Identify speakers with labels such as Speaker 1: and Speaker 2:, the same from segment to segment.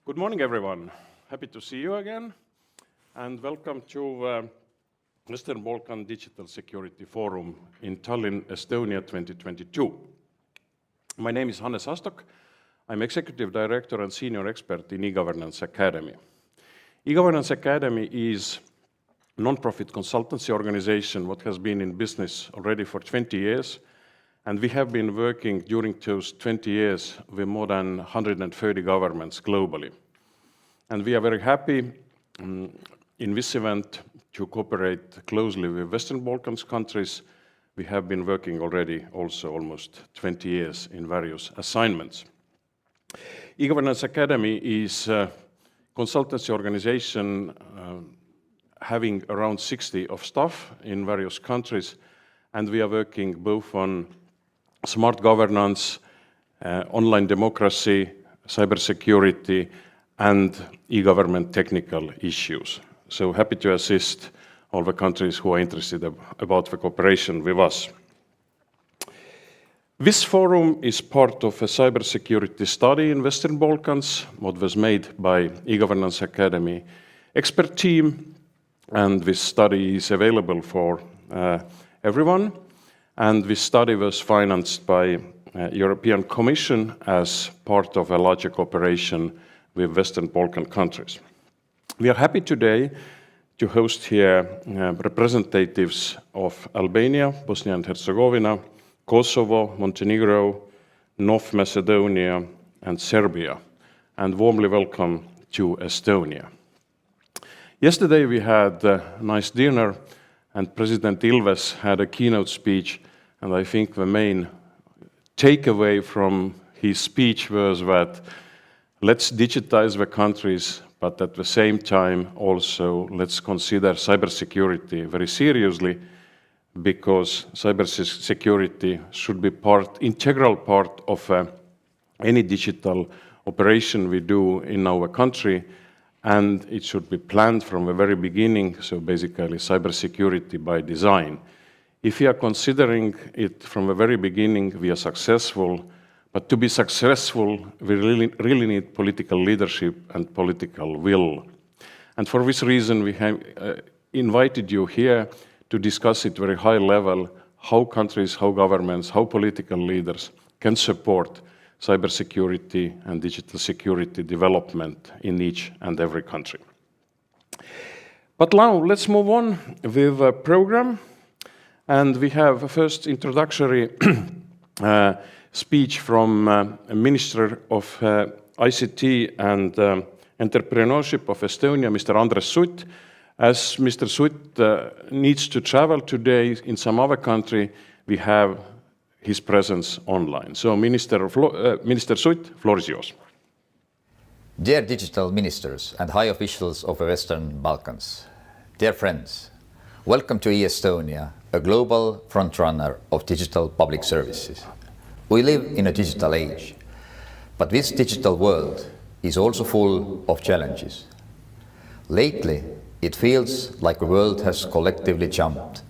Speaker 1: Good morning, everyone. Happy to see you again, and welcome to Western Balkan Digital Security Forum in Tallinn, Estonia 2022. My name is Hannes Astok. I'm Executive Director and Senior Expert in eGovernance Academy. eGovernance Academy is a non-profit consultancy organization that has been in business already for 20 years, and we have been working during those 20 years with more than 130 governments globally. And we are very happy in this event to cooperate closely with Western Balkans countries. We have been working already also almost 20 years in various assignments. eGovernance Academy is a consultancy organization having around 60 of staff in various countries, and we are working both on smart governance, online democracy, cybersecurity, and e-government technical issues. So happy to assist all the countries who are interested about the cooperation with us. This forum is part of a cybersecurity study in Western Balkans, what was made by eGovernance Academy expert team, and this study is available for everyone. And this study was financed by European Commission as part of a larger cooperation with Western Balkan countries. We are happy today to host here representatives of Albania, Bosnia and Herzegovina, Kosovo, Montenegro, North Macedonia, and Serbia, and warmly welcome to Estonia. Yesterday we had a nice dinner, and President Ilves had a keynote speech, and I think the main takeaway from his speech was that let's digitize the countries, but at the same time also let's consider cybersecurity very seriously, because cybersecurity should be integral part of any digital operation we do in our country, and it should be planned from the very beginning, so basically cybersecurity by design. If we are considering it from the very beginning, we are successful, but to be successful, we really need political leadership and political will. And for this reason, we have invited you here to discuss at very high level how countries, how governments, how political leaders can support cybersecurity and digital security development in each and every country. But now let's move on with the program. And we have a first introductory speech from Minister of ICT and Entrepreneurship of Estonia, Mr. Andres Sutt. As Mr. Sutt needs to travel today in some other country, we have his presence online. So Minister Sutt, floor is yours.
Speaker 2: Dear digital ministers and high officials of the Western Balkans, dear friends, welcome to eEstonia, a global frontrunner of digital public services. We live in a digital age, but this digital world is also full of challenges. Lately, it feels like the world has collectively jumped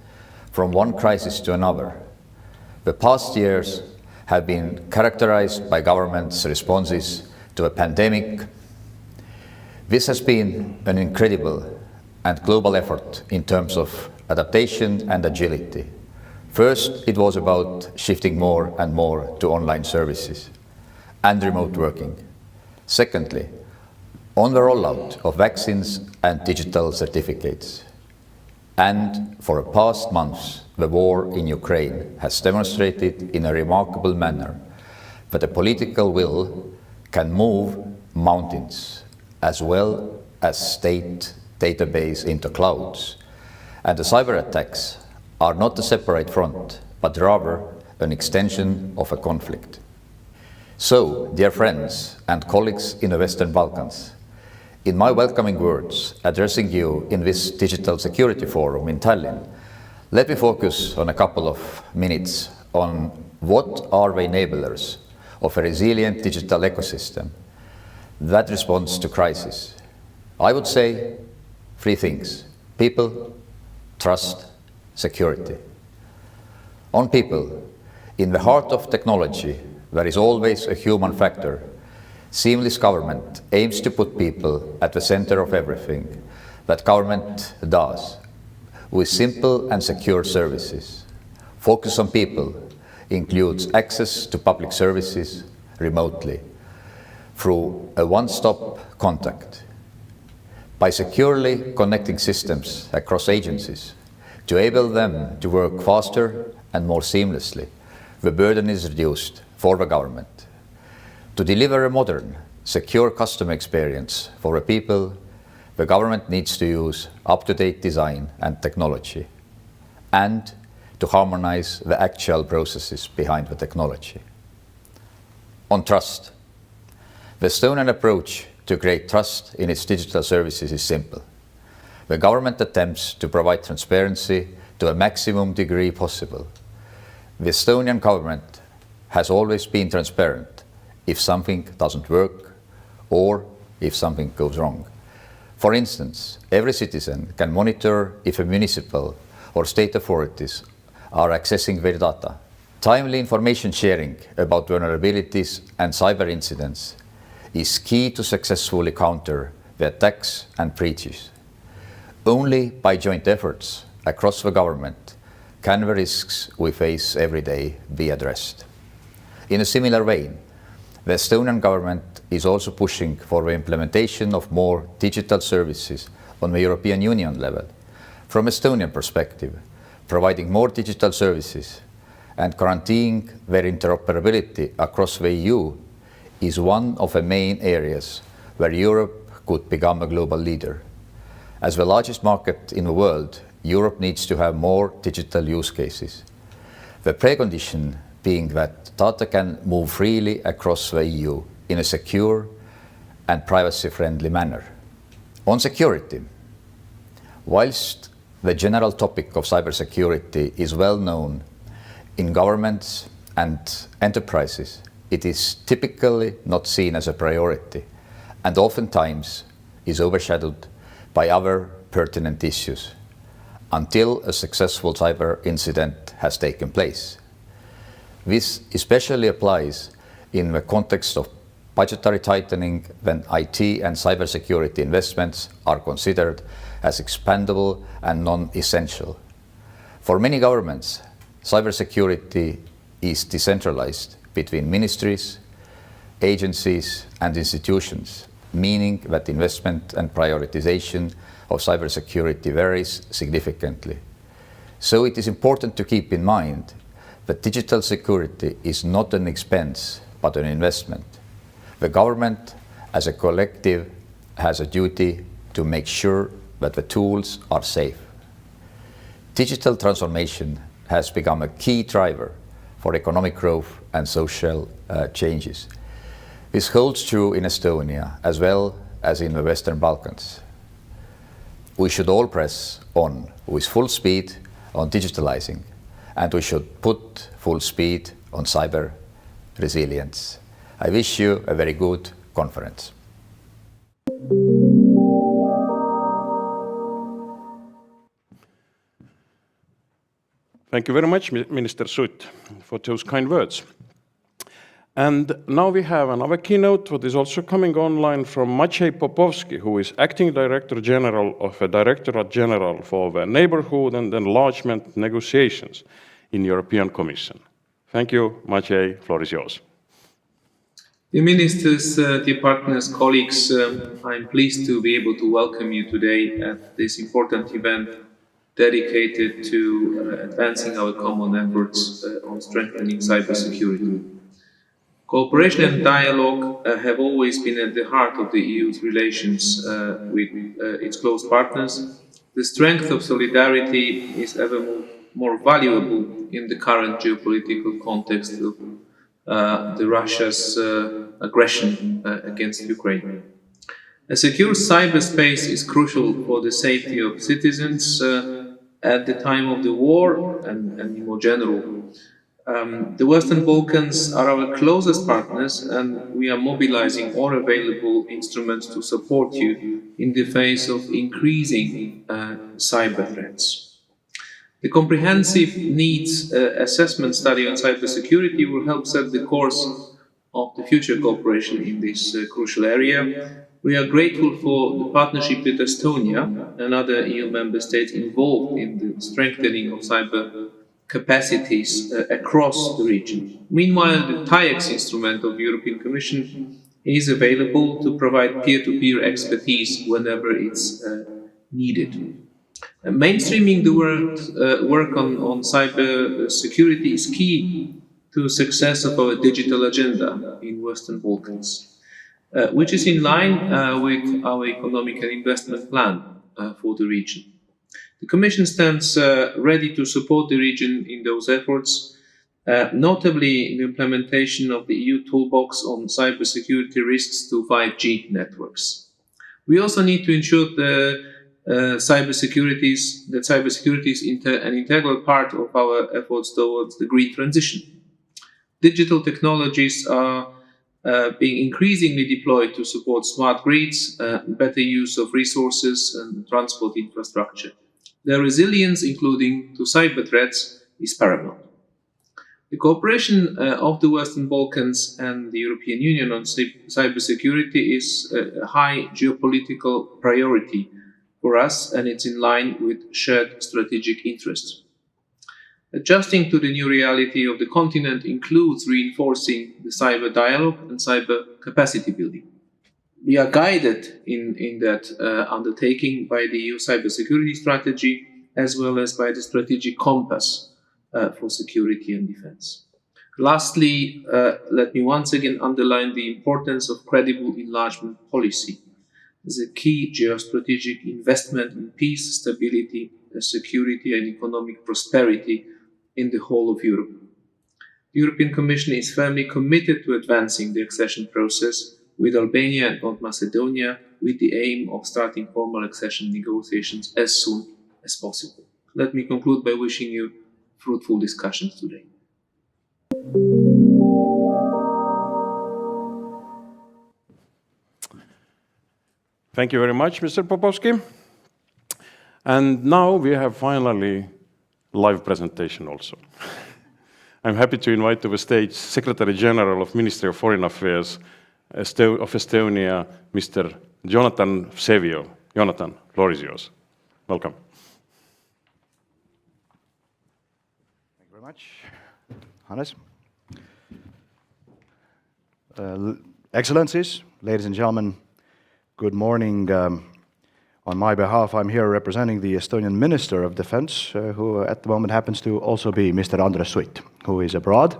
Speaker 2: from one crisis to another. The past years have been characterized by governments' responses to a pandemic. This has been an incredible and global effort in terms of adaptation and agility. First, it was about shifting more and more to online services and remote working. Secondly, on the rollout of vaccines and digital certificates. And for the past months, the war in Ukraine has demonstrated in a remarkable manner that the political will can move mountains as well as state database into clouds. And the cyber attacks are not a separate front, but rather an extension of a conflict. So, dear friends and colleagues in the Western Balkans, in my welcoming words addressing you in this Digital Security Forum in Tallinn, let me focus on a couple of minutes on what are the enablers of a resilient digital ecosystem that responds to crisis. I would say 3 things: people, trust, security. On people, in the heart of technology, there is always a human factor. Seamless government aims to put people at the center of everything that government does, with simple and secure services. Focus on people includes access to public services remotely through a one-stop contact. By securely connecting systems across agencies to enable them to work faster and more seamlessly, the burden is reduced for the government. To deliver a modern, secure customer experience for the people, the government needs to use up-to-date design and technology, and to harmonize the actual processes behind the technology. On trust, the Estonian approach to create trust in its digital services is simple. The government attempts to provide transparency to a maximum degree possible. The Estonian government has always been transparent if something doesn't work or if something goes wrong. For instance, every citizen can monitor if a municipal or state authorities are accessing their data. Timely information sharing about vulnerabilities and cyber incidents is key to successfully counter the attacks and breaches. Only by joint efforts across the government can the risks we face every day be addressed. In a similar vein, the Estonian government is also pushing for the implementation of more digital services on the European Union level. From Estonian perspective, providing more digital services and guaranteeing their interoperability across the EU is one of the main areas where Europe could become a global leader. As the largest market in the world, Europe needs to have more digital use cases. The precondition being that data can move freely across the EU in a secure and privacy-friendly manner. On security, whilst the general topic of cybersecurity is well known in governments and enterprises, it is typically not seen as a priority and oftentimes is overshadowed by other pertinent issues until a successful cyber incident has taken place. This especially applies in the context of budgetary tightening when IT and cybersecurity investments are considered as expendable and non-essential. For many governments, cybersecurity is decentralized between ministries, agencies, and institutions, meaning that investment and prioritization of cybersecurity varies significantly. So it is important to keep in mind that digital security is not an expense, but an investment. The government, as a collective, has a duty to make sure that the tools are safe. Digital transformation has become a key driver for economic growth and social changes. This holds true in Estonia as well as in the Western Balkans. We should all press on with full speed on digitalizing, and we should put full speed on cyber resilience. I wish you a very good conference.
Speaker 1: Thank you very much, Minister Sutt, for those kind words. And now we have another keynote, what is also coming online from Maciej Popovski, who is Acting Director General of the Directorate General for the Neighborhood and Enlargement Negotiations in European Commission. Thank you, Maciej, floor is yours.
Speaker 3: Dear Ministers, dear partners, colleagues, I'm pleased to be able to welcome you today at this important event dedicated to advancing our common efforts on strengthening cybersecurity. Cooperation and dialogue have always been at the heart of the EU's relations with its close partners. The strength of solidarity is ever more valuable in the current geopolitical context of the Russia's aggression against Ukraine. A secure cyberspace is crucial for the safety of citizens at the time of the war and more general. The Western Balkans are our closest partners, and we are mobilizing all available instruments to support you in the face of increasing cyber threats. The comprehensive needs assessment study on cybersecurity will help set the course of the future cooperation in this crucial area. We are grateful for the partnership with Estonia and other EU member states involved in the strengthening of cyber capacities across the region. Meanwhile, the TAIEX instrument of the European Commission is available to provide peer-to-peer expertise whenever it's needed. Mainstreaming the work on cyber security is key to the success of our digital agenda in Western Balkans, which is in line with our economic and investment plan for the region. The Commission stands ready to support the region in those efforts, notably in the implementation of the EU toolbox on cybersecurity risks to 5G networks. We also need to ensure cybersecurity is an integral part of our efforts towards the green transition. Digital technologies are being increasingly deployed to support smart grids, better use of resources and transport infrastructure. Their resilience, including to cyber threats, is paramount. The cooperation of the Western Balkans and the European Union on cybersecurity is a high geopolitical priority for us, and it's in line with shared strategic interests. Adjusting to the new reality of the continent includes reinforcing the cyber dialogue and cyber capacity building. We are guided in that undertaking by the EU cybersecurity strategy, as well as by the strategic compass for security and defense. Lastly, let me once again underline the importance of credible enlargement policy as a key geostrategic investment in peace, stability, security and economic prosperity in the whole of Europe. The European Commission is firmly committed to advancing the accession process with Albania and North Macedonia, with the aim of starting formal accession negotiations as soon as possible. Let me conclude by wishing you fruitful discussions today.
Speaker 1: Thank you very much, Mr. Popovski. And now we have finally live presentation also. I'm happy to invite to the stage Secretary General of Ministry of Foreign Affairs of Estonia, Mr. Jonathan Vseviov. Jonathan, floor is yours. Welcome.
Speaker 4: Thank you very much, Hannes. Excellencies, ladies and gentlemen, good morning. On my behalf, I'm here representing the Estonian Minister of Defense, who at the moment happens to also be Mr. Andres Sutt, who is abroad.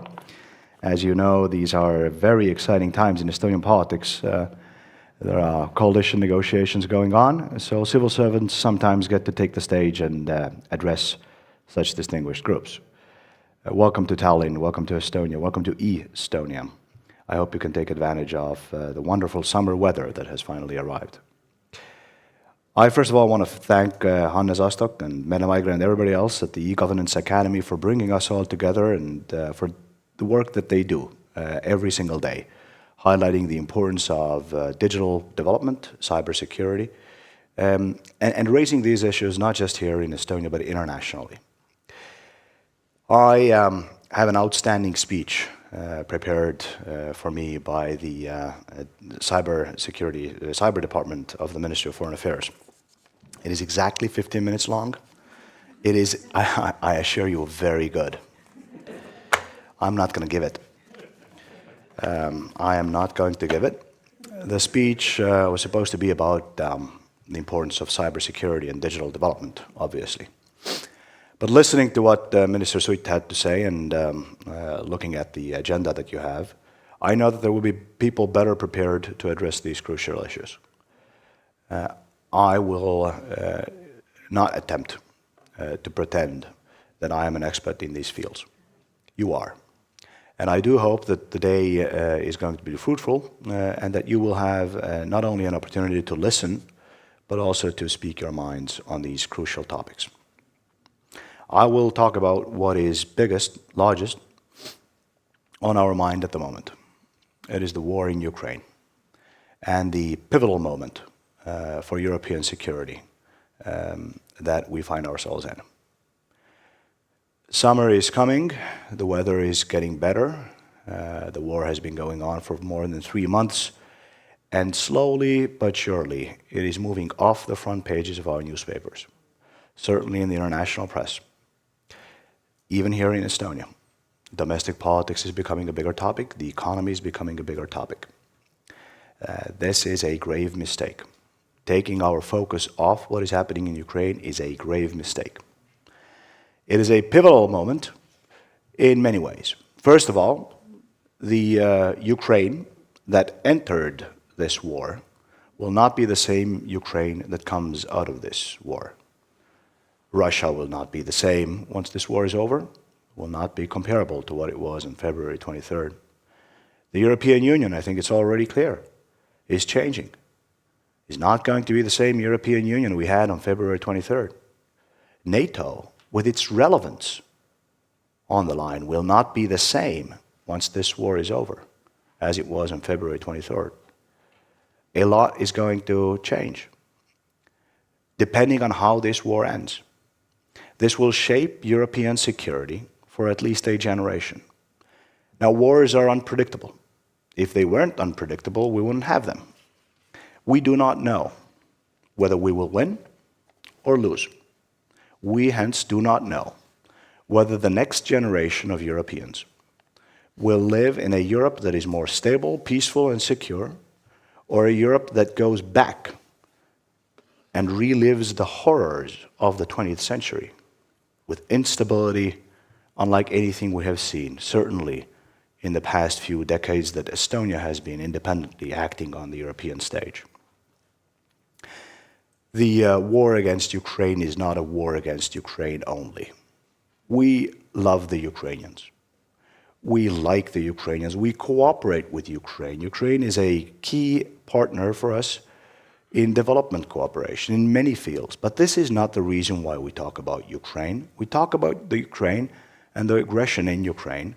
Speaker 4: As you know, these are very exciting times in Estonian politics. There are coalition negotiations going on, so civil servants sometimes get to take the stage and address such distinguished groups. Welcome to Tallinn, welcome to Estonia, welcome to Estonia. I hope you can take advantage of the wonderful summer weather that has finally arrived. I first of all want to thank Hannes Astok and Mene Maigre and everybody else at the E-Governance Academy for bringing us all together and for the work that they do every single day, highlighting the importance of digital development, cybersecurity, and raising these issues not just here in Estonia but internationally. I have an outstanding speech prepared for me by the Cybersecurity, Cyber Department of the Ministry of Foreign Affairs. It is exactly 15 minutes long. It is, I assure you, very good. I'm not going to give it. I am not going to give it. The speech was supposed to be about the importance of cybersecurity and digital development, obviously. But listening to what Minister Suit had to say and looking at the agenda that you have, I know that there will be people better prepared to address these crucial issues. I will not attempt to pretend that I am an expert in these fields. You are. And I do hope that the day is going to be fruitful and that you will have not only an opportunity to listen, but also to speak your minds on these crucial topics. I will talk about what is biggest, largest on our mind at the moment. It is the war in Ukraine and the pivotal moment for European security that we find ourselves in. Summer is coming, the weather is getting better, the war has been going on for more than 3 months, and slowly but surely it is moving off the front pages of our newspapers, certainly in the international press. Even here in Estonia, domestic politics is becoming a bigger topic, the economy is becoming a bigger topic. This is a grave mistake. Taking our focus off what is happening in Ukraine is a grave mistake. It is a pivotal moment in many ways. First of all, the Ukraine that entered this war will not be the same Ukraine that comes out of this war. Russia will not be the same once this war is over, will not be comparable to what it was on February 23rd. The European Union, I think it's already clear, is changing. It's not going to be the same European Union we had on February 23rd. NATO, with its relevance on the line, will not be the same once this war is over as it was on February 23rd. A lot is going to change, depending on how this war ends. This will shape European security for at least a generation. Now, wars are unpredictable. If they weren't unpredictable, we wouldn't have them. We do not know whether we will win or lose. We hence do not know whether the next generation of Europeans will live in a Europe that is more stable, peaceful, and secure, or a Europe that goes back and relives the horrors of the 20th century with instability unlike anything we have seen, certainly in the past few decades that Estonia has been independently acting on the European stage. The war against Ukraine is not a war against Ukraine only. We love the Ukrainians. We like the Ukrainians. We cooperate with Ukraine. Ukraine is a key partner for us in development cooperation in many fields. But this is not the reason why we talk about Ukraine. We talk about the Ukraine and the aggression in Ukraine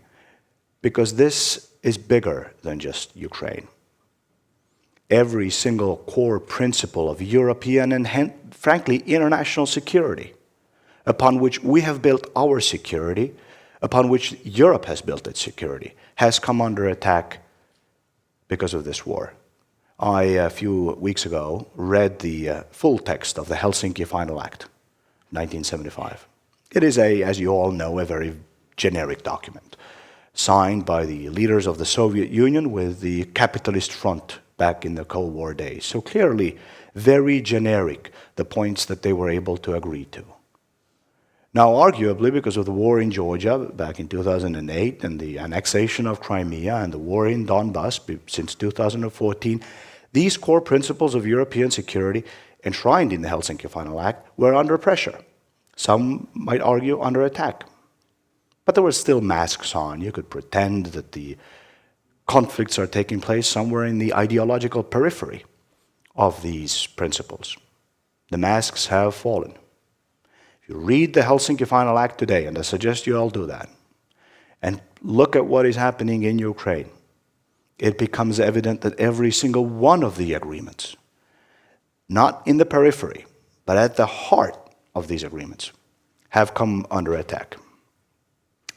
Speaker 4: because this is bigger than just Ukraine. Every single core principle of European and, frankly, international security, upon which we have built our security, upon which Europe has built its security, has come under attack because of this war. I, a few weeks ago, read the full text of the Helsinki Final Act, 1975. It is, as you all know, a very generic document, signed by the leaders of the Soviet Union with the capitalist front back in the Cold War days. So clearly, very generic, the points that they were able to agree to. Now, arguably, because of the war in Georgia back in 2008 and the annexation of Crimea and the war in Donbass since 2014, these core principles of European security enshrined in the Helsinki Final Act were under pressure. Some might argue under attack. But there were still masks on. You could pretend that the conflicts are taking place somewhere in the ideological periphery of these principles. The masks have fallen. If you read the Helsinki Final Act today, and I suggest you all do that, and look at what is happening in Ukraine, it becomes evident that every single one of the agreements, not in the periphery, but at the heart of these agreements, have come under attack.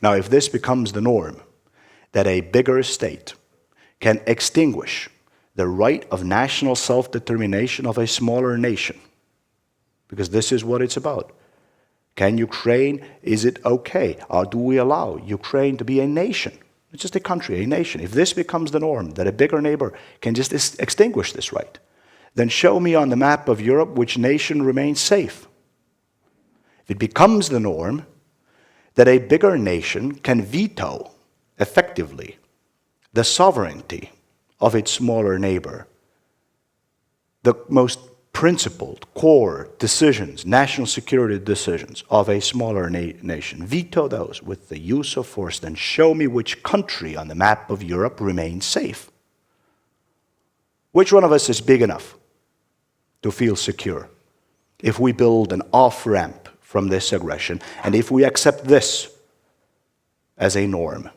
Speaker 4: Now, if this becomes the norm, that a bigger state can extinguish the right of national self-determination of a smaller nation, because this is what it's about. Can Ukraine, is it okay? Or do we allow Ukraine to be a nation? It's just a country, a nation. If this becomes the norm, that a bigger neighbor can just extinguish this right, then show me on the map of Europe which nation remains safe. If it becomes the norm that a bigger nation can veto effectively the sovereignty of its smaller neighbor, the most principled core decisions, national security decisions of a smaller nation, veto those with the use of force, then show me which country on the map of Europe remains safe. Which one of us is big enough to feel secure if we build an off-ramp from this aggression, and if we accept this as a norm?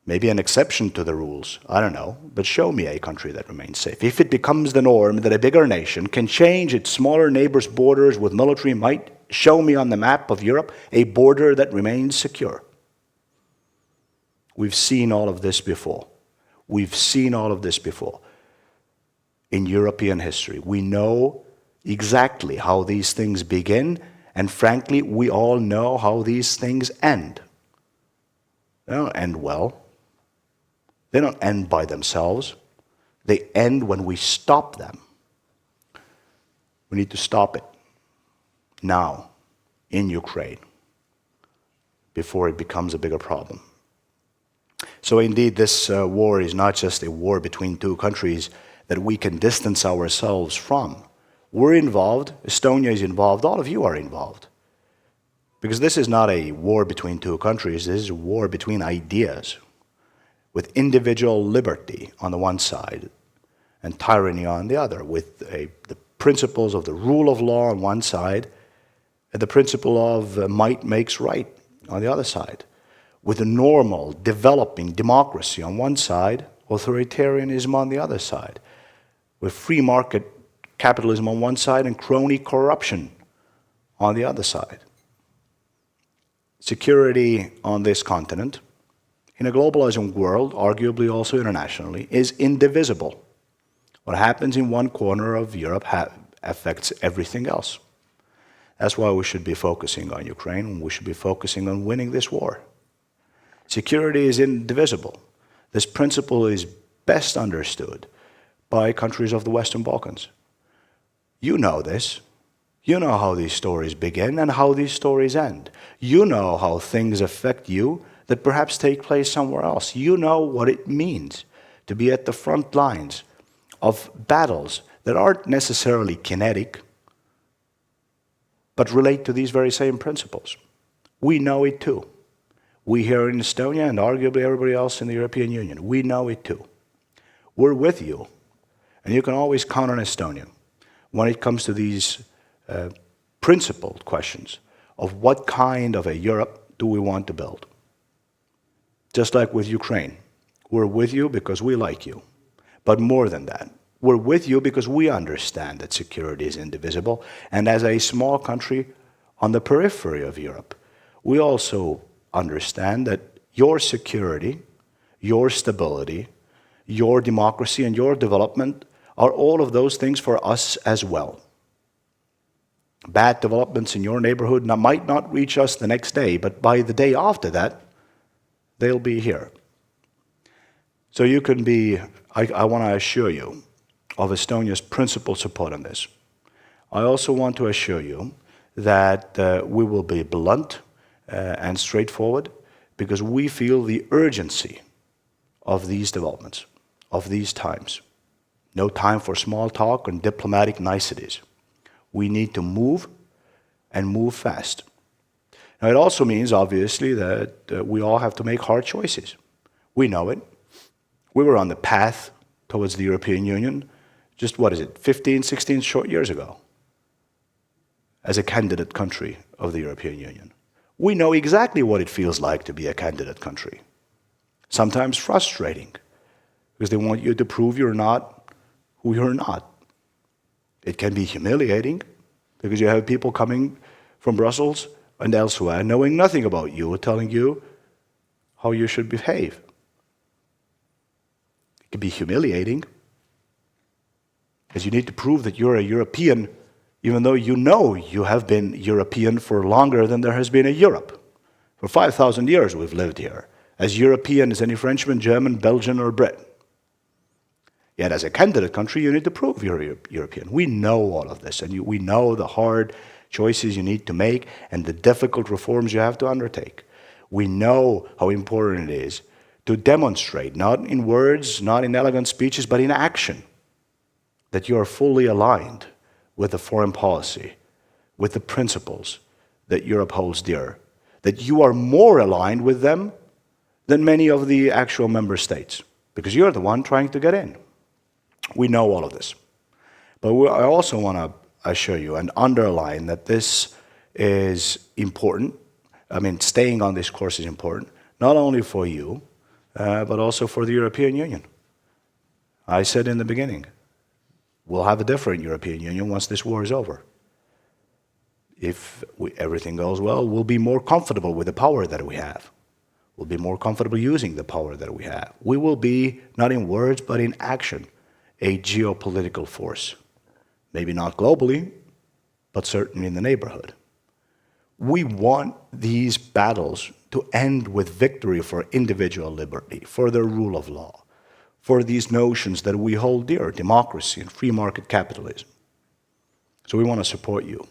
Speaker 4: Maybe an exception to the rules, I don't know, but show me a country that remains safe. If it becomes the norm that a bigger nation can change its smaller neighbor's borders with military might, show me on the map of Europe a border that remains secure. We've seen all of this before. We've seen all of this before in European history. We know exactly how these things begin, and frankly, we all know how these things end. They don't end well. They don't end by themselves. They end when we stop them. We need to stop it now in Ukraine before it becomes a bigger problem. So indeed, this war is not just a war between two countries that we can distance ourselves from. We're involved, Estonia is involved, all of you are involved. Because this is not a war between two countries, this is a war between ideas, with individual liberty on the one side and tyranny on the other, with the principles of the rule of law on one side and the principle of might makes right on the other side, with a normal, developing democracy on one side, authoritarianism on the other side, with free market capitalism on one side and crony corruption on the other side. Security on this continent, in a globalizing world, arguably also internationally, is indivisible. What happens in one corner of Europe affects everything else. That's why we should be focusing on Ukraine, and we should be focusing on winning this war. Security is indivisible. This principle is best understood by countries of the Western Balkans. You know this. You know how these stories begin and how these stories end. You know how things affect you that perhaps take place somewhere else. You know what it means to be at the front lines of battles that aren't necessarily kinetic, but relate to these very same principles. We know it too. We here in Estonia and arguably everybody else in the European Union, we know it too. We're with you, and you can always count on Estonia when it comes to these principled questions of what kind of a Europe do we want to build. Just like with Ukraine, we're with you because we like you. But more than that, we're with you because we understand that security is indivisible. And as a small country on the periphery of Europe, we also understand that your security, your stability, your democracy, and your development are all of those things for us as well. Bad developments in your neighborhood might not reach us the next day, but by the day after that, they'll be here. So you can be, I want to assure you of Estonia's principled support on this. I also want to assure you that we will be blunt and straightforward because we feel the urgency of these developments, of these times. No time for small talk and diplomatic niceties. We need to move and move fast. Now, it also means, obviously, that we all have to make hard choices. We know it. We were on the path towards the European Union just, 15, 16 short years ago as a candidate country of the European Union. We know exactly what it feels like to be a candidate country. Sometimes frustrating, because they want you to prove you're not who you're not. It can be humiliating, because you have people coming from Brussels and elsewhere, knowing nothing about you, telling you how you should behave. It can be humiliating, because you need to prove that you're a European, even though you know you have been European for longer than there has been a Europe. For 5,000 years we've lived here, as European as any Frenchman, German, Belgian, or Brit. Yet as a candidate country, you need to prove you're European. We know all of this, and we know the hard choices you need to make and the difficult reforms you have to undertake. We know how important it is to demonstrate, not in words, not in elegant speeches, but in action, that you are fully aligned with the foreign policy, with the principles that Europe holds dear, that you are more aligned with them than many of the actual member states, because you're the one trying to get in. We know all of this. But I also want to assure you and underline that this is important. I mean, staying on this course is important, not only for you, but also for the European Union. I said in the beginning, we'll have a different European Union once this war is over. If everything goes well, we'll be more comfortable with the power that we have. We'll be more comfortable using the power that we have. We will be, not in words, but in action, a geopolitical force. Maybe not globally, but certainly in the neighborhood. We want these battles to end with victory for individual liberty, for the rule of law, for these notions that we hold dear, democracy and free market capitalism. So we want to support you.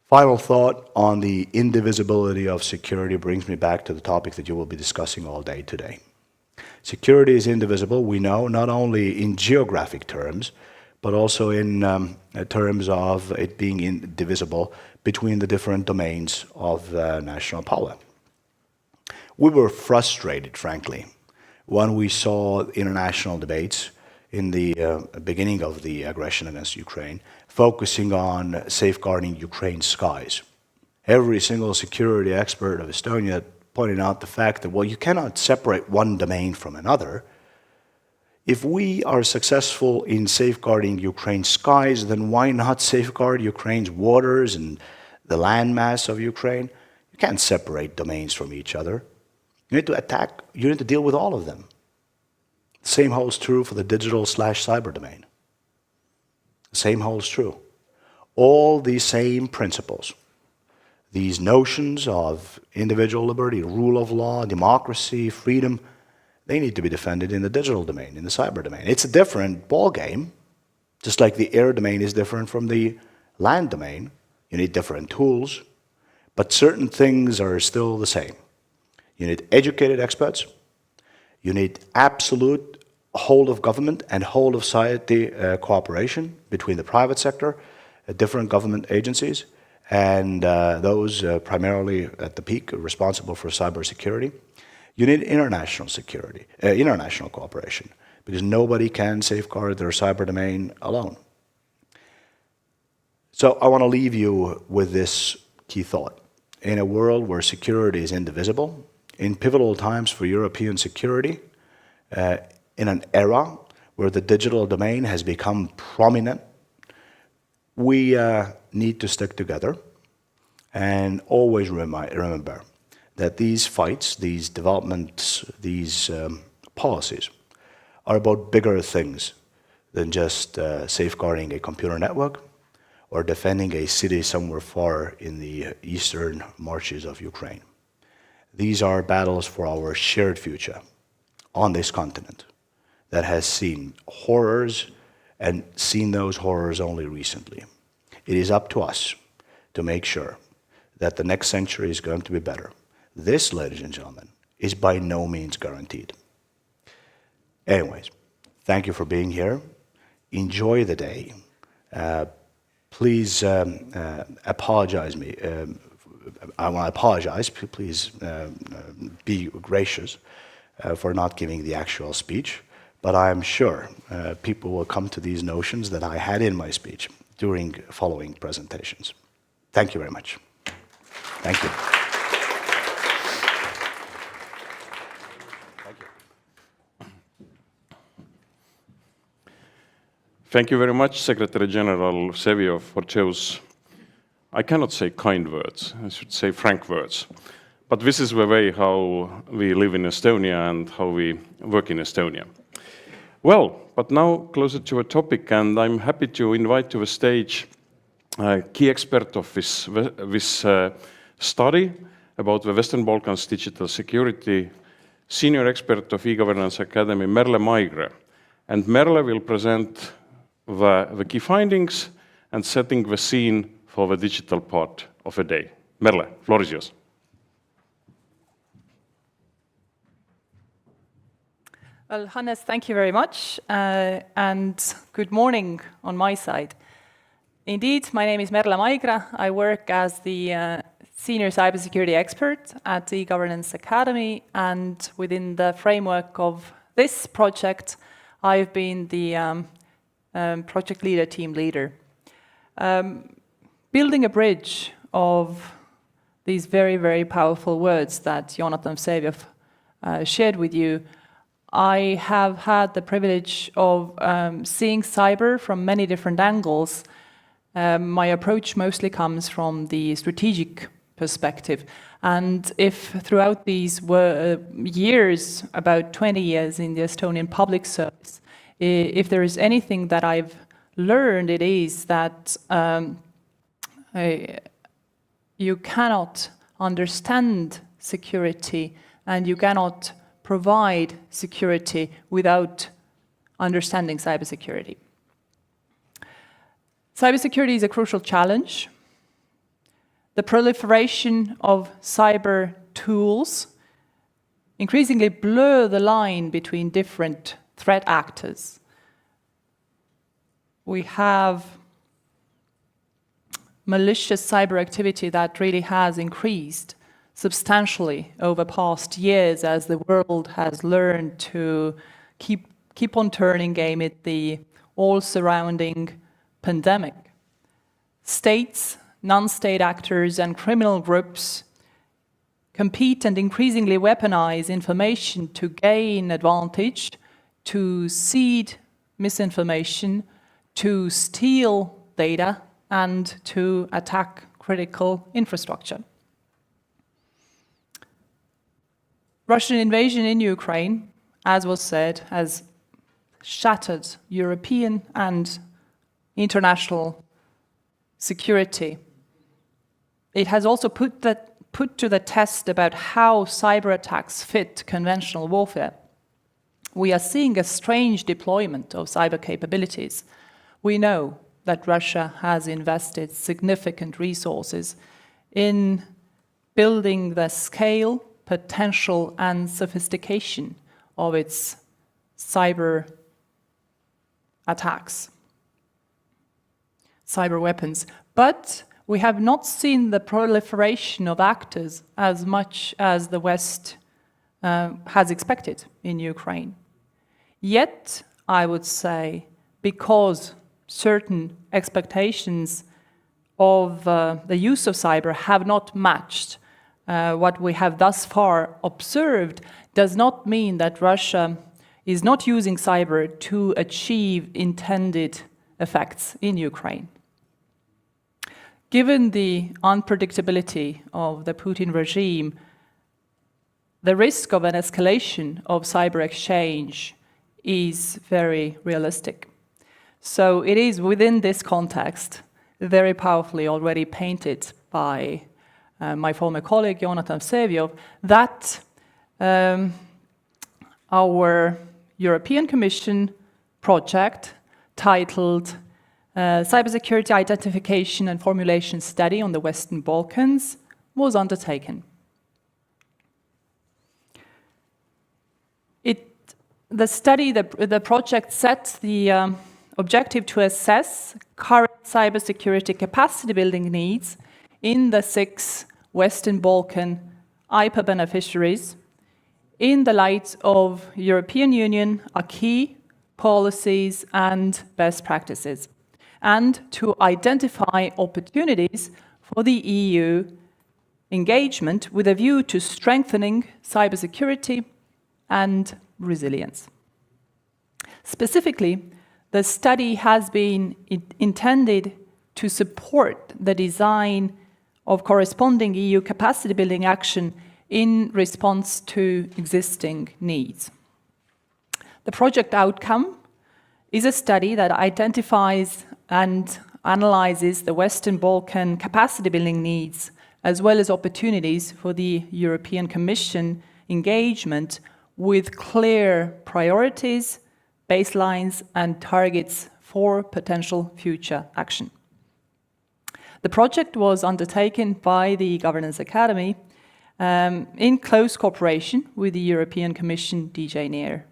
Speaker 4: Final thought on the indivisibility of security brings me back to the topic that you will be discussing all day today. Security is indivisible, we know, not only in geographic terms, but also in terms of it being indivisible between the different domains of national power. We were frustrated, frankly, when we saw international debates in the beginning of the aggression against Ukraine, focusing on safeguarding Ukraine's skies. Every single security expert of Estonia pointed out the fact that, well, you cannot separate one domain from another. If we are successful in safeguarding Ukraine's skies, then why not safeguard Ukraine's waters and the landmass of Ukraine? You can't separate domains from each other. You need to attack, you need to deal with all of them. The same holds true for the digital/cyber domain. The same holds true. All these same principles, these notions of individual liberty, rule of law, democracy, freedom, they need to be defended in the digital domain, in the cyber domain. It's a different ballgame, just like the air domain is different from the land domain. You need different tools, but certain things are still the same. You need educated experts. You need absolute whole of government and whole of society cooperation between the private sector, different government agencies, and those primarily at the peak responsible for cybersecurity. You need international security, international cooperation, because nobody can safeguard their cyber domain alone. So I want to leave you with this key thought. In a world where security is indivisible, in pivotal times for European security, in an era where the digital domain has become prominent, we need to stick together and always remember that these fights, these developments, these policies are about bigger things than just safeguarding a computer network or defending a city somewhere far in the eastern marches of Ukraine. These are battles for our shared future on this continent that has seen horrors and seen those horrors only recently. It is up to us to make sure that the next century is going to be better. This, ladies and gentlemen, is by no means guaranteed. Anyways, thank you for being here. Enjoy the day. Please apologize me. I want to apologize. Please be gracious for not giving the actual speech. But I am sure people will come to these notions that I had in my speech during following presentations. Thank you very much. Thank you.
Speaker 1: Thank you very much, Secretary General Sevio, for those I cannot say kind words, I should say frank words. But this is the way how we live in Estonia and how we work in Estonia. Well, but now closer to a topic, and I'm happy to invite to the stage a key expert of this study about the Western Balkans digital security, senior expert of e-governance Academy, Merle Maigre. And Merle will present the key findings and setting the scene for the digital part of the day. Merle, floor is yours.
Speaker 5: Well, Hannes, thank you very much, and good morning on my side. Indeed, my name is Merle Maigre. I work as the Senior Cybersecurity Expert at the E-Governance Academy, and within the framework of this project, I've been the project leader, team leader. Building a bridge of these very, very powerful words that Jonathan Vseviov shared with you, I have had the privilege of seeing cyber from many different angles. My approach mostly comes from the strategic perspective. And if throughout these years, about 20 years in the Estonian public service, if there is anything that I've learned, it is that you cannot understand security and you cannot provide security without understanding cybersecurity. Cybersecurity is a crucial challenge. The proliferation of cyber tools increasingly blur the line between different threat actors. We have malicious cyber activity that really has increased substantially over past years as the world has learned to keep on turning amid the all-surrounding pandemic. States, non-state actors, and criminal groups compete and increasingly weaponize information to gain advantage, to seed misinformation, to steal data, and to attack critical infrastructure. Russian invasion in Ukraine, as was said, has shattered European and international security. It has also put to the test about how cyber attacks fit conventional warfare. We are seeing a strange deployment of cyber capabilities. We know that Russia has invested significant resources in building the scale, potential, and sophistication of its cyber attacks, cyber weapons. But we have not seen the proliferation of actors as much as the West has expected in Ukraine. Yet, I would say, because certain expectations of the use of cyber have not matched what we have thus far observed, does not mean that Russia is not using cyber to achieve intended effects in Ukraine. Given the unpredictability of the Putin regime, the risk of an escalation of cyber exchange is very realistic. So it is within this context, very powerfully already painted by my former colleague, Jonathan Vseviov, that our European Commission project titled Cybersecurity Identification and Formulation Study on the Western Balkans was undertaken. The project set the objective to assess current cybersecurity capacity building needs in the 6 Western Balkan IPA beneficiaries in the light of European Union acquis, policies, and best practices, and to identify opportunities for the EU engagement with a view to strengthening cybersecurity and resilience. Specifically, the study has been intended to support the design of corresponding EU capacity building action in response to existing needs. The project outcome is a study that identifies and analyzes the Western Balkan capacity building needs as well as opportunities for the European Commission engagement with clear priorities, baselines and targets for potential future action. The project was undertaken by the Governance Academy in close cooperation with the European Commission DG NEAR.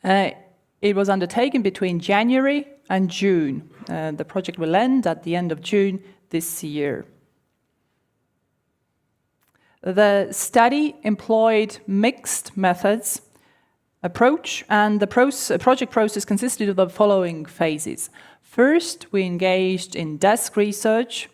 Speaker 5: It was undertaken between January and June. The project will end at the end of June this year. The study employed mixed methods approach, and the project process consisted of the following phases. First, we engaged in desk research,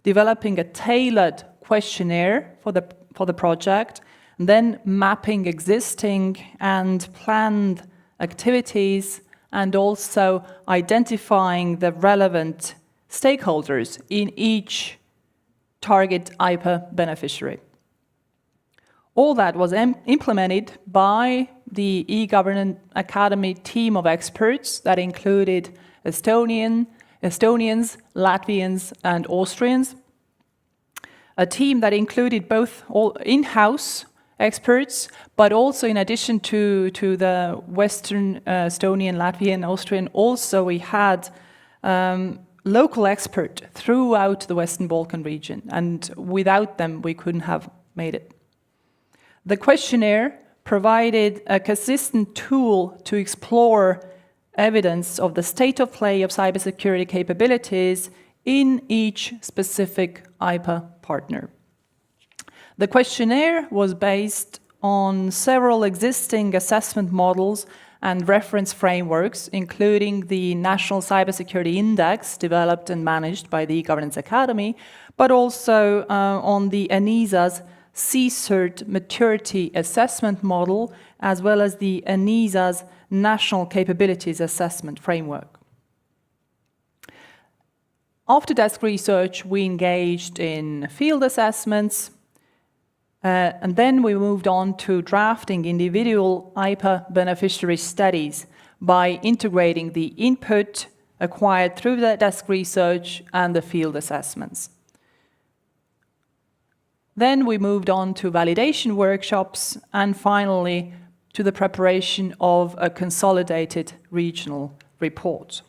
Speaker 5: developing a tailored questionnaire for the project, and then mapping existing and planned activities, and also identifying the relevant stakeholders in each target IPA beneficiary. All that was implemented by the e-Governance Academy team of experts that included Estonians, Latvians and Austrians. A team that included both all in-house experts, but also in addition to the Western Estonian, Latvian, Austrian, also we had local experts throughout the Western Balkan region, and without them we couldn't have made it. The questionnaire provided a consistent tool to explore evidence of the state of play of cybersecurity capabilities in each specific IPA partner. The questionnaire was based on several existing assessment models and reference frameworks, including the National Cybersecurity Index developed and managed by the Governance Academy, but also on the ENISA's CCERT Maturity Assessment Model, as well as the ENISA's National Capabilities Assessment Framework. After desk research, we engaged in field assessments, and then we moved on to drafting individual IPA beneficiary studies by integrating the input acquired through the desk research and the field assessments. Then we moved on to validation workshops and finally to the preparation of a consolidated regional report.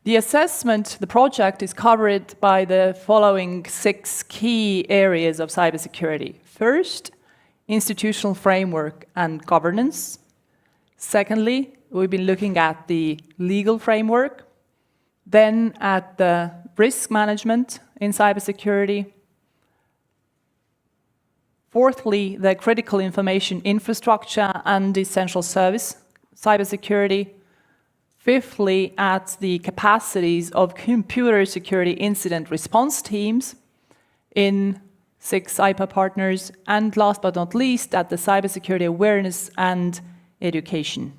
Speaker 5: The assessment, the project, is covered by the following 6 key areas of cybersecurity. First, institutional framework and governance. Secondly, we've been looking at the legal framework, then at the risk management in cybersecurity. Fourthly, the critical information infrastructure and essential service cybersecurity. Fifthly, at the capacities of computer security incident response teams in 6 IPA partners. And last but not least, at the cybersecurity awareness and education.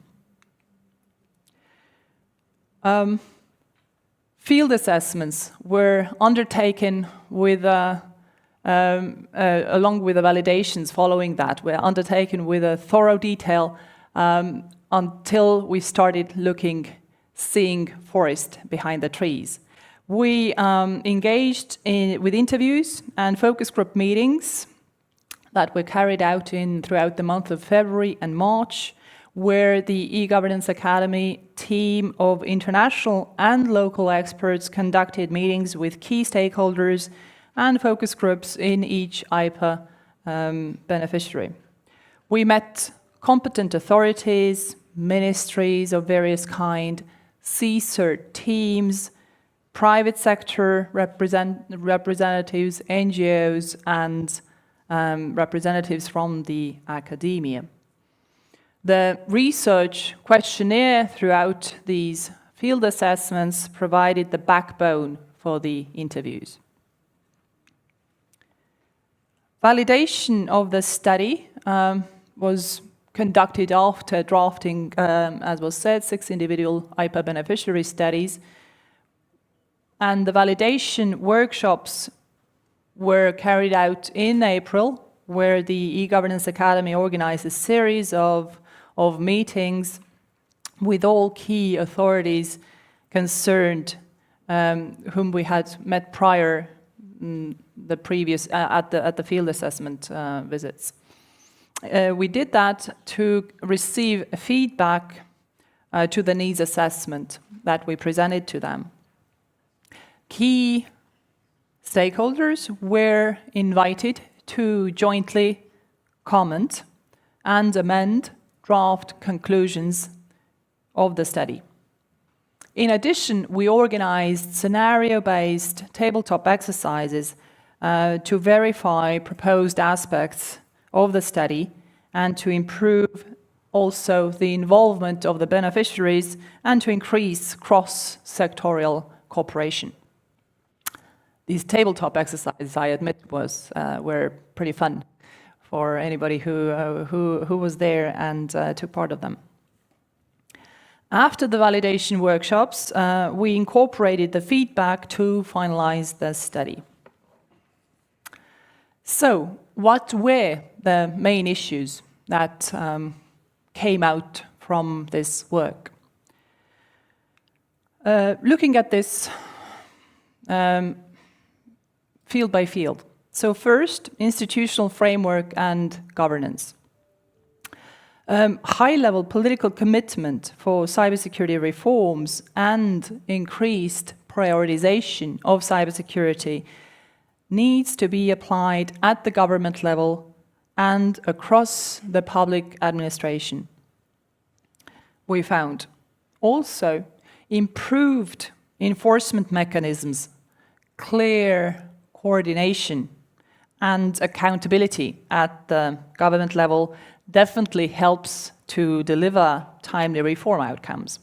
Speaker 5: Field assessments were undertaken with along with the validations following that, were undertaken with a thorough detail until we started seeing forest behind the trees. We engaged with interviews and focus group meetings that were carried out throughout the month of February and March, where the e-Governance Academy team of international and local experts conducted meetings with key stakeholders and focus groups in each IPA beneficiary. We met competent authorities, ministries of various kind, CCERT teams, private sector representatives, NGOs, and representatives from the academia. The research questionnaire throughout these field assessments provided the backbone for the interviews. Validation of the study was conducted after drafting, as was said, 6 individual IPA beneficiary studies. And the validation workshops were carried out in April, where the e-Governance Academy organized a series of meetings with all key authorities concerned, whom we had met prior the previous at the field assessment visits. We did that to receive feedback to the needs assessment that we presented to them. Key stakeholders were invited to jointly comment and amend draft conclusions of the study. In addition, we organized scenario-based tabletop exercises to verify proposed aspects of the study and to improve also the involvement of the beneficiaries and to increase cross-sectorial cooperation. These tabletop exercises, I admit, were pretty fun for anybody who was there and took part of them. After the validation workshops, we incorporated the feedback to finalize the study. So, what were the main issues that came out from this work? Looking at this field by field. So first, institutional framework and governance. High-level political commitment for cybersecurity reforms and increased prioritization of cybersecurity needs to be applied at the government level and across the public administration. We found also improved enforcement mechanisms, clear coordination and accountability at the government level definitely helps to deliver timely reform outcomes.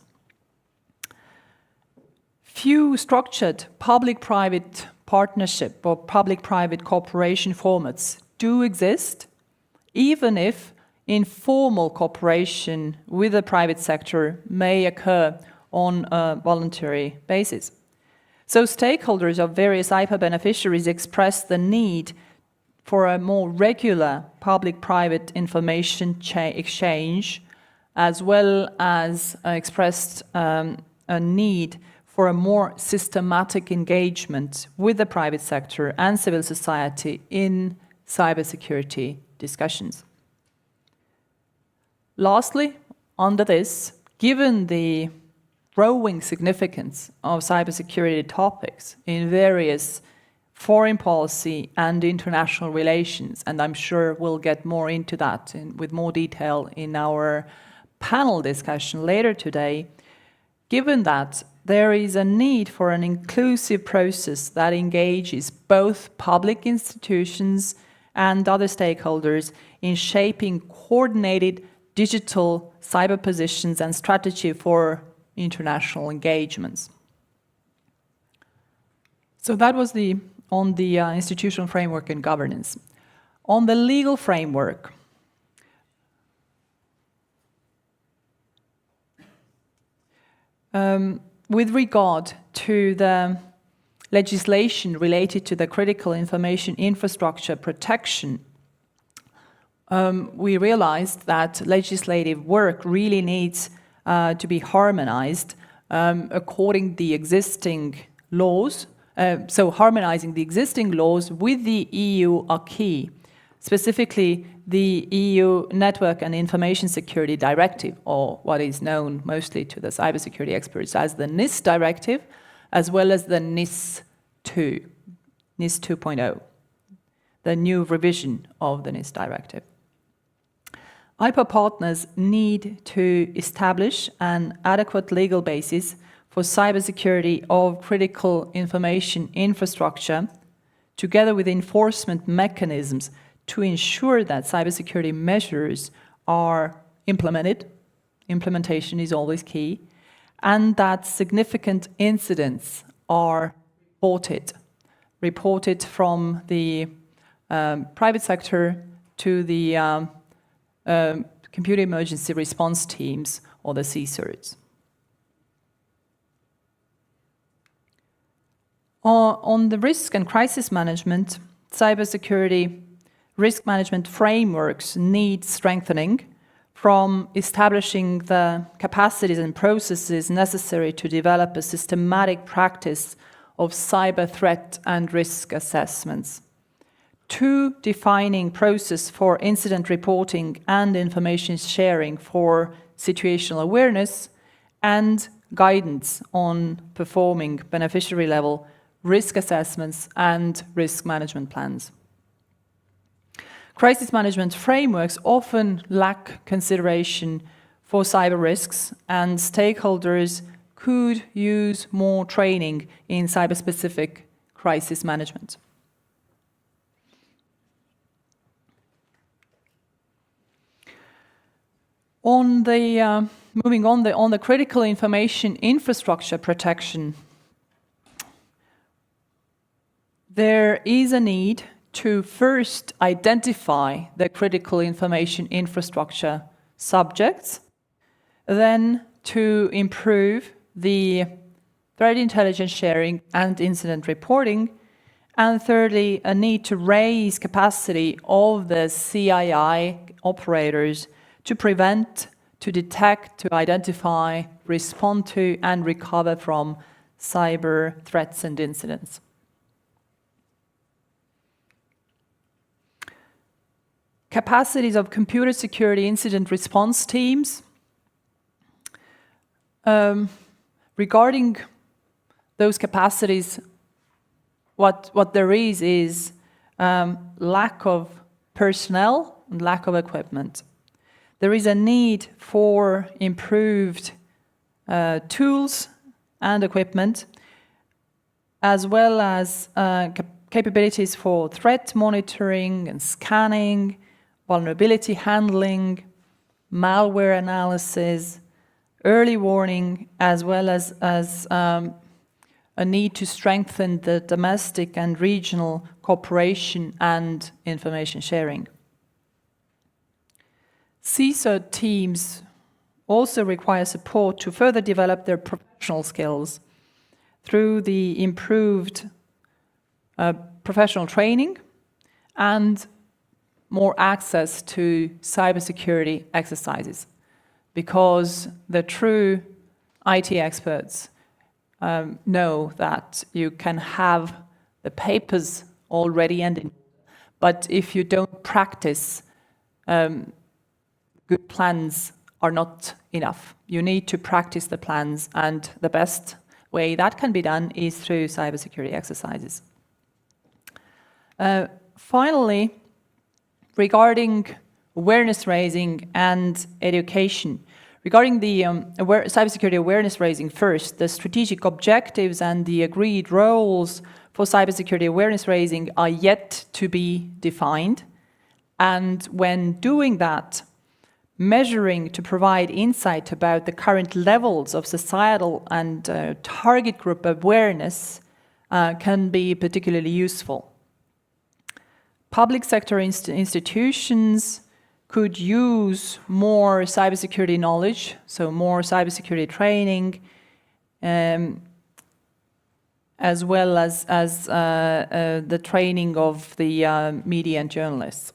Speaker 5: Few structured public-private partnership or public-private cooperation formats do exist, even if informal cooperation with the private sector may occur on a voluntary basis. So stakeholders of various IPA beneficiaries express the need for a more regular public-private information exchange, as well as expressed a need for a more systematic engagement with the private sector and civil society in cybersecurity discussions. Lastly, under this, given the growing significance of cybersecurity topics in various foreign policy and international relations, and I'm sure we'll get more into that with more detail in our panel discussion later today, given that there is a need for an inclusive process that engages both public institutions and other stakeholders in shaping coordinated digital cyber positions and strategy for international engagements. So that was on the institutional framework and governance. On the legal framework, with regard to the legislation related to the critical information infrastructure protection, we realized that legislative work really needs to be harmonized according the existing laws, so harmonizing the existing laws with the EU acquis, specifically the EU Network and Information Security Directive, or what is known mostly to the cybersecurity experts as the NIS Directive, as well as the NIS 2, NIS 2.0, the new revision of the NIS Directive. IPA partners need to establish an adequate legal basis for cybersecurity of critical information infrastructure, together with enforcement mechanisms to ensure that cybersecurity measures are implemented. Implementation is always key, and that significant incidents are reported from the private sector to the Computer Emergency Response Teams, or the CSIRTs. On the risk and crisis management, cybersecurity risk management frameworks need strengthening, from establishing the capacities and processes necessary to develop a systematic practice of cyber threat and risk assessments, to defining process for incident reporting and information sharing for situational awareness, and guidance on performing beneficiary level risk assessments and risk management plans. Crisis management frameworks often lack consideration for cyber risks, and stakeholders could use more training in cyber-specific crisis management. Moving on the critical information infrastructure protection, there is a need to first identify the critical information infrastructure subjects, then to improve the threat intelligence sharing and incident reporting, and thirdly, a need to raise capacity of the CII operators to prevent, to detect, to identify, respond to, and recover from cyber threats and incidents. Capacities of computer security incident response teams. Regarding those capacities, what there is lack of personnel and lack of equipment. There is a need for improved tools and equipment, as well as capabilities for threat monitoring and scanning, vulnerability handling, malware analysis, early warning, as well as a need to strengthen the domestic and regional cooperation and information sharing. CSIRT teams also require support to further develop their professional skills through the improved professional training and more access to cybersecurity exercises, because the true IT experts know that you can have the papers already ending, but if you don't practice, good plans are not enough. You need to practice the plans, and the best way that can be done is through cybersecurity exercises. Finally, regarding awareness raising and education. Regarding the cybersecurity awareness raising first, the strategic objectives and the agreed roles for cybersecurity awareness raising are yet to be defined. And when doing that, measuring to provide insight about the current levels of societal and target group awareness can be particularly useful. Public sector institutions could use more cybersecurity knowledge, so more cybersecurity training, as well as the training of the media and journalists.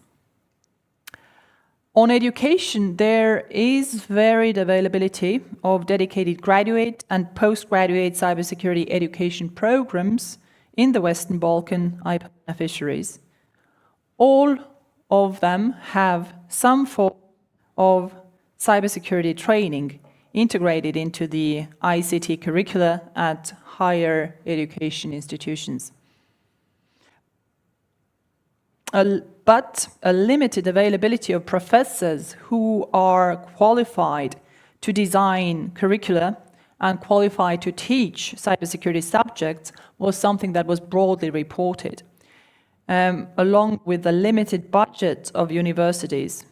Speaker 5: On education, there is varied availability of dedicated graduate and postgraduate cybersecurity education programs in the Western Balkan IPA beneficiaries. All of them have some form of cybersecurity training integrated into the ICT curricula at higher education institutions. But a limited availability of professors who are qualified to design curricula and qualified to teach cybersecurity subjects was something that was broadly reported. Along with the limited budget of universities.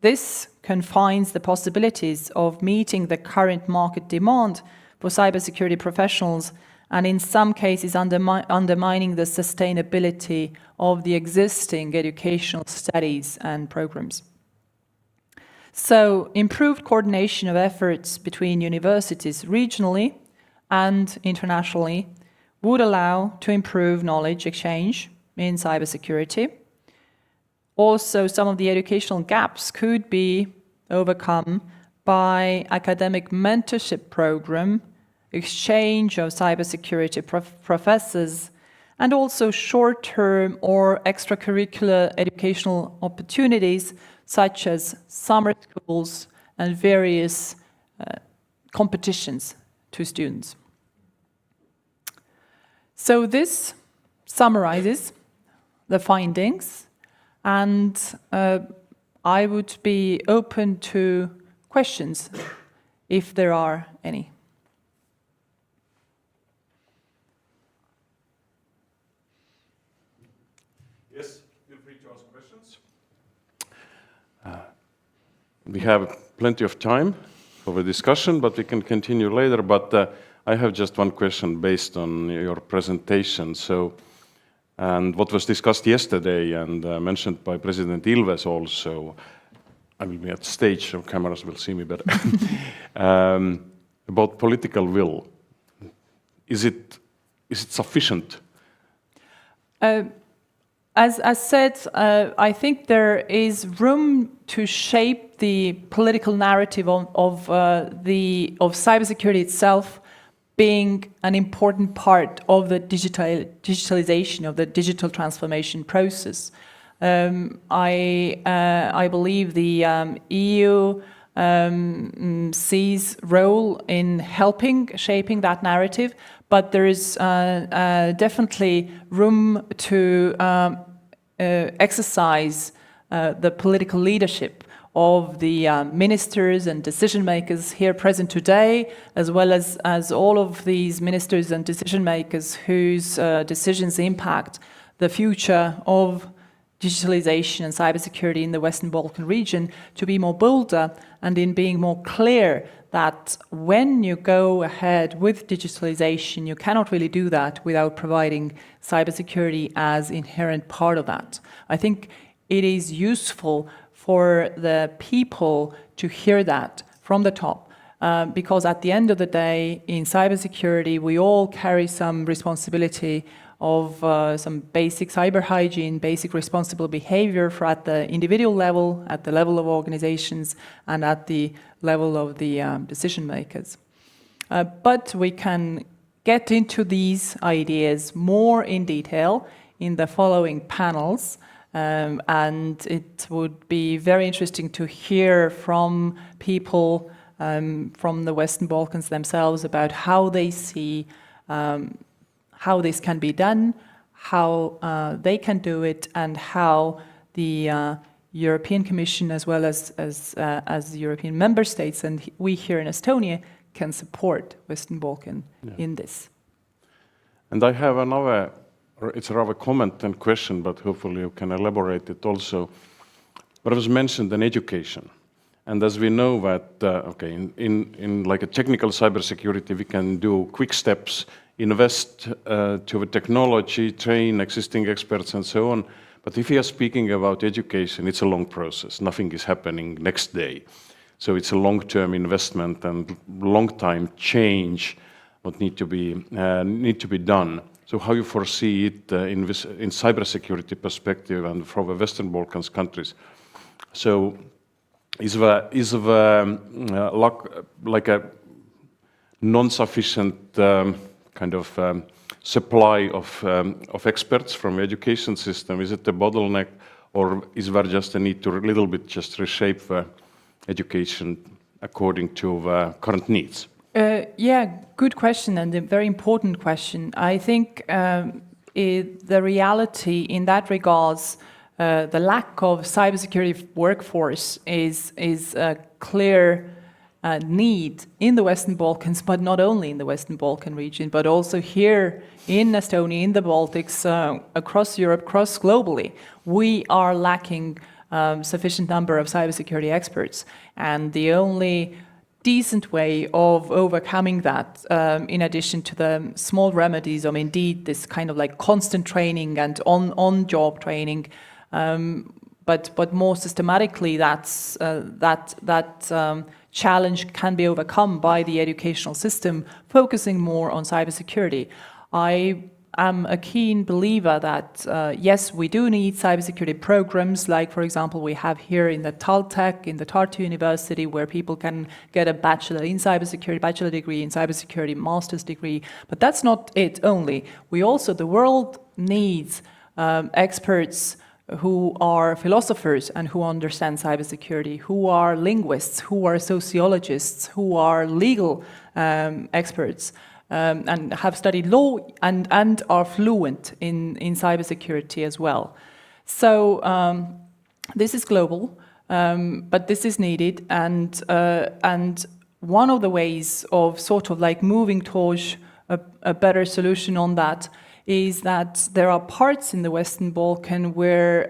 Speaker 5: This confines the possibilities of meeting the current market demand for cybersecurity professionals, and in some cases undermining the sustainability of the existing educational studies and programs. So improved coordination of efforts between universities regionally and internationally would allow to improve knowledge exchange in cybersecurity. Also, some of the educational gaps could be overcome by academic mentorship program, exchange of cybersecurity professors, and also short-term or extracurricular educational opportunities such as summer schools and various competitions to students. So this summarizes the findings, and I would be open to questions if there are any.
Speaker 1: Yes, feel free to ask questions. We have plenty of time for the discussion, but we can continue later. But I have just one question based on your presentation. And what was discussed yesterday and mentioned by President Ilves also, I will be at stage, so cameras will see me better, about political will. Is it sufficient?
Speaker 5: As said, I think there is room to shape the political narrative of cybersecurity itself being an important part of the digitalization of the digital transformation process. I believe the EU sees role in helping shaping that narrative, but there is definitely room to exercise the political leadership of the ministers and decision makers here present today, as well as all of these ministers and decision makers whose decisions impact the future of digitalization and cybersecurity in the Western Balkan region, to be more bolder and in being more clear that when you go ahead with digitalization, you cannot really do that without providing cybersecurity as inherent part of that. I think it is useful for the people to hear that from the top, because at the end of the day, in cybersecurity, we all carry some responsibility of some basic cyber hygiene, basic responsible behavior for at the individual level, at the level of organizations, and at the level of the decision makers. But we can get into these ideas more in detail in the following panels, and it would be very interesting to hear from people from the Western Balkans themselves about how they see how this can be done, how they can do it, and how the European Commission, as well as the European member states, and we here in Estonia, can support Western Balkan in this.
Speaker 1: And I have another, it's a rather comment and question, but hopefully you can elaborate it also. What was mentioned in education. And as we know that, in like a technical cybersecurity, we can do quick steps, invest to the technology, train existing experts and so on. But if we are speaking about education, it's a long process. Nothing is happening next day. So it's a long-term investment and long-time change what need to be done. So how you foresee it in cybersecurity perspective and for the Western Balkans countries? So is the like a non-sufficient kind of supply of experts from the education system? Is it a bottleneck, or is there just a need to a little bit just reshape the education according to the current needs?
Speaker 5: Yeah, good question, and a very important question. I think the reality in that regards, the lack of cybersecurity workforce is a clear need in the Western Balkans, but not only in the Western Balkan region, but also here in Estonia, in the Baltics, across Europe, across globally. We are lacking sufficient number of cybersecurity experts, and the only decent way of overcoming that, in addition to the small remedies of indeed this kind of like constant training and on-job training, but more systematically, that challenge can be overcome by the educational system, focusing more on cybersecurity. I am a keen believer that, yes, we do need cybersecurity programs, like, for example, we have here in the Taltech, in the Tartu University, where people can get a bachelor degree in cybersecurity, master's degree, but that's not it only. The world needs experts who are philosophers and who understand cybersecurity, who are linguists, who are sociologists, who are legal experts, and have studied law and are fluent in cybersecurity as well. So this is global, but this is needed, and one of the ways of sort of like moving towards a better solution on that is that there are parts in the Western Balkan where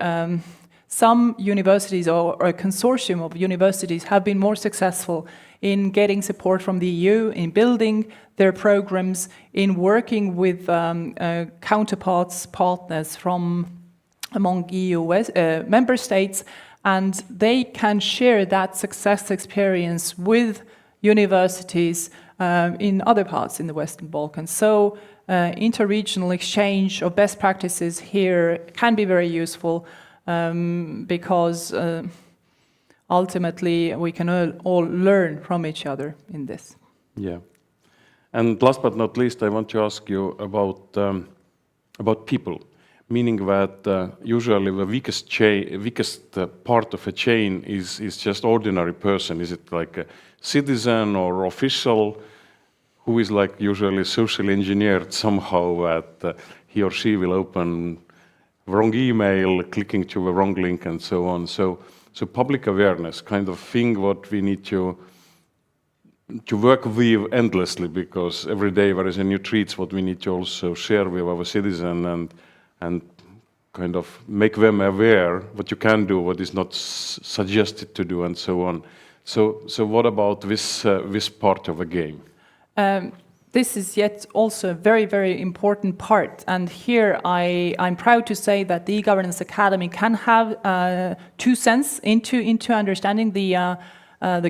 Speaker 5: some universities or a consortium of universities have been more successful in getting support from the EU, in building their programs, in working with partners from among EU member states, and they can share that success experience with universities in other parts in the Western Balkans. So interregional exchange of best practices here can be very useful because ultimately we can all learn from each other in this.
Speaker 1: Yeah. And last but not least, I want to ask you about people, meaning that usually the weakest part of a chain is just ordinary person. Is it like a citizen or official who is like usually socially engineered somehow that he or she will open wrong email, clicking to the wrong link and so on. So public awareness, kind of thing what we need to work with endlessly, because every day there is a new treats what we need to also share with our citizens and kind of make them aware what you can do, what is not suggested to do, and so on. So what about this part of the game?
Speaker 5: This is yet also a very, very important part. And here I'm proud to say that the E-Governance Academy can have 2 cents into understanding the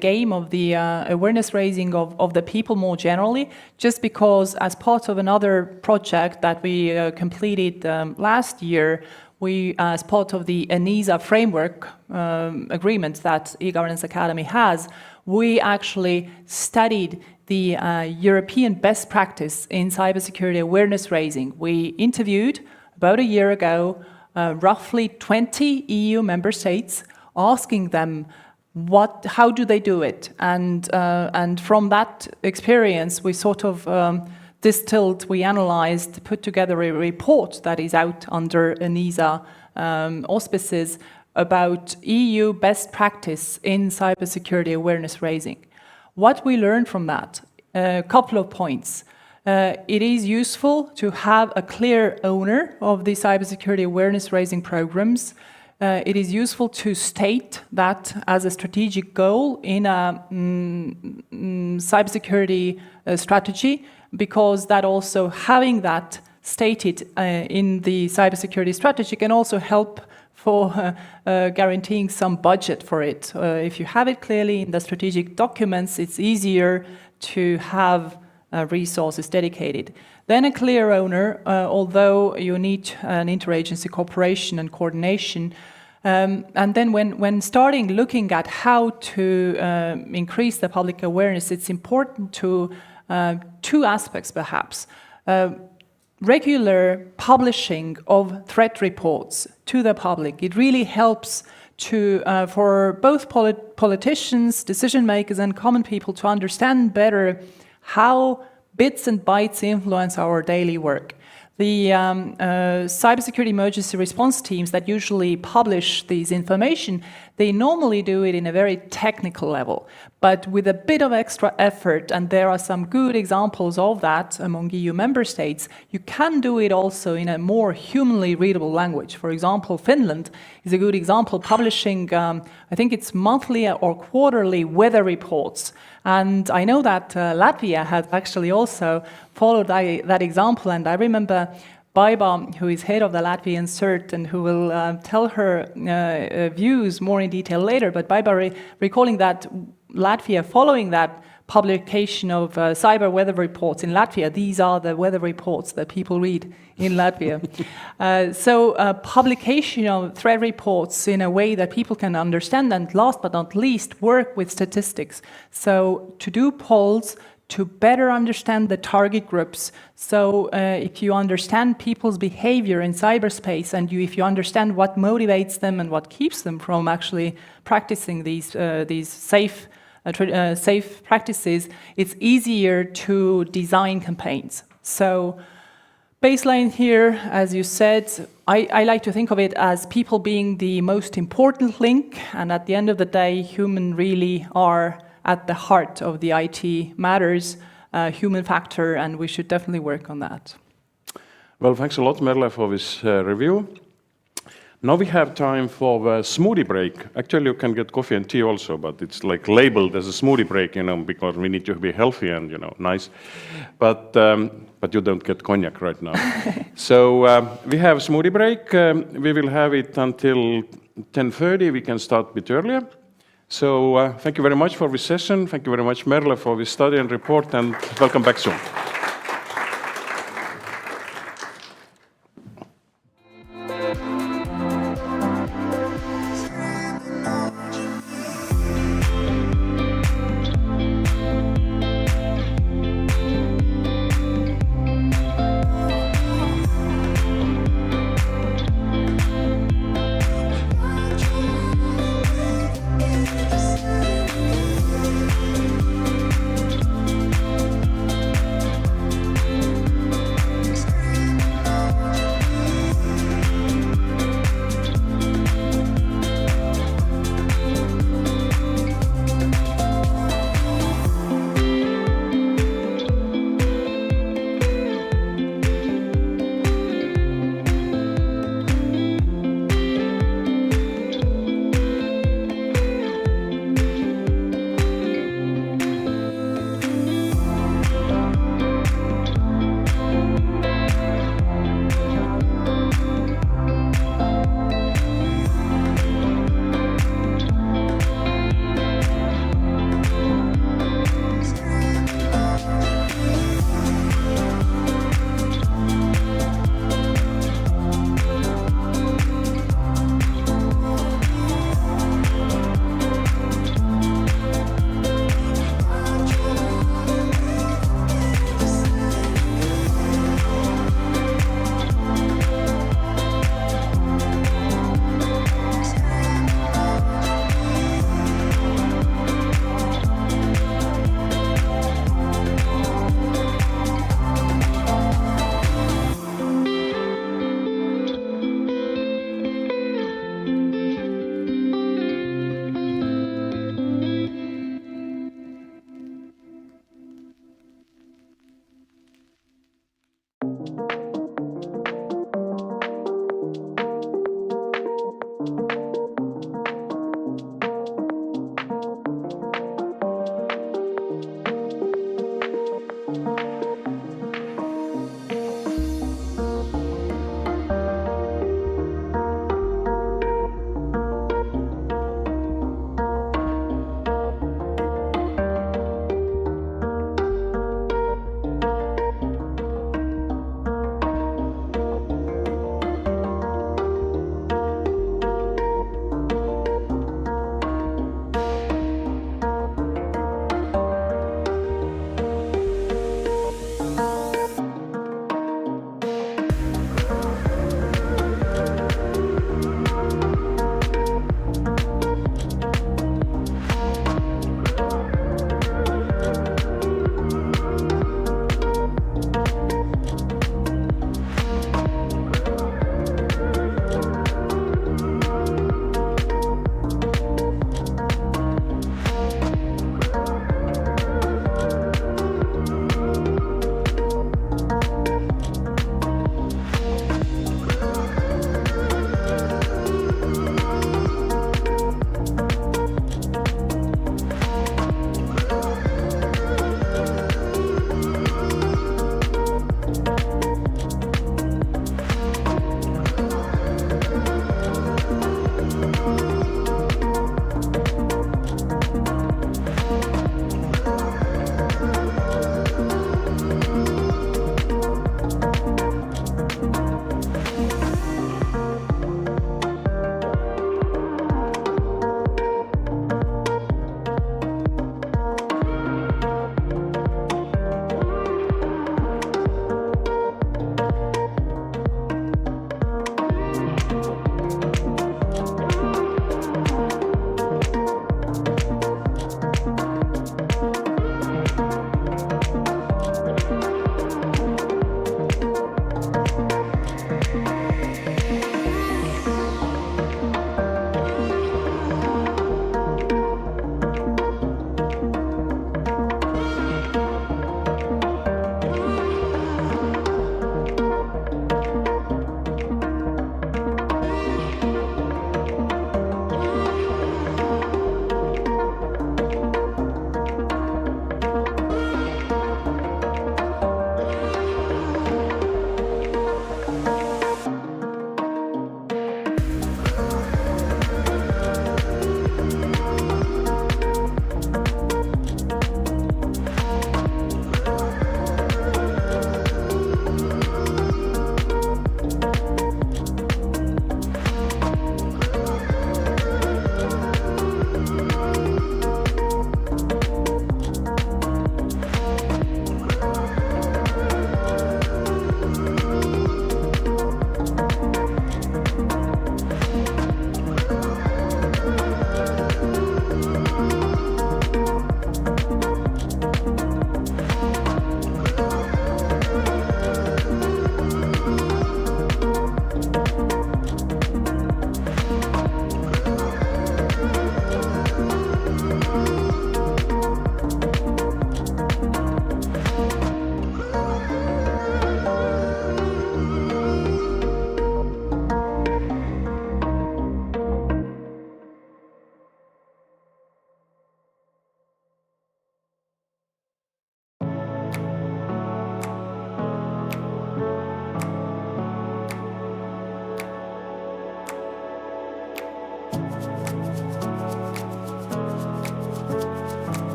Speaker 5: game of the awareness raising of the people more generally, just because as part of another project that we completed last year, we, as part of the ENISA framework agreement that E-Governance Academy has, we actually studied the European best practice in cybersecurity awareness raising. We interviewed about a year ago roughly 20 EU member states, asking them how do they do it, and from that experience we sort of distilled, we analyzed, put together a report that is out under ENISA auspices about EU best practice in cybersecurity awareness raising. What we learned from that, a couple of points. It is useful to have a clear owner of the cybersecurity awareness raising programs. It is useful to state that as a strategic goal in a cybersecurity strategy, because that also having that stated in the cybersecurity strategy can also help for guaranteeing some budget for it. If you have it clearly in the strategic documents, it's easier to have resources dedicated. Then a clear owner, although you need an interagency cooperation and coordination. And then when starting looking at how to increase the public awareness, it's important to 2 aspects perhaps. Regular publishing of threat reports to the public. It really helps for both politicians, decision makers, and common people to understand better how bits and bytes influence our daily work. The cybersecurity emergency response teams that usually publish these information, they normally do it in a very technical level, but with a bit of extra effort, and there are some good examples of that among EU member states, you can do it also in a more humanly readable language. For example, Finland is a good example, publishing, I think it's monthly or quarterly weather reports. And I know that Latvia has actually also followed that example, and I remember Baiba, who is head of the Latvian CERT and who will tell her views more in detail later. But Baiba recalling that Latvia, following that publication of cyber weather reports in Latvia, these are the weather reports that people read in Latvia. So publication of threat reports in a way that people can understand, and last but not least, work with statistics. So to do polls, to better understand the target groups. So if you understand people's behavior in cyberspace, and if you understand what motivates them and what keeps them from actually practicing these safe practices, it's easier to design campaigns. So baseline here, as you said, I like to think of it as people being the most important link, and at the end of the day, humans really are at the heart of the IT matters, human factor, and we should definitely work on that.
Speaker 1: Well, thanks a lot, Merle, for this review. Now we have time for the smoothie break. Actually, you can get coffee and tea also, but it's like labeled as a smoothie break, because we need to be healthy and, nice. But you don't get cognac right now. So we have a smoothie break. We will have it until 10:30. We can start a bit earlier. So thank you very much for this session. Thank you very much, Merle, for this study and report, and welcome back soon.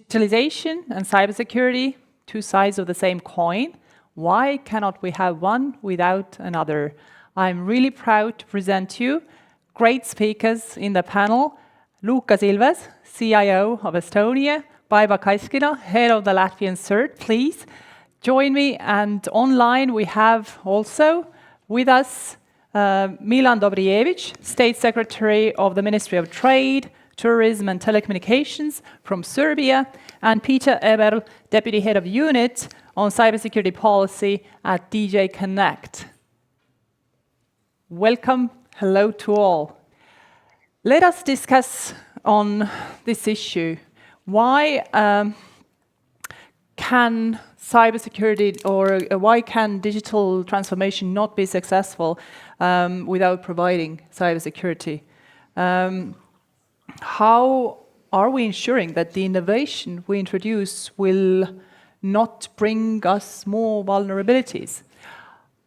Speaker 5: Digitalisation and cybersecurity, two sides of the same coin. Why cannot we have one without another? I'm really proud to present you great speakers in the panel. Lukas Ilves, CIO of Estonia, Baiba Kaiskina, head of the Latvian CERT, please join me. And online we have also with us Milan Dobrijevic, State Secretary of the Ministry of Trade, Tourism and Telecommunications from Serbia, and Peter Eberl, Deputy Head of Unit on Cybersecurity Policy at DJ Connect. Welcome, hello to all. Let us discuss on this issue. Why can cybersecurity or why can digital transformation not be successful without providing cybersecurity? How are we ensuring that the innovation we introduce will not bring us more vulnerabilities?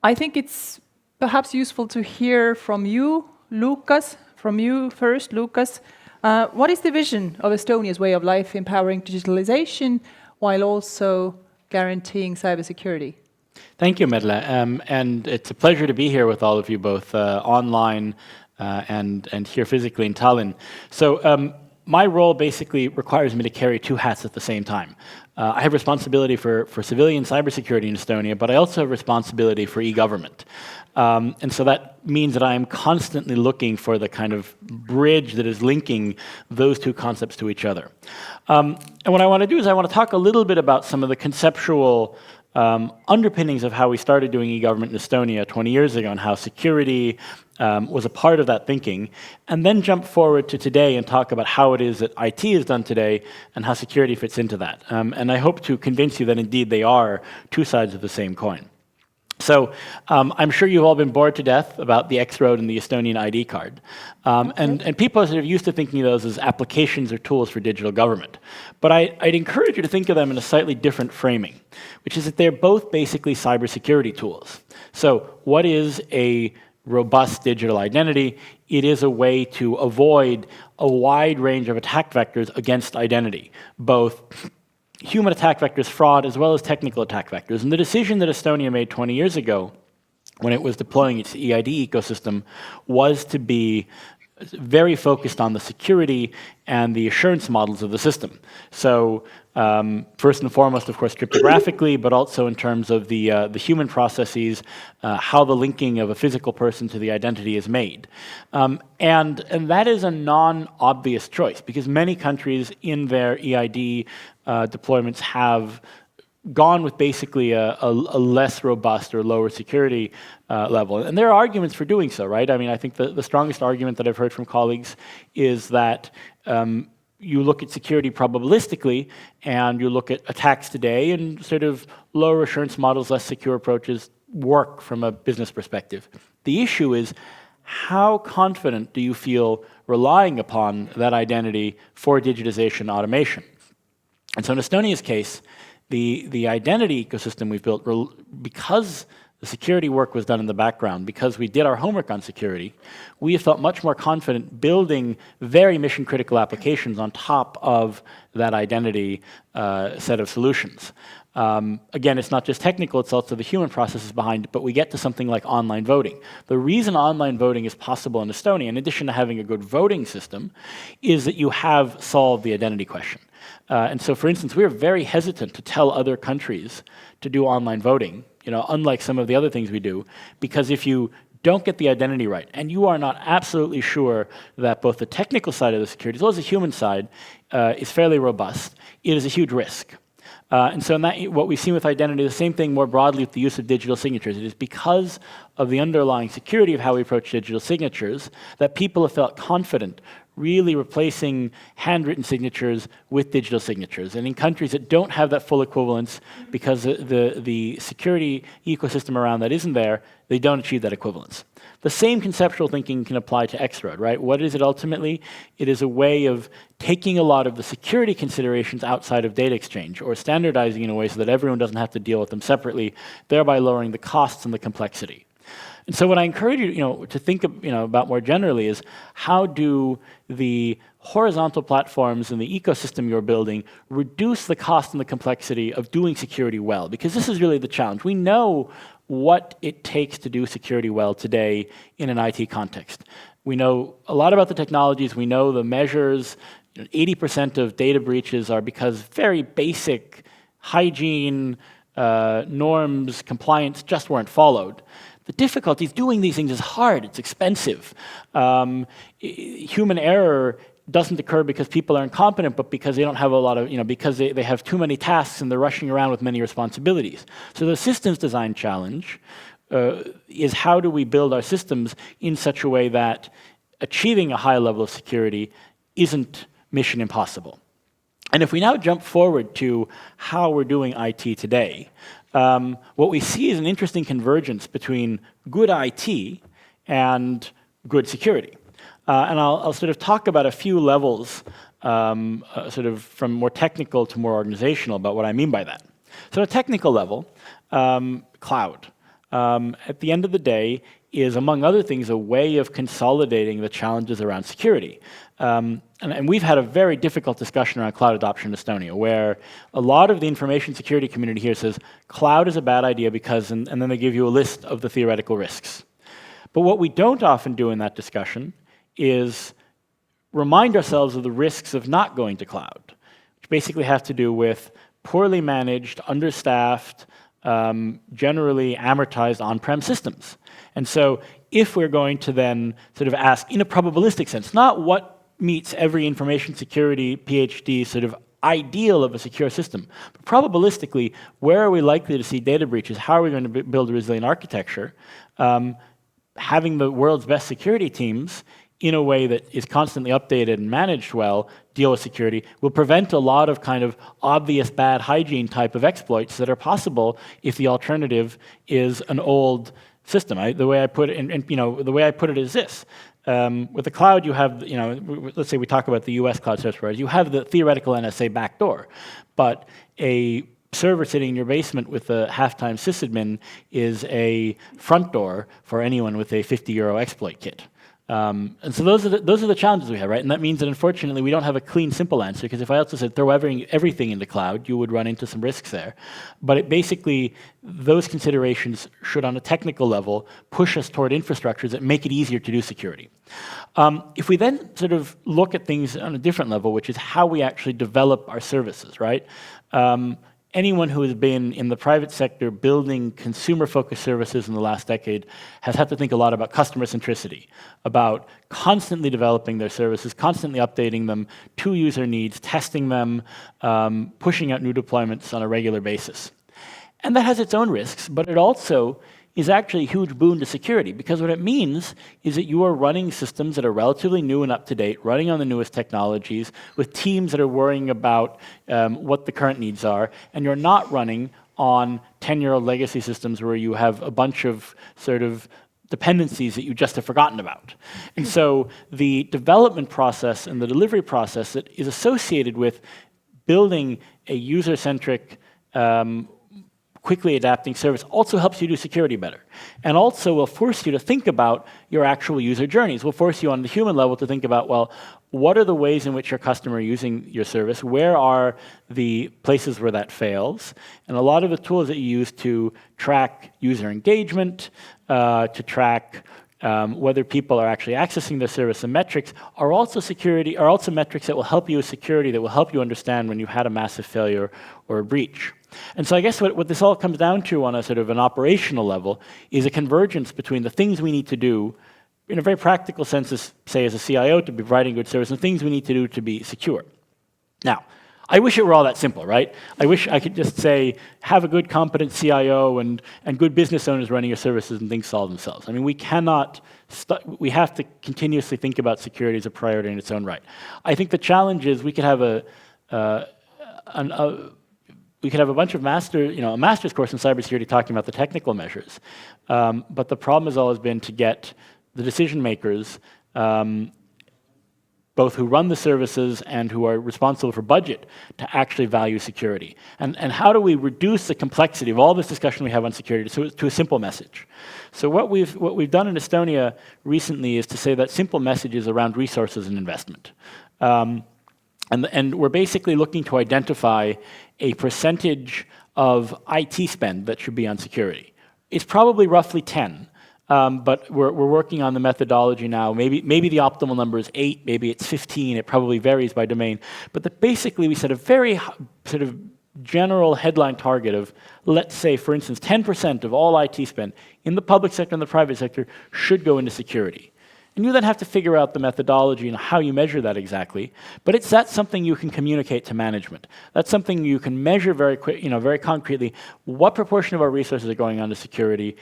Speaker 5: I think it's perhaps useful to hear from you, Lukas, from you first, Lukas. What is the vision of Estonia's way of life empowering digitalization while also guaranteeing cybersecurity?
Speaker 6: Thank you, Medla. And it's a pleasure to be here with all of you, both online and here physically in Tallinn. So my role basically requires me to carry two hats at the same time. I have responsibility for civilian cybersecurity in Estonia, but I also have responsibility for e-government. And so that means that I am constantly looking for the kind of bridge that is linking those two concepts to each other. And what I want to do is I want to talk a little bit about some of the conceptual underpinnings of how we started doing e-government in Estonia 20 years ago and how security was a part of that thinking, and then jump forward to today and talk about how it is that IT is done today and how security fits into that. And I hope to convince you that indeed they are two sides of the same coin. So I'm sure you've all been bored to death about the X-Road and the Estonian ID card. And people are sort of used to thinking of those as applications or tools for digital government. But I'd encourage you to think of them in a slightly different framing, which is that they're both basically cybersecurity tools. So what is a robust digital identity? It is a way to avoid a wide range of attack vectors against identity, both human attack vectors, fraud, as well as technical attack vectors. And the decision that Estonia made 20 years ago, when it was deploying its EID ecosystem, was to be very focused on the security and the assurance models of the system. So first and foremost, of course, cryptographically, but also in terms of the human processes, how the linking of a physical person to the identity is made. And that is a non-obvious choice, because many countries in their EID deployments have gone with basically a less robust or lower security level. And there are arguments for doing so, right? I mean, I think the strongest argument that I've heard from colleagues is that you look at security probabilistically, and you look at attacks today, and sort of lower assurance models, less secure approaches work from a business perspective. The issue is, how confident do you feel relying upon that identity for digitization automation? And so in Estonia's case, the identity ecosystem we've built, because the security work was done in the background, because we did our homework on security, we have felt much more confident building very mission-critical applications on top of that identity set of solutions. Again, it's not just technical, it's also the human processes behind it, but we get to something like online voting. The reason online voting is possible in Estonia, in addition to having a good voting system, is that you have solved the identity question. And so, for instance, we're very hesitant to tell other countries to do online voting, unlike some of the other things we do, because if you don't get the identity right, and you are not absolutely sure that both the technical side of the security as well as the human side is fairly robust, it is a huge risk. And so in that, what we've seen with identity, the same thing more broadly with the use of digital signatures. It is because of the underlying security of how we approach digital signatures that people have felt confident really replacing handwritten signatures with digital signatures. And in countries that don't have that full equivalence, because the security ecosystem around that isn't there, they don't achieve that equivalence. The same conceptual thinking can apply to X-Road, right? What is it ultimately? It is a way of taking a lot of the security considerations outside of data exchange, or standardizing in a way so that everyone doesn't have to deal with them separately, thereby lowering the costs and the complexity. And so what I encourage you, to think about more generally is, how do the horizontal platforms and the ecosystem you're building reduce the cost and the complexity of doing security well? Because this is really the challenge. We know what it takes to do security well today in an IT context. We know a lot about the technologies. We know the measures. 80% of data breaches are because very basic hygiene, norms, compliance just weren't followed. The difficulty is doing these things is hard, it's expensive. Human error doesn't occur because people are incompetent, but because they don't have a lot of, because they have too many tasks and they're rushing around with many responsibilities. So the systems design challenge is, how do we build our systems in such a way that achieving a high level of security isn't mission impossible? And if we now jump forward to how we're doing IT today, what we see is an interesting convergence between good IT and good security. And I'll sort of talk about a few levels, sort of from more technical to more organizational, about what I mean by that. So at a technical level, cloud, at the end of the day, is, among other things, a way of consolidating the challenges around security. And we've had a very difficult discussion around cloud adoption in Estonia, where a lot of the information security community here says cloud is a bad idea because, and then they give you a list of the theoretical risks. But what we don't often do in that discussion is remind ourselves of the risks of not going to cloud, which basically have to do with poorly managed, understaffed, generally amortized on-prem systems. And so if we're going to then sort of ask in a probabilistic sense, not what meets every information security PhD sort of ideal of a secure system, but probabilistically, where are we likely to see data breaches? How are we going to build a resilient architecture? Having the world's best security teams in a way that is constantly updated and managed well, deal with security, will prevent a lot of kind of obvious bad hygiene type of exploits that are possible if the alternative is an old system. The way I put it, the way I put it is this. With the cloud, you have, let's say we talk about the US cloud service providers, you have the theoretical NSA backdoor, but a server sitting in your basement with a half-time sysadmin is a front door for anyone with a €50 exploit kit. And so those are the challenges we have, right? And that means that unfortunately we don't have a clean, simple answer, because if I also said throw everything into cloud, you would run into some risks there. But it basically, those considerations should on a technical level push us toward infrastructures that make it easier to do security. If we then sort of look at things on a different level, which is how we actually develop our services, right? Anyone who has been in the private sector building consumer-focused services in the last decade has had to think a lot about customer centricity, about constantly developing their services, constantly updating them to user needs, testing them, pushing out new deployments on a regular basis. And that has its own risks, but it also is actually a huge boon to security, because what it means is that you are running systems that are relatively new and up-to-date, running on the newest technologies, with teams that are worrying about what the current needs are, and you're not running on 10-year-old legacy systems where you have a bunch of sort of dependencies that you just have forgotten about. And so the development process and the delivery process that is associated with building a user-centric quickly adapting service also helps you do security better, and also will force you to think about your actual user journeys. Will force you on the human level to think about, well, what are the ways in which your customer are using your service? Where are the places where that fails? And a lot of the tools that you use to track user engagement, to track whether people are actually accessing their service, and metrics are also metrics that will help you with security, that will help you understand when you've had a massive failure or a breach. And so I guess what this all comes down to on a sort of an operational level is a convergence between the things we need to do in a very practical sense, say as a CIO, to be providing good service, and things we need to do to be secure. Now, I wish it were all that simple, right? I wish I could just say, have a good, competent CIO and good business owners running your services and things solve themselves. I mean, we cannot, we have to continuously think about security as a priority in its own right. I think the challenge is we could have a bunch of a master's course in cybersecurity talking about the technical measures. But the problem has always been to get the decision makers, both who run the services and who are responsible for budget, to actually value security. And how do we reduce the complexity of all this discussion we have on security to a simple message? So what we've done in Estonia recently is to say that simple message is around resources and investment. And we're basically looking to identify a percentage of IT spend that should be on security. It's probably roughly 10, but we're working on the methodology now. Maybe the optimal number is 8, maybe it's 15. It probably varies by domain. But basically we set a very sort of general headline target of, let's say, for instance, 10% of all IT spend in the public sector and the private sector should go into security. And you then have to figure out the methodology and how you measure that exactly. But that's something you can communicate to management. That's something you can measure very concretely. What proportion of our resources are going on to security?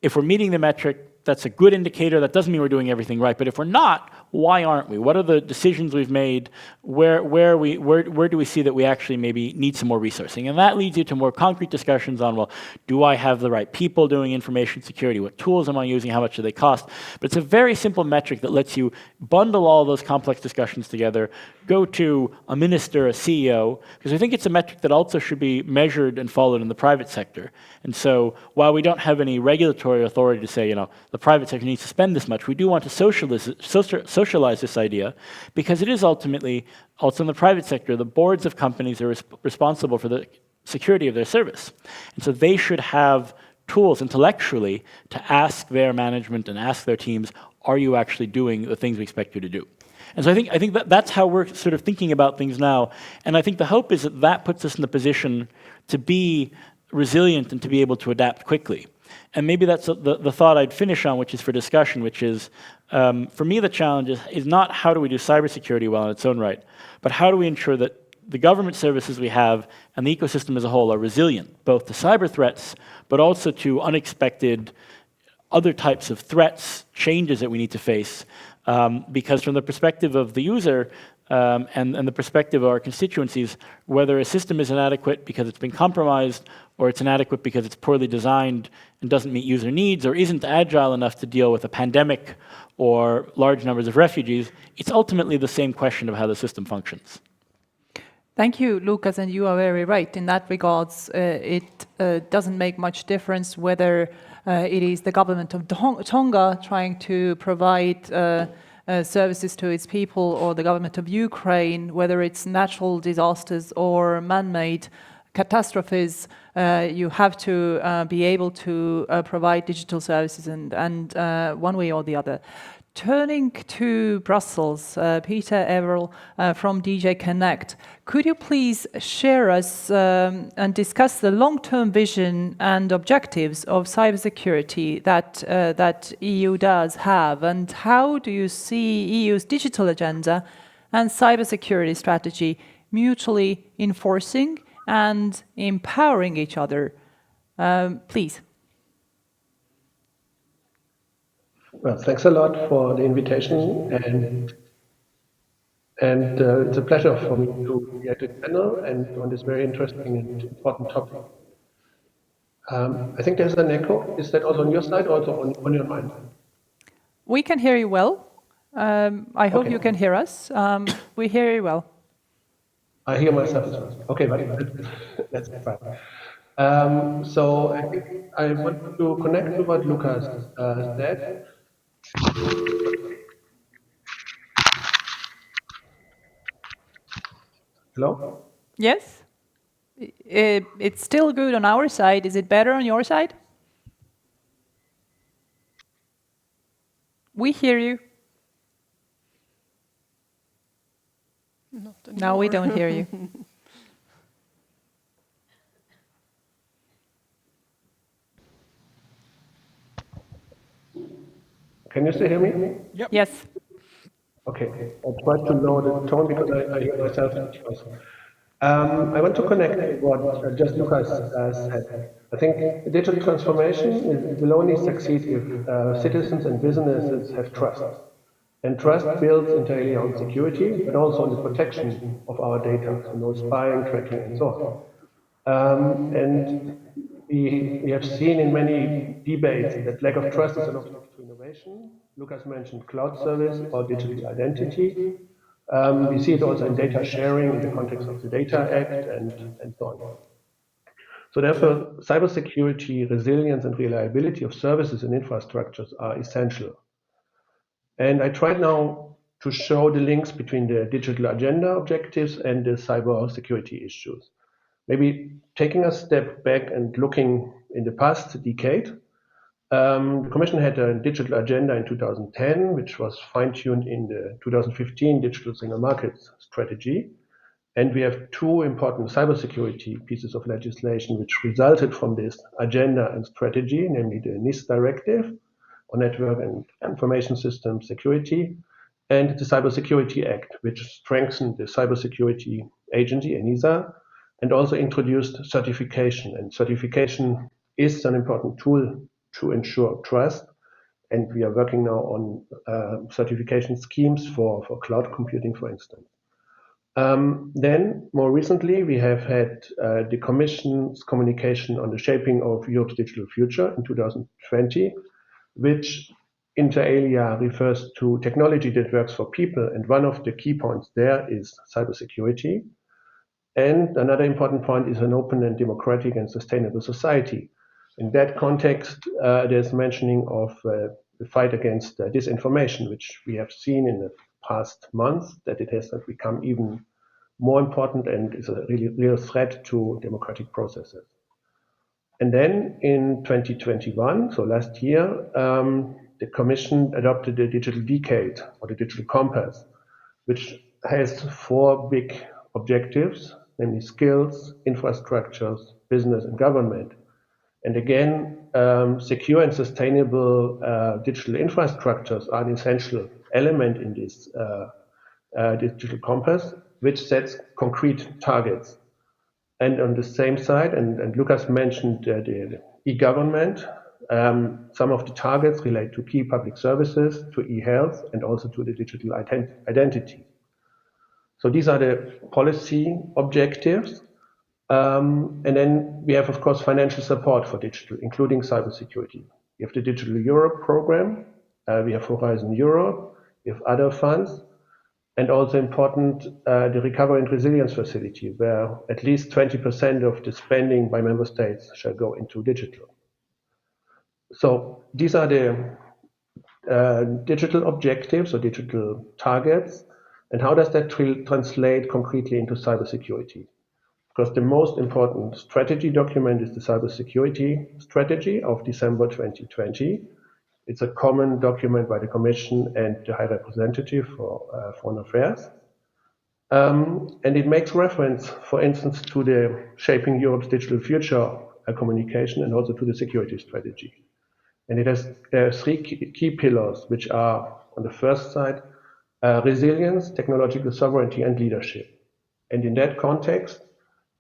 Speaker 6: If we're meeting the metric, that's a good indicator. That doesn't mean we're doing everything right. But if we're not, why aren't we? What are the decisions we've made? Where do we see that we actually maybe need some more resourcing? And that leads you to more concrete discussions on, well, do I have the right people doing information security? What tools am I using? How much do they cost? But it's a very simple metric that lets you bundle all those complex discussions together, go to a minister, a CEO, because I think it's a metric that also should be measured and followed in the private sector. And so while we don't have any regulatory authority to say, the private sector needs to spend this much, we do want to socialize this idea, because it is ultimately also in the private sector, the boards of companies are responsible for the security of their service. And so they should have tools intellectually to ask their management and ask their teams, are you actually doing the things we expect you to do? And so I think that's how we're sort of thinking about things now. And I think the hope is that that puts us in the position to be resilient and to be able to adapt quickly. And maybe that's the thought I'd finish on, which is for discussion, which is, for me, the challenge is not how do we do cybersecurity well in its own right, but how do we ensure that the government services we have and the ecosystem as a whole are resilient, both to cyber threats, but also to unexpected other types of threats, changes that we need to face. Because from the perspective of the user and the perspective of our constituencies, whether a system is inadequate because it's been compromised, or it's inadequate because it's poorly designed and doesn't meet user needs, or isn't agile enough to deal with a pandemic or large numbers of refugees, it's ultimately the same question of how the system functions.
Speaker 5: Thank you, Lucas, and you are very right. In that regards, it doesn't make much difference whether it is the government of Tonga trying to provide services to its people, or the government of Ukraine, whether it's natural disasters or man-made catastrophes. You have to be able to provide digital services, and one way or the other. Turning to Brussels, Peter Everell from DJ Connect, could you please share us and discuss the long-term vision and objectives of cybersecurity that EU does have, and how do you see EU's digital agenda and cybersecurity strategy mutually enforcing and empowering each other? Please.
Speaker 7: Well, thanks a lot for the invitation, and it's a pleasure for me to be at the panel and on this very interesting and important topic. I think there's an echo. Is that also on your side, or also on your mind?
Speaker 5: We can hear you well. I hope you can hear us. We hear you well.
Speaker 7: I hear myself as well. Okay, but that's fine. So I think I want to connect to what Lucas said. Hello?
Speaker 5: Yes? It's still good on our side. Is it better on your side? We hear you. No, we don't hear you.
Speaker 7: Can you still hear me?
Speaker 6: Yep.
Speaker 5: Yes.
Speaker 7: Okay, I'll try to lower the tone because I hear myself. I want to connect what just Lucas said. I think digital transformation will only succeed if citizens and businesses have trust. And trust builds entirely on security, but also on the protection of our data, so no spying, tracking, and so on. And we have seen in many debates that lack of trust is an obstacle to innovation. Lucas mentioned cloud service or digital identity. We see it also in data sharing in the context of the Data Act and so on. So therefore, cybersecurity, resilience, and reliability of services and infrastructures are essential. And I tried now to show the links between the digital agenda objectives and the cybersecurity issues. Maybe taking a step back and looking in the past decade, the Commission had a digital agenda in 2010, which was fine-tuned in the 2015 Digital Single Market Strategy. And we have two important cybersecurity pieces of legislation which resulted from this agenda and strategy, namely the NIS Directive on Network and Information System Security, and the Cybersecurity Act, which strengthened the Cybersecurity Agency, ENISA, and also introduced certification. And certification is an important tool to ensure trust. And we are working now on certification schemes for cloud computing, for instance. Then, more recently, we have had the Commission's communication on the shaping of Europe's digital future in 2020, which inter alia refers to technology that works for people. And one of the key points there is cybersecurity. And another important point is an open and democratic and sustainable society. In that context, there's mentioning of the fight against disinformation, which we have seen in the past months, that it has become even more important and is a really real threat to democratic processes. And then in 2021, so last year, the Commission adopted the Digital Decade or the Digital Compass. which has 4 big objectives, namely skills, infrastructures, business, and government. And again, secure and sustainable digital infrastructures are an essential element in this digital compass, which sets concrete targets. And on the same side, and Lucas mentioned the e-government, some of the targets relate to key public services, to e-health, and also to the digital identity. So these are the policy objectives. And then we have, of course, financial support for digital, including cybersecurity. We have the Digital Europe program, we have Horizon Europe, we have other funds, and also important, the Recovery and Resilience Facility, where at least 20% of the spending by member states shall go into digital. So these are the digital objectives or digital targets. And how does that translate concretely into cybersecurity? Because the most important strategy document is the Cybersecurity Strategy of December 2020. It's a common document by the Commission and the High Representative for Foreign Affairs. And it makes reference, for instance, to the Shaping Europe's Digital Future communication and also to the security strategy. And it has 3 key pillars, which are, on the first side, resilience, technological sovereignty, and leadership. And in that context,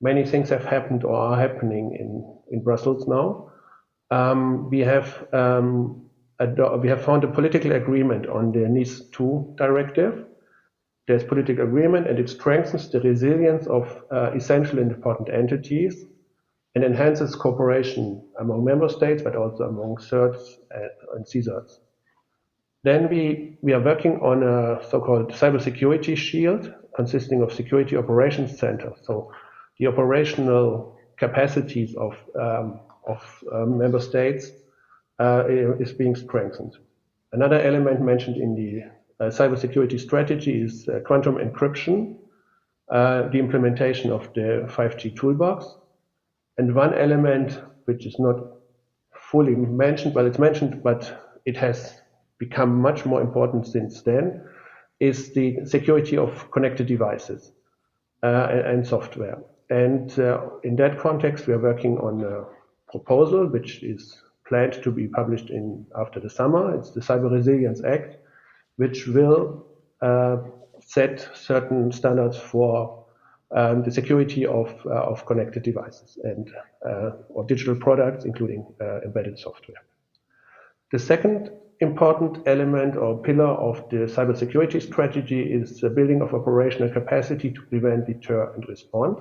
Speaker 7: many things have happened or are happening in Brussels now. We have found a political agreement on the NIS2 directive. There's political agreement, and it strengthens the resilience of essential and important entities and enhances cooperation among member states, but also among CERTs and CSERTs. Then we are working on a so-called cybersecurity shield consisting of security operations centers. So the operational capacities of member states is being strengthened. Another element mentioned in the cybersecurity strategy is quantum encryption, the implementation of the 5G toolbox. And one element which is not fully mentioned, but it's mentioned, but it has become much more important since then, is the security of connected devices and software. And in that context, we are working on a proposal which is planned to be published after the summer. It's the Cyber Resilience Act, which will set certain standards for the security of connected devices and or digital products, including embedded software. The second important element or pillar of the cybersecurity strategy is the building of operational capacity to prevent, deter, and respond.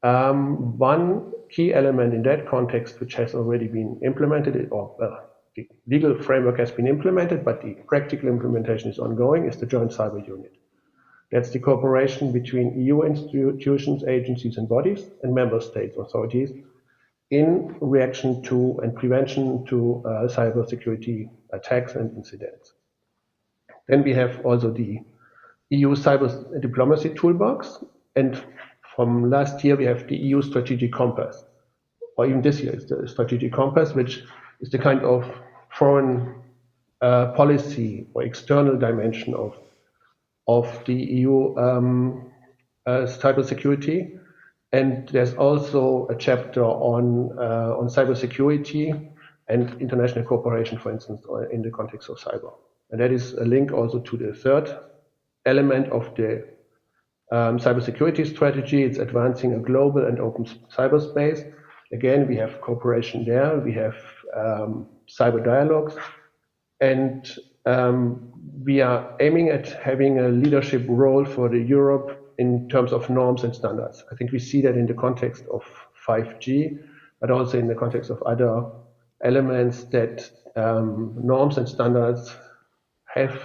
Speaker 7: One key element in that context, which has already been implemented, or the legal framework has been implemented, but the practical implementation is ongoing, is the Joint Cyber Unit. That's the cooperation between EU institutions, agencies, and bodies, and member states authorities in reaction to and prevention to cybersecurity attacks and incidents. Then we have also the EU Cyber Diplomacy Toolbox, and from last year we have the EU Strategic Compass, or even this year it's the Strategic Compass, which is the kind of foreign policy or external dimension of the EU cybersecurity. And there's also a chapter on cybersecurity and international cooperation, for instance, in the context of cyber. And that is a link also to the third element of the cybersecurity strategy. It's advancing a global and open cyberspace. Again, we have cooperation there. We have cyber dialogues. And we are aiming at having a leadership role for the Europe in terms of norms and standards. I think we see that in the context of 5G, but also in the context of other elements that norms and standards have,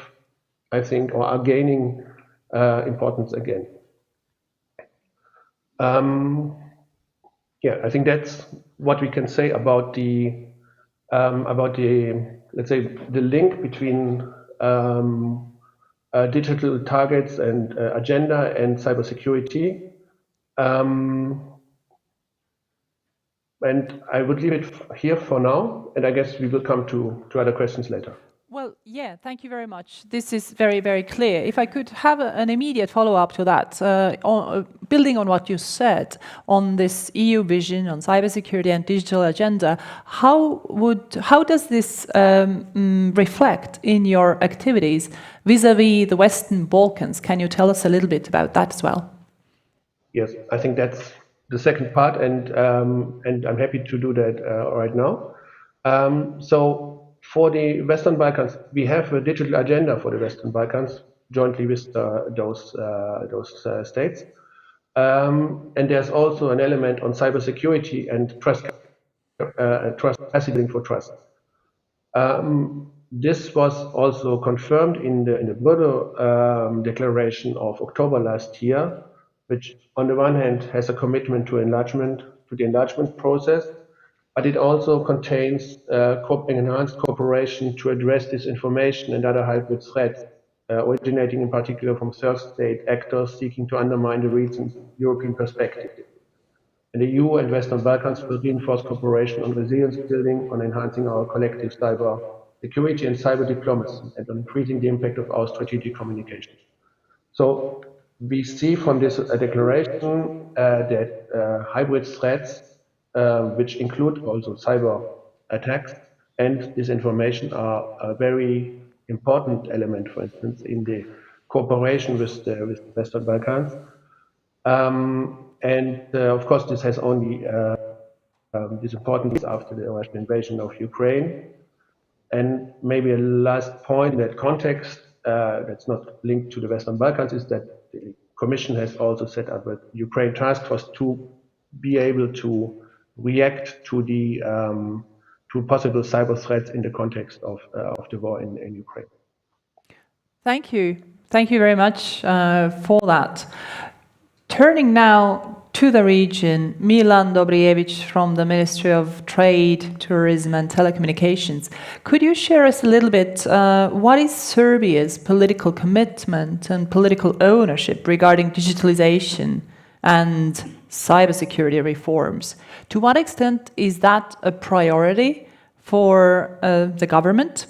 Speaker 7: I think, or are gaining importance again. Yeah, I think that's what we can say about the let's say the link between digital targets and agenda and cybersecurity. And I would leave it here for now, and I guess we will come to other questions later.
Speaker 5: Well, yeah, thank you very much. This is very, very clear. If I could have an immediate follow-up to that, building on what you said on this EU vision on cybersecurity and digital agenda, how does this reflect in your activities vis-à-vis the Western Balkans? Can you tell us a little bit about that as well?
Speaker 7: Yes, I think that's the second part, and I'm happy to do that right now. So for the Western Balkans, we have a digital agenda for the Western Balkans jointly with those states, and there's also an element on cybersecurity and trust capacity for trust. This was also confirmed in the Brdo Declaration of October last year, which on the one hand has a commitment to the enlargement process, but it also contains enhanced cooperation to address disinformation and other hybrid threats, originating in particular from third state actors seeking to undermine the region's European perspective. And the EU and Western Balkans will reinforce cooperation on resilience building, on enhancing our collective cyber security and cyber diplomacy, and on increasing the impact of our strategic communication. So we see from this declaration that hybrid threats, which include also cyber attacks and disinformation, are a very important element, for instance, in the cooperation with the Western Balkans. Of course, this has only this importance after the Russian invasion of Ukraine. And maybe a last point in that context that's not linked to the Western Balkans is that the Commission has also set up a Ukraine task force to be able to react to the to possible cyber threats in the context of the war in Ukraine.
Speaker 5: Thank you. Thank you very much for that. Turning now to the region, Milan Dobrijevic from the Ministry of Trade, Tourism and Telecommunications. Could you share us a little bit what is Serbia's political commitment and political ownership regarding digitalization and cybersecurity reforms? To what extent is that a priority for the government?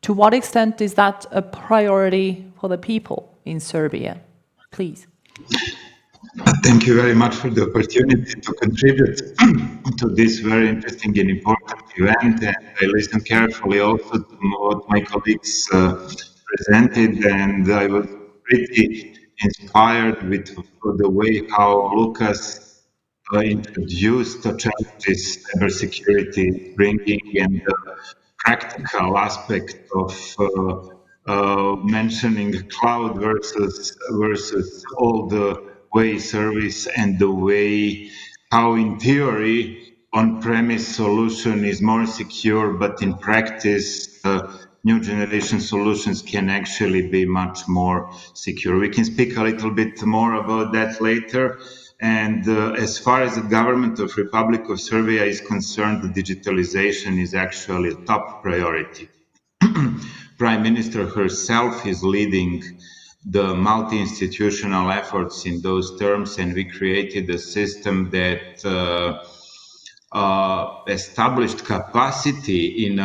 Speaker 5: To what extent is that a priority for the people in Serbia? Please.
Speaker 8: Thank you very much for the opportunity to contribute to this very interesting and important event. And I listened carefully also to what my colleagues presented, and I was pretty inspired with the way how Lucas introduced the challenges cybersecurity bringing and the practical aspect of mentioning cloud versus all the way service and the way how in theory on-premise solution is more secure, but in practice new generation solutions can actually be much more secure. We can speak a little bit more about that later. And as far as the government of Republic of Serbia is concerned, the digitalization is actually a top priority. Prime Minister herself is leading the multi-institutional efforts in those terms, and we created a system that established capacity in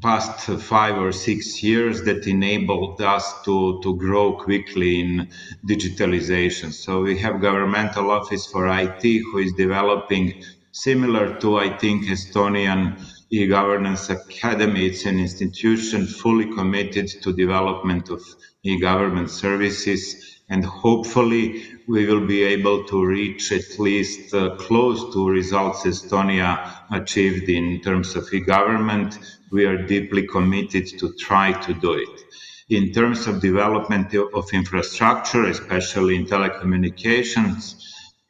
Speaker 8: past 5 or 6 years that enabled us to grow quickly in digitalization. So we have Governmental Office for IT who is developing similar to, I think, Estonian e-governance academy. It's an institution fully committed to development of e-government services, and hopefully we will be able to reach at least close to results Estonia achieved in terms of e-government. We are deeply committed to try to do it. In terms of development of infrastructure, especially in telecommunications,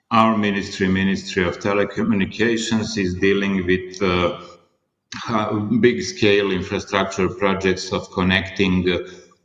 Speaker 8: our Ministry of Telecommunications, is dealing with big-scale infrastructure projects of connecting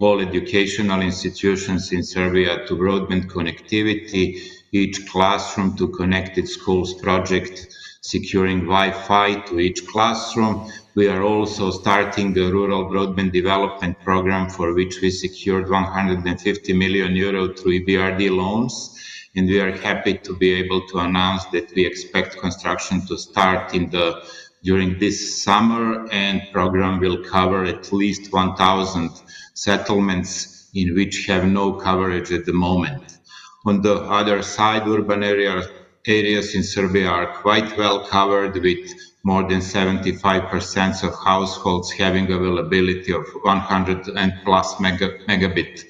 Speaker 8: all educational institutions in Serbia to broadband connectivity, each classroom to connected schools project, securing Wi-Fi to each classroom. We are also starting a rural broadband development program for which we secured 150 million euro through EBRD loans. And we are happy to be able to announce that we expect construction to start in the during this summer, and program will cover at least 1,000 settlements in which have no coverage at the moment. On the other side, urban areas in Serbia are quite well covered, with more than 75% of households having availability of 100 and plus megabit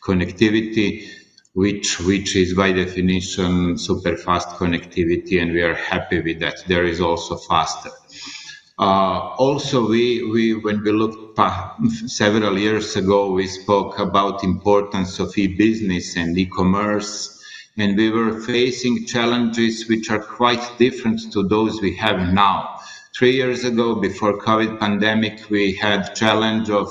Speaker 8: connectivity, which is by definition super fast connectivity, and we are happy with that. There is also faster. Also, we when we looked several years ago, we spoke about importance of e-business and e-commerce, and we were facing challenges which are quite different to those we have now. 3 years ago, before COVID pandemic, we had challenge of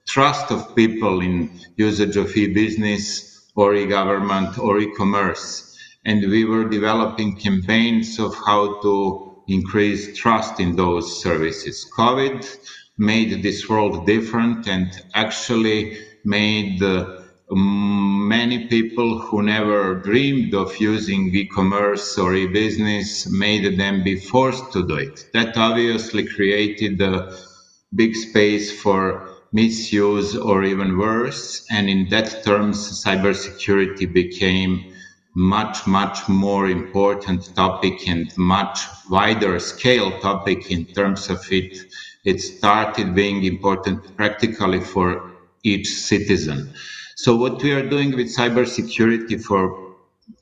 Speaker 8: trust of people in usage of e-business or e-government or e-commerce, and we were developing campaigns of how to increase trust in those services. COVID made this world different and actually made many people who never dreamed of using e-commerce or e-business, made them be forced to do it. That obviously created a big space for misuse or even worse, and in that terms, cybersecurity became much more important topic and much wider scale topic in terms of it started being important practically for each citizen. So what we are doing with cybersecurity for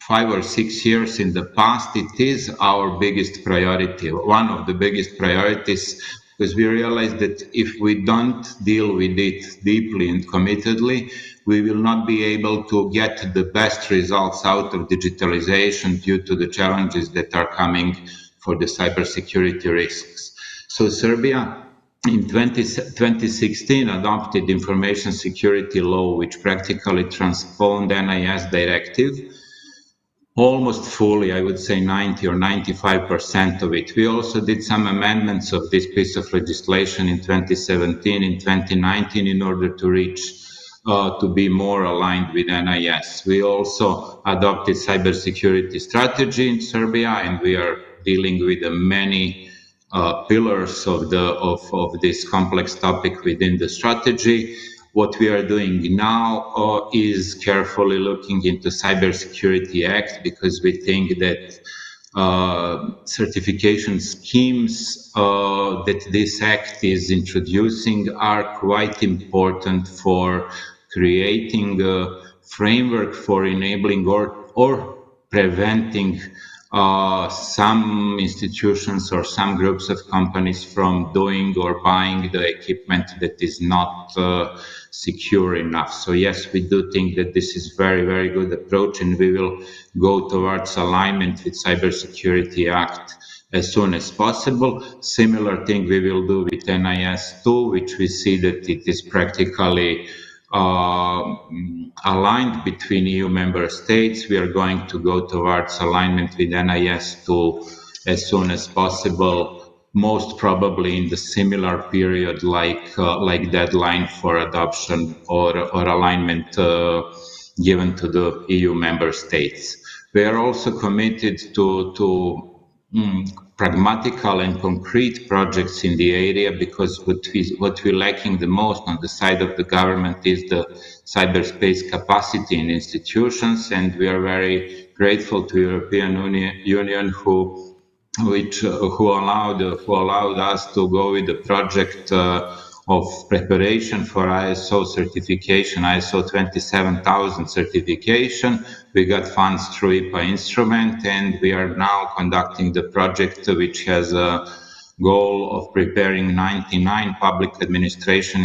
Speaker 8: 5 or 6 years in the past, it is our biggest priority, one of the biggest priorities, because we realize that if we don't deal with it deeply and committedly, we will not be able to get the best results out of digitalization due to the challenges that are coming for the cybersecurity risks. So Serbia in 2016 adopted information security law, which practically transposed NIS directive almost fully, I would say 90 or 95% of it. We also did some amendments of this piece of legislation in 2017, in 2019, in order to reach to be more aligned with NIS. We also adopted cybersecurity strategy in Serbia, and we are dealing with many pillars of this complex topic within the strategy. What we are doing now is carefully looking into Cybersecurity Act, because we think that certification schemes that this act is introducing are quite important for creating a framework for enabling or preventing some institutions or some groups of companies from doing or buying the equipment that is not secure enough. So yes, we do think that this is very good approach, and we will go towards alignment with Cybersecurity Act as soon as possible. Similar thing we will do with NIS2, which we see that it is practically aligned between EU member states. We are going to go towards alignment with NIS2 as soon as possible, most probably in the similar period like deadline for adoption or alignment given to the EU member states. We are also committed to pragmatical and concrete projects in the area, because what we're lacking the most on the side of the government is the cyberspace capacity in institutions, and we are very grateful to European Union who allowed us to go with the project of preparation for ISO certification, ISO 27000 certification. We got funds through IPA instrument, and we are now conducting the project, which has a goal of preparing 91 public administration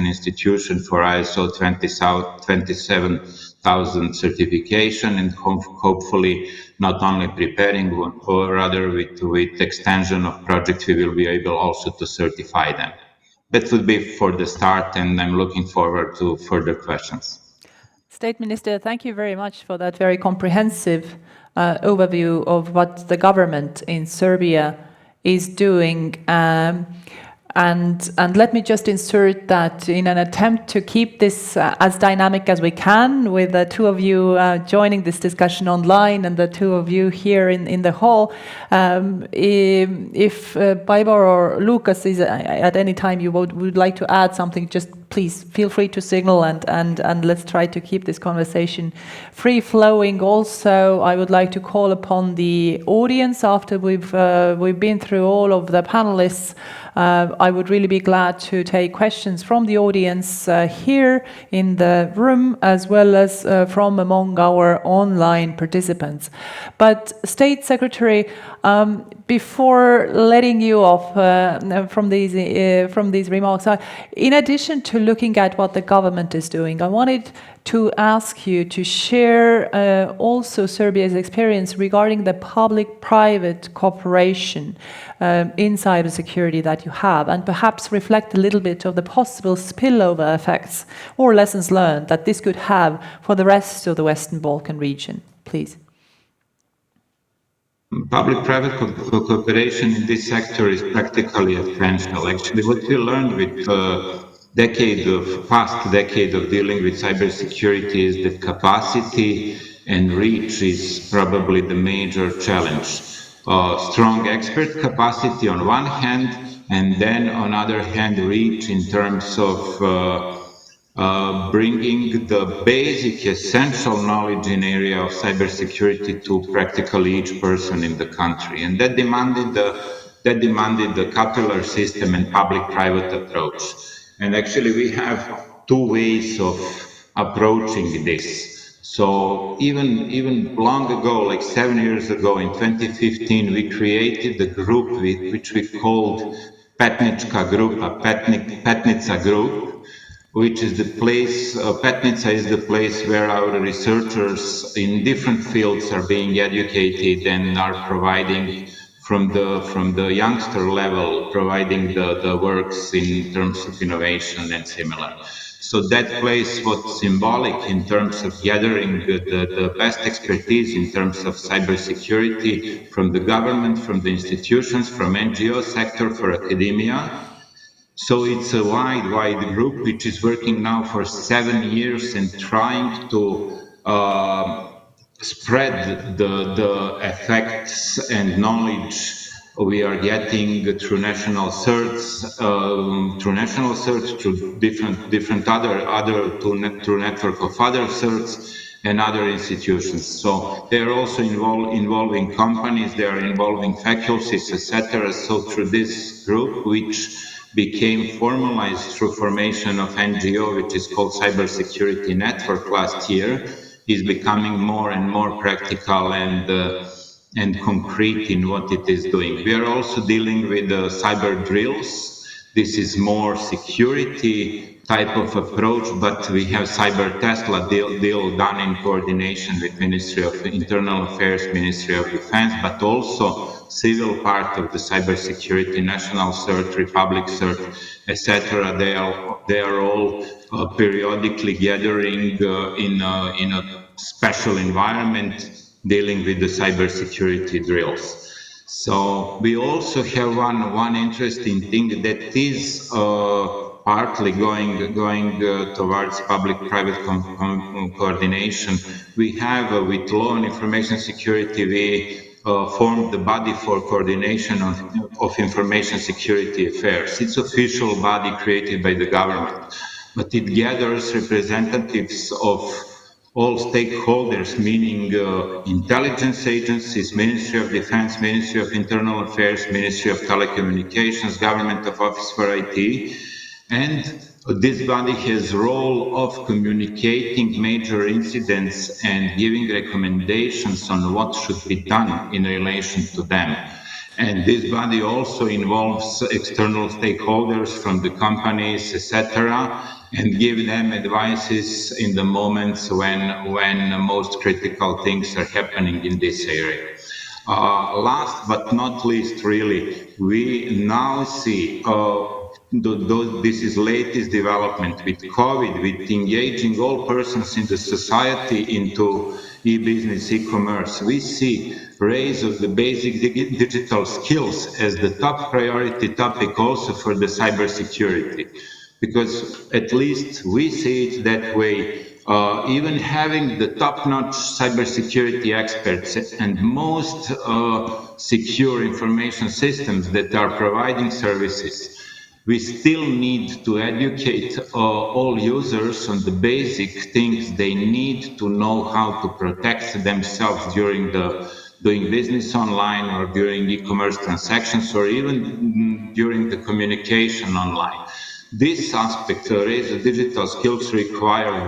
Speaker 8: institution for ISO 27000 certification, and hopefully not only preparing one, or rather with extension of projects, we will be able also to certify them. That would be for the start, and I'm looking forward to further questions.
Speaker 5: State Minister, thank you very much for that very comprehensive overview of what the government in Serbia is doing. And let me just insert that in an attempt to keep this as dynamic as we can, with the two of you joining this discussion online and the two of you here in the hall, if Baibar or Lucas is at any time you would like to add something, just please feel free to signal, and let's try to keep this conversation free-flowing. Also, I would like to call upon the audience after we've been through all of the panelists. I would really be glad to take questions from the audience here in the room, as well as from among our online participants. But State Secretary, before letting you off from these remarks, in addition to looking at what the government is doing, I wanted to ask you to share also Serbia's experience regarding the public-private cooperation in cybersecurity that you have, and perhaps reflect a little bit of the possible spillover effects or lessons learned that this could have for the rest of the Western Balkan region, please.
Speaker 8: Public-private cooperation in this sector is practically essential. Actually, what we learned with past decade of dealing with cybersecurity is that capacity and reach is probably the major challenge. Strong expert capacity on one hand, and then on other hand reach in terms of bringing the basic essential knowledge in area of cybersecurity to practically each person in the country, and that demanded the capillary system and public-private approach. And actually, we have two ways of approaching this. So even long ago, like 7 years ago, in 2015, we created a group which we called Petnica Group, which is the place, Petnica is the place where our researchers in different fields are being educated and are providing from the youngster level, providing the works in terms of innovation and similar. So that place was symbolic in terms of gathering the best expertise in terms of cybersecurity from the government, from the institutions, from NGO sector, for academia. So it's a wide group which is working now for 7 years and trying to spread the effects and knowledge we are getting through national search, through different through network of other search and other institutions. So they are also involving companies, they are involving faculties, etc. So through this group, which became formalized through formation of NGO, which is called Cybersecurity Network last year, is becoming more and more practical and concrete in what it is doing. We are also dealing with cyber drills. This is more security type of approach, but we have Cyber Tesla deal done in coordination with Ministry of Internal Affairs, Ministry of Defense, but also civil part of the cybersecurity, national cert, republic cert, etc. They are all periodically gathering in a special environment dealing with the cybersecurity drills. So we also have one interesting thing that is partly going towards public-private coordination. We have with law and information security, we formed the body for coordination of information security affairs. It's an official body created by the government, but it gathers representatives of all stakeholders, meaning intelligence agencies, Ministry of Defense, Ministry of Internal Affairs, Ministry of Telecommunications, Government of Office for IT, and this body has role of communicating major incidents and giving recommendations on what should be done in relation to them. And this body also involves external stakeholders from the companies, etc., and give them advices in the moments when most critical things are happening in this area. Last but not least, really, we now see this is latest development with COVID, with engaging all persons in the society e-business, e-commerce, we see raise of the basic digital skills as the top priority topic also for the cybersecurity. Because at least we see it that way. Even having the top-notch cybersecurity experts and most secure information systems that are providing services, we still need to educate all users on the basic things they need to know how to protect themselves during doing business online or during e-commerce transactions or even during the communication online. This aspect, raise the digital skills, require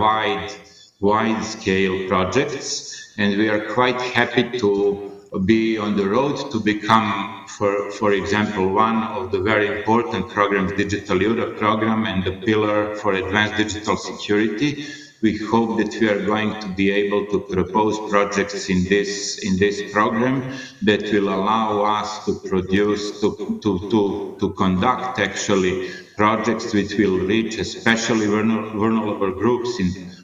Speaker 8: wide-scale projects, and we are quite happy to be on the road to become, for example, one of the very important programs, Digital Europe program, and the pillar for advanced digital security. We hope that we are going to be able to propose projects in this program that will allow us to produce, to conduct actually projects which will reach especially vulnerable groups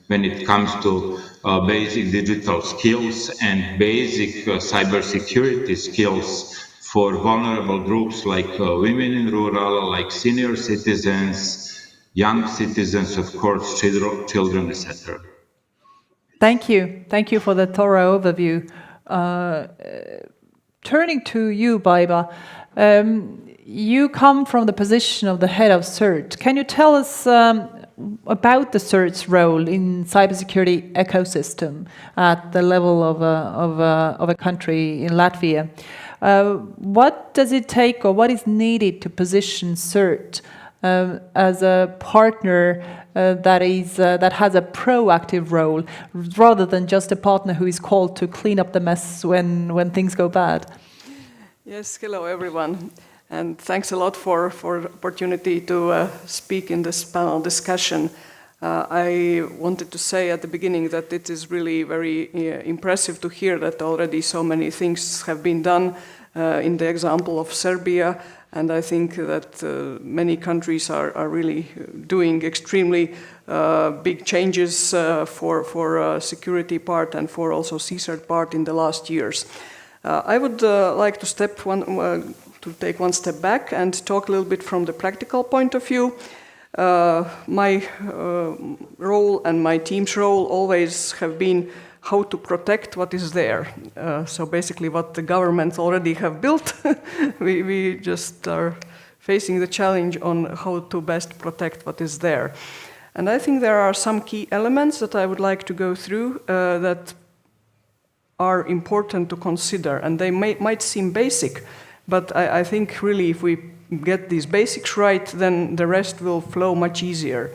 Speaker 8: when it comes to basic digital skills and basic cybersecurity skills for vulnerable groups like women in rural, like senior citizens, young citizens, of course, children, etc.
Speaker 5: Thank you. Thank you for the thorough overview. Turning to you, Baiba, you come from the position of the head of CERT. Can you tell us about the CERT's role in cybersecurity ecosystem at the level of a country in Latvia? What does it take, or what is needed to position CERT as a partner that has a proactive role, rather than just a partner who is called to clean up the mess when things go bad?
Speaker 9: Yes, hello everyone, and thanks a lot for opportunity to speak in this panel discussion. I wanted to say at the beginning that it is really very impressive to hear that already so many things have been done in the example of Serbia, and I think that many countries are really doing extremely big changes for security part and for also CSERT part in the last years. I would like to take one step back and talk a little bit from the practical point of view. My role and my team's role always have been how to protect what is there. So basically what the governments already have built, we just are facing the challenge on how to best protect what is there. And I think there are some key elements that I would like to go through that are important to consider, and they might seem basic, but I think really if we get these basics right, then the rest will flow much easier.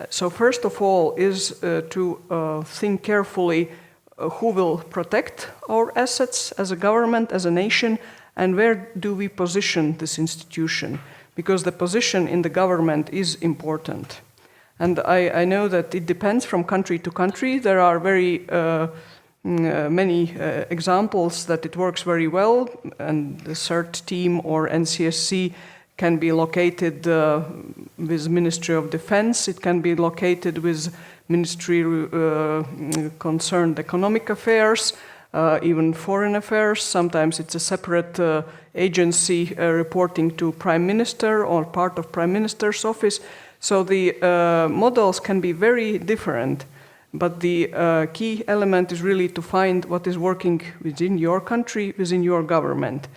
Speaker 9: So first of all is to think carefully who will protect our assets as a government, as a nation, and where do we position this institution, because the position in the government is important. And I know that it depends from country to country. There are very many examples that it works very well, and the CERT team or NCSC can be located with Ministry of Defense. It can be located with Ministry concerned economic affairs, even foreign affairs. Sometimes it's a separate agency reporting to Prime Minister or part of Prime Minister's office. So the models can be very different. But the key element is really to find what is working within your country, within your government.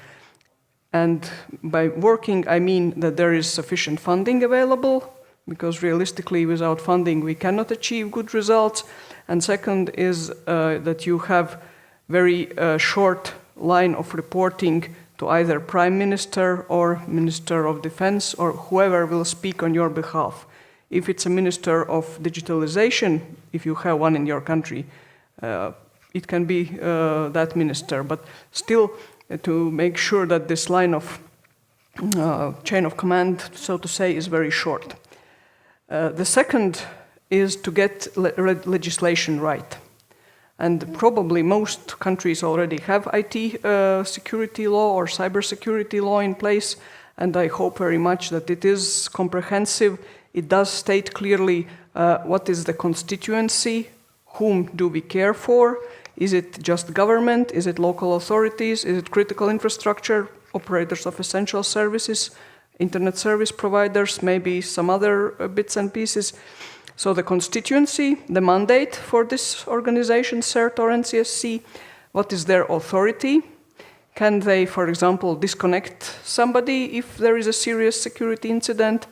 Speaker 9: And by working, I mean that there is sufficient funding available, because realistically, without funding, we cannot achieve good results. And second is that you have very short line of reporting to either Prime Minister or Minister of Defense or whoever will speak on your behalf. If it's a Minister of Digitalisation, if you have one in your country, it can be that minister. But still, to make sure that this line of chain of command, so to say, is very short. The second is to get legislation right. And probably most countries already have IT security law or cybersecurity law in place, and I hope very much that it is comprehensive. It does state clearly what is the constituency, whom do we care for. Is it just government? Is it local authorities? Is it critical infrastructure, operators of essential services, internet service providers, maybe some other bits and pieces? So the constituency, the mandate for this organization, CERT or NCSC, what is their authority? Can they, for example, disconnect somebody if there is a serious security incident?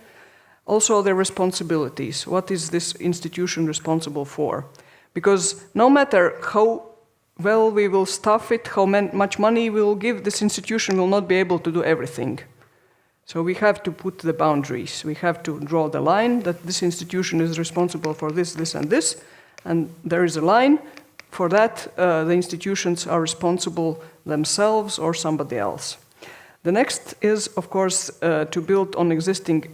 Speaker 9: Also their responsibilities. What is this institution responsible for? Because no matter how well we will staff it, how much money we will give, this institution will not be able to do everything. So we have to put the boundaries. We have to draw the line that this institution is responsible for this, this, and this, and there is a line. For that, the institutions are responsible themselves or somebody else. The next is, of course, to build on existing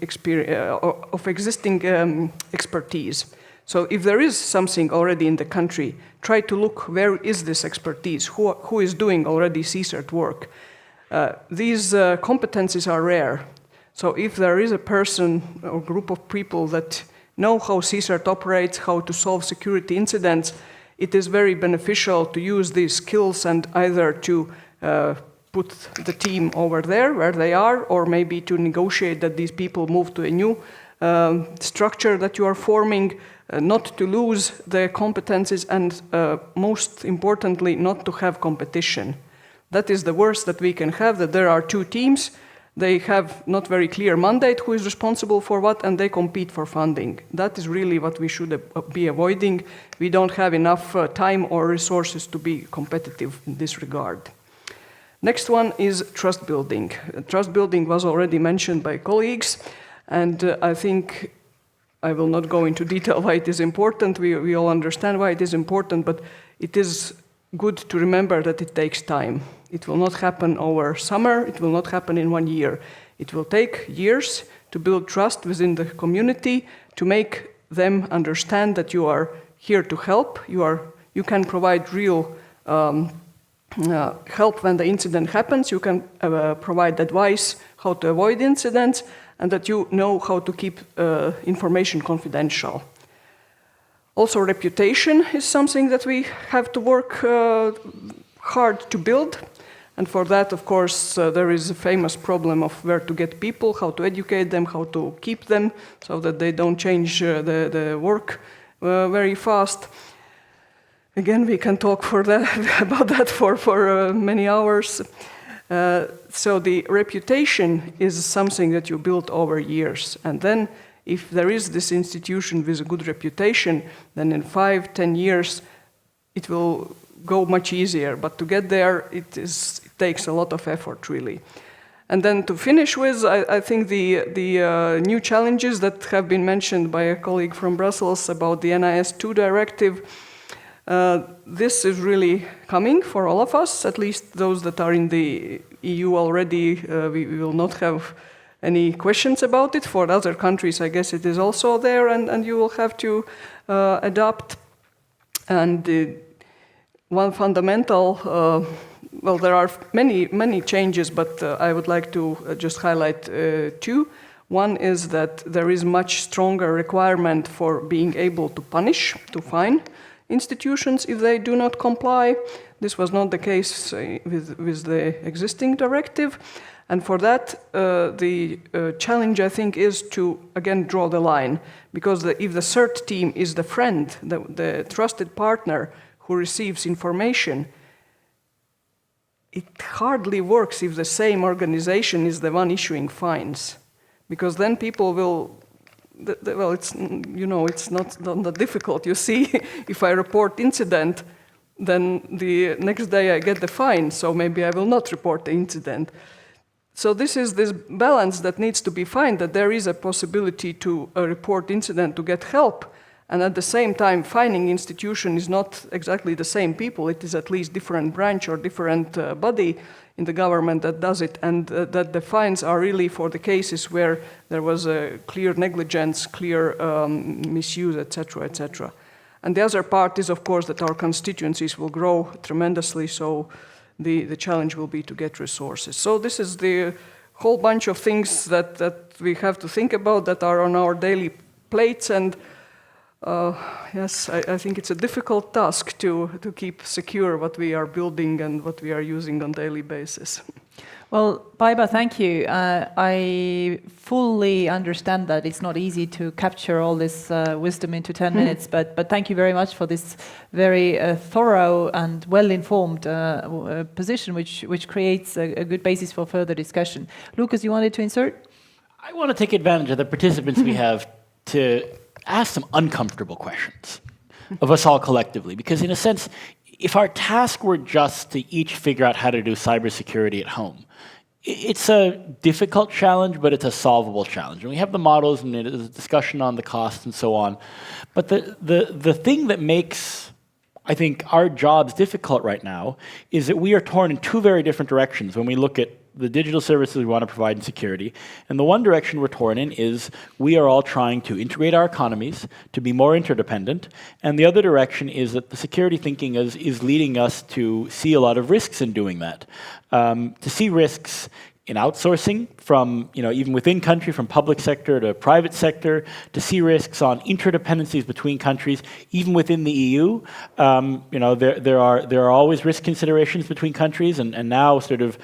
Speaker 9: expertise. So if there is something already in the country, try to look where is this expertise, who is doing already CSERT work. These competencies are rare. So if there is a person or group of people that know how CSERT operates, how to solve security incidents, it is very beneficial to use these skills and either to put the team over there where they are, or maybe to negotiate that these people move to a new structure that you are forming, not to lose their competencies, and most importantly, not to have competition. That is the worst that we can have, that there are two teams, they have not very clear mandate who is responsible for what, and they compete for funding. That is really what we should be avoiding. We don't have enough time or resources to be competitive in this regard. Next one is trust building. Trust building was already mentioned by colleagues, and I think I will not go into detail why it is important. We all understand why it is important, but it is good to remember that it takes time. It will not happen over summer, it will not happen in 1 year. It will take years to build trust within the community, to make them understand that you are here to help, you can provide real help when the incident happens, you can provide advice how to avoid incidents, and that you know how to keep information confidential. Also, reputation is something that we have to work hard to build. And for that, of course, there is a famous problem of where to get people, how to educate them, how to keep them, so that they don't change the work very fast. Again, we can talk about that for many hours. So the reputation is something that you build over years. And then if there is this institution with a good reputation, then in 5-10 years, it will go much easier. But to get there, it takes a lot of effort, really. And then to finish with, I think the new challenges that have been mentioned by a colleague from Brussels about the NIS2 directive, this is really coming for all of us, at least those that are in the EU already. We will not have any questions about it. For other countries, I guess it is also there, and you will have to adapt. And one fundamental, well, there are many changes, but I would like to just highlight two. One is that there is much stronger requirement for being able to punish, to fine institutions if they do not comply. This was not the case with the existing directive. And for that, the challenge, I think, is to, again, draw the line. Because if the CERT team is the friend, the trusted partner who receives information, it hardly works if the same organization is the one issuing fines. Because then people will, well, it's, you know, it's not that difficult. You see, if I report incident, then the next day I get the fine, so maybe I will not report the incident. So this is this balance that needs to be found, that there is a possibility to report incident to get help, and at the same time, fining institution is not exactly the same people. It is at least different branch or different body in the government that does it, and that the fines are really for the cases where there was a clear negligence, clear misuse, etc., etc. And the other part is, of course, that our constituencies will grow tremendously, so the challenge will be to get resources. So this is the whole bunch of things that we have to think about that are on our daily plates, and Yes, I think it's a difficult task to keep secure what we are building and what we are using on daily basis.
Speaker 5: Well, Baiba, thank you. I fully understand that it's not easy to capture all this wisdom into 10 minutes, but thank you very much for this very thorough and well-informed position, which creates a good basis for further discussion. Lucas, you wanted to insert?
Speaker 6: I want to take advantage of the participants we have to ask some uncomfortable questions of us all collectively, because in a sense, if our task were just to each figure out how to do cybersecurity at home, it's a difficult challenge, but it's a solvable challenge. And we have the models and there's a discussion on the costs and so on. But the thing that makes, I think, our jobs difficult right now is that we are torn in two very different directions when we look at the digital services we want to provide in security. And the one direction we're torn in is we are all trying to integrate our economies to be more interdependent. And the other direction is that the security thinking is leading us to see a lot of risks in doing that. To see risks in outsourcing from, even within country, from public sector to private sector, to see risks on interdependencies between countries, even within the EU. There are always risk considerations between countries, and now sort of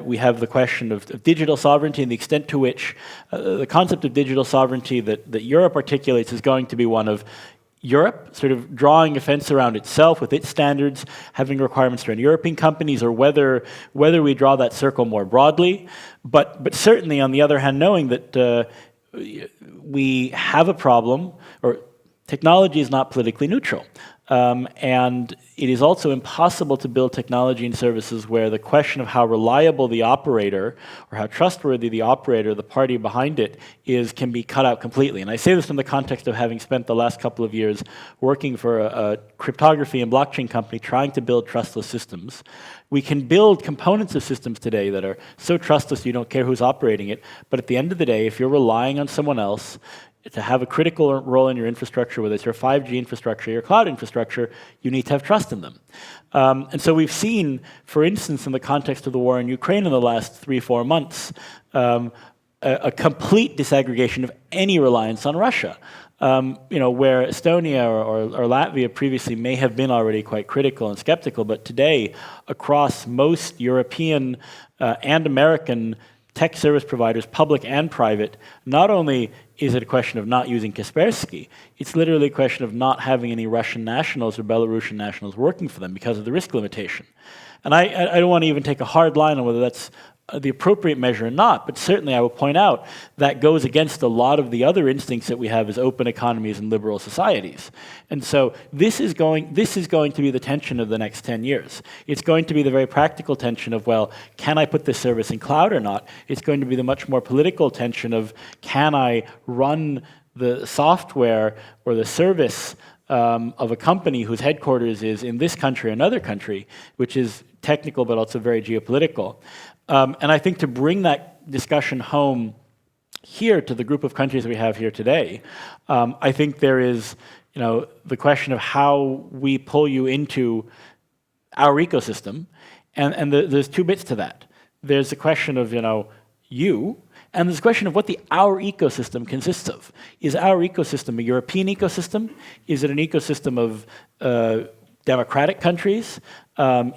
Speaker 6: we have the question of digital sovereignty and the extent to which the concept of digital sovereignty that Europe articulates is going to be one of Europe sort of drawing a fence around itself with its standards, having requirements for European companies, or whether we draw that circle more broadly. But certainly, on the other hand, knowing that we have a problem, or technology is not politically neutral. And it is also impossible to build technology and services where the question of how reliable the operator or how trustworthy the operator, the party behind it, can be cut out completely. And I say this in the context of having spent the last couple of years working for a cryptography and blockchain company trying to build trustless systems. We can build components of systems today that are so trustless you don't care who's operating it, but at the end of the day, if you're relying on someone else to have a critical role in your infrastructure, whether it's your 5G infrastructure, your cloud infrastructure, you need to have trust in them. And so we've seen, for instance, in the context of the war in Ukraine in the last 3-4 months, a complete disaggregation of any reliance on Russia. Where Estonia or Latvia previously may have been already quite critical and skeptical, but today, across most European and American tech service providers, public and private, not only is it a question of not using Kaspersky, it's literally a question of not having any Russian nationals or Belarusian nationals working for them because of the risk limitation. And I don't want to even take a hard line on whether that's the appropriate measure or not, but certainly I will point out that goes against a lot of the other instincts that we have as open economies and liberal societies. And so this is going to be the tension of the next 10 years. It's going to be the very practical tension of, well, can I put this service in cloud or not? It's going to be the much more political tension of, can I run the software or the service of a company whose headquarters is in this country or another country, which is technical but also very geopolitical. And I think to bring that discussion home here to the group of countries we have here today, I think there is, the question of how we pull you into our ecosystem, and there's two bits to that. There's the question of, you, and there's a question of what our ecosystem consists of. Is our ecosystem a European ecosystem? Is it an ecosystem of democratic countries?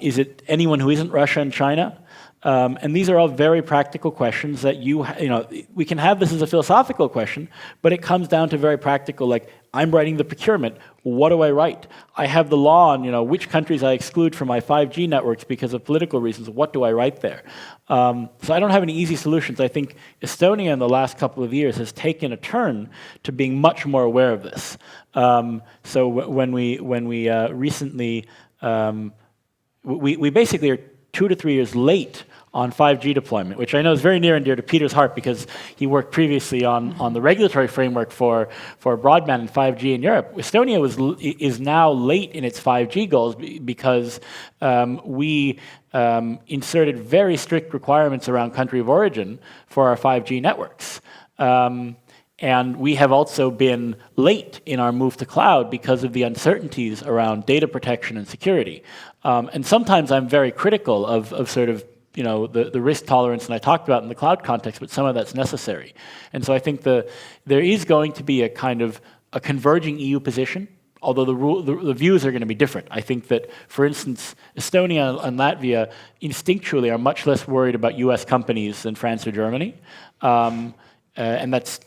Speaker 6: Is it anyone who isn't Russia and China? And these are all very practical questions that we can have this as a philosophical question, but it comes down to very practical, like, I'm writing the procurement, what do I write? I have the law on, which countries I exclude from my 5G networks because of political reasons, what do I write there? So I don't have any easy solutions. I think Estonia in the last couple of years has taken a turn to being much more aware of this. So when we recently, we basically are 2 to 3 years late on 5G deployment, which I know is very near and dear to Peter's heart because he worked previously on the regulatory framework for broadband and 5G in Europe. Estonia is now late in its 5G goals because we inserted very strict requirements around country of origin for our 5G networks. And we have also been late in our move to cloud because of the uncertainties around data protection and security. And sometimes I'm very critical of sort of the risk tolerance, and I talked about in the cloud context, but some of that's necessary. And so I think there is going to be a kind of a converging EU position, although the views are going to be different. I think that, for instance, Estonia and Latvia instinctually are much less worried about US companies than France or Germany. And that's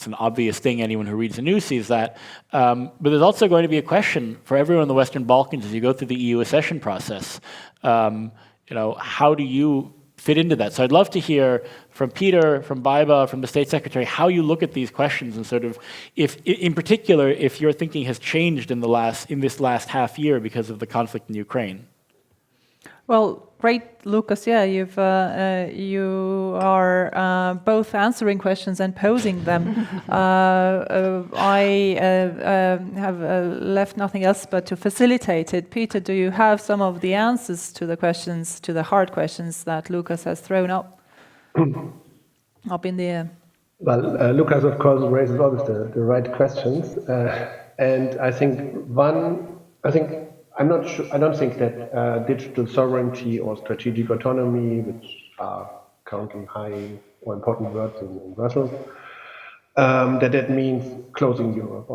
Speaker 6: an obvious thing. Anyone who reads the news sees that. But there's also going to be a question for everyone in the Western Balkans as you go through the EU accession process. How do you fit into that? So I'd love to hear from Peter, from Baiba, from the State Secretary, how you look at these questions and sort of, if, in particular, if your thinking has changed in this last half year because of the conflict in Ukraine.
Speaker 5: Well, great, Lucas. Yeah, you are both answering questions and posing them. I have left nothing else but to facilitate it. Peter, do you have some of the answers to the questions, to the hard questions that Lucas has thrown up in the air?
Speaker 7: Well, Lucas, of course, raises always the right questions, and I think I'm not sure. I don't think that digital sovereignty or strategic autonomy, which are currently high or important words in Brussels, that means closing Europe.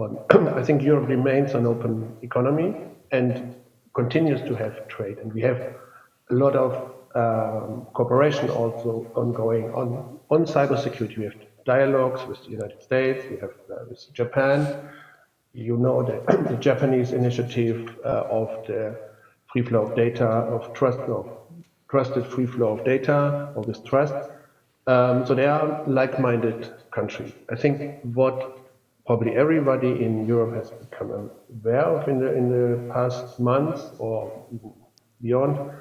Speaker 7: I think Europe remains an open economy and continues to have trade, and we have a lot of cooperation also ongoing on cybersecurity. We have dialogues with the United States. We have with Japan. You know the Japanese initiative of the free flow of data, of trusted free flow of data, or this trust. So they are like-minded countries. I think what probably everybody in Europe has become aware of in the past months or beyond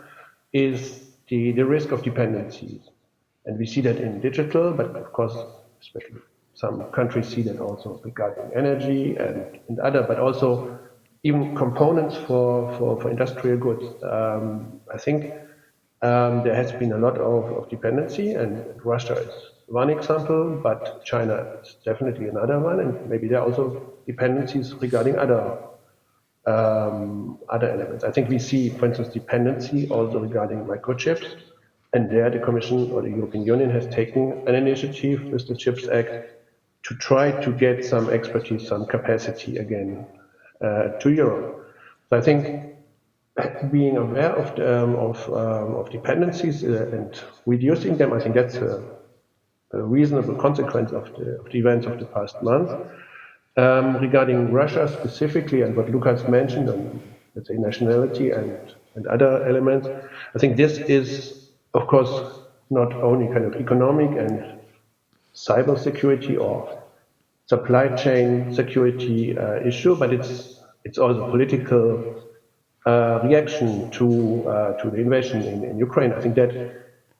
Speaker 7: is the risk of dependencies. And we see that in digital, but of course, especially some countries see that also regarding energy and other, but also even components for industrial goods. I think there has been a lot of dependency, and Russia is one example, but China is definitely another one, and maybe there are also dependencies regarding other elements. I think we see, for instance, dependency also regarding microchips, and there the Commission or the European Union has taken an initiative with the CHIPS Act to try to get some expertise, some capacity again to Europe. So I think being aware of dependencies and reducing them, I think that's a reasonable consequence of the events of the past month. Regarding Russia specifically and what Lucas mentioned on, let's say, nationality and other elements, I think this is, of course, not only kind of economic and cybersecurity or supply chain security issue, but it's also political reaction to the invasion in Ukraine. I think that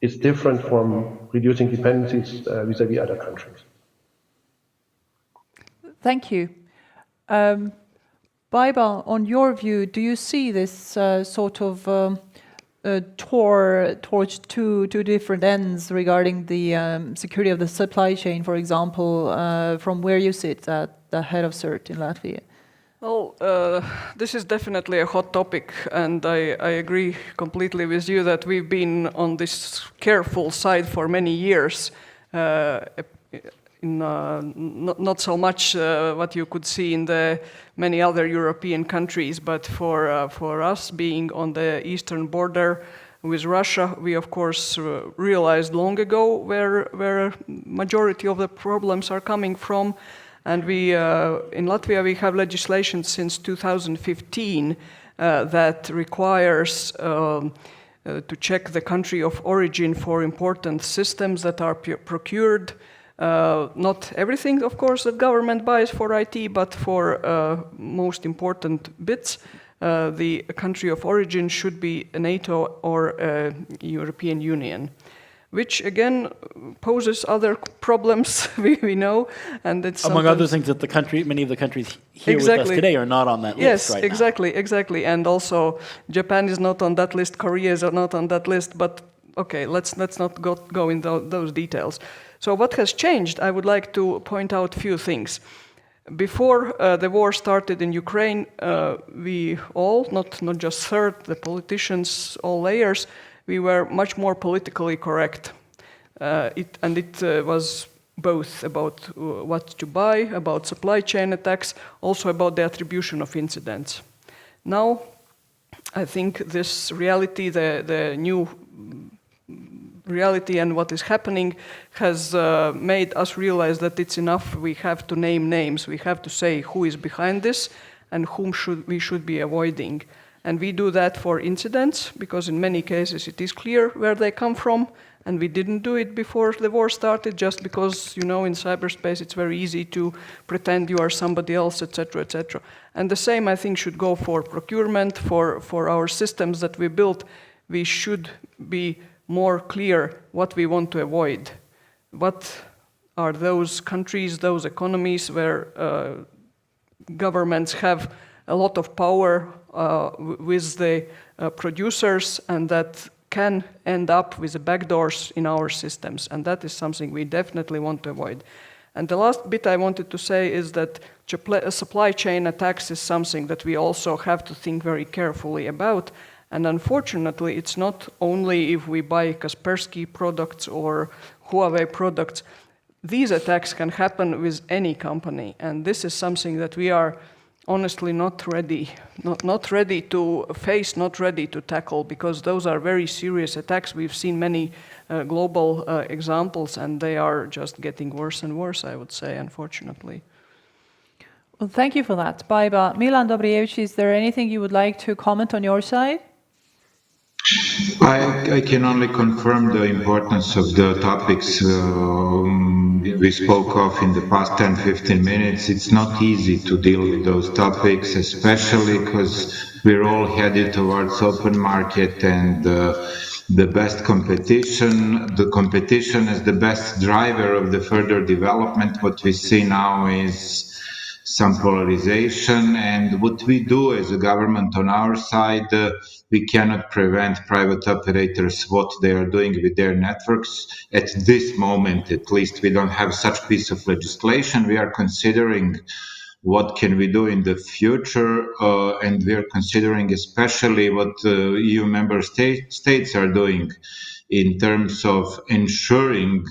Speaker 7: is different from reducing dependencies vis-à-vis other countries.
Speaker 5: Thank you. Baiba, on your view, do you see this sort of towards two different ends regarding the security of the supply chain, for example, from where you sit at the head of CERT in Latvia?
Speaker 9: Well, this is definitely a hot topic, and I agree completely with you that we've been on this careful side for many years. Not so much what you could see in the many other European countries, but for us being on the eastern border with Russia, we of course realized long ago where majority of the problems are coming from. And we, in Latvia, we have legislation since 2015 that requires to check the country of origin for important systems that are procured. Not everything, of course, that government buys for IT, but for most important bits, the country of origin should be a NATO or European Union, which again poses other problems, we know, and it's
Speaker 6: among other things that many of the countries here with us today are not on that list right now.
Speaker 9: Exactly, and also Japan is not on that list, Korea is not on that list, but okay, let's not go into those details. So what has changed? I would like to point out a few things. Before the war started in Ukraine, we all, not just CERT, the politicians, all layers, we were much more politically correct. It was both about what to buy, about supply chain attacks, also about the attribution of incidents. Now, I think this reality, the new reality and what is happening has made us realize that it's enough. We have to name names. We have to say who is behind this and whom we should be avoiding. And we do that for incidents, because in many cases it is clear where they come from, and we didn't do it before the war started, just because, you know, in cyberspace it's very easy to pretend you are somebody else, etc., etc. And the same, I think, should go for procurement, for our systems that we built. We should be more clear what we want to avoid. What are those countries, those economies where governments have a lot of power with the producers, and that can end up with the backdoors in our systems, and that is something we definitely want to avoid. And the last bit I wanted to say is that supply chain attacks is something that we also have to think very carefully about. And unfortunately, it's not only if we buy Kaspersky products or Huawei products. These attacks can happen with any company, and this is something that we are honestly not ready to face, not ready to tackle, because those are very serious attacks. We've seen many global examples, and they are just getting worse and worse, I would say, unfortunately.
Speaker 5: Well, thank you for that, Baiba. Milan Dobrjevich, is there anything you would like to comment on your side?
Speaker 8: I can only confirm the importance of the topics we spoke of in the past 10-15 minutes. It's not easy to deal with those topics, especially because we're all headed towards open market and the best competition. The competition is the best driver of the further development. What we see now is some polarization, and what we do as a government on our side, we cannot prevent private operators what they are doing with their networks. At this moment, at least, we don't have such piece of legislation. We are considering what can we do in the future, and we are considering especially what EU member states are doing in terms of ensuring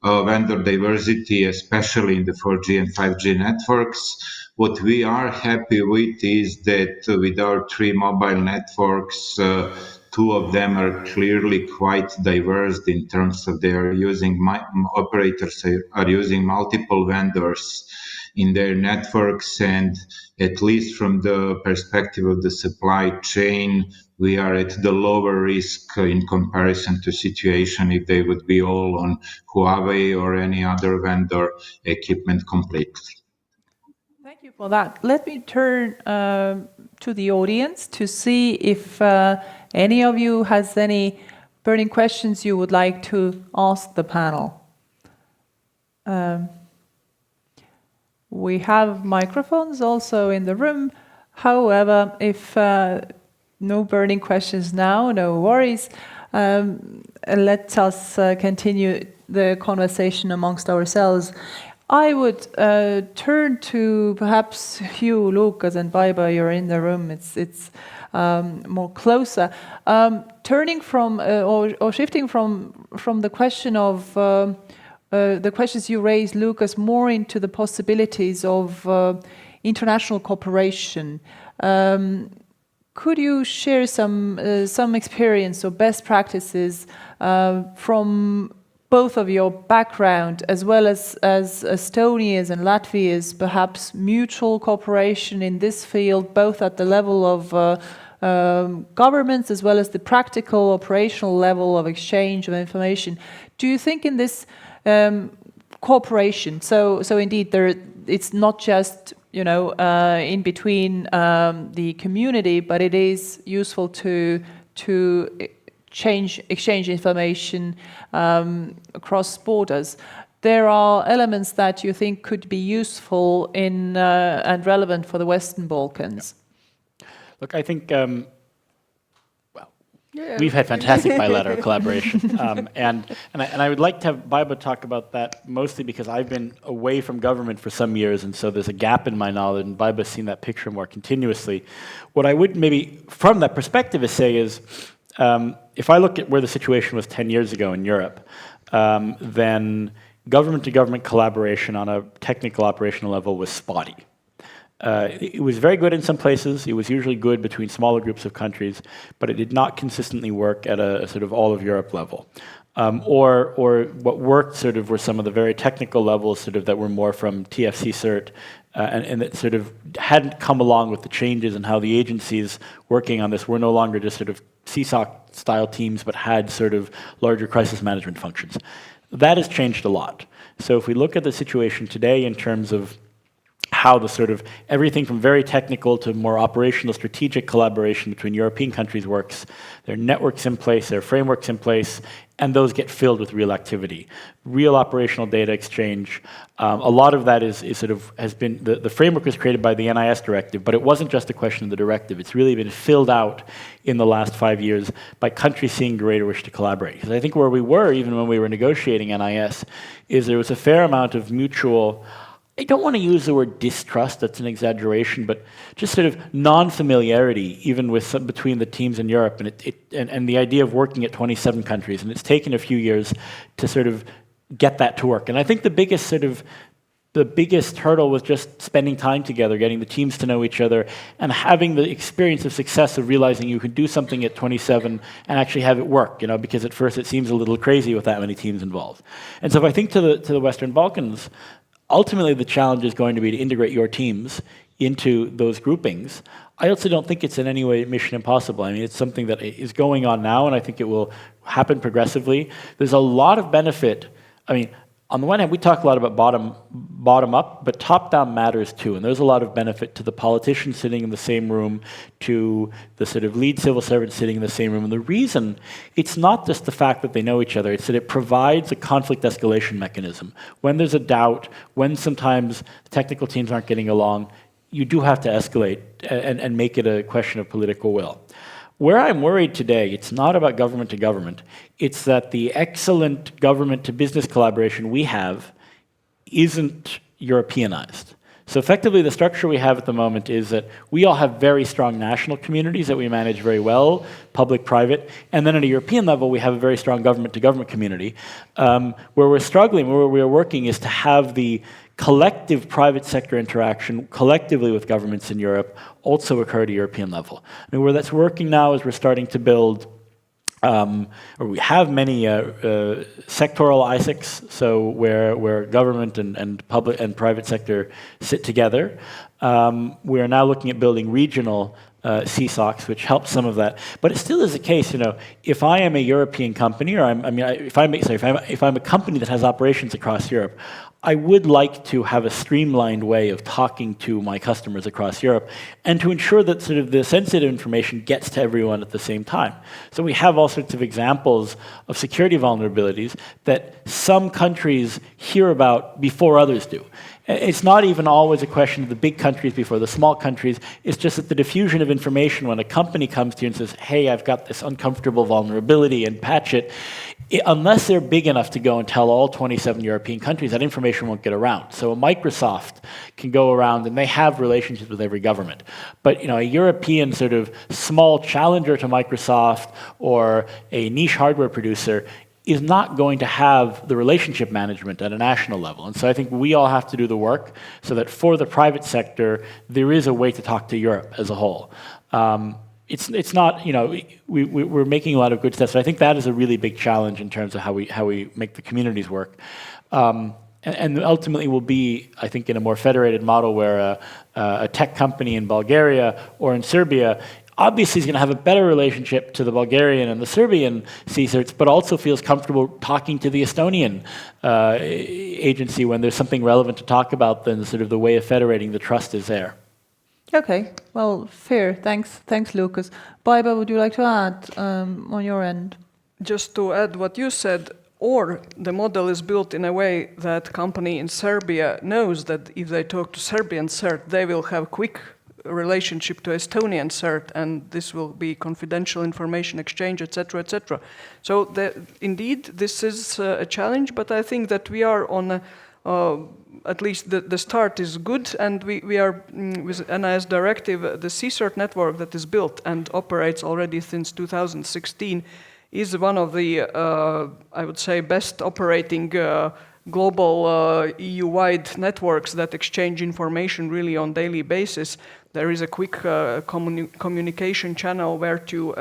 Speaker 8: vendor diversity, especially in the 4G and 5G networks. What we are happy with is that with our 3 mobile networks, 2 of them are clearly quite diverse in terms of they are using, operators are using multiple vendors in their networks, and at least from the perspective of the supply chain, we are at the lower risk in comparison to situation if they would be all on Huawei or any other vendor equipment completely.
Speaker 5: Thank you for that. Let me turn to the audience to see if any of you has any burning questions you would like to ask the panel. We have microphones also in the room. However, if no burning questions now, no worries. Let us continue the conversation amongst ourselves. I would turn to perhaps you, Lukas, and Baiba, you're in the room. It's more closer. Turning from or shifting from the question of the questions you raised, Lukas, more into the possibilities of international cooperation. Could you share some experience or best practices from both of your background, as well as Estonia's and Latvia's perhaps mutual cooperation in this field, both at the level of governments as well as the practical operational level of exchange of information? Do you think in this cooperation, so indeed it's not just in between the community, but it is useful to exchange information across borders. There are elements that you think could be useful and relevant for the Western Balkans.
Speaker 6: Look, I think we've had fantastic bilateral collaboration, and I would like to have Baiba talk about that, mostly because I've been away from government for some years, and so there's a gap in my knowledge, and Baiba's seen that picture more continuously. What I would maybe, from that perspective, say is, if I look at where the situation was 10 years ago in Europe, then government-to-government collaboration on a technical operational level was spotty. It was very good in some places. It was usually good between smaller groups of countries, but it did not consistently work at a sort of all of Europe level. Or what worked sort of were some of the very technical levels sort of that were more from TFC cert, and that sort of hadn't come along with the changes in how the agencies working on this were no longer just sort of CSOC-style teams, but had sort of larger crisis management functions. That has changed a lot. So if we look at the situation today in terms of how the sort of everything from very technical to more operational strategic collaboration between European countries works, there are networks in place, there are frameworks in place, and those get filled with real activity. Real operational data exchange. A lot of that is sort of has been, the framework was created by the NIS directive, but it wasn't just a question of the directive. It's really been filled out in the last 5 years by countries seeing greater wish to collaborate. Because I think where we were, even when we were negotiating NIS, is there was a fair amount of mutual, I don't want to use the word distrust, that's an exaggeration, but just sort of non-familiarity, even with between the teams in Europe, and the idea of working at 27 countries. And it's taken a few years to sort of get that to work. And I think the biggest hurdle was just spending time together, getting the teams to know each other, and having the experience of success of realizing you can do something at 27 and actually have it work, you know, because at first it seems a little crazy with that many teams involved. And so if I think to the Western Balkans, ultimately, the challenge is going to be to integrate your teams into those groupings. I also don't think it's in any way mission impossible. I mean, it's something that is going on now, and I think it will happen progressively. There's a lot of benefit. I mean, on the one hand, we talk a lot about bottom up, but top down matters too. And there's a lot of benefit to the politicians sitting in the same room, to the sort of lead civil servants sitting in the same room. And the reason, it's not just the fact that they know each other, it's that it provides a conflict escalation mechanism. When there's a doubt, when sometimes technical teams aren't getting along, you do have to escalate and make it a question of political will. Where I'm worried today, it's not about government to government, it's that the excellent government to business collaboration we have isn't Europeanized. So effectively the structure we have at the moment is that we all have very strong national communities that we manage very well, public, private, and then at a European level we have a very strong government to government community. Where we're struggling, where we're working is to have the collective private sector interaction collectively with governments in Europe also occur at a European level. I mean, where that's working now is we're starting to build, or we have many sectoral ISACs, so where government and public and private sector sit together. We are now looking at building regional CSOCs, which helps some of that. But it still is the case, you know, if I am a European company, or if I'm a company that has operations across Europe, I would like to have a streamlined way of talking to my customers across Europe and to ensure that sort of the sensitive information gets to everyone at the same time. So we have all sorts of examples of security vulnerabilities that some countries hear about before others do. It's not even always a question of the big countries before the small countries. It's just that the diffusion of information, when a company comes to you and says, hey, I've got this uncomfortable vulnerability and patch it, unless they're big enough to go and tell all 27 European countries, that information won't get around. So a Microsoft can go around and they have relationships with every government. But you know, a European sort of small challenger to Microsoft or a niche hardware producer is not going to have the relationship management at a national level. And so I think we all have to do the work so that for the private sector, there is a way to talk to Europe as a whole. It's not, you know, we're making a lot of good steps. So I think that is a really big challenge in terms of how we make the communities work. And ultimately will be, I think, in a more federated model where a tech company in Bulgaria or in Serbia obviously is going to have a better relationship to the Bulgarian and the Serbian CSIRTs, but also feels comfortable talking to the Estonian agency when there's something relevant to talk about, then sort of the way of federating the trust is there.
Speaker 5: Okay, well, fair. Thanks, Lucas. Baiba, would you like to add on your end?
Speaker 9: Just to add what you said, or the model is built in a way that company in Serbia knows that if they talk to Serbian CERT, they will have quick relationship to Estonian CERT, and this will be confidential information exchange, etc., etc. So indeed, this is a challenge, but I think that we are on at least the start is good, and we are, with NIS directive, the CSIRT network that is built and operates already since 2016 is one of the, I would say, best operating global EU-wide networks that exchange information really on daily basis. There is a quick communication channel where to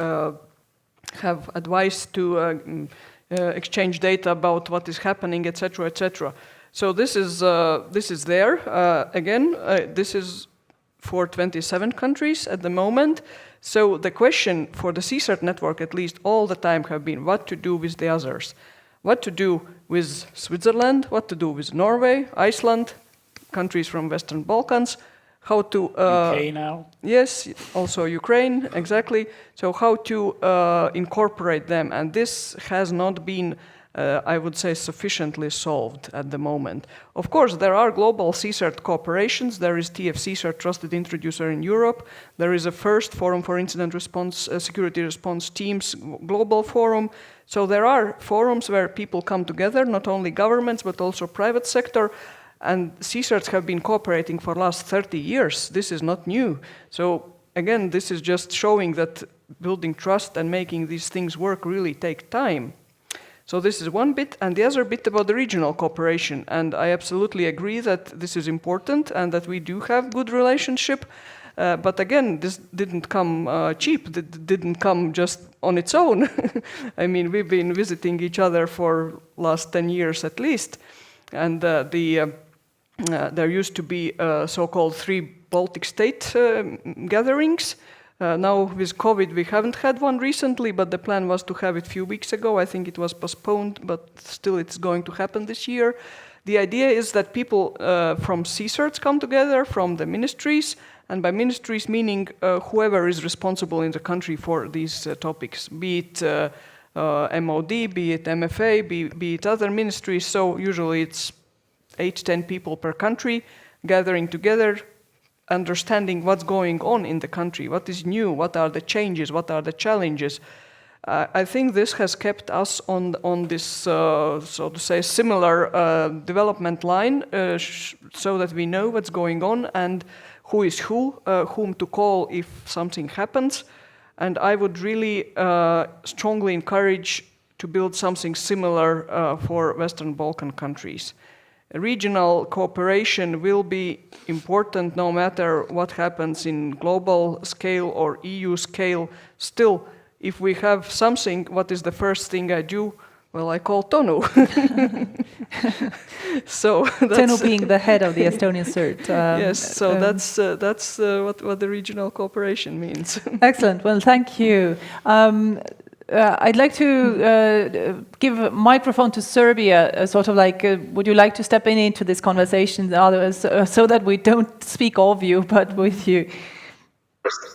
Speaker 9: have advice to exchange data about what is happening, etc., etc. So this is there. Again, this is for 27 countries at the moment. So the question for the CSERT network, at least all the time, have been what to do with the others. What to do with Switzerland, what to do with Norway, Iceland, countries from Western Balkans, how to...
Speaker 6: UK now?
Speaker 9: Yes, also Ukraine, exactly. So how to incorporate them. And this has not been, I would say, sufficiently solved at the moment. Of course, there are global CSERT cooperations. There is TF-CSERT, Trusted Introducer in Europe. There is a first Forum for Incident Response, Security Response Teams global forum. So there are forums where people come together, not only governments, but also private sector. And CSERTs have been cooperating for the last 30 years. This is not new. So again, this is just showing that building trust and making these things work really take time. So this is one bit, and the other bit about the regional cooperation. And I absolutely agree that this is important and that we do have good relationship. But again, this didn't come cheap. It didn't come just on its own. I mean, we've been visiting each other for last 10 years at least. And there used to be so-called 3 Baltic state gatherings. Now with COVID, we haven't had one recently, but the plan was to have it a few weeks ago. I think it was postponed, but still it's going to happen this year. The idea is that people from CSERTs come together, from the ministries, and by ministries meaning whoever is responsible in the country for these topics, be it MOD, be it MFA, be it other ministries. So usually it's 8-10 people per country gathering together, understanding what's going on in the country, what is new, what are the changes, what are the challenges. I think this has kept us on this, so to say, similar development line, so that we know what's going on and who is whom to call if something happens. And I would really strongly encourage to build something similar for Western Balkan countries. Regional cooperation will be important no matter what happens in global scale or EU scale. Still, if we have something, what is the first thing I do? Well, I call Tonu. So
Speaker 5: Tonu being the head of the Estonian CERT.
Speaker 9: Yes, so that's what the regional cooperation means.
Speaker 5: Excellent. Well, thank you. I'd like to give a microphone to Serbia, sort of like, would you like to step into this conversation, so that we don't speak of you, but with you?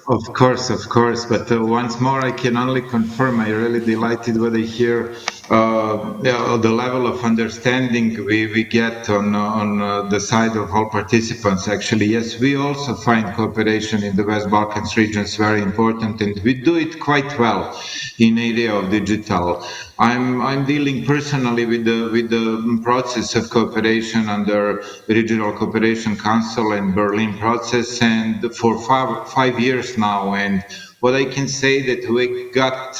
Speaker 8: Of course. But once more, I can only confirm, I'm really delighted when I hear the level of understanding we get on the side of all participants. Actually, yes, we also find cooperation in the West Balkans regions very important, and we do it quite well in area of digital. I'm dealing personally with the process of cooperation under Regional Cooperation Council and Berlin process, and for five years now. And what I can say that we got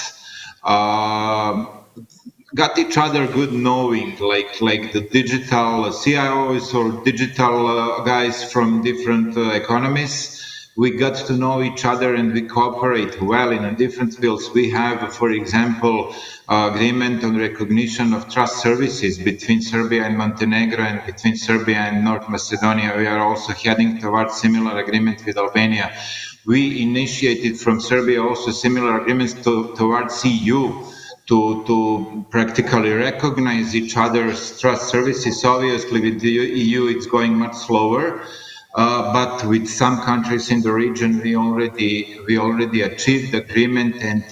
Speaker 8: each other good knowing, like the digital CIOs or digital guys from different economies. We got to know each other and we cooperate well in different fields. We have, for example, agreement on recognition of trust services between Serbia and Montenegro and between Serbia and North Macedonia. We are also heading towards similar agreement with Albania. We initiated from Serbia also similar agreements towards EU to practically recognize each other's trust services. Obviously, with the EU, it's going much slower. But with some countries in the region, we already achieved agreement. And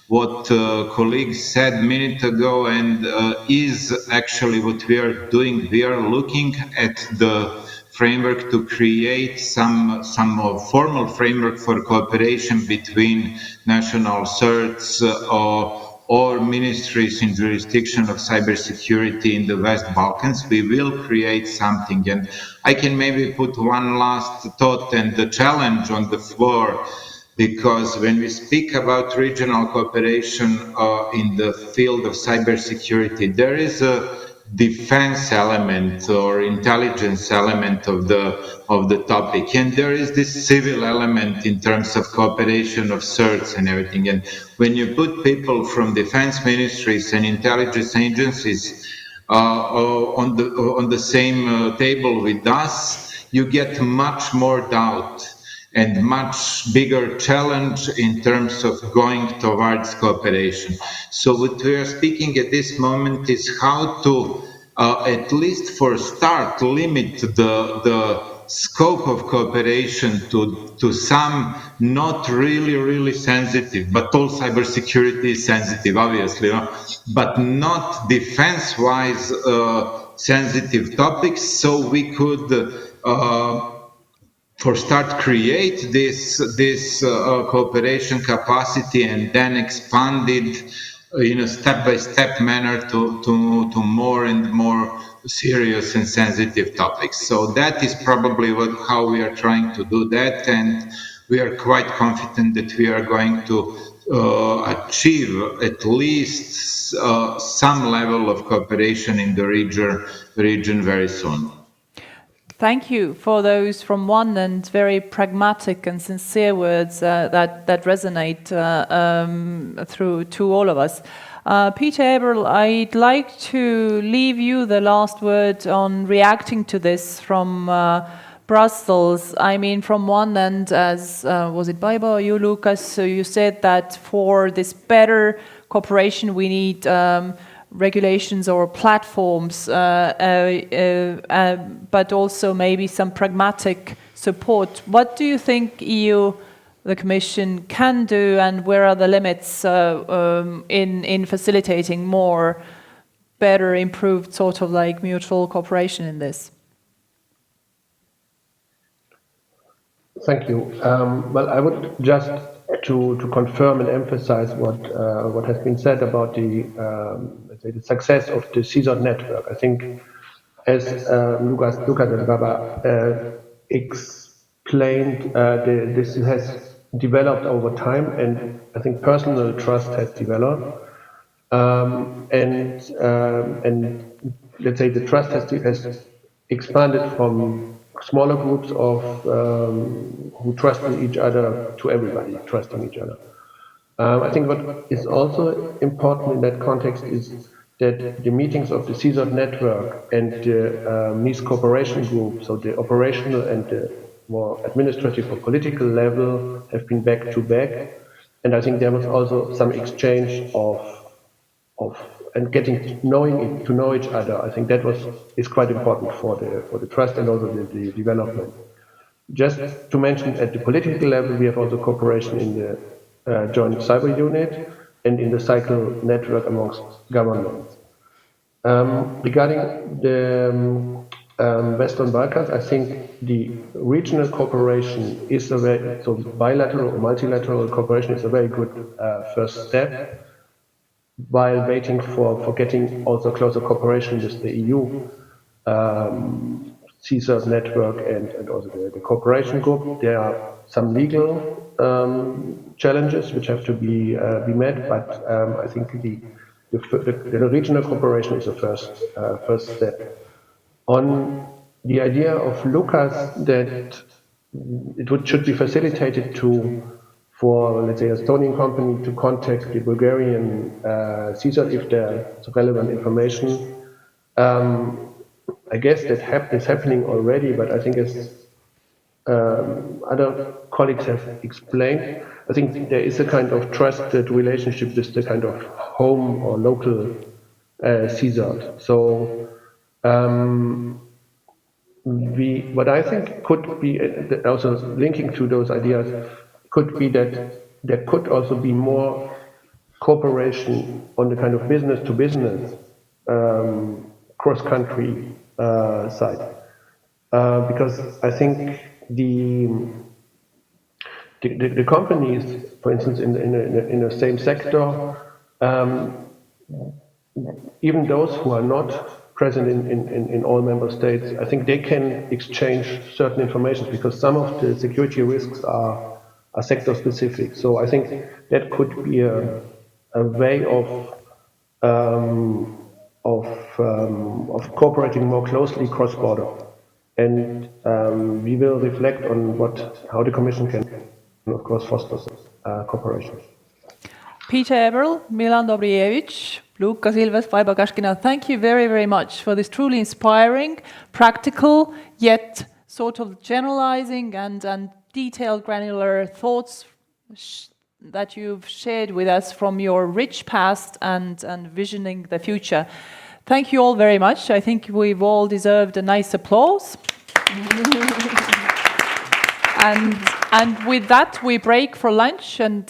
Speaker 8: what colleagues said a minute ago, and is actually what we are doing. We are looking at the framework to create some formal framework for cooperation between national CERTs or ministries in jurisdiction of cybersecurity in the West Balkans. We will create something. And I can maybe put one last thought and the challenge on the floor, because when we speak about regional cooperation in the field of cybersecurity, there is a defense element or intelligence element of the topic, and there is this civil element in terms of cooperation of certs and everything. And when you put people from defense ministries and intelligence agencies on the same table with us, you get much more doubt and much bigger challenge in terms of going towards cooperation. So what we are speaking at this moment is how to, at least for start, limit the scope of cooperation to some not really sensitive, but all cybersecurity is sensitive, obviously, but not defense-wise sensitive topics, so we could for start create this cooperation capacity and then expand it in a step-by-step manner to more and more serious and sensitive topics. So that is probably how we are trying to do that, and we are quite confident that we are going to achieve at least some level of cooperation in the region very soon.
Speaker 5: Thank you for those, from one end, very pragmatic and sincere words that resonate through to all of us. Peter Eberl, I'd like to leave you the last word on reacting to this from Brussels. I mean, from one end, as was it Baiba or you, Lucas? So you said that for this better cooperation, we need regulations or platforms, but also maybe some pragmatic support. What do you think EU, the Commission, can do, and where are the limits in facilitating more, better, improved sort of like mutual cooperation in this?
Speaker 7: Thank you. Well, I would just to confirm and emphasize what has been said about the let's say the success of the CSOT network. I think, as Lucas and Baba explained, this has developed over time, and I think personal trust has developed, and let's say the trust has expanded from smaller groups of who trust in each other to everybody trusting each other. I think what is also important in that context is that the meetings of the CSOT network and the NIS cooperation group, so the operational and the more administrative or political level, have been back to back, and I think there was also some exchange of and getting to know each other. I think that is quite important for the trust and also the development. Just to mention, at the political level, we have also cooperation in the joint cyber unit and in the cycle network amongst governments. Regarding the Western Balkans, I think the regional cooperation is so bilateral or multilateral cooperation is a very good first step, while waiting for getting also closer cooperation with the EU CSOT network and also the cooperation group. There are some legal challenges which have to be met, but I think the regional cooperation is the first step. On the idea of Lucas that should be facilitated for, let's say, a Estonian company to contact the Bulgarian CSOT if there's relevant information. I guess that is happening already, but I think as other colleagues have explained, I think there is a kind of trusted relationship with the kind of home or local CSOT. So what I think could be, also linking to those ideas, could be that there could also be more cooperation on the kind of business-to-business cross-country side, because I think the companies, for instance, in the same sector, even those who are not present in all member states, I think they can exchange certain information because some of the security risks are sector specific. So I think that could be a way of of cooperating more closely cross-border. And we will reflect on how the Commission can, of course, foster cooperation.
Speaker 5: Peter Eberl, Milan Dobrievic, Luka Silves, Vaiba Kashkina, thank you very, very much for this truly inspiring, practical, yet sort of generalizing and detailed granular thoughts that you've shared with us from your rich past and visioning the future. Thank you all very much. I think we've all deserved a nice applause. And with that, we break for lunch, and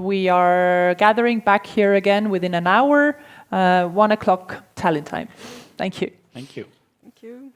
Speaker 5: we are gathering back here again within an hour, 1 o'clock Tallinn time. Thank you.
Speaker 6: Thank you.
Speaker 9: Thank you.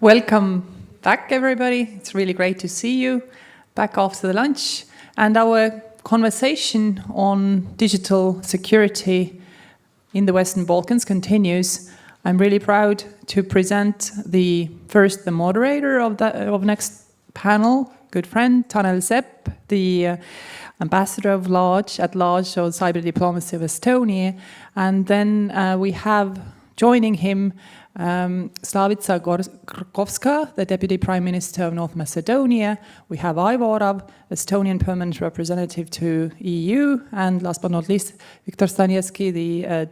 Speaker 5: Welcome back, everybody. It's really great to see you back after the lunch. And our conversation on digital security in the Western Balkans continues. I'm really proud to present the moderator of next panel, good friend Tanel Sepp, the ambassador at large of cyber diplomacy of Estonia, and then we have joining him Slavica Gorkovska, the Deputy Prime Minister of North Macedonia. We have Ivo Orav, Estonian Permanent Representative to EU, and last but not least, Viktor Stanieski, the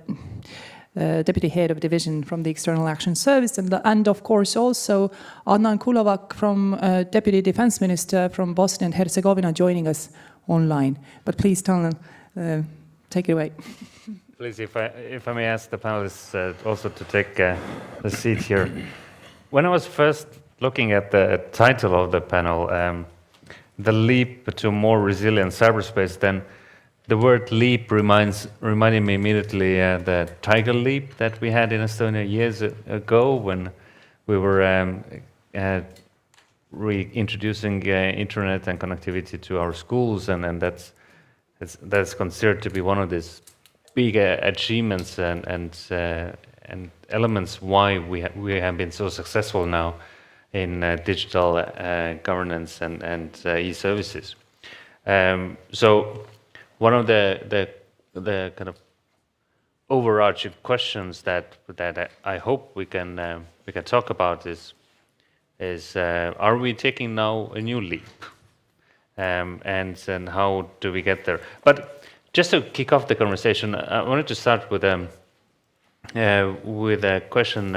Speaker 5: Deputy Head of Division from the External Action Service, and of course also Adnan Kulovak, from Deputy Defense Minister from Bosnia and Herzegovina, joining us online. But please, Tanel, take it away.
Speaker 10: Please, if I may ask the panelists also to take a seat here. When I was first looking at the title of the panel, the leap to more resilient cyberspace, then the word leap reminded me immediately the Tiger Leap that we had in Estonia years ago when we were reintroducing internet and connectivity to our schools, and that's considered to be one of these big achievements and elements why we have been so successful now in digital governance and e-services. So one of the kind of overarching questions that I hope we can talk about is are we taking now a new leap, and how do we get there? But just to kick off the conversation, I wanted to start with a question.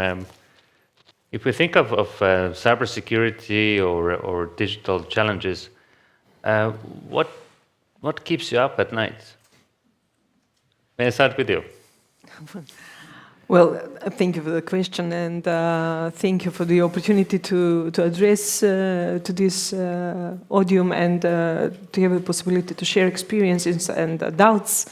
Speaker 10: If we think of cybersecurity or digital challenges, what keeps you up at night? May I start with you?
Speaker 11: Well, thank you for the question, and thank you for the opportunity to address to this audience and to have the possibility to share experiences and doubts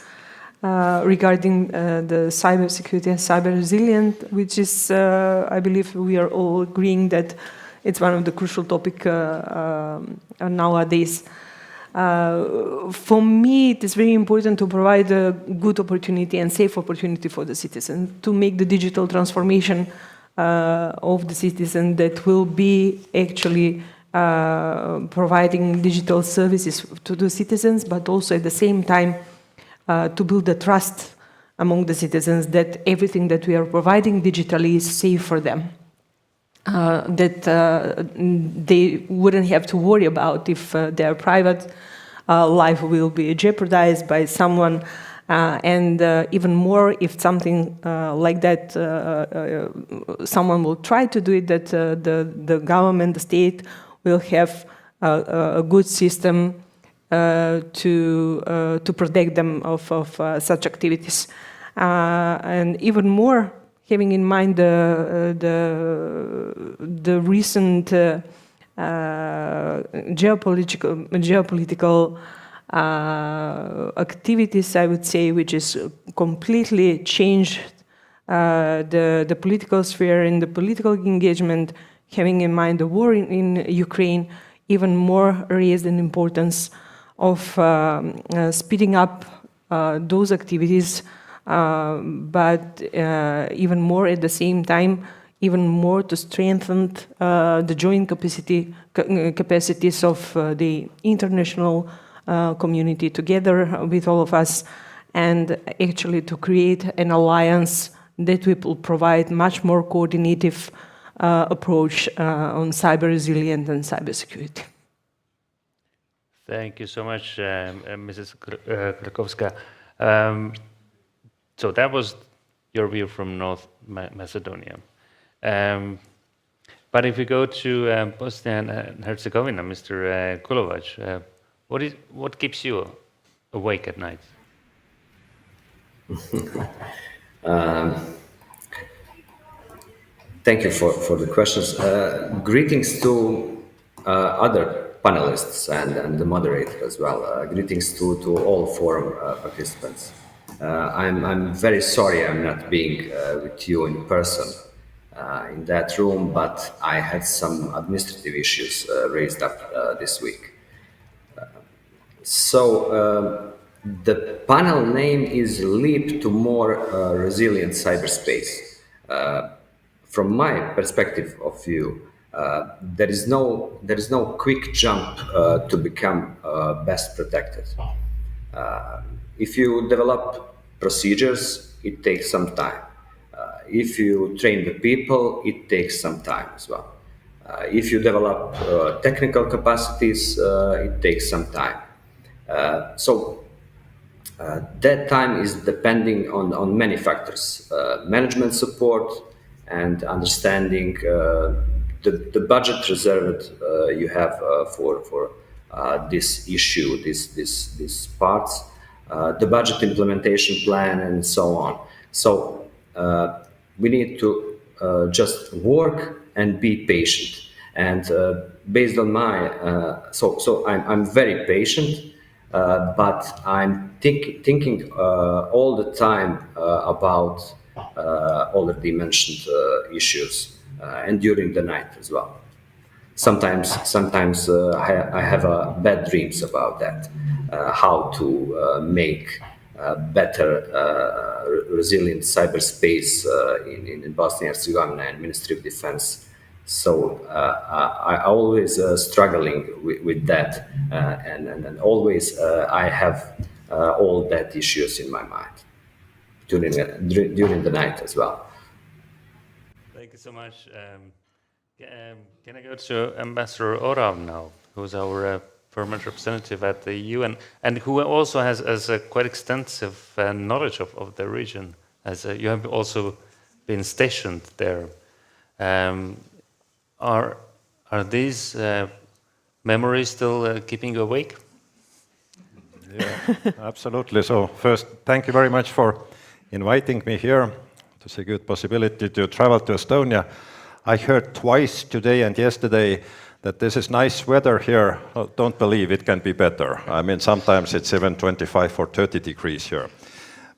Speaker 11: regarding the cybersecurity and cyber resilience, which is, I believe, we are all agreeing that it's one of the crucial topics nowadays. For me, it is very important to provide a good opportunity and safe opportunity for the citizen to make the digital transformation of the citizen that will be actually providing digital services to the citizens, but also at the same time to build the trust among the citizens that everything that we are providing digitally is safe for them. That they wouldn't have to worry about if their private life will be jeopardized by someone, and even more if something like that, someone will try to do it, that the government, the state will have a good system to protect them of such activities. And even more, having in mind the recent geopolitical activities, I would say, which is completely changed the political sphere and the political engagement, having in mind the war in Ukraine, even more raised the importance of speeding up those activities, but even more at the same time, even more to strengthen the joint capacities of the international community together with all of us, and actually to create an alliance that will provide much more coordinative approach on cyber resilience and cybersecurity.
Speaker 10: Thank you so much, Mrs. Krakowska. So that was your view from North Macedonia. But if we go to Bosnia and Herzegovina, Mr. Kulovac, what keeps you awake at night?
Speaker 12: Thank you for the questions. Greetings to other panelists and the moderator as well. Greetings to all forum participants. I'm very sorry I'm not being with you in person. in that room, but I had some administrative issues raised up this week. The panel name is Leap to More Resilient Cyberspace. From my perspective of view, there is no quick jump to become best protected. If you develop procedures, it takes some time. If you train the people, it takes some time as well. If you develop technical capacities, it takes some time. That time is depending on many factors, management support and understanding the budget reserved you have for this issue, these parts, the budget implementation plan, and so on. So we need to just work and be patient. And based on my, I'm very patient. But I'm thinking all the time about already mentioned issues, and during the night as well. Sometimes I have bad dreams about that, how to make better resilient cyberspace in Bosnia and Herzegovina and Ministry of Defense. So I always struggling with that, and always I have all that issues in my mind during the night as well.
Speaker 10: Thank you so much. Can I go to Ambassador Orav now, who's our permanent representative at the EU, and who also has a quite extensive knowledge of the region, as you have also been stationed there. Are these memories still keeping you awake?
Speaker 13: Yeah, absolutely. So first, thank you very much for inviting me here. It's a good possibility to travel to Estonia. I heard twice today and yesterday that this is nice weather here. Oh, don't believe it can be better. I mean, sometimes it's even 25 or 30 degrees here.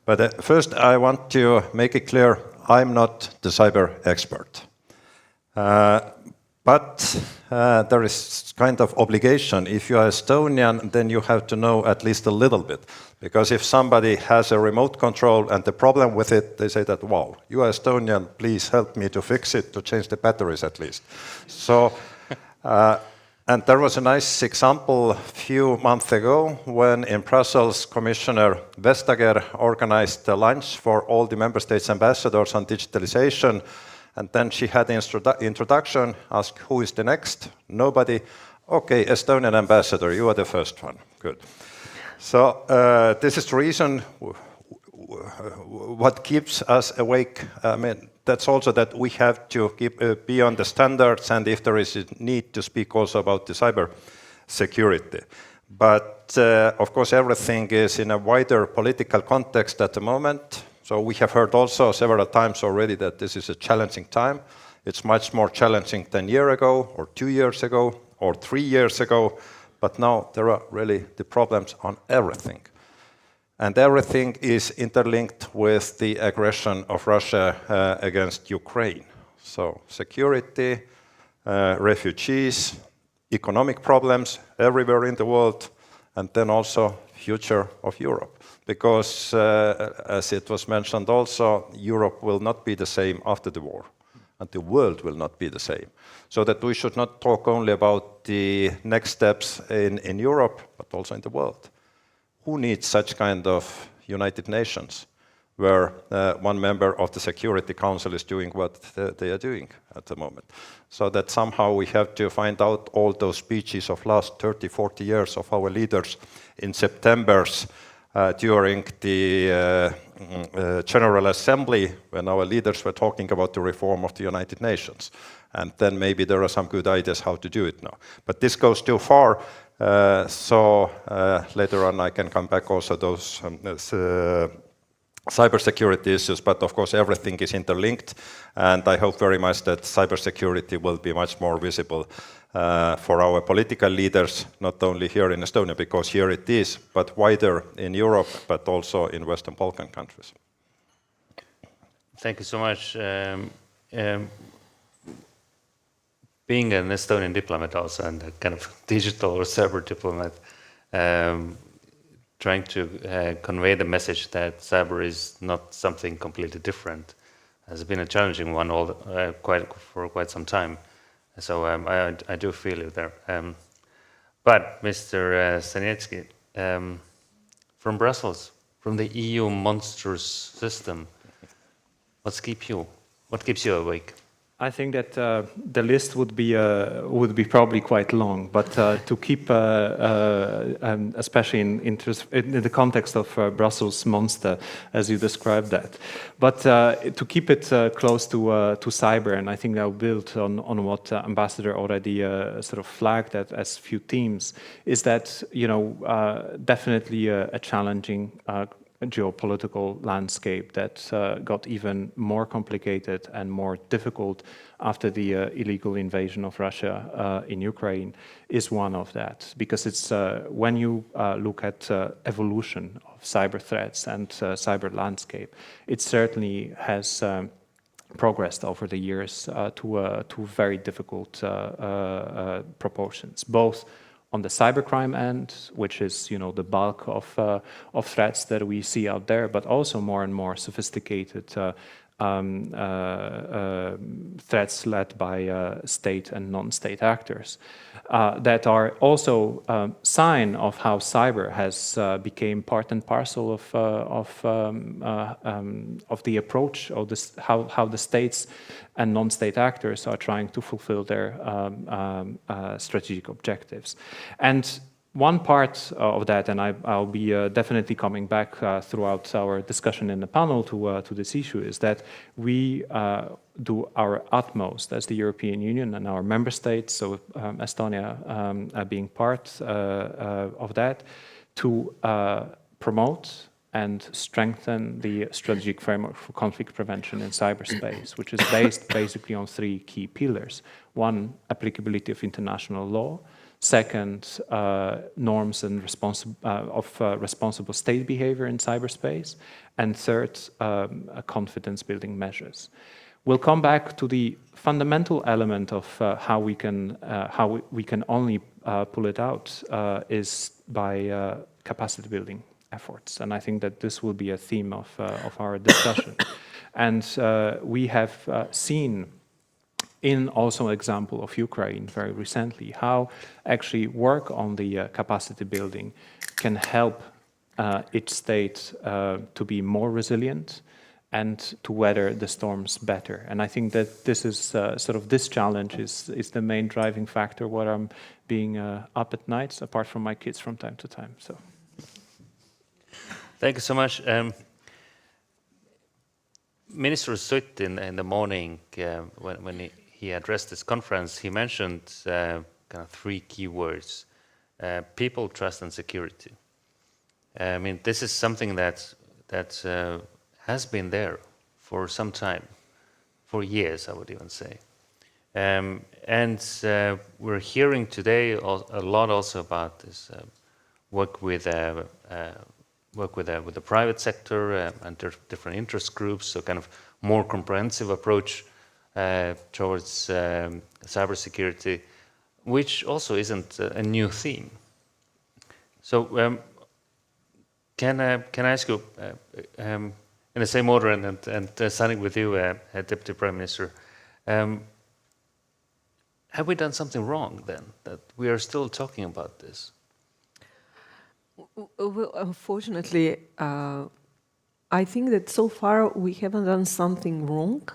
Speaker 13: But first, I want to make it clear, I'm not the cyber expert. But there is kind of obligation. If you are Estonian, then you have to know at least a little bit. Because if somebody has a remote control and the problem with it, they say that, wow, you are Estonian, please help me to fix it, to change the batteries at least. So, and there was a nice example a few months ago when in Brussels, Commissioner Vestager organized a lunch for all the member states' ambassadors on digitalization. And then she had the introduction, asked who is the next? Nobody. Okay, Estonian ambassador, you are the first one. Good. So this is the reason what keeps us awake. I mean, that's also that we have to be on the standards, and if there is a need to speak also about the cyber security. But of course, everything is in a wider political context at the moment. So we have heard also several times already that this is a challenging time. It's much more challenging than a year ago, or 2 years ago, or 3 years ago. But now there are really the problems on everything. And everything is interlinked with the aggression of Russia against Ukraine. So security, refugees, economic problems everywhere in the world, and then also future of Europe. Because, as it was mentioned also, Europe will not be the same after the war, and the world will not be the same. So that we should not talk only about the next steps in Europe, but also in the world. Who needs such kind of United Nations, where one member of the Security Council is doing what they are doing at the moment? So that somehow we have to find out all those speeches of last 30, 40 years of our leaders in September's during the General Assembly, when our leaders were talking about the reform of the United Nations. And then maybe there are some good ideas how to do it now. But this goes too far, so later on I can come back also those cybersecurity issues, but of course everything is interlinked, and I hope very much that cybersecurity will be much more visible for our political leaders, not only here in Estonia, because here it is, but wider in Europe, but also in Western Balkan countries.
Speaker 10: Thank you so much. being an Estonian diplomat also, and a kind of digital or cyber diplomat, trying to convey the message that cyber is not something completely different has been a challenging one for quite some time. So I do feel you there. But Mr. Staniecki, from Brussels, from the EU monstrous system, what keeps you awake?
Speaker 14: I think that the list would be probably quite long, but to keep, especially in the context of Brussels monster, as you described that, but to keep it close to cyber, and I think I'll build on what Ambassador already sort of flagged as few themes, is that definitely a challenging geopolitical landscape that got even more complicated and more difficult after the illegal invasion of Russia in Ukraine is one of that. Because it's when you look at evolution of cyber threats and cyber landscape, it certainly has progressed over the years to very difficult proportions, both on the cybercrime end, which is the bulk of threats that we see out there, but also more and more sophisticated threats led by state and non-state actors that are also a sign of how cyber has become part and parcel of the approach of this, how the states and non-state actors are trying to fulfill their strategic objectives. And one part of that, and I'll be definitely coming back throughout our discussion in the panel to this issue, is that we do our utmost as the European Union and our member states, so Estonia being part of that, to promote and strengthen the strategic framework for conflict prevention in cyberspace, which is based basically on three key pillars. One, applicability of international law. Second, norms and responsible state behavior in cyberspace. And third, confidence-building measures. We'll come back to the fundamental element of how we can only pull it out is by capacity building efforts, and I think that this will be a theme of our discussion. And we have seen in also an example of Ukraine very recently, how actually work on the capacity building can help each state to be more resilient and to weather the storms better. And I think that this is sort of this challenge is the main driving factor where I'm being up at nights, apart from my kids from time to time. So.
Speaker 10: Thank you so much. Minister Sutt in the morning when he addressed this conference, he mentioned kind of three key words: people, trust, and security. I mean, this is something that has been there for some time, for years, I would even say. And we're hearing today a lot also about this work with the private sector and different interest groups, so kind of more comprehensive approach towards cybersecurity, which also isn't a new theme. So can I ask you, in the same order, and starting with you, Deputy Prime Minister, have we done something wrong then, that we are still talking about this?
Speaker 11: Well, unfortunately, I think that so far we haven't done something wrong,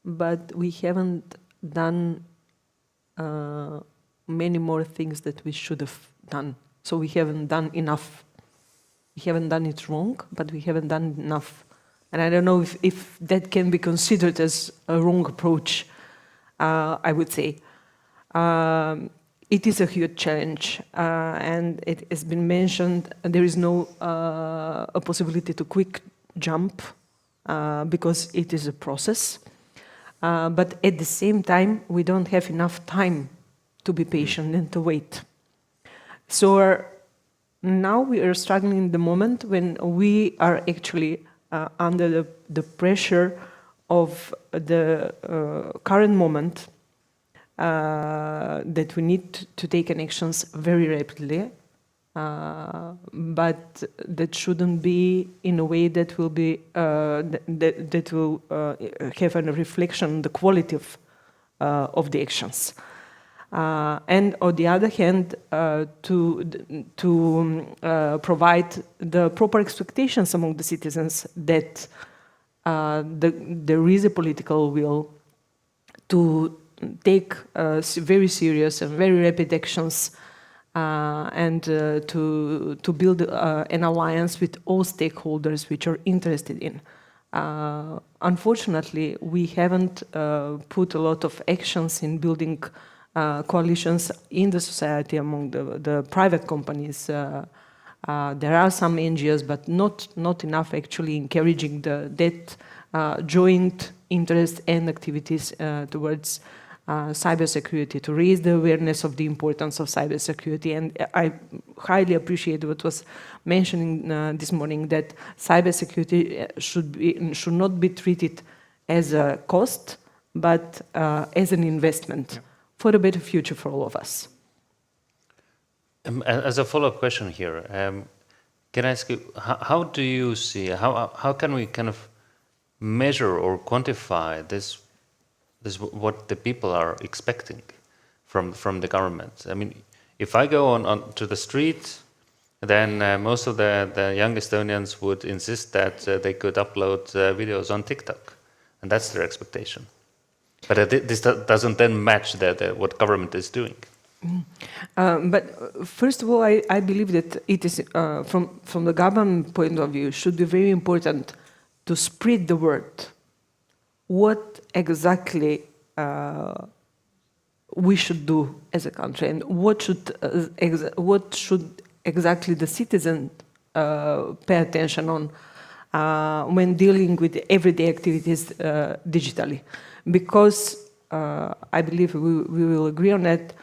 Speaker 11: but we haven't done many more things that we should have done. So we haven't done enough. We haven't done it wrong, but we haven't done enough. And I don't know if that can be considered as a wrong approach, I would say. It is a huge challenge, and it has been mentioned, there is no a possibility to quick jump because it is a process. But at the same time, we don't have enough time to be patient and to wait. So now we are struggling in the moment when we are actually under the pressure of the current moment that we need to take actions very rapidly, but that shouldn't be in a way that will be that will have a reflection on the quality of the actions. And on the other hand, to provide the proper expectations among the citizens that there is a political will to take very serious and very rapid actions and to build an alliance with all stakeholders which are interested in. Unfortunately, we haven't put a lot of actions in building coalitions in the society among the private companies. There are some NGOs, but not enough actually encouraging that joint interest and activities towards cybersecurity, to raise the awareness of the importance of cybersecurity. And I highly appreciate what was mentioning this morning, that cybersecurity should not be treated as a cost, but as an investment for a better future for all of us.
Speaker 10: As a follow-up question here, can I ask you, how do you see, how can we kind of measure or quantify this what the people are expecting from the government? I mean, if I go on to the street, then most of the young Estonians would insist that they could upload videos on TikTok, and that's their expectation. But this doesn't then match what government is doing.
Speaker 11: But first of all, I believe that it is, from the government point of view, should be very important to spread the word. What exactly we should do as a country, and what should exactly the citizen pay attention on when dealing with everyday activities digitally. Because I believe we will agree on that.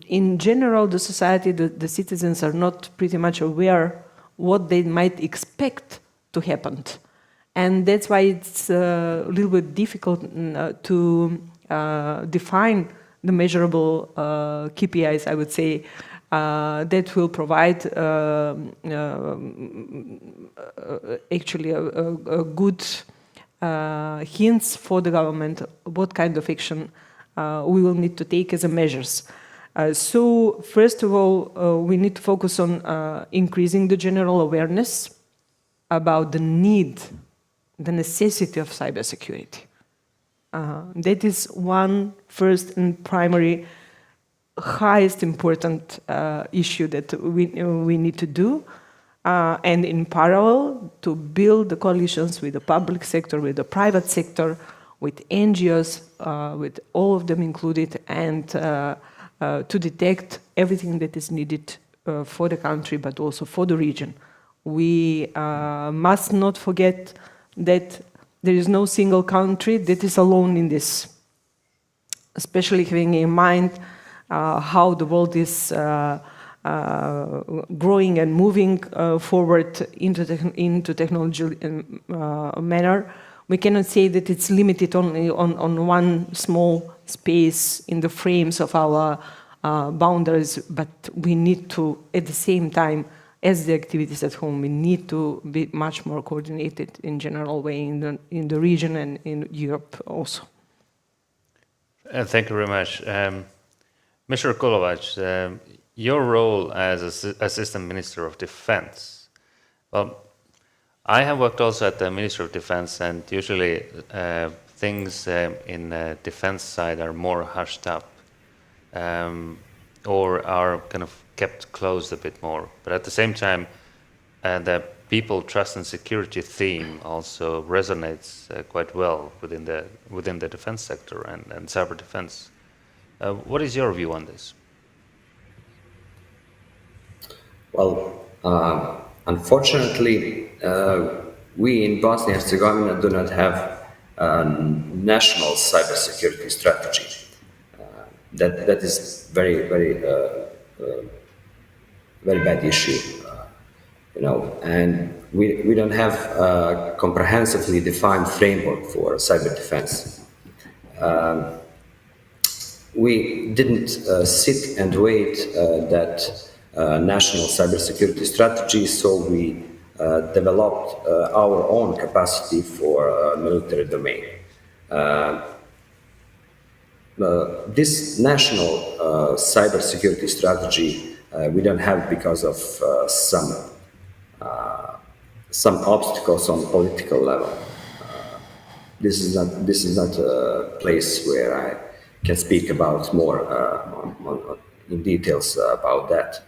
Speaker 11: In general, the society, the citizens are not pretty much aware what they might expect to happen. And that's why it's a little bit difficult to define the measurable KPIs, I would say, that will provide actually a good hints for the government what kind of action we will need to take as a measures. So first of all, we need to focus on increasing the general awareness about the need, the necessity of cybersecurity. That is one first and primary, highest important issue that we need to do. And in parallel, to build the coalitions with the public sector, with the private sector, with NGOs, with all of them included, and to detect everything that is needed for the country, but also for the region. We must not forget that there is no single country that is alone in this, especially having in mind how the world is growing and moving forward into technology manner. We cannot say that it's limited only on one small space in the frames of our boundaries, but we need to, at the same time, as the activities at home, we need to be much more coordinated in general way in the region and in Europe also.
Speaker 10: Thank you very much. Mr. Kolovac, your role as Assistant Minister of Defense, well, I have worked also at the Ministry of Defense, and usually things in the defense side are more hushed up or are kind of kept closed a bit more. But at the same time, the people, trust and security theme also resonates quite well within the defense sector and cyber defense. What is your view on this?
Speaker 12: Well, unfortunately, we in Bosnia and Herzegovina do not have a national cybersecurity strategy. That is very bad issue, and we don't have a comprehensively defined framework for cyber defense. We didn't sit and wait that national cybersecurity strategy, so we developed our own capacity for military domain. This national cybersecurity strategy we don't have because of some obstacles on political level. This is not a place where I can speak about more in details about that.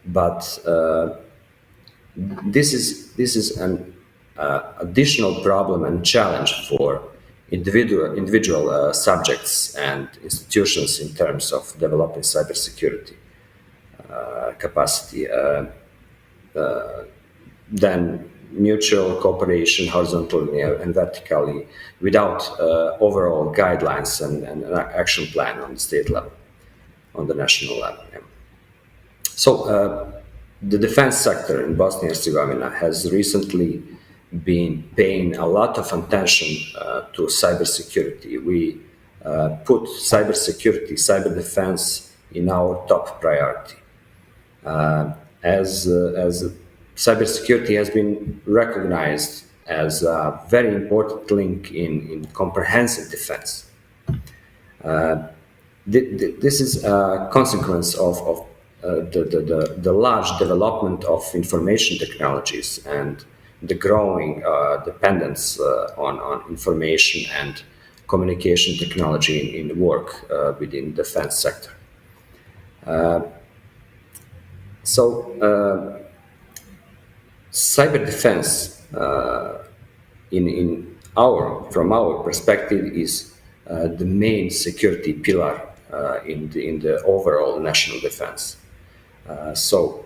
Speaker 12: But this is an additional problem and challenge for individual subjects and institutions in terms of developing cybersecurity capacity. Then mutual cooperation horizontally and vertically without overall guidelines and an action plan on the state level, on the national level. Yeah. So the defense sector in Bosnia and Herzegovina has recently been paying a lot of attention to cybersecurity. We put cybersecurity, cyber defense in our top priority. As cybersecurity has been recognized as a very important link in comprehensive defense. This is a consequence of the large development of information technologies and the growing dependence on information and communication technology in work within the defense sector. Cyber defense, from our perspective, is the main security pillar in the overall national defense. So,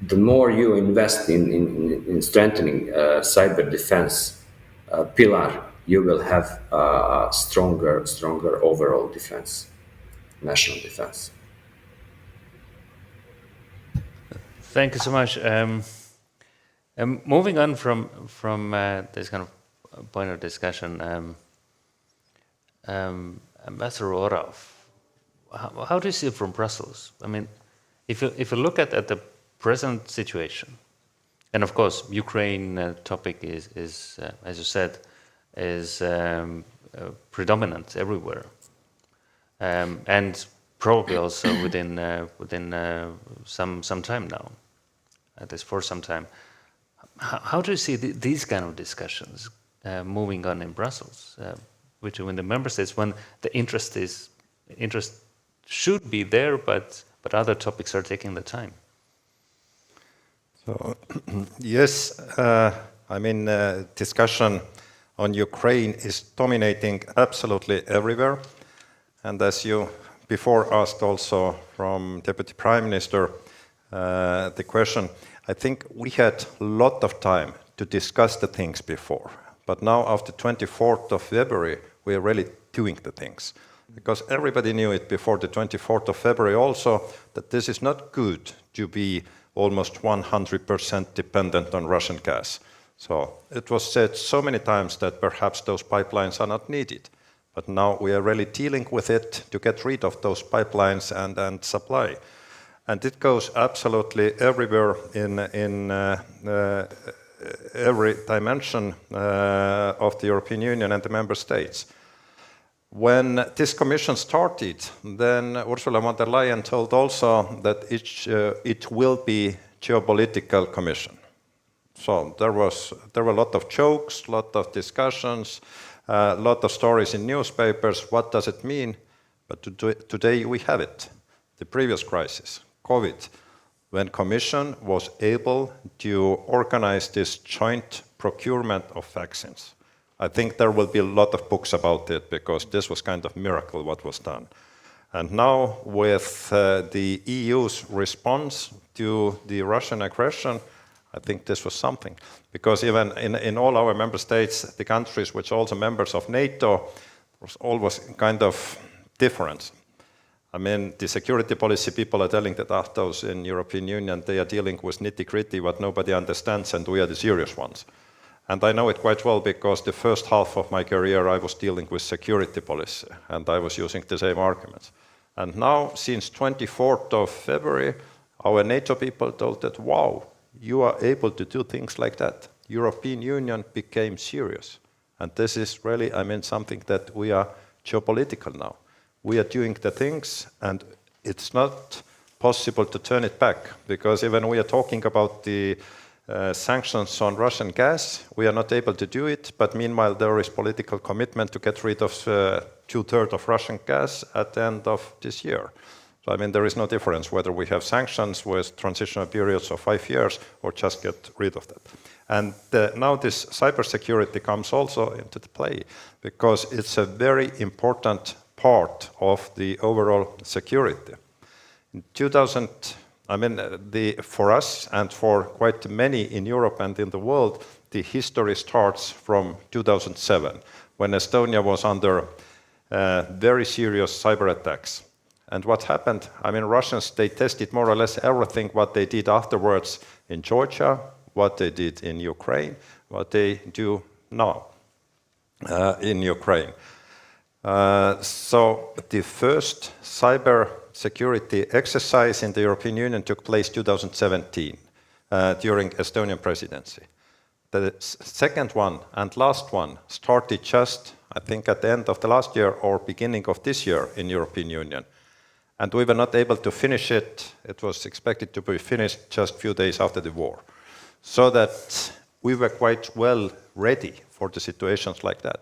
Speaker 12: the more you invest in strengthening cyber defense pillar, you will have a stronger overall defense, national defense.
Speaker 10: Thank you so much. Moving on from this kind of point of discussion, Ambassador Orov, how do you see it from Brussels? I mean, if you look at the present situation, and of course, Ukraine topic is as you said, is predominant everywhere, and probably also within some time now, at least for some time. How do you see these kind of discussions moving on in Brussels between the member states when the interest should be there, but other topics are taking the time?
Speaker 13: So, yes, I mean, discussion on Ukraine is dominating absolutely everywhere. And as you before asked also from Deputy Prime Minister the question, I think we had a lot of time to discuss the things before. But now after 24th of February, we are really doing the things. Because everybody knew it before the 24th of February also, that this is not good to be almost 100% dependent on Russian gas. So it was said so many times that perhaps those pipelines are not needed. But now we are really dealing with it to get rid of those pipelines and supply. And it goes absolutely everywhere in every dimension of the European Union and the member states. When this commission started, then Ursula von der Leyen told also that it will be geopolitical commission. So there were a lot of jokes, a lot of discussions, a lot of stories in newspapers. What does it mean? But today we have it. The previous crisis, COVID, when Commission was able to organize this joint procurement of vaccines. I think there will be a lot of books about it because this was kind of miracle what was done. And now with the EU's response to the Russian aggression, I think this was something. Because even in all our member states, the countries which are also members of NATO, was always kind of different. I mean, the security policy people are telling that those in European Union, they are dealing with nitty-gritty, what nobody understands, and we are the serious ones. And I know it quite well because the first half of my career I was dealing with security policy, and I was using the same arguments. And now, since 24th of February, our NATO people told that, wow, you are able to do things like that. European Union became serious. And this is really, I mean, something that we are geopolitical now. We are doing the things, and it's not possible to turn it back, because even we are talking about the sanctions on Russian gas, we are not able to do it, but meanwhile there is political commitment to get rid of 2/3 of Russian gas at the end of this year. So I mean, there is no difference whether we have sanctions with transitional periods of 5 years or just get rid of that. And now this cybersecurity comes also into the play, because it's a very important part of the overall security. In 2000, I mean, for us and for quite many in Europe and in the world, the history starts from 2007, when Estonia was under very serious cyber attacks. And what happened? I mean, Russians, they tested more or less everything what they did afterwards in Georgia, what they did in Ukraine, what they do now in Ukraine. So the first cyber security exercise in the European Union took place 2017 during Estonian presidency. The second one and last one started just, I think, at the end of the last year or beginning of this year in European Union. And we were not able to finish it. It was expected to be finished just a few days after the war. So that we were quite well ready for the situations like that.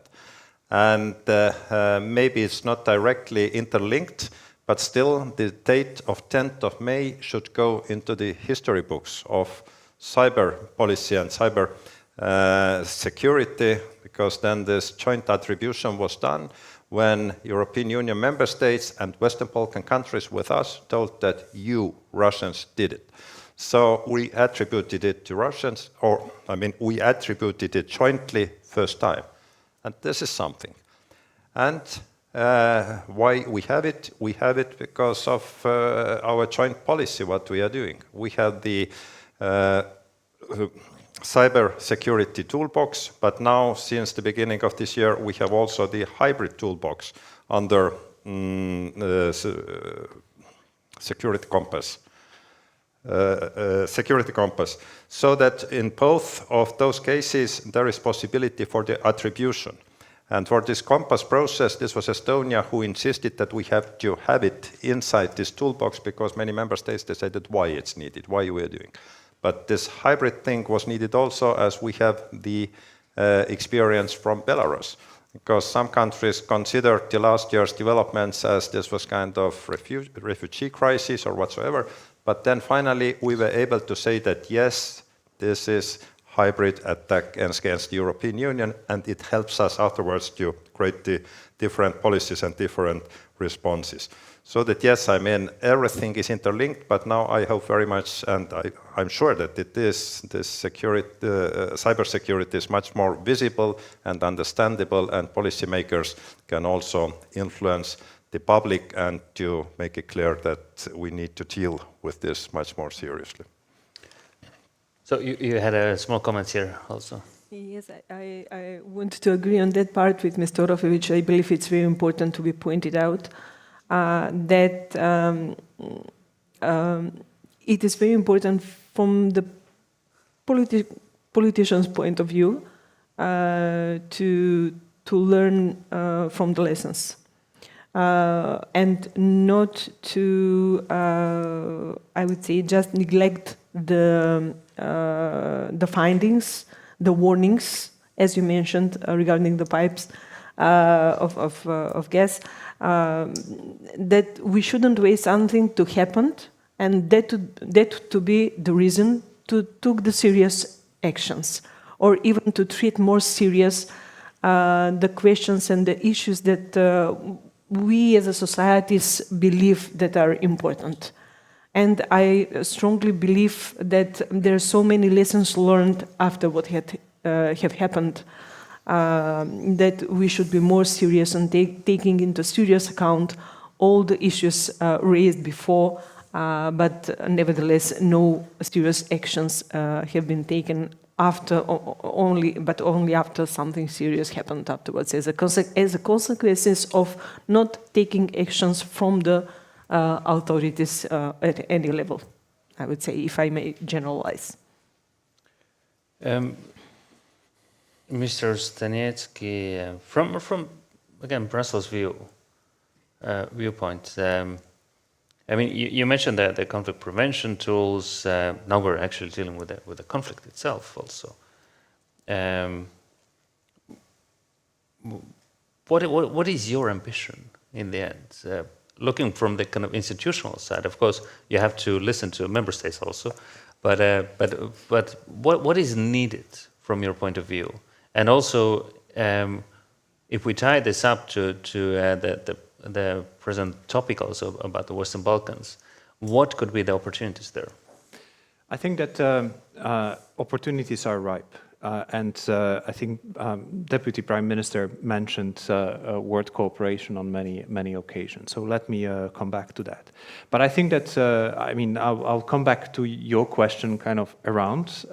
Speaker 13: And maybe it's not directly interlinked, but still the date of 10th of May should go into the history books of cyber policy and cyber security, because then this joint attribution was done when European Union member states and Western Balkan countries with us told that you, Russians, did it. So we attributed it to Russians, or I mean, we attributed it jointly first time. And this is something. And why we have it? We have it because of our joint policy, what we are doing. We have the cyber security toolbox, but now, since the beginning of this year, we have also the hybrid toolbox under security compass. So that in both of those cases there is possibility for the attribution. And for this compass process, this was Estonia who insisted that we have to have it inside this toolbox, because many member states decided why it's needed, why we are doing. But this hybrid thing was needed also as we have the experience from Belarus, because some countries considered the last year's developments as this was kind of refugee crisis or whatsoever. But then finally we were able to say that yes, this is hybrid attack against the European Union, and it helps us afterwards to create the different policies and different responses. So that yes, I mean, everything is interlinked, but now I hope very much, and I'm sure that this security, cybersecurity is much more visible and understandable, and policymakers can also influence the public and to make it clear that we need to deal with this much more seriously.
Speaker 10: So you had a small comment here also.
Speaker 11: Yes, I want to agree on that part with Mr. Orofevich. I believe it's very important to be pointed out that it is very important from the politician's point of view to learn from the lessons. And not to, I would say, just neglect the findings, the warnings, as you mentioned, regarding the pipes of gas, that we shouldn't wait something to happen, and that to be the reason to take the serious actions, or even to treat more serious the questions and the issues that we as a societies believe that are important. And I strongly believe that there are so many lessons learned after what have happened, that we should be more serious and taking into serious account all the issues raised before, but nevertheless, no serious actions have been taken after only after something serious happened afterwards, as a consequences of not taking actions from the authorities at any level, I would say, if I may generalize.
Speaker 10: Mr. Staniecki, from again Brussels viewpoint, I mean, you mentioned the conflict prevention tools. Now we're actually dealing with the conflict itself also. What is your ambition in the end? Looking from the kind of institutional side, of course, you have to listen to member states also. But what is needed from your point of view? And also, if we tie this up to the present topic also about the Western Balkans, what could be the opportunities there?
Speaker 14: I think that opportunities are ripe. And I think Deputy Prime Minister mentioned word cooperation on many occasions. So let me come back to that. But I think that, I mean, I'll come back to your question kind of around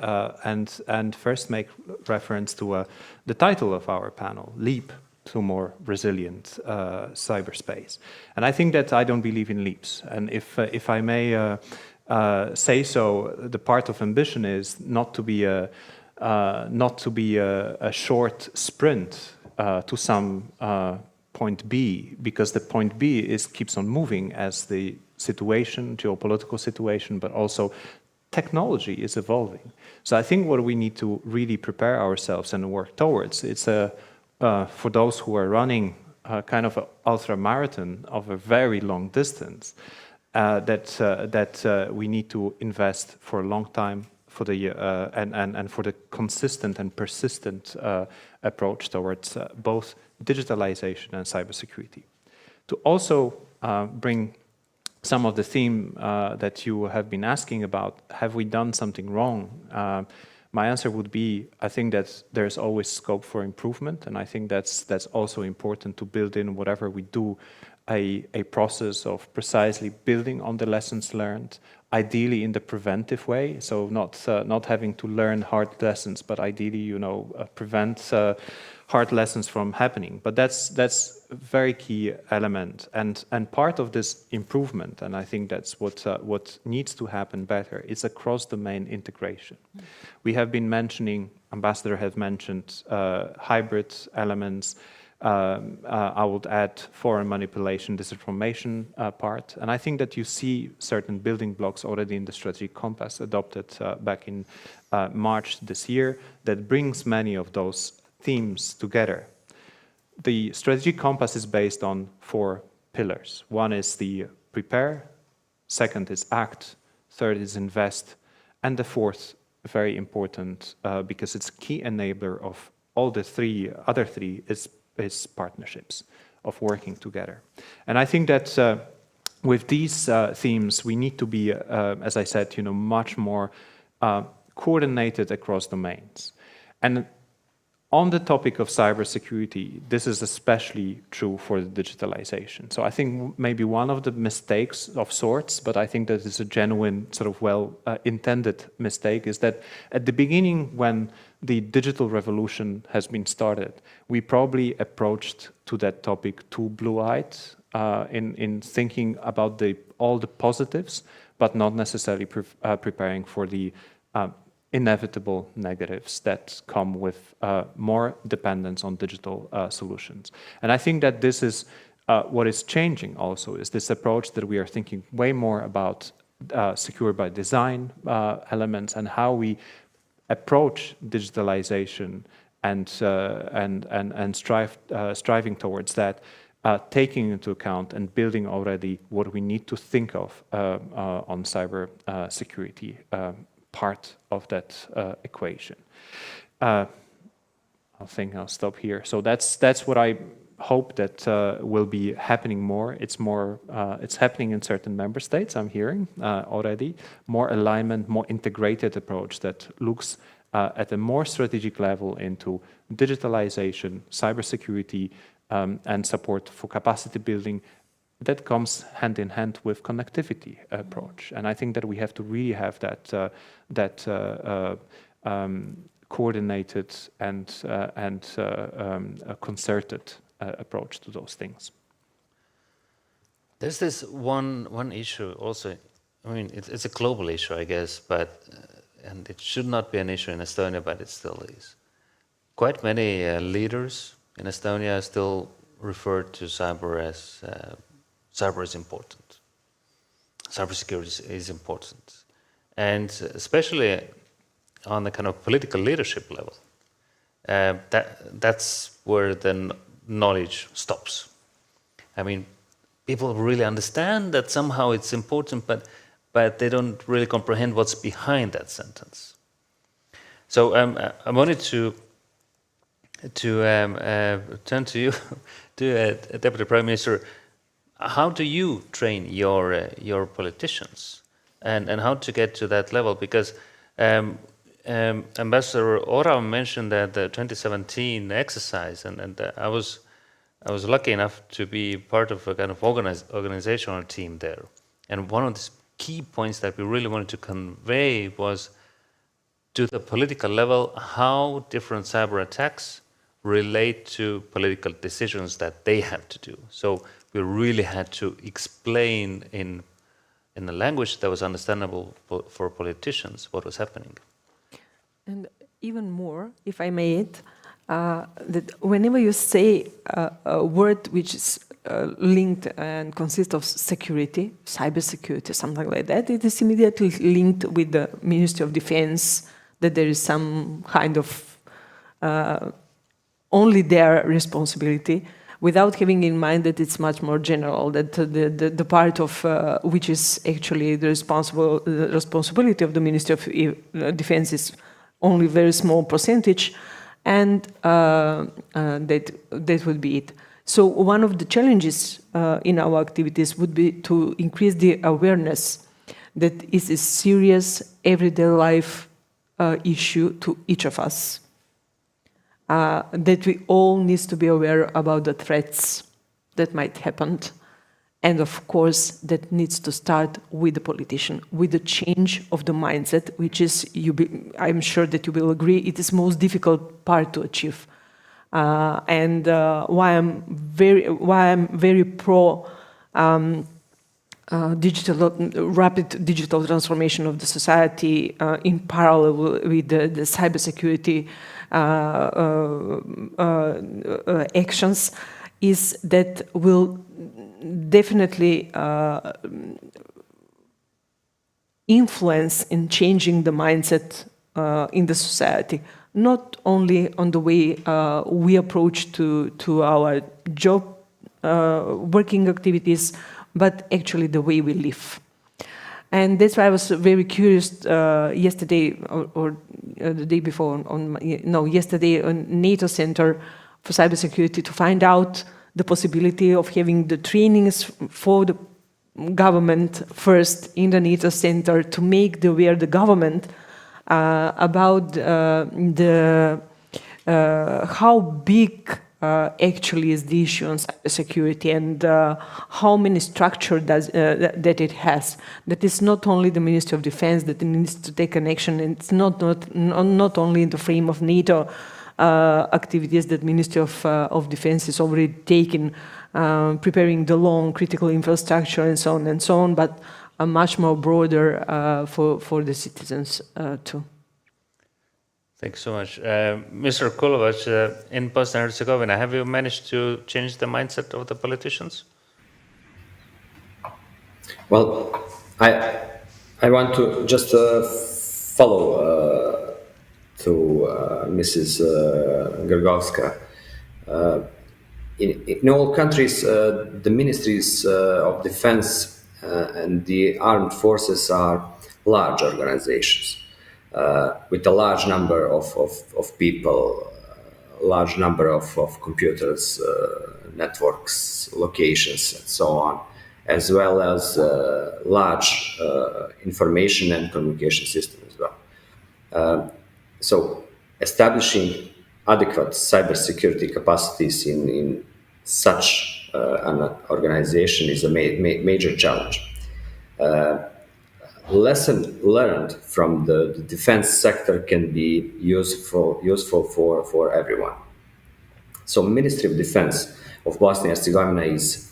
Speaker 14: and first make reference to the title of our panel, Leap to More Resilient Cyberspace. And I think that I don't believe in leaps. And if I may say so, the part of ambition is not to be a short sprint to some point B, because the point B keeps on moving as the situation, geopolitical situation, but also technology is evolving. So I think what we need to really prepare ourselves and work towards, it's for those who are running kind of an ultra marathon of a very long distance, that we need to invest for a long time for the and for the consistent and persistent approach towards both digitalization and cybersecurity. To also bring some of the theme that you have been asking about, have we done something wrong? My answer would be, I think that there's always scope for improvement, and I think that's also important to build in whatever we do, a process of precisely building on the lessons learned, ideally in the preventive way, so not having to learn hard lessons, but ideally, prevent hard lessons from happening. But that's a very key element, and part of this improvement, and I think that's what needs to happen better, is across domain integration. We have been mentioning, Ambassador has mentioned hybrid elements. I would add foreign manipulation, disinformation part. And I think that you see certain building blocks already in the strategic compass adopted back in March this year that brings many of those themes together. The strategic compass is based on 4 pillars. One is the prepare, second is act, third is invest, and the fourth, very important because it's a key enabler of all the other three is partnerships, of working together. And I think that with these themes, we need to be, as I said, much more coordinated across domains. And on the topic of cybersecurity, this is especially true for the digitalization. So I think maybe one of the mistakes of sorts, but I think that is a genuine sort of well-intended mistake, is that at the beginning, when the digital revolution has been started, we probably approached to that topic too blue-eyed in thinking about all the positives, but not necessarily preparing for the inevitable negatives that come with more dependence on digital solutions. And I think that this is what is changing also, is this approach that we are thinking way more about secure by design elements and how we approach digitalization and striving towards that, taking into account and building already what we need to think of on cyber security part of that equation. I think I'll stop here. So that's what I hope that will be happening more. It's happening in certain member states, I'm hearing already. More alignment, more integrated approach that looks at a more strategic level into digitalization, cybersecurity, and support for capacity building, that comes hand in hand with connectivity approach. And I think that we have to really have that coordinated and a concerted approach to those things.
Speaker 10: There's this one issue also. I mean, it's a global issue, I guess, but and it should not be an issue in Estonia, but it still is. Quite many leaders in Estonia still refer to cyber as cyber is important. Cybersecurity is important, and especially on the kind of political leadership level, that's where the knowledge stops. I mean, people really understand that somehow it's important, but they don't really comprehend what's behind that sentence. So I wanted to turn to you, to Deputy Prime Minister. How do you train your politicians, and how to get to that level? Because Ambassador Ora mentioned that the 2017 exercise, and I was lucky enough to be part of a kind of organizational team there. And one of the key points that we really wanted to convey was, to the political level, how different cyber attacks relate to political decisions that they have to do. So we really had to explain in a language that was understandable for politicians what was happening.
Speaker 11: And even more, if I may add, that whenever you say a word which is linked and consists of security, cybersecurity, something like that, it is immediately linked with the Ministry of Defense, that there is some kind of only their responsibility, without having in mind that it's much more general, that the part of which is actually the responsibility of the Ministry of Defense is only a very small percentage, and that would be it. So one of the challenges in our activities would be to increase the awareness that is a serious everyday life issue to each of us. That we all need to be aware about the threats that might happen. And of course, that needs to start with the politician, with the change of the mindset, which is, I'm sure that you will agree, it is most difficult part to achieve. And why I'm very pro rapid digital transformation of the society in parallel with the cybersecurity actions, is that will definitely influence in changing the mindset in the society, not only on the way we approach to our job working activities, but actually the way we live. And that's why I was very curious yesterday or the day before, yesterday on NATO Center for Cybersecurity, to find out the possibility of having the trainings for the government first in the NATO Center, to make aware the government about how big actually is the issue on cybersecurity, and how many structure that it has. That is not only the Ministry of Defense that needs to take an action. It's not only in the frame of NATO activities that Ministry of Defense is already taking, preparing the long critical infrastructure and so on, but a much more broader for the citizens too.
Speaker 10: Thanks so much. Mr. Kulovac, in Bosnia and Herzegovina, have you managed to change the mindset of the politicians?
Speaker 12: Well, I want to just follow to Mrs. Gergovska. In all countries, the ministries of defense and the armed forces are large organizations. With a large number of people, a large number of computers, networks, locations, and so on, as well as large information and communication system as well. So establishing adequate cybersecurity capacities in such an organization is a major challenge. Lesson learned from the defense sector can be useful for everyone. So Ministry of Defense of Bosnia and Herzegovina is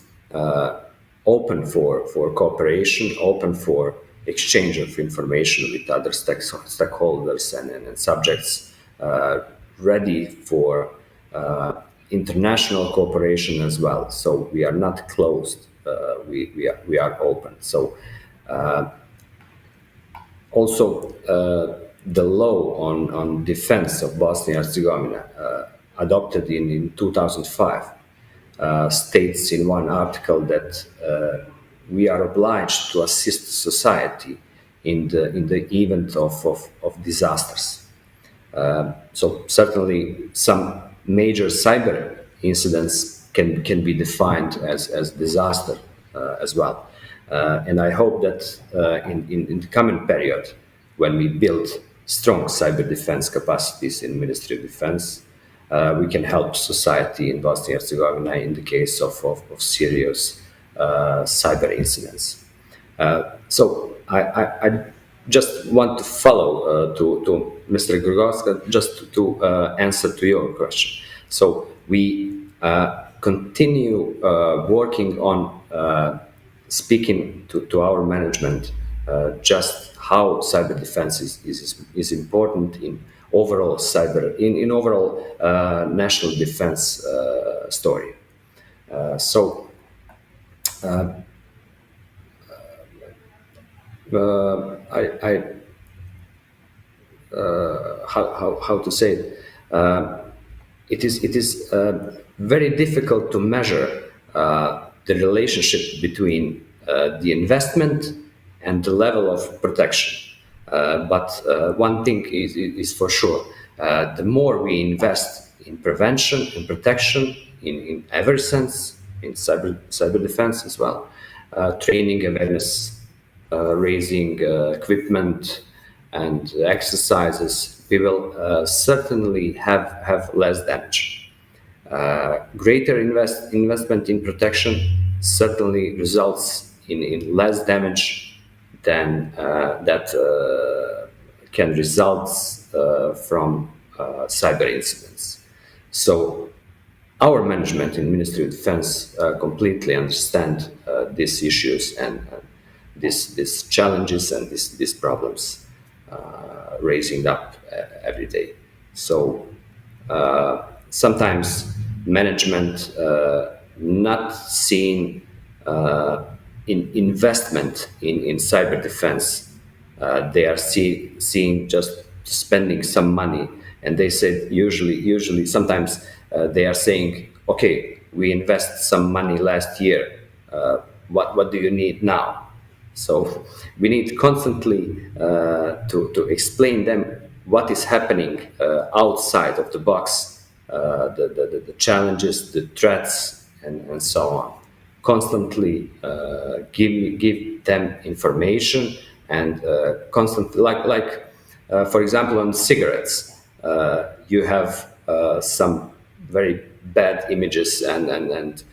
Speaker 12: open for cooperation, open for exchange of information with other stakeholders and subjects, ready for international cooperation as well. So we are not closed, we are open. So also the law on defense of Bosnia and Herzegovina, adopted in 2005, states in one article that we are obliged to assist society in the event of disasters. So certainly some major cyber incidents can be defined as disaster as well. And I hope that in the coming period, when we build strong cyber defense capacities in Ministry of Defense, we can help society in Bosnia and Herzegovina in the case of serious cyber incidents. So I just want to follow to Mr. Grigorska just to answer to your question. So we continue working on speaking to our management just how cyber defense is important in overall cyber, in overall national defense story. How to say it? It is very difficult to measure the relationship between the investment and the level of protection. But one thing is for sure, the more we invest in prevention and protection in every sense, in cyber defense as well, training, awareness, raising equipment and exercises, we will certainly have less damage. Greater investment in protection certainly results in less damage than that can result from cyber incidents. So our management in Ministry of Defense completely understand these issues and these challenges and these problems raising up every day. So sometimes management not seeing in investment in cyber defense, they are seeing just spending some money, and they said usually sometimes they are saying, okay, we invest some money last year, what do you need now? So we need constantly to explain them what is happening outside of the box, the challenges, the threats, and so on. Constantly give them information and constantly, like for example, on cigarettes, you have some very bad images and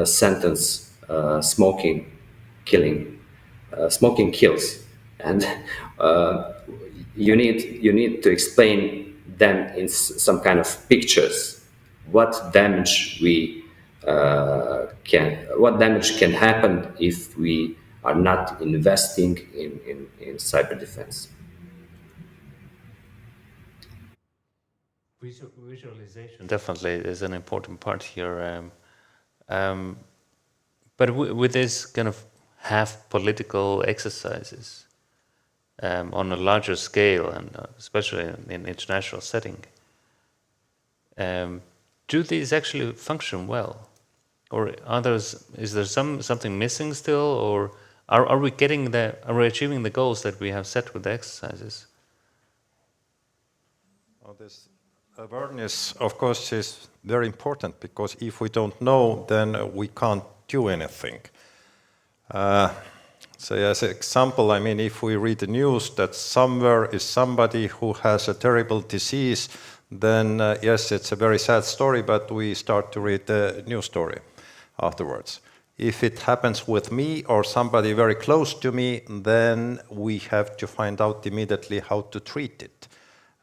Speaker 12: sentence, smoking kills, and you need to explain them in some kind of pictures what damage can happen if we are not investing in cyber defense.
Speaker 10: Visualization definitely is an important part here, but with this kind of half political exercises on a larger scale, and especially in international setting, do these actually function well, or is there something missing still, or are we achieving the goals that we have set with the exercises?
Speaker 13: Well, this awareness, of course, is very important, because if we don't know, then we can't do anything. So as an example, I mean, if we read the news that somewhere is somebody who has a terrible disease, then yes, it's a very sad story, but we start to read the news story. afterwards. If it happens with me or somebody very close to me, then we have to find out immediately how to treat it.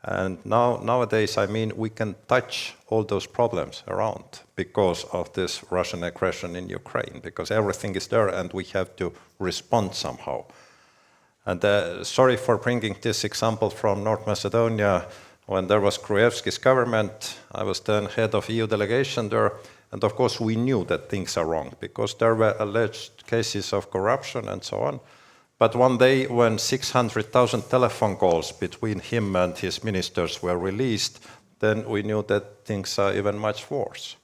Speaker 13: And nowadays, I mean, we can touch all those problems around because of this Russian aggression in Ukraine, because everything is there and we have to respond somehow. And sorry for bringing this example from North Macedonia. When there was Gruevski's government, I was then head of EU delegation there, and of course we knew that things are wrong because there were alleged cases of corruption and so on. But one day when 600,000 telephone calls between him and his ministers were released, then we knew that things are even much worse.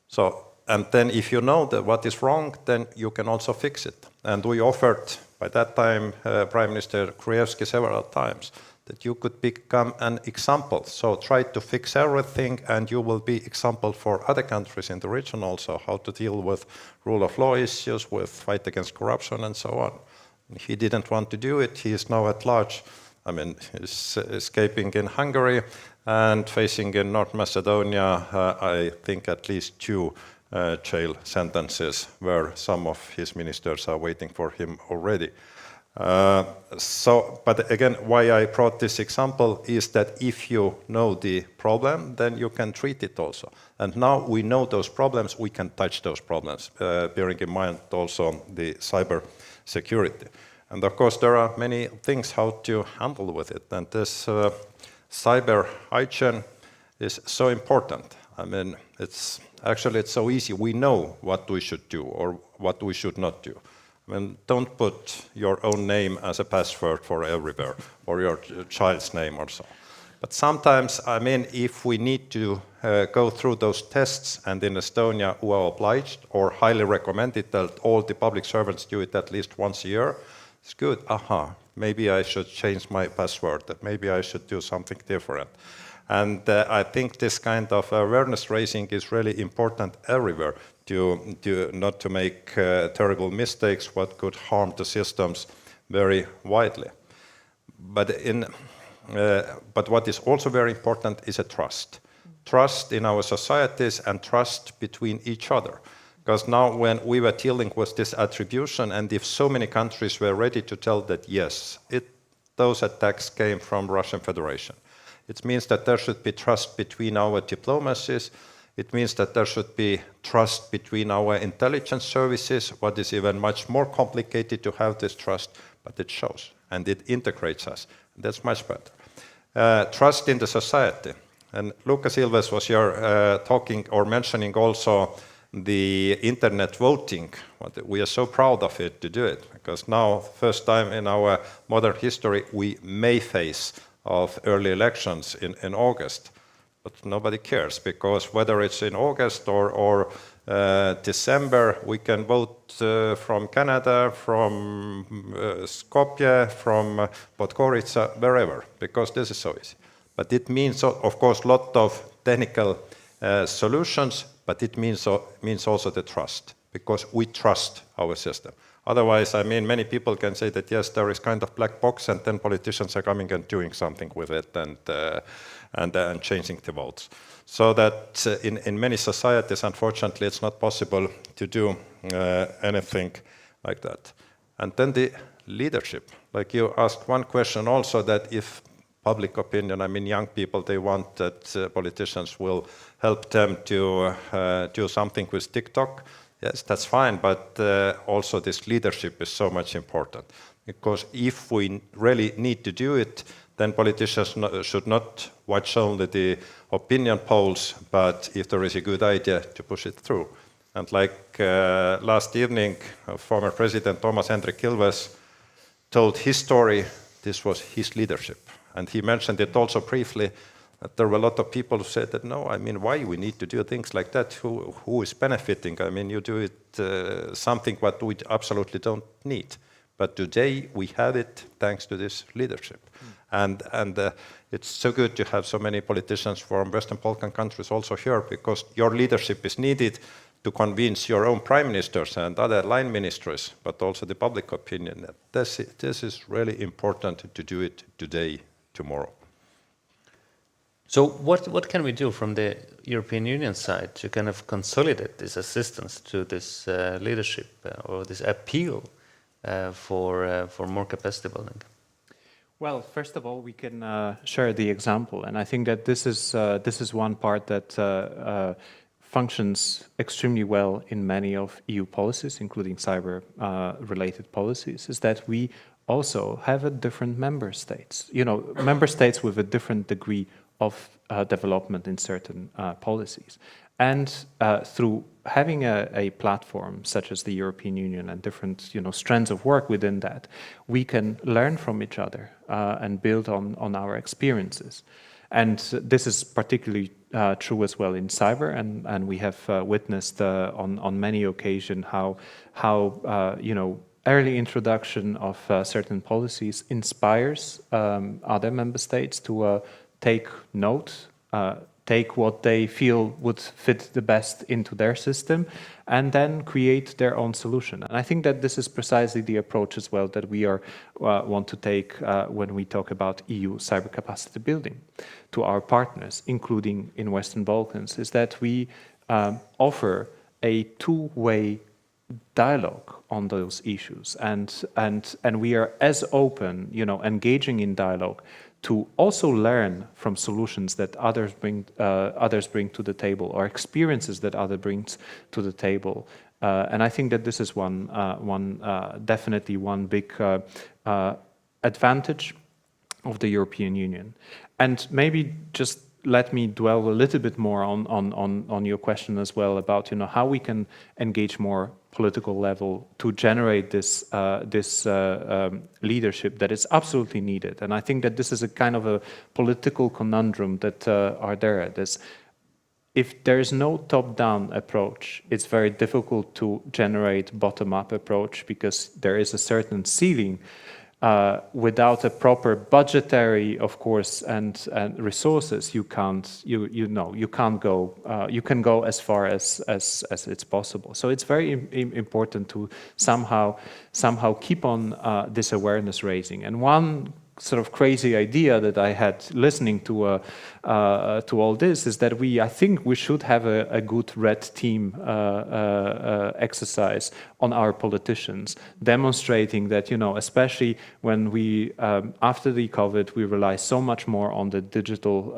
Speaker 13: So, and then if you know that what is wrong, then you can also fix it. And we offered, by that time, Prime Minister Gruevski several times, that you could become an example. So try to fix everything and you will be example for other countries in the region also, how to deal with rule of law issues, with fight against corruption and so on. He didn't want to do it. He is now at large. I mean, he's escaping in Hungary and facing in North Macedonia, I think at least 2 jail sentences where some of his ministers are waiting for him already. But again, why I brought this example is that if you know the problem, then you can treat it also. And now we know those problems, we can touch those problems, bearing in mind also the cybersecurity. And of course, there are many things how to handle with it. And this cyber hygiene is so important. I mean, it's so easy. We know what we should do or what we should not do. I mean, don't put your own name as a password for everywhere, or your child's name or so. But sometimes, I mean, if we need to go through those tests, and in Estonia we are obliged or highly recommended that all the public servants do it at least once a year, it's good. Maybe I should change my password, that maybe I should do something different. And I think this kind of awareness raising is really important everywhere to not to make terrible mistakes what could harm the systems very widely. But what is also very important is a trust. Trust in our societies and trust between each other. Because now when we were dealing with this attribution, and if so many countries were ready to tell that yes, those attacks came from Russian Federation, it means that there should be trust between our diplomacies. It means that there should be trust between our intelligence services. What is even much more complicated to have this trust, but it shows and it integrates us. That's much better. Trust in the society. And Lucas Ilves was here talking or mentioning also the internet voting. We are so proud of it to do it, because now, first time in our modern history, we may face of early elections in August. But nobody cares, because whether it's in August or December, we can vote from Canada, from Skopje, from Podgorica, wherever, because this is so easy. But it means, of course, a lot of technical solutions, but it means also the trust, because we trust our system. Otherwise, I mean, many people can say that, yes, there is kind of black box, and then politicians are coming and doing something with it and changing the votes. So that in many societies, unfortunately, it's not possible to do anything like that. And then the leadership. Like you asked one question also, that if public opinion, I mean, young people, they want that politicians will help them to do something with TikTok. Yes, that's fine, but also this leadership is so much important. Because if we really need to do it, then politicians should not watch only the opinion polls, but if there is a good idea, to push it through. And like last evening, former President Toomas Hendrik Ilves told his story. This was his leadership. And he mentioned it also briefly, that there were a lot of people who said that, no, I mean, why we need to do things like that? Who is benefiting? I mean, you do it something what we absolutely don't need. But today we have it thanks to this leadership. And it's so good to have so many politicians from Western Balkan countries also here, because your leadership is needed to convince your own prime ministers and other line ministers, but also the public opinion. This is really important to do it today, tomorrow.
Speaker 10: So what can we do from the European Union side to kind of consolidate this assistance to this leadership or this appeal for more capacity building?
Speaker 14: Well, first of all, we can share the example, and I think that this is one part that functions extremely well in many of EU policies, including cyber-related policies, is that we also have a different member states. You know, member states with a different degree of development in certain policies. And through having a platform such as the European Union and different strands of work within that, we can learn from each other and build on our experiences. And this is particularly true as well in cyber, and we have witnessed on many occasions how early introduction of certain policies inspires other member states to take note, take what they feel would fit the best into their system, and then create their own solution. And I think that this is precisely the approach as well that we want to take when we talk about EU cyber capacity building to our partners, including in Western Balkans, is that we offer a two-way dialogue on those issues, and we are as open, engaging in dialogue to also learn from solutions that others bring to the table, or experiences that others bring to the table. And I think that this is definitely one big advantage of the European Union. And maybe just let me dwell a little bit more on your question as well about how we can engage more political level to generate this leadership that is absolutely needed. And I think that this is a kind of a political conundrum that are there. If there is no top-down approach, it's very difficult to generate bottom-up approach, because there is a certain ceiling. Without a proper budgetary, of course, and resources, you can't go. You can go as far as it's possible. So it's very important to somehow keep on this awareness raising. And one sort of crazy idea that I had listening to all this is that I think we should have a good red team exercise on our politicians, demonstrating that, especially when we, after the COVID, we rely so much more on the digital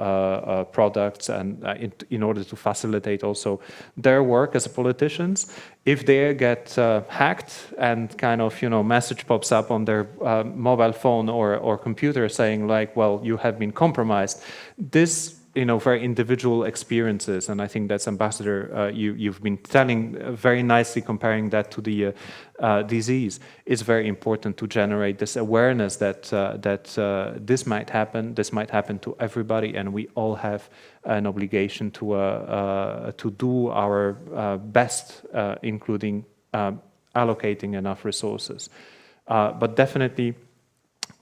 Speaker 14: products and in order to facilitate also their work as politicians. If they get hacked and kind of, message pops up on their mobile phone or computer saying like, well, you have been compromised, this, very individual experiences, and I think that's Ambassador, you've been telling very nicely, comparing that to the disease. It's very important to generate this awareness that this might happen to everybody, and we all have an obligation to do our best, including allocating enough resources. But definitely,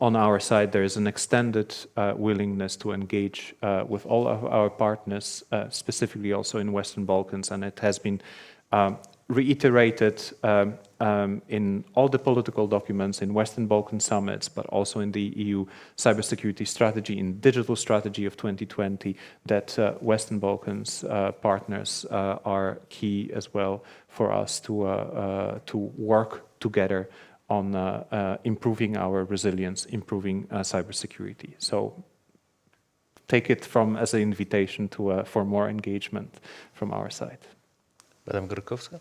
Speaker 14: on our side, there is an extended willingness to engage with all of our partners, specifically also in Western Balkans, and it has been reiterated in all the political documents, in Western Balkan summits, but also in the EU cybersecurity strategy, in digital strategy of 2020, that Western Balkans partners are key as well for us to work together on improving our resilience, improving cybersecurity. So take it as an invitation for more engagement from our side.
Speaker 10: Madam Gurkowska?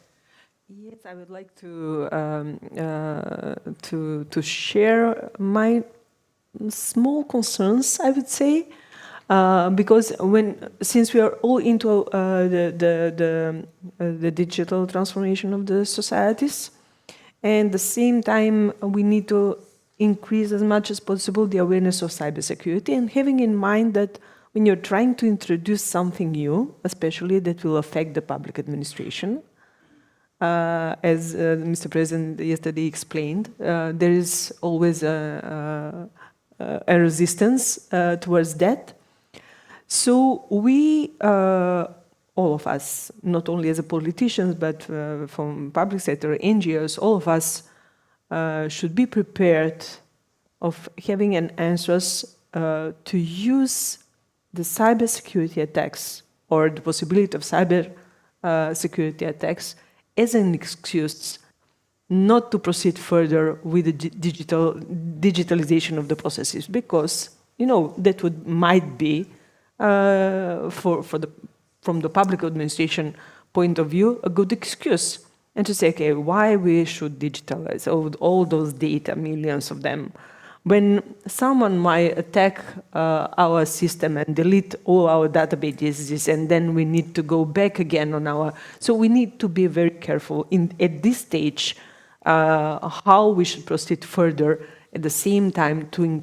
Speaker 11: Yes, I would like to share my small concerns, I would say, because since we are all into the digital transformation of the societies, and at the same time, we need to increase as much as possible the awareness of cybersecurity, and having in mind that when you're trying to introduce something new, especially that will affect the public administration, as Mr. President yesterday explained, there is always a resistance towards that. So we, all of us, not only as a politicians, but from public sector, NGOs, all of us should be prepared of having an answers to use the cybersecurity attacks or the possibility of cyber security attacks as an excuse not to proceed further with the digitalization of the processes, because that might be from the public administration point of view a good excuse, and to say, okay, why we should digitalize all those data, millions of them, when someone might attack our system and delete all our databases, and then we need to go back again on our. So we need to be very careful at this stage how we should proceed further, at the same time to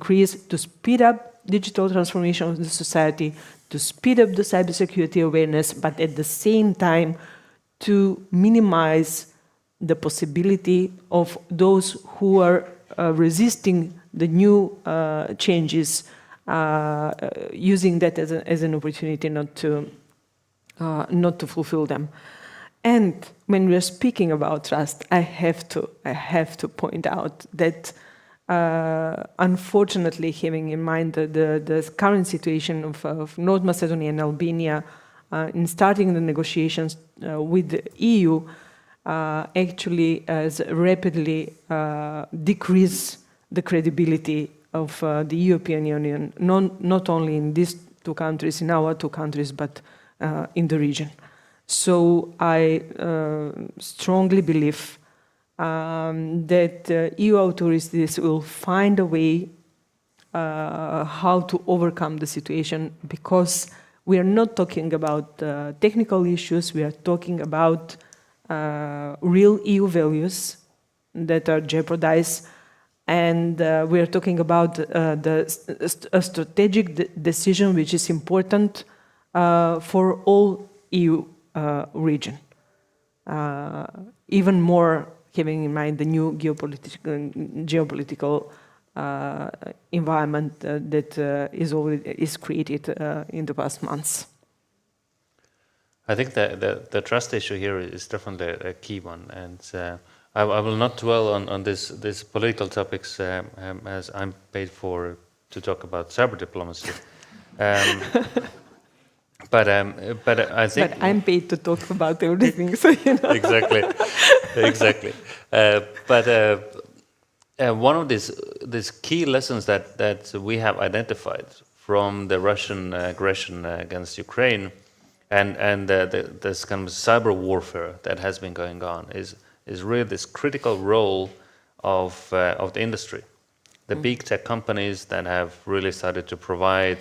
Speaker 11: speed up digital transformation of the society, to speed up the cybersecurity awareness, but at the same time to minimize the possibility of those who are resisting the new changes, using that as an opportunity not to fulfill them. And when we are speaking about trust, I have to point out that unfortunately, having in mind the current situation of North Macedonia and Albania, in starting the negotiations with the EU, actually has rapidly decreased the credibility of the European Union, not only in these two countries, in our two countries, but in the region. So I strongly believe that EU authorities will find a way how to overcome the situation, because we are not talking about technical issues, we are talking about real EU values that are jeopardized, and we are talking about a strategic decision which is important for all EU region. Even more having in mind the new geopolitical environment that is created in the past months.
Speaker 10: I think that the trust issue here is definitely a key one, and I will not dwell on these political topics as I'm paid to talk about cyber diplomacy. But I think.
Speaker 11: But I'm paid to talk about everything, so
Speaker 10: Exactly. One of these key lessons that we have identified from the Russian aggression against Ukraine and this kind of cyber warfare that has been going on is really this critical role of the industry, the big tech companies that have really started to provide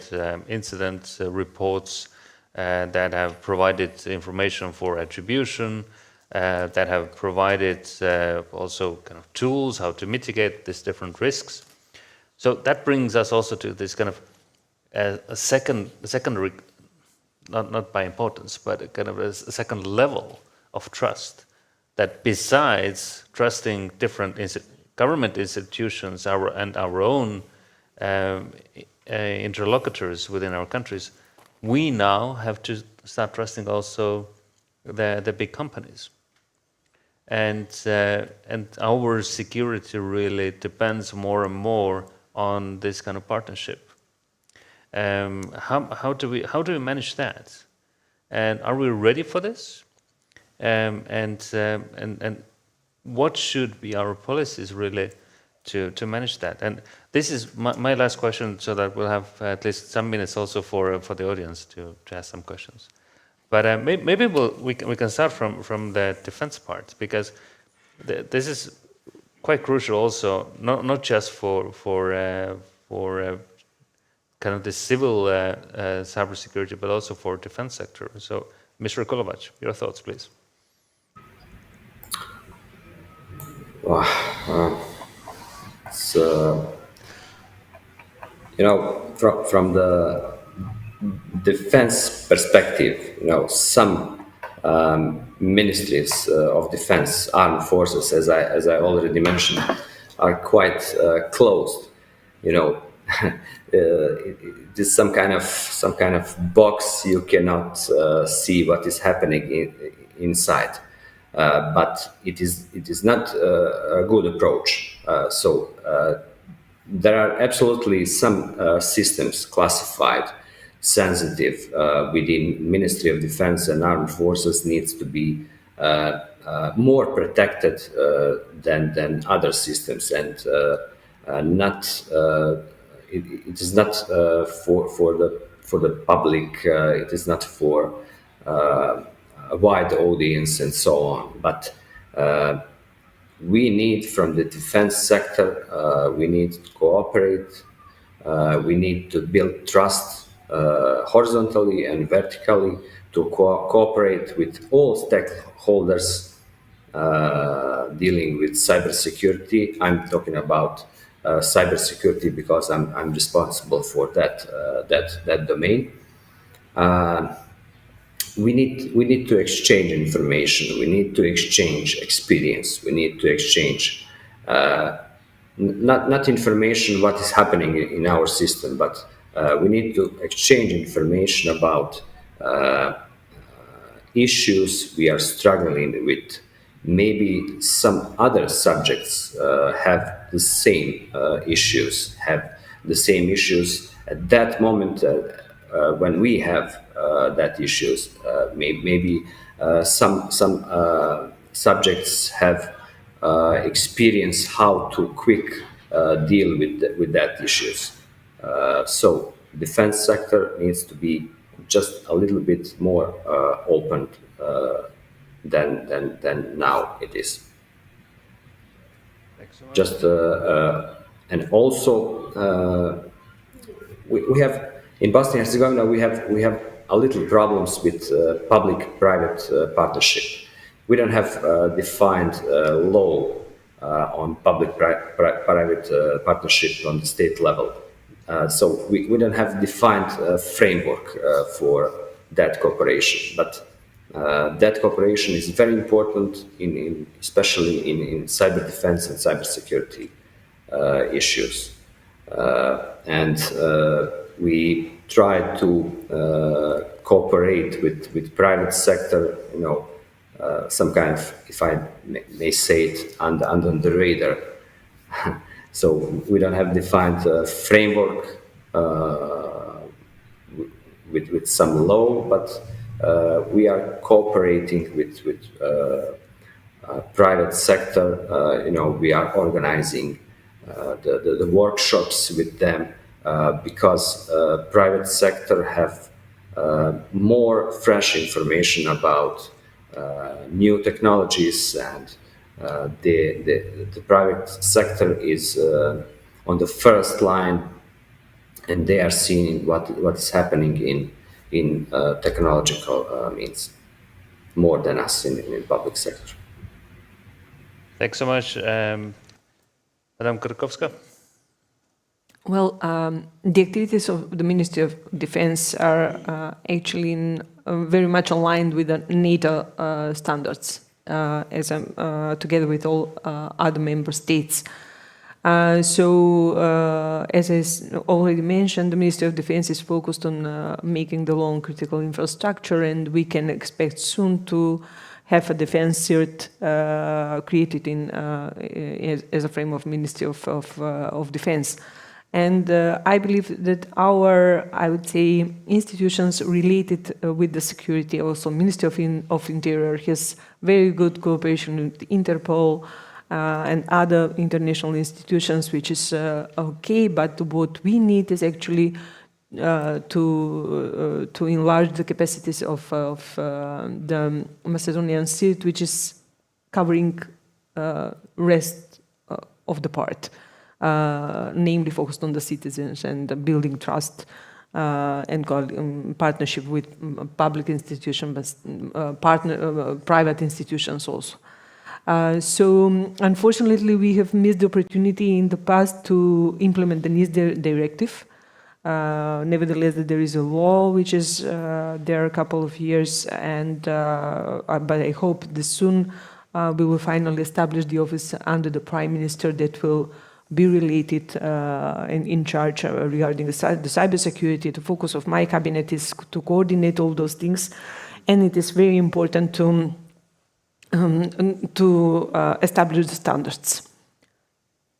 Speaker 10: incident reports, that have provided information for attribution, that have provided also kind of tools how to mitigate these different risks. So that brings us also to this kind of a secondary, not by importance, but a kind of a second level of trust, that besides trusting different government institutions and our own interlocutors within our countries, we now have to start trusting also the big companies. And our security really depends more and more on this kind of partnership. How do we manage that? And are we ready for this? And what should be our policies really to manage that? And this is my last question, so that we'll have at least some minutes also for the audience to ask some questions. But maybe we can start from the defense part, because this is quite crucial also, not just for kind of the civil cybersecurity, but also for defense sector. So, Mr. Kolovac, your thoughts, please.
Speaker 12: Wow. From the defense perspective, some ministries of defense, armed forces, as I already mentioned, are quite closed. It is some kind of box. You cannot see what is happening inside. But it is not a good approach. So there are absolutely some systems classified sensitive within Ministry of Defense and Armed Forces needs to be more protected than other systems, and it is not for the public. It is not for a wide audience and so on. But we need from the defense sector. We need to cooperate. We need to build trust horizontally and vertically to cooperate with all stakeholders dealing with cybersecurity. I'm talking about cybersecurity because I'm responsible for that domain. We need to exchange information. We need to exchange experience. We need to exchange not information what is happening in our system, but we need to exchange information about issues we are struggling with. Maybe some other subjects have the same issues at that moment when we have that issues. Maybe some subjects have experience how to quick deal with that issues. So defense sector needs to be just a little bit more open than now it is. Just and also we have in Bosnia and Herzegovina we have a little problems with public-private partnership. We don't have defined law on public-private partnership on the state level. So we don't have defined framework for that cooperation. But that cooperation is very important, especially in cyber defense and cybersecurity issues. And we try to cooperate with private sector, some kind of, if I may say it, under the radar. So we don't have defined framework with some law, but we are cooperating with private sector. We are organizing the workshops with them because private sector have more fresh information about new technologies, and the private sector is on the first line, and they are seeing what is happening in technological means more than us in public sector.
Speaker 10: Thanks so much, Madam Krakowska.
Speaker 11: Well, the activities of the Ministry of Defense are actually very much aligned with the NATO standards, together with all other member states. As I already mentioned, the Ministry of Defense is focused on making the law on critical infrastructure, and we can expect soon to have a defense cert created as a frame of Ministry of Defense. And I believe that I would say, institutions related with the security, also Ministry of Interior has very good cooperation with Interpol and other international institutions, which is okay, but what we need is actually to enlarge the capacities of the Macedonian state, which is covering rest of the part. Namely focused on the citizens and building trust and partnership with public institutions, but private institutions also. So unfortunately, we have missed the opportunity in the past to implement the NIS directive. Nevertheless, there is a law which is there a couple of years, and but I hope that soon we will finally establish the office under the Prime Minister that will be related and in charge regarding the cybersecurity. The focus of my cabinet is to coordinate all those things, and it is very important to establish the standards.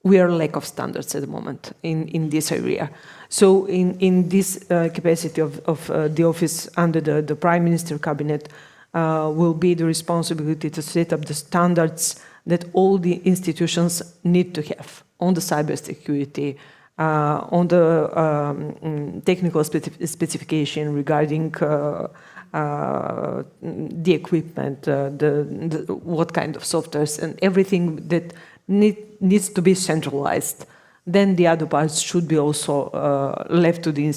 Speaker 11: we are lack of standards at the moment in this area. So in this capacity of the office under the Prime Minister cabinet will be the responsibility to set up the standards that all the institutions need to have on the cybersecurity, on the technical specification regarding the equipment, what kind of softwares, and everything that needs to be centralized. Then the other parts should be also left to the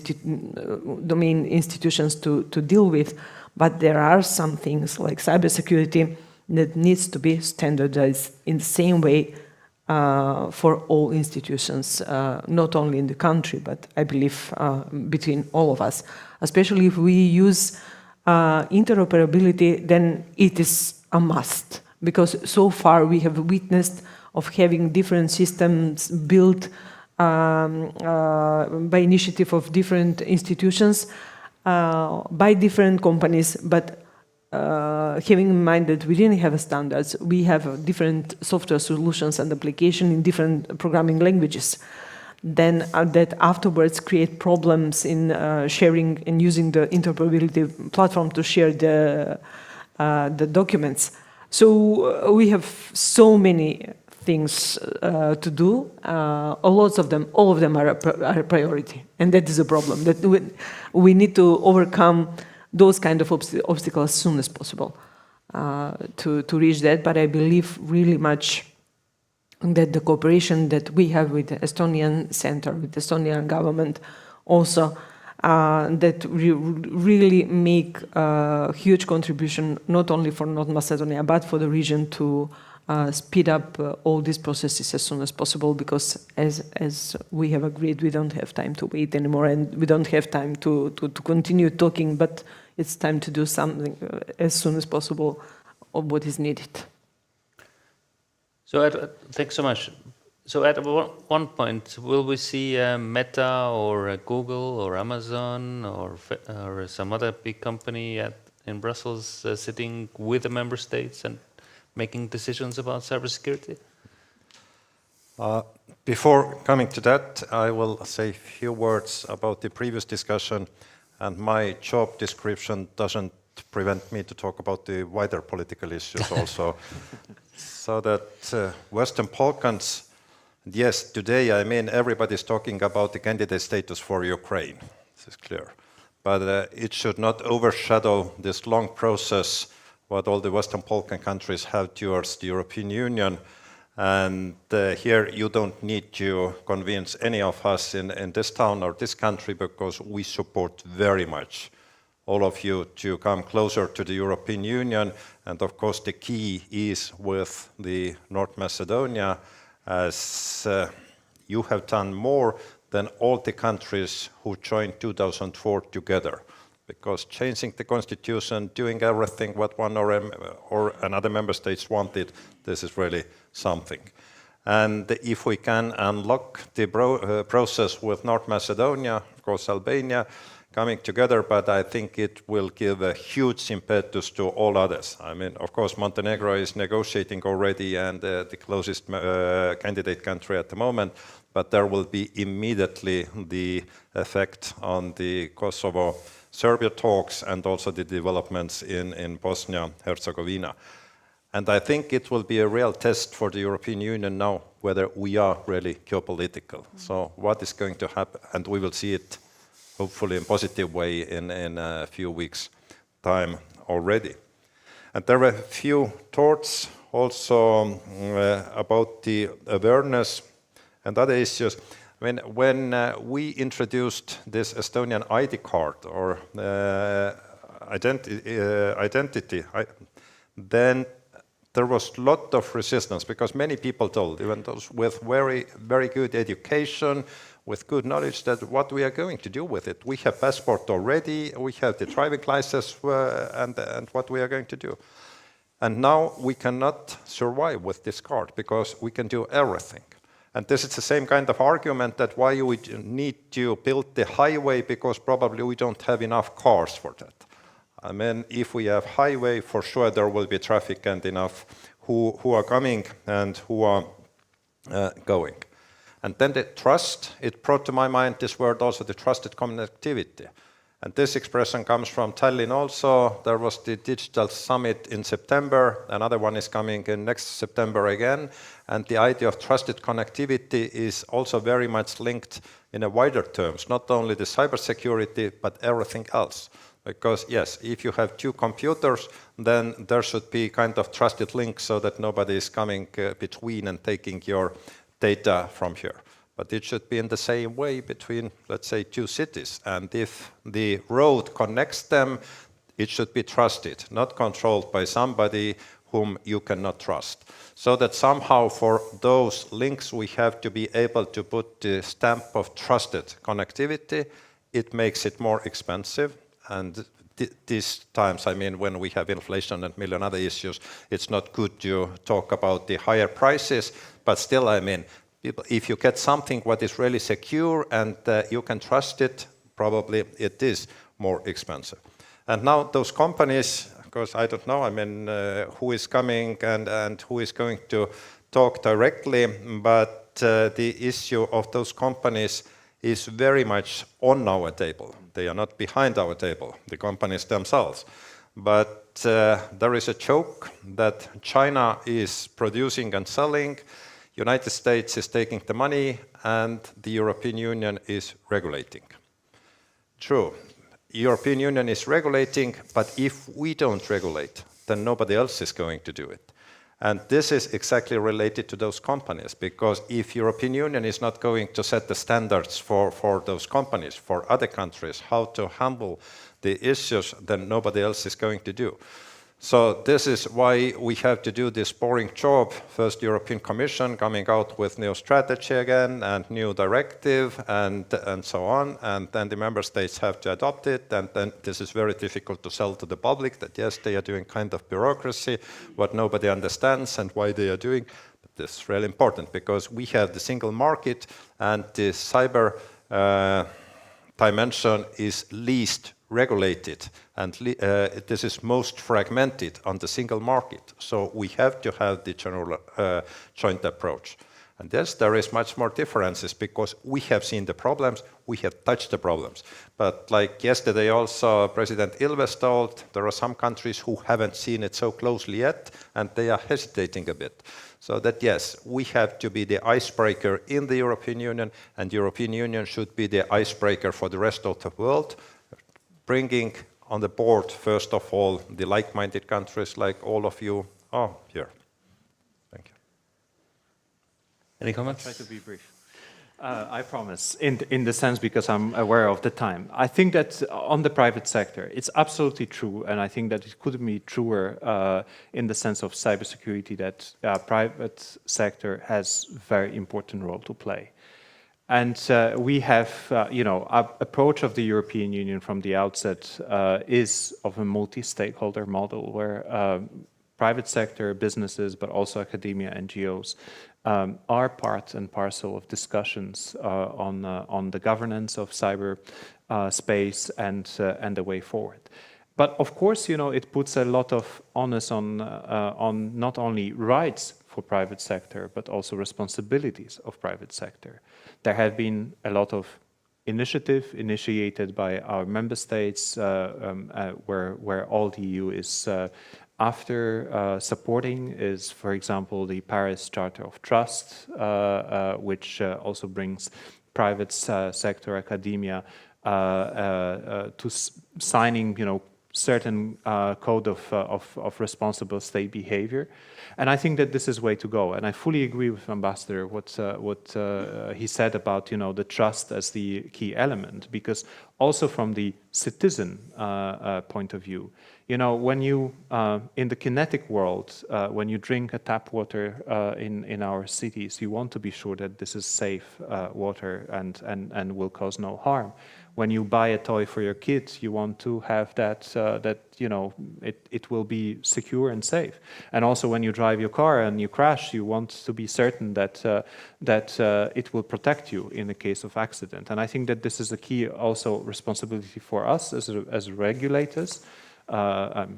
Speaker 11: domain institutions to deal with. But there are some things like cybersecurity that needs to be standardized in the same way for all institutions, not only in the country, but I believe between all of us. Especially if we use interoperability, then it is a must, because so far we have witnessed of having different systems built by initiative of different institutions, by different companies, but having in mind that we didn't have standards, we have different software solutions and application in different programming languages, then that afterwards create problems in sharing and using the interoperability platform to share the documents. So we have so many things to do. All of them are a priority, and that is a problem. That we need to overcome those kind of obstacles as soon as possible to reach that. But I believe really much that the cooperation that we have with the Estonian Center, with the Estonian government, also that really make a huge contribution, not only for North Macedonia, but for the region to speed up all these processes as soon as possible, because as we have agreed, we don't have time to wait anymore, and we don't have time to continue talking, but it's time to do something as soon as possible of what is needed.
Speaker 10: So thanks so much. So at one point, will we see Meta or Google or Amazon or some other big company in Brussels sitting with the member states and making decisions about cybersecurity?
Speaker 13: Before coming to that, I will say a few words about the previous discussion, and my job description doesn't prevent me to talk about the wider political issues also. So that Western Balkans, yes, today, I mean, everybody's talking about the candidate status for Ukraine. This is clear. But it should not overshadow this long process what all the Western Balkan countries have towards the European Union. And here you don't need to convince any of us in this town or this country, because we support very much all of you to come closer to the European Union. And of course the key is with the North Macedonia, as you have done more than all the countries who joined 2004 together. Because changing the constitution, doing everything what one or another member states wanted, this is really something. And if we can unlock the process with North Macedonia, of course Albania, coming together, but I think it will give a huge impetus to all others. I mean, of course, Montenegro is negotiating already and the closest candidate country at the moment, but there will be immediately the effect on the Kosovo-Serbia talks and also the developments in Bosnia-Herzegovina. And I think it will be a real test for the European Union now, whether we are really geopolitical. So what is going to happen? And we will see it hopefully in a positive way in a few weeks' time already. And there were a few thoughts also about the awareness and other issues. I mean, when we introduced this Estonian ID card or identity, then there was a lot of resistance, because many people told, even those with very, very good education, with good knowledge, that what we are going to do with it. We have passport already, we have the driving license, and what we are going to do. And now we cannot survive with this card, because we can do everything. And this is the same kind of argument that why we need to build the highway, because probably we don't have enough cars for that. I mean, if we have highway, for sure there will be traffic and enough who are coming and who are going. And then the trust, it brought to my mind this word also, the trusted connectivity. And this expression comes from Tallinn also. There was the digital summit in September. Another one is coming in next September again. And the idea of trusted connectivity is also very much linked in a wider terms, not only the cybersecurity, but everything else. Because yes, if you have two computers, then there should be kind of trusted link so that nobody is coming between and taking your data from here. But it should be in the same way between, let's say, two cities. And if the road connects them, it should be trusted, not controlled by somebody whom you cannot trust. So that somehow for those links we have to be able to put the stamp of trusted connectivity. It makes it more expensive. And these times, I mean, when we have inflation and a million other issues, it's not good to talk about the higher prices. But still, I mean, if you get something what is really secure and you can trust it, probably it is more expensive. And now those companies, of course, I don't know, I mean, who is coming and who is going to talk directly, but the issue of those companies is very much on our table. They are not behind our table, the companies themselves. But there is a joke that China is producing and selling, United States is taking the money, and the European Union is regulating. True, European Union is regulating, but if we don't regulate, then nobody else is going to do it. And this is exactly related to those companies, because if European Union is not going to set the standards for those companies, for other countries, how to handle the issues, then nobody else is going to do. So this is why we have to do this boring job. First, European Commission coming out with new strategy again and new directive and so on. And then the member states have to adopt it. And then this is very difficult to sell to the public that yes, they are doing kind of bureaucracy, what nobody understands and why they are doing. But this is really important because we have the single market and the cyber dimension is least regulated, and this is most fragmented on the single market. So we have to have the general joint approach. And yes, there is much more differences because we have seen the problems, we have touched the problems. But like yesterday also, President Ilves told, there are some countries who haven't seen it so closely yet, and they are hesitating a bit. So that yes, we have to be the icebreaker in the European Union, and the European Union should be the icebreaker for the rest of the world, bringing on the board, first of all, the like-minded countries like all of you are here. Thank you.
Speaker 10: Any comments?
Speaker 14: I'll try to be brief. I promise, in the sense because I'm aware of the time. I think that on the private sector, it's absolutely true, and I think that it couldn't be truer in the sense of cybersecurity that private sector has a very important role to play. And we have, our approach of the European Union from the outset is of a multi-stakeholder model where private sector, businesses, but also academia, NGOs are part and parcel of discussions on the governance of cyber space and the way forward. But of course, it puts a lot of onus on not only rights for private sector, but also responsibilities of private sector. There have been a lot of initiative initiated by our member states where all the EU is after supporting is, for example, the Paris Charter of Trust, which also brings private sector academia to signing, certain code of responsible state behavior. And I think that this is the way to go. And I fully agree with Ambassador what he said about, the trust as the key element, because also from the citizen point of view, when you, in the kinetic world, when you drink a tap water in our cities, you want to be sure that this is safe water and will cause no harm. When you buy a toy for your kids, you want to have that, it will be secure and safe. And also when you drive your car and you crash, you want to be certain that it will protect you in the case of accident. And I think that this is a key also responsibility for us as regulators,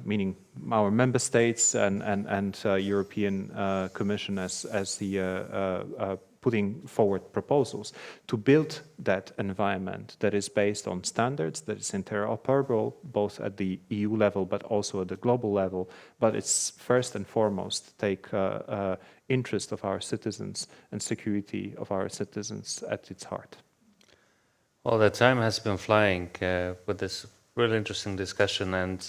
Speaker 14: meaning our member states and European Commission as the putting forward proposals to build that environment that is based on standards, that is interoperable, both at the EU level, but also at the global level. But it's first and foremost take interest of our citizens and security of our citizens at its heart.
Speaker 10: Well, the time has been flying with this really interesting discussion, and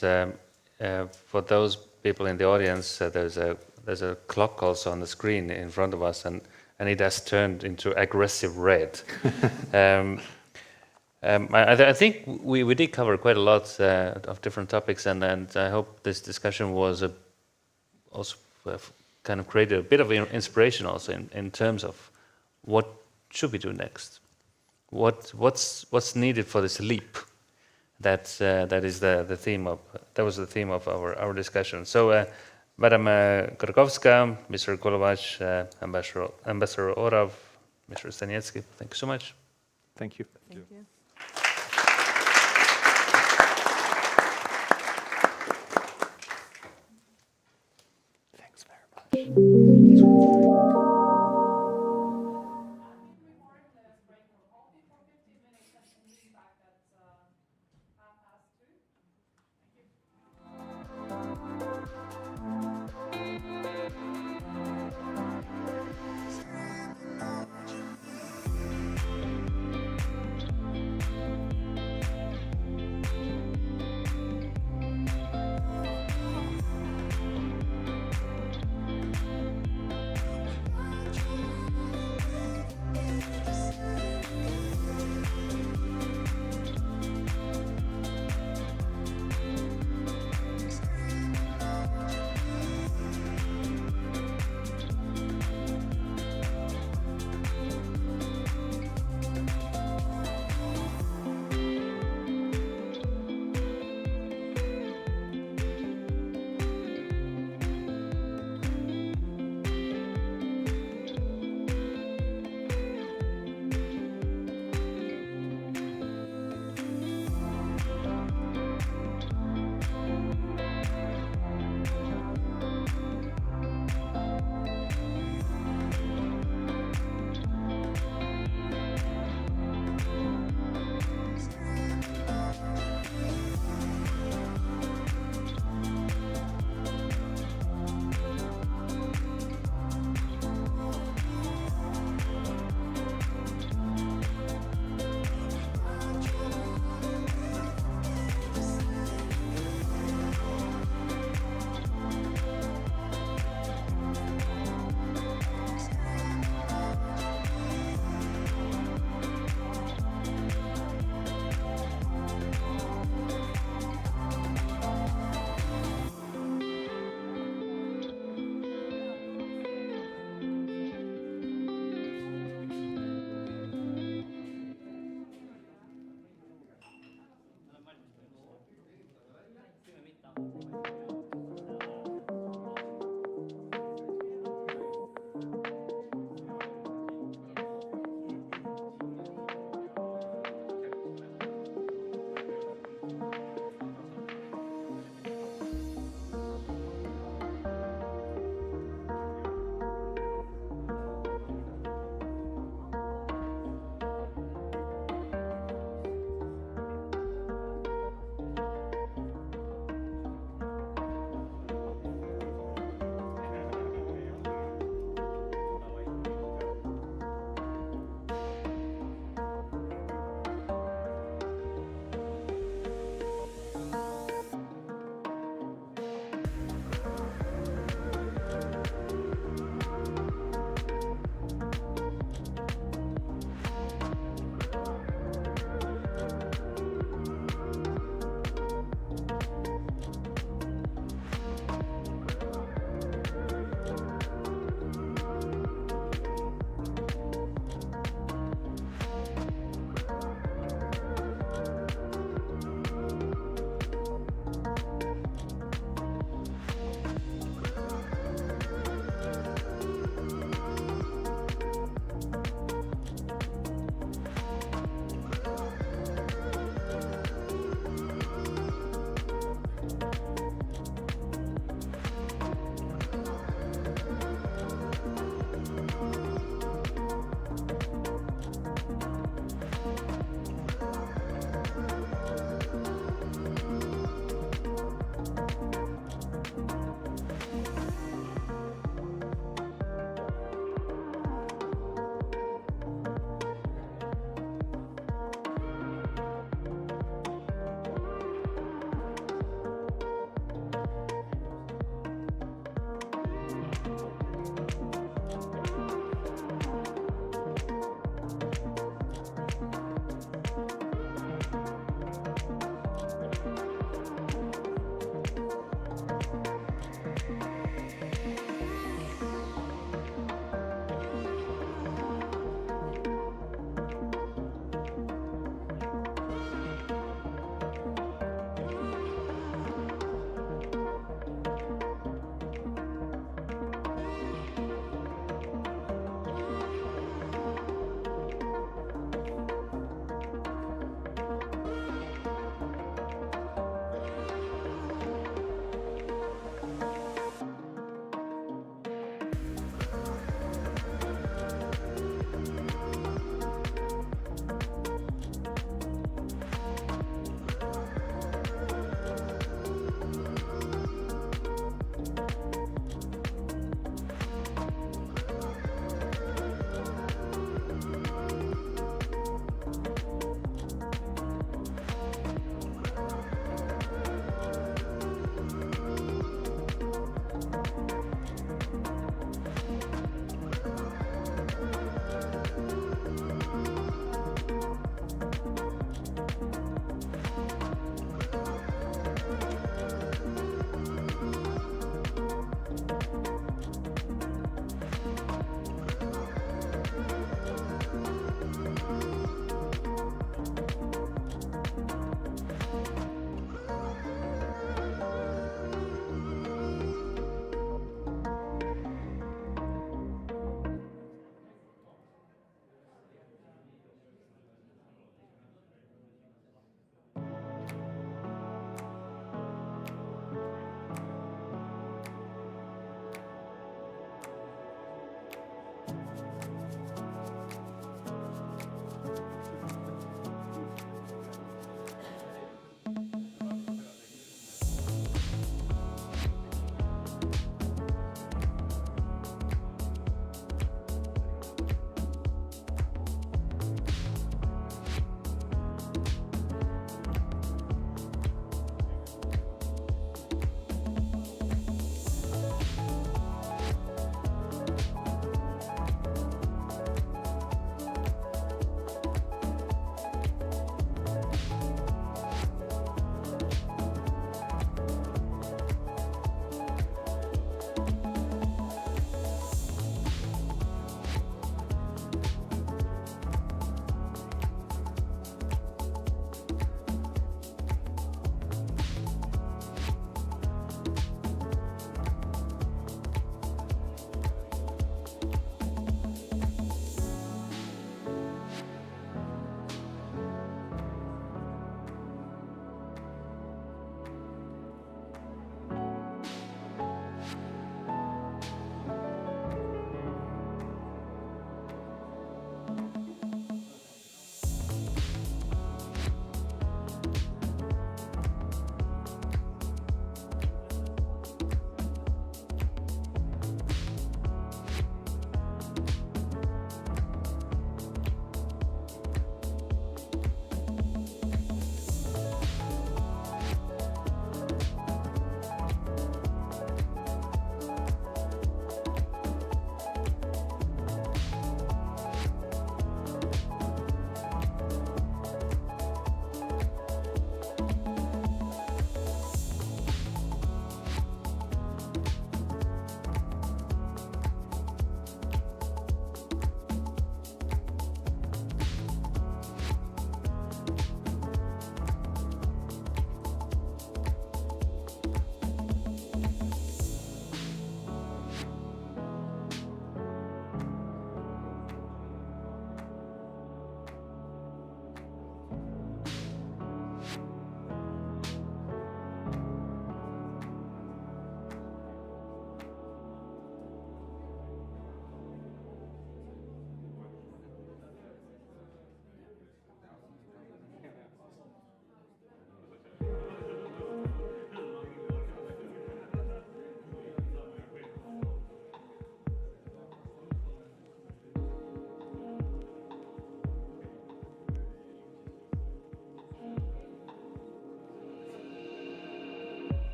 Speaker 10: for those people in the audience, there's a clock also on the screen in front of us, and it has turned into aggressive red. I think we did cover quite a lot of different topics, and I hope this discussion was also kind of created a bit of inspiration also in terms of what should we do next. What's needed for this leap? That is the theme of our discussion. So, Madam Krakowska, Mr. Kolovac, Ambassador Orav, Mr. Staniecki, thank you so much.
Speaker 14: Thank you.
Speaker 11: Thank you.
Speaker 14: Thanks very much.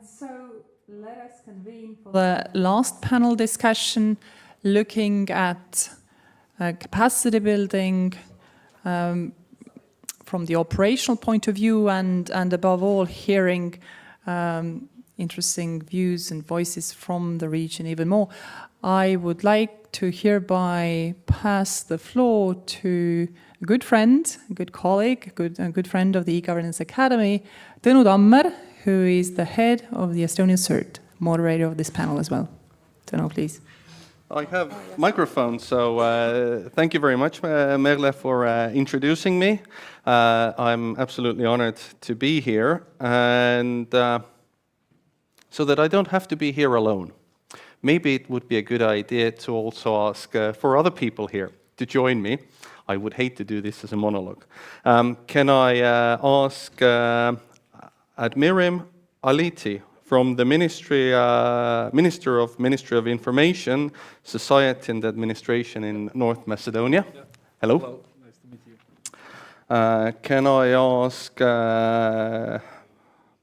Speaker 5: so let us convene for the last panel discussion, looking at capacity building from the operational point of view, and above all, hearing interesting views and voices from the region even more. I would like to hereby pass the floor to a good friend, a good colleague, a good friend of the e-Governance Academy, Tõnu Tammer, who is the head of the Estonian CERT, moderator of this panel as well. Tõnu, please.
Speaker 15: I have microphone, so thank you very much, Merle, for introducing me. I'm absolutely honored to be here, and so that I don't have to be here alone. Maybe it would be a good idea to also ask for other people here to join me. I would hate to do this as a monologue. Can I ask Admirim Aliti from the Ministry of Information, Society and Administration in North Macedonia? Yeah. Hello.
Speaker 16: Hello. Nice to meet you.
Speaker 15: Can I ask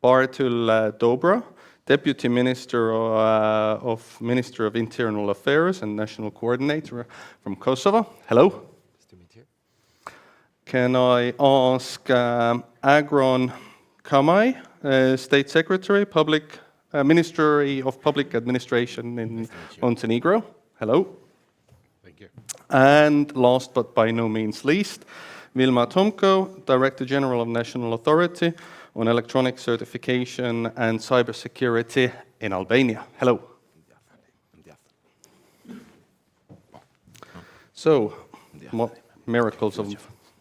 Speaker 15: Bartul Dobra, Deputy Minister of Internal Affairs and National Coordinator from Kosovo? Hello.
Speaker 16: Nice to meet you.
Speaker 15: Can I ask Agron Kamai, State Secretary, Ministry of Public Administration in Montenegro? Hello.
Speaker 16: Thank you.
Speaker 15: And last but by no means least, Vilma Tomko, Director General of National Authority on Electronic Certification and Cybersecurity in Albania. Hello. So, miracles of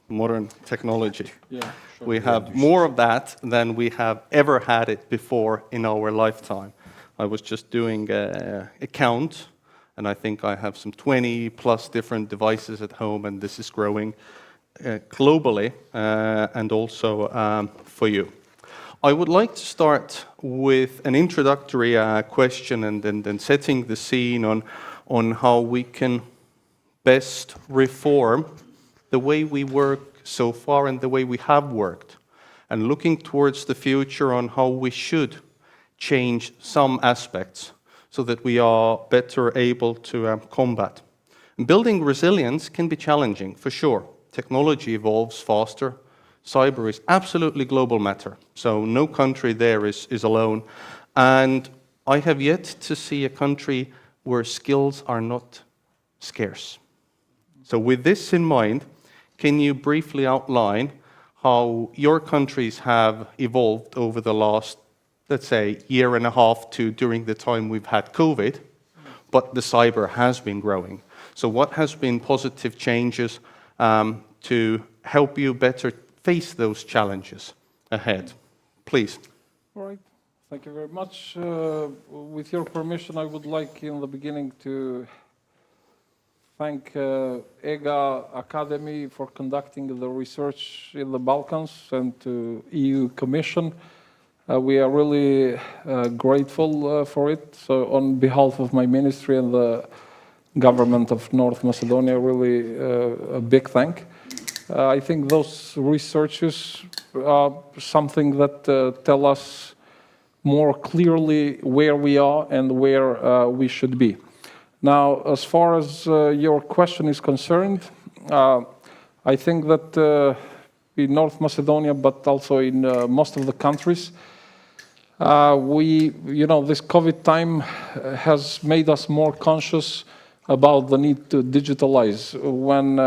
Speaker 15: modern technology.
Speaker 16: Yeah, sure.
Speaker 15: We have more of that than we have ever had it before in our lifetime. I was just doing a count, and I think I have some 20 plus different devices at home, and this is growing globally and also for you. I would like to start with an introductory question and then setting the scene on how we can best reform the way we work so far and the way we have worked, and looking towards the future on how we should change some aspects so that we are better able to combat. Building resilience can be challenging, for sure. Technology evolves faster. Cyber is absolutely global matter, so no country there is alone. And I have yet to see a country where skills are not scarce. So with this in mind, can you briefly outline how your countries have evolved over the last, let's say, year and a half to during the time we've had COVID, but the cyber has been growing. So what has been positive changes to help you better face those challenges ahead? Please.
Speaker 16: All right. Thank you very much. With your permission, I would like in the beginning to thank EGA Academy for conducting the research in the Balkans and to EU Commission. We are really grateful for it. So on behalf of my ministry and the government of North Macedonia, really a big thank. I think those researches are something that tell us more clearly where we are and where we should be. Now, as far as your question is concerned, I think that in North Macedonia, but also in most of the countries, this COVID time has made us more conscious about the need to digitalize. When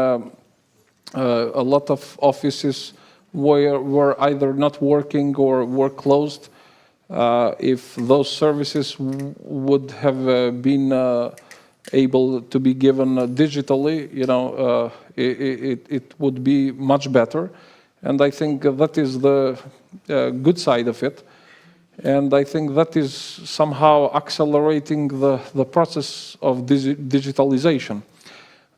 Speaker 16: a lot of offices were either not working or were closed, if those services would have been able to be given digitally, it would be much better. And I think that is the good side of it. And I think that is somehow accelerating the process of digitalization.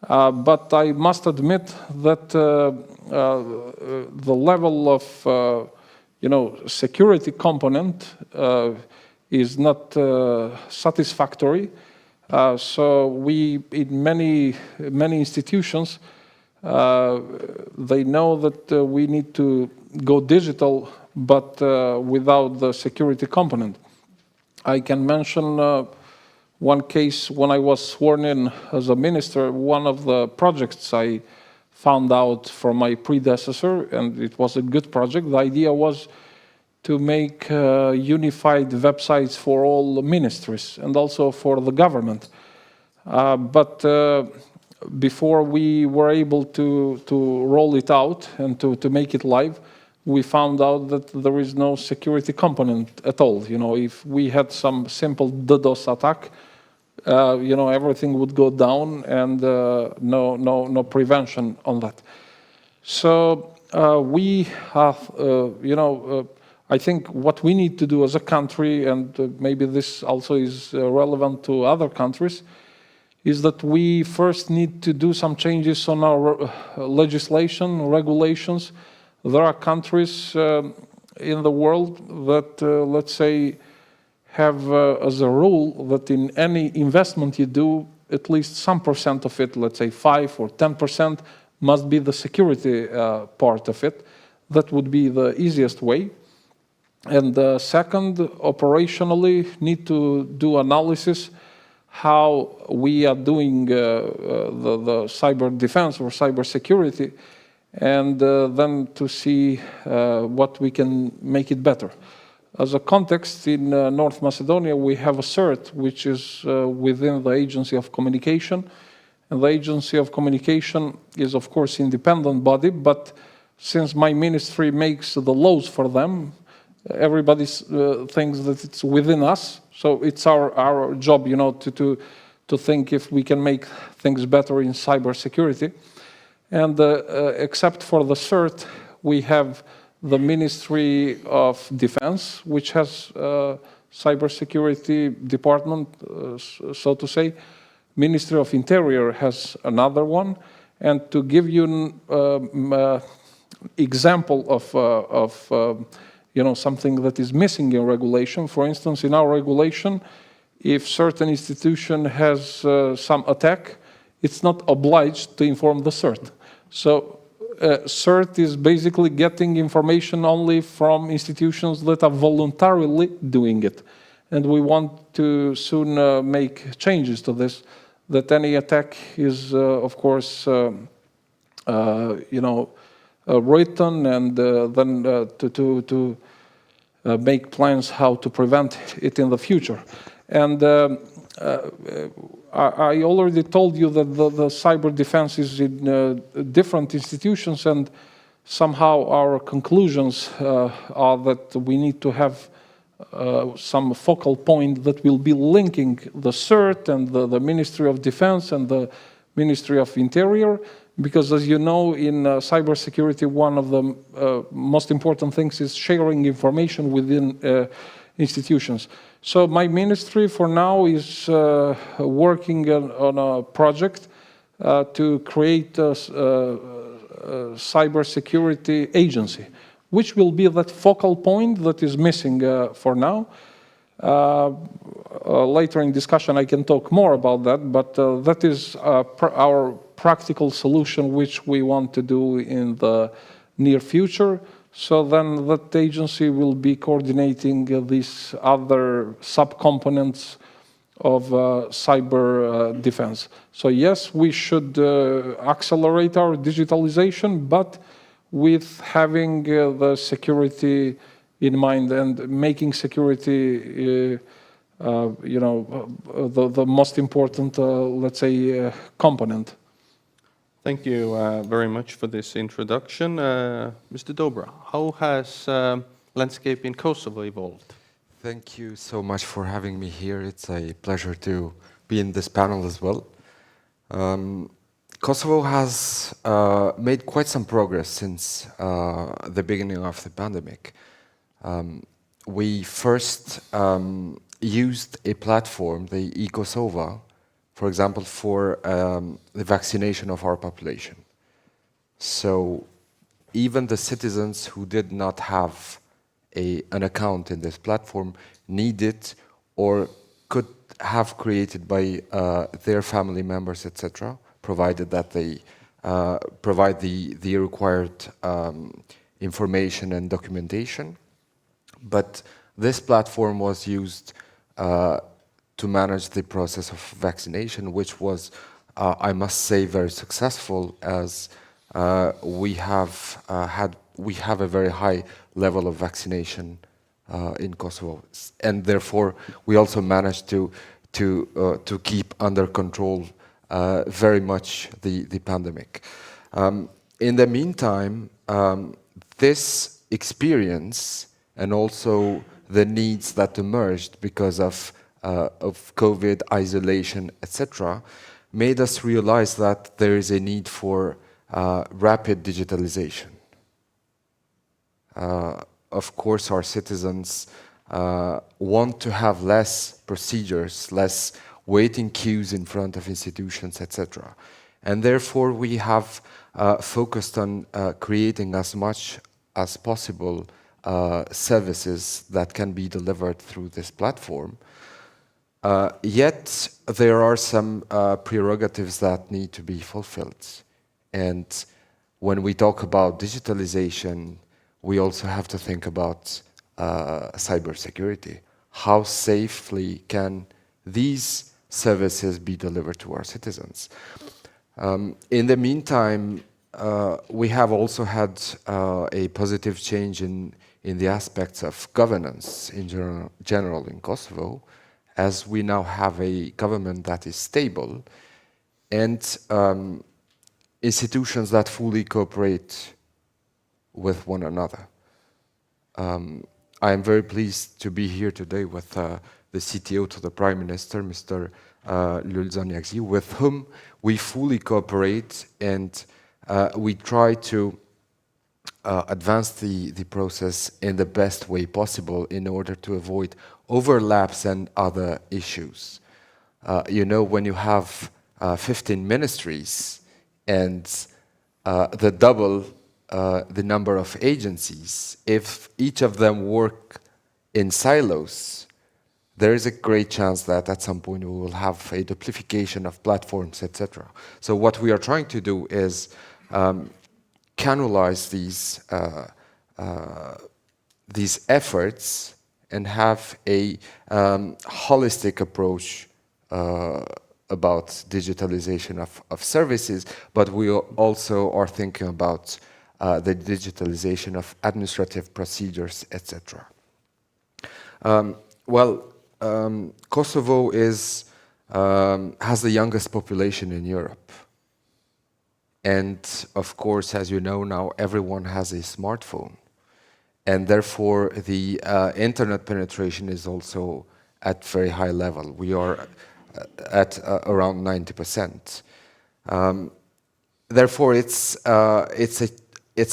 Speaker 16: But I must admit that the level of security component is not satisfactory. So we, in many institutions, they know that we need to go digital, but without the security component. I can mention one case when I was sworn in as a minister. One of the projects I found out from my predecessor, and it was a good project. The idea was to make unified websites for all ministries and also for the government. But before we were able to roll it out and to make it live, we found out that there is no security component at all. You know, if we had some simple DDoS attack, you know, everything would go down, and no prevention on that. So we have, you know, I think what we need to do as a country, and maybe this also is relevant to other countries, is that we first need to do some changes on our legislation, regulations. There are countries in the world that, let's say, have as a rule that in any investment you do, at least some percent of it, let's say 5 or 10%, must be the security part of it. That would be the easiest way. And second, operationally, need to do analysis how we are doing the cyber defense or cyber security, and then to see what we can make it better. As a context, in North Macedonia, we have a CERT, which is within the Agency of Communication. And the Agency of Communication is, of course, independent body, but since my ministry makes the laws for them, everybody thinks that it's within us. So it's our job, you know, to think if we can make things better in cybersecurity. And except for the CERT, we have the Ministry of Defense, which has cybersecurity department, so to say. Ministry of Interior has another one. And to give you an example of you know, something that is missing in regulation, for instance, in our regulation, if certain institution has some attack, it's not obliged to inform the CERT. So CERT is basically getting information only from institutions that are voluntarily doing it. And we want to soon make changes to this, that any attack is, of course, you know, written, and then to make plans how to prevent it in the future. And I already told you that the cyber defense is in different institutions, and somehow our conclusions are that we need to have some focal point that will be linking the CERT and the Ministry of Defense and the Ministry of Interior, because as you know, in cybersecurity, one of the most important things is sharing information within institutions. So my ministry for now is working on a project to create a cybersecurity agency, which will be that focal point that is missing for now. Later in discussion I can talk more about that, but that is our practical solution which we want to do in the near future. So then that agency will be coordinating these other subcomponents of cyber defense. So yes, we should accelerate our digitalization, but with having the security in mind and making security, you know, the most important, let's say, component.
Speaker 15: Thank you very much for this introduction. Mr. Dobra, how has landscape in Kosovo evolved?
Speaker 17: Thank you so much for having me here. It's a pleasure to be in this panel as well. Kosovo has made quite some progress since the beginning of the pandemic. We first used a platform, the eKosovo, for example, for the vaccination of our population. So even the citizens who did not have an account in this platform needed or could have created by their family members, etc., provided that they provide the required information and documentation. But this platform was used to manage the process of vaccination, which was, I must say, very successful, as we have a very high level of vaccination in Kosovo, and therefore we also managed to keep under control very much the pandemic. In the meantime, this experience and also the needs that emerged because of COVID, isolation, etc., made us realize that there is a need for rapid digitalization. Of course, our citizens want to have less procedures, less waiting queues in front of institutions, etc. And therefore, we have focused on creating as much as possible services that can be delivered through this platform. Yet, there are some prerogatives that need to be fulfilled. And when we talk about digitalization, we also have to think about cybersecurity. How safely can these services be delivered to our citizens? In the meantime, we have also had a positive change in the aspects of governance in general in Kosovo, as we now have a government that is stable and institutions that fully cooperate with one another. I am very pleased to be here today with the CTO to the Prime Minister, Mr. Lulzaniagzi, with whom we fully cooperate, and we try to advance the process in the best way possible in order to avoid overlaps and other issues. You know, when you have 15 ministries and the double the number of agencies, if each of them work in silos, there is a great chance that at some point we will have a duplication of platforms, etc. So what we are trying to do is canalize these efforts and have a holistic approach about digitalization of services, but we also are thinking about the digitalization of administrative procedures, etc. Kosovo has the youngest population in Europe. And of course, as you know now, everyone has a smartphone. And therefore, the internet penetration is also at very high level. We are at around 90%. Therefore, it's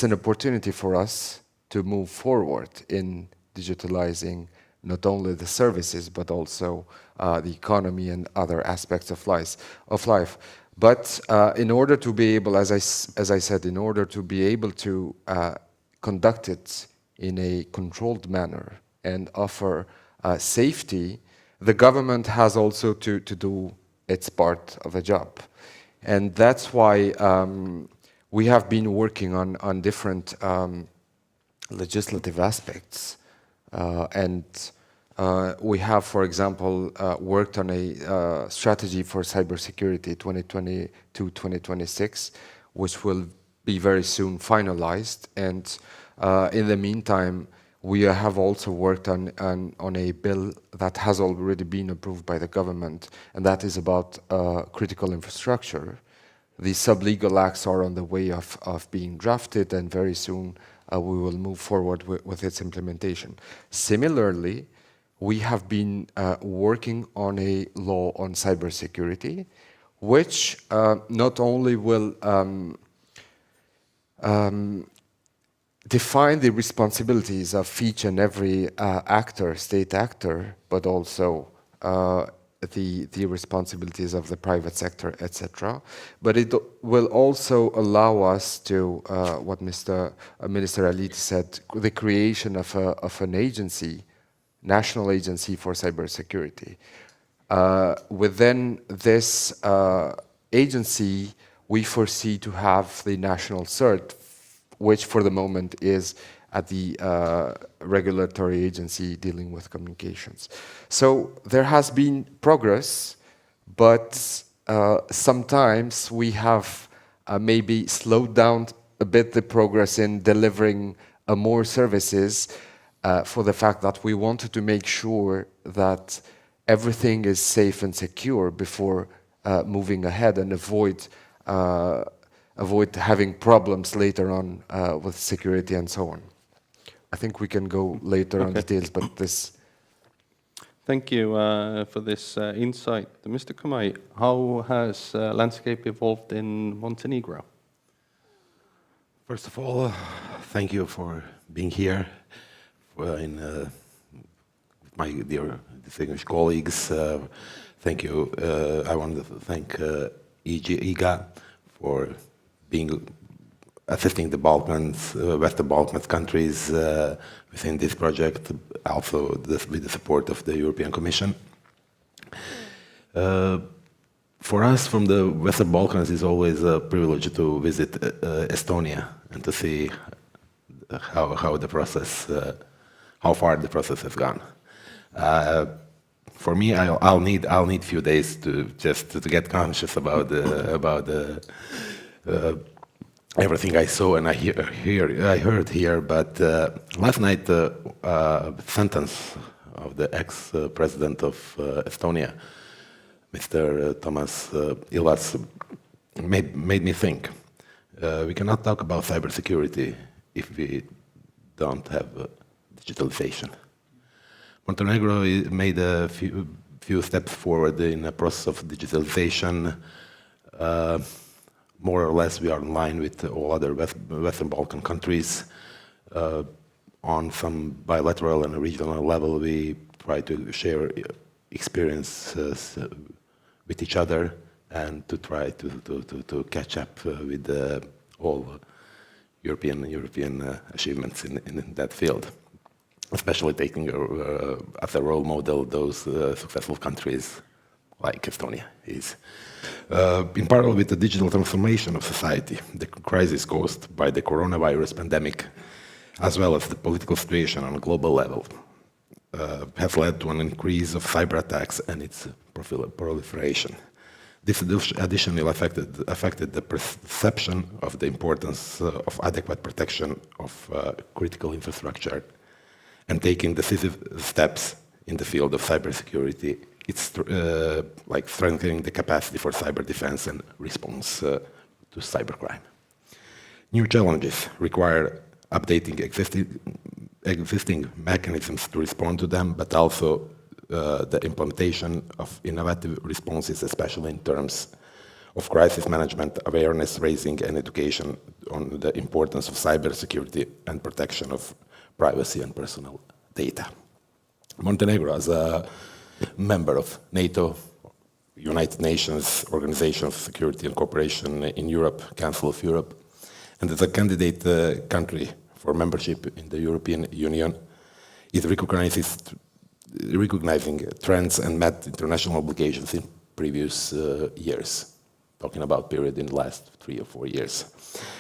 Speaker 17: an opportunity for us to move forward in digitalizing not only the services, but also the economy and other aspects of life. But in order to be able, as I said, in order to be able to conduct it in a controlled manner and offer safety, the government has also to do its part of the job. And that's why we have been working on different legislative aspects. We have, for example, worked on a strategy for cybersecurity 2022-2026, which will be very soon finalized. And in the meantime, we have also worked on a bill that has already been approved by the government, and that is about critical infrastructure. The sub-legal acts are on the way of being drafted, and very soon we will move forward with its implementation. Similarly, we have been working on a law on cybersecurity, which not only will define the responsibilities of each and every state actor, but also the responsibilities of the private sector, etc. But it will also allow us to, what Minister Alit said, the creation of an agency, national agency for cybersecurity. Within this agency, we foresee to have the national CERT, which for the moment is at the regulatory agency dealing with communications. So there has been progress, but sometimes we have maybe slowed down a bit the progress in delivering more services for the fact that we wanted to make sure that everything is safe and secure before moving ahead and avoid having problems later on with security and so on. I think we can go later on details, but this...
Speaker 15: Thank you for this insight. Mr. Kamai, how has landscape evolved in Montenegro?
Speaker 18: First of all, thank you for being here my dear distinguished colleagues. Thank you. I want to thank IGA for assisting the Balkans, Western Balkans countries within this project, also with the support of the European Commission. For us from the Western Balkans, it's always a privilege to visit Estonia and to see how the process, how far the process has gone. For me, I'll need a few days to get conscious about everything I saw and I heard here. But last night, the sentence of the ex-president of Estonia, Mr. Thomas Ilves, made me think. We cannot talk about cybersecurity if we don't have digitalization. Montenegro made a few steps forward in the process of digitalization. More or less, we are in line with all other Western Balkan countries. On some bilateral and regional level, we try to share experiences with each other and to try to catch up with all European achievements in that field, especially taking as a role model those successful countries like Estonia is. In parallel with the digital transformation of society, the crisis caused by the coronavirus pandemic, as well as the political situation on a global level, has led to an increase of cyber attacks and its proliferation. This additionally affected the perception of the importance of adequate protection of critical infrastructure, and taking decisive steps in the field of cybersecurity. It's like strengthening the capacity for cyber defense and response to cybercrime. New challenges require updating existing mechanisms to respond to them, but also the implementation of innovative responses, especially in terms of crisis management, awareness raising, and education on the importance of cybersecurity and protection of privacy and personal data. Montenegro, as a member of NATO, United Nations Organization of Security and Cooperation in Europe, Council of Europe, and as a candidate country for membership in the European Union, is recognizing trends and met international obligations in previous years, talking about period in the last 3 or 4 years.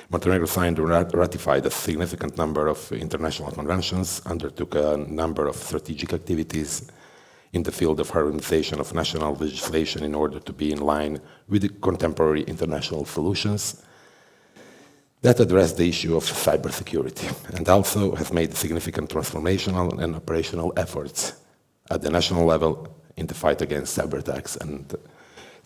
Speaker 18: Montenegro signed or ratified a significant number of international conventions, undertook a number of strategic activities in the field of harmonization of national legislation in order to be in line with the contemporary international solutions that address the issue of cybersecurity, and also has made significant transformational and operational efforts at the national level in the fight against cyber attacks and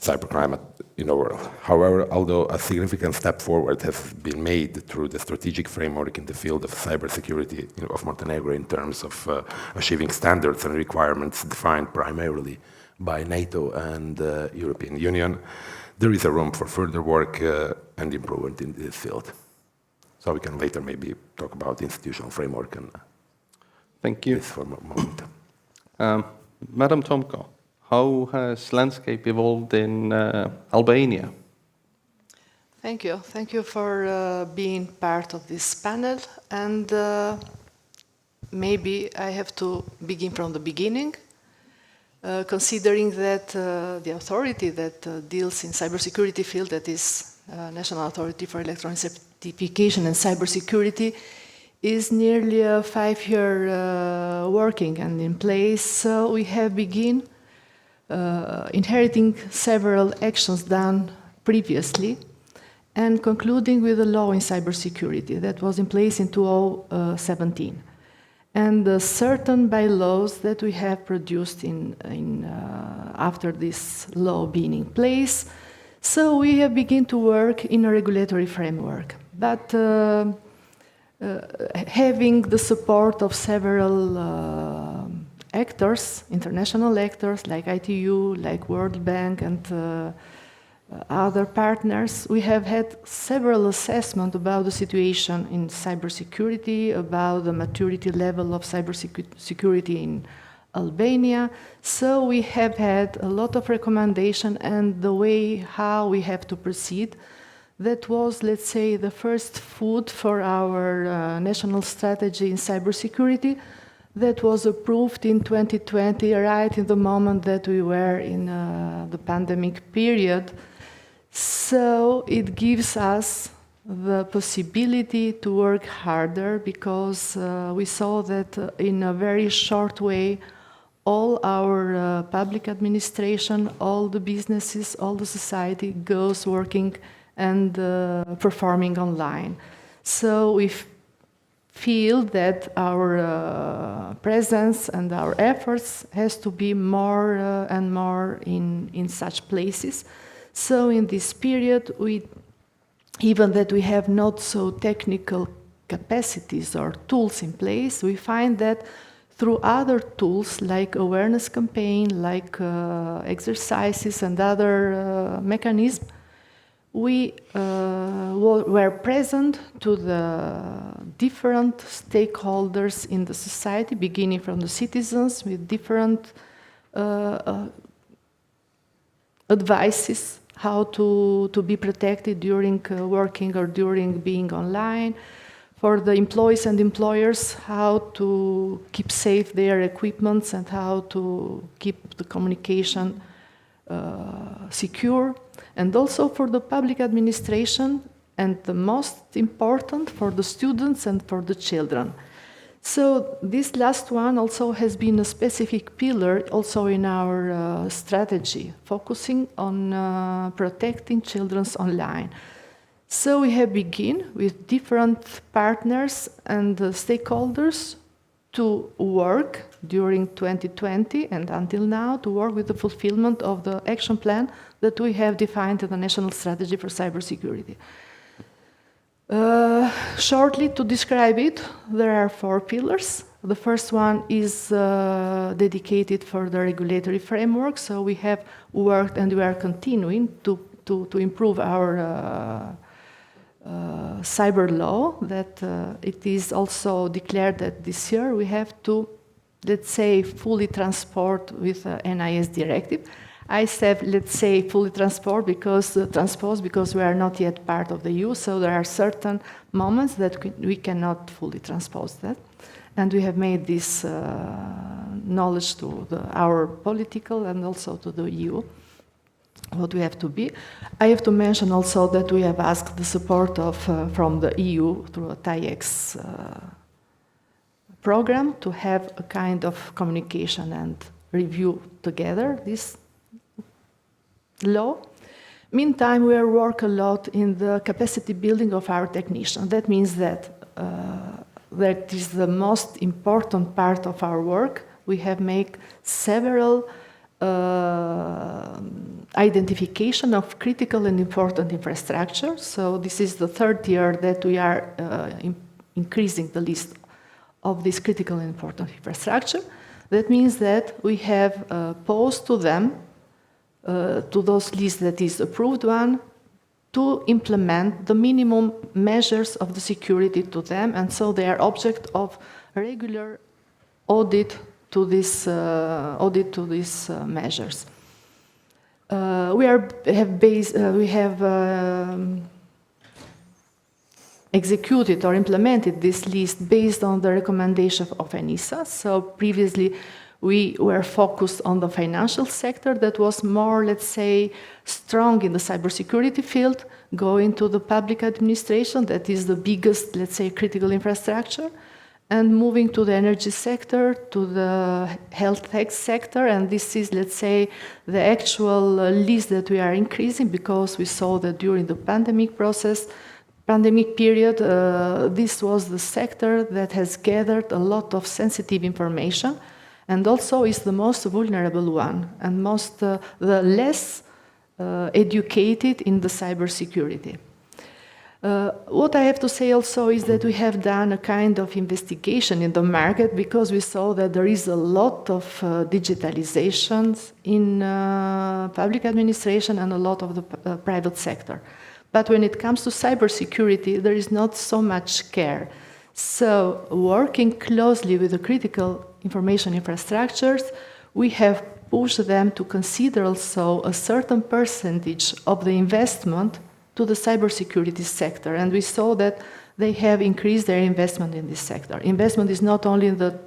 Speaker 18: cybercrime in the world. However, although a significant step forward has been made through the strategic framework in the field of cybersecurity of Montenegro in terms of achieving standards and requirements defined primarily by NATO and the European Union, there is a room for further work and improvement in this field. So we can later maybe talk about the institutional framework and
Speaker 15: thank you.
Speaker 18: This for a moment.
Speaker 15: Madam Tomko, how has landscape evolved in Albania?
Speaker 19: Thank you. Thank you for being part of this panel. And maybe I have to begin from the beginning, considering that the authority that deals in cybersecurity field, that is National Authority for Electronic Certification and Cybersecurity, is nearly a 5-year working and in place. So we have begun inheriting several actions done previously and concluding with a law in cybersecurity that was in place in 2017. And certain bylaws that we have produced after this law being in place. So we have begun to work in a regulatory framework. But having the support of several actors, international actors like ITU, like World Bank and other partners, we have had several assessments about the situation in cybersecurity, about the maturity level of cybersecurity in Albania. So we have had a lot of recommendation and the way how we have to proceed. That was, let's say, the first food for our national strategy in cybersecurity that was approved in 2020, right in the moment that we were in the pandemic period. So it gives us the possibility to work harder because we saw that in a very short way, all our public administration, all the businesses, all the society goes working and performing online. So we feel that our presence and our efforts has to be more and more in such places. So in this period, even that we have not so technical capacities or tools in place, we find that through other tools like awareness campaign, like exercises and other mechanisms, we were present to the different stakeholders in the society, beginning from the citizens with different advices how to be protected during working or during being online, for the employees and employers how to keep safe their equipments and how to keep the communication secure, and also for the public administration, and the most important for the students and for the children. So this last one also has been a specific pillar also in our strategy, focusing on protecting children online. So we have begun with different partners and stakeholders to work during 2020 and until now to work with the fulfillment of the action plan that we have defined in the National Strategy for Cybersecurity. Shortly to describe it, there are 4 pillars. The first one is dedicated for the regulatory framework. So we have worked and we are continuing to improve our cyber law, that it is also declared that this year we have to, let's say, fully transport with NIS directive. I said, let's say, fully transpose because we are not yet part of the EU, so there are certain moments that we cannot fully transpose that. And we have made this knowledge to our political and also to the EU, what we have to be. I have to mention also that we have asked the support from the EU through a TAIEX program to have a kind of communication and review together this law. Meantime, we work a lot in the capacity building of our technicians. That means that that is the most important part of our work. We have made several identification of critical and important infrastructure. So this is the 3rd year that we are increasing the list of this critical and important infrastructure. That means that we have posed to them, to those lists that is approved one, to implement the minimum measures of the security to them, and so they are object of regular audit to these measures. We have executed or implemented this list based on the recommendation of ENISA. So previously We were focused on the financial sector that was more, let's say, strong in the cybersecurity field, going to the public administration, that is the biggest, let's say, critical infrastructure, and moving to the energy sector, to the health tech sector, and this is, let's say, the actual list that we are increasing because we saw that during the pandemic period, this was the sector that has gathered a lot of sensitive information, and also is the most vulnerable one, and the less educated in the cybersecurity. What I have to say also is that we have done a kind of investigation in the market because we saw that there is a lot of digitalizations in public administration and a lot of the private sector. But when it comes to cybersecurity, there is not so much care. So working closely with the critical information infrastructures, we have pushed them to consider also a certain percentage of the investment to the cybersecurity sector. And we saw that they have increased their investment in this sector. Investment is not only in the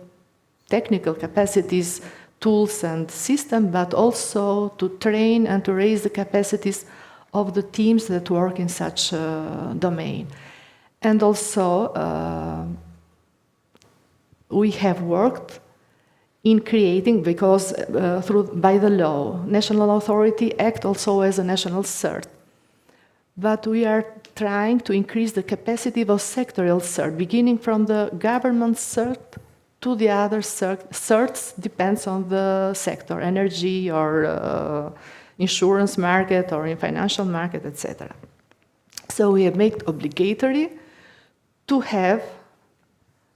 Speaker 19: technical capacities, tools and system, but also to train and to raise the capacities of the teams that work in such a domain. And also, we have worked in creating, because by the law, national authority act also as a national CERT. But we are trying to increase the capacity of sectorial CERT, beginning from the government CERT to the other CERTs, depends on the sector, energy or insurance market or in financial market, etc. So we have made obligatory to have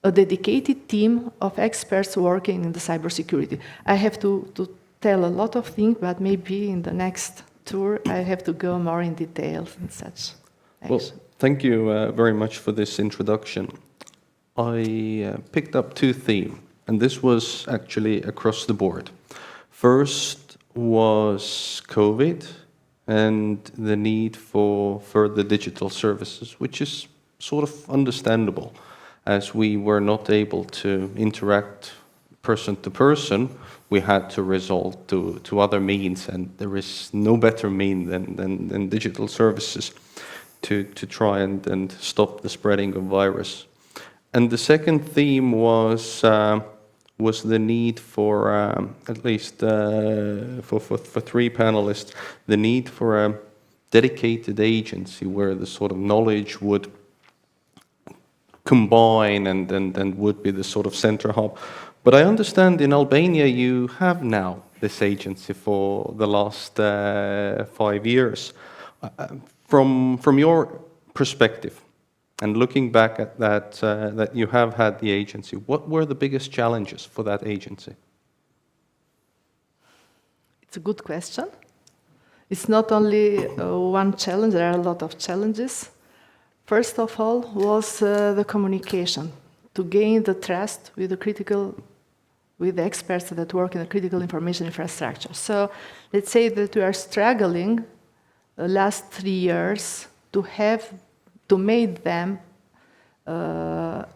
Speaker 19: a dedicated team of experts working in the cybersecurity. I have to tell a lot of things, but maybe in the next tour I have to go more in details and such.
Speaker 15: Well, thank you very much for this introduction. I picked up two themes, and this was actually across the board. First was COVID and the need for further digital services, which is sort of understandable, as we were not able to interact person to person. We had to resort to other means, and there is no better mean than digital services to try and stop the spreading of virus. And the second theme was the need for, at least for three panelists, the need for a dedicated agency where the sort of knowledge would combine and would be the sort of center hub. But I understand in Albania you have now this agency for the last 5 years. From your perspective, and looking back at that, that you have had the agency, what were the biggest challenges for that agency?
Speaker 19: It's a good question. It's not only one challenge, there are a lot of challenges. First of all was the communication, to gain the trust with the experts that work in the critical information infrastructure. So let's say that we are struggling the last 3 years to make them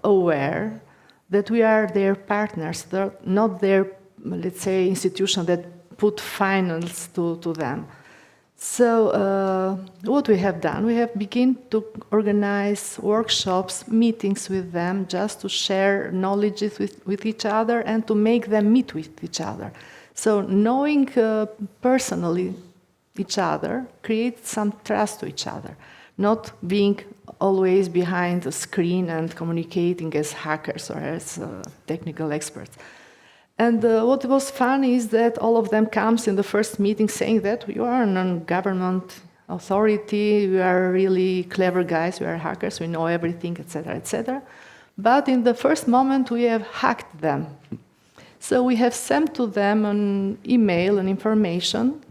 Speaker 19: aware that we are their partners, not their, let's say, institution that put finance to them. So what we have done, we have begun to organize workshops, meetings with them, just to share knowledge with each other and to make them meet with each other. So knowing personally each other creates some trust to each other, not being always behind the screen and communicating as hackers or as technical experts. And what was fun is that all of them comes in the first meeting saying that you are a non-government authority, we are really clever guys, we are hackers, we know everything, etc., etc. But in the first moment we have hacked them. So we have sent to them an email, an information,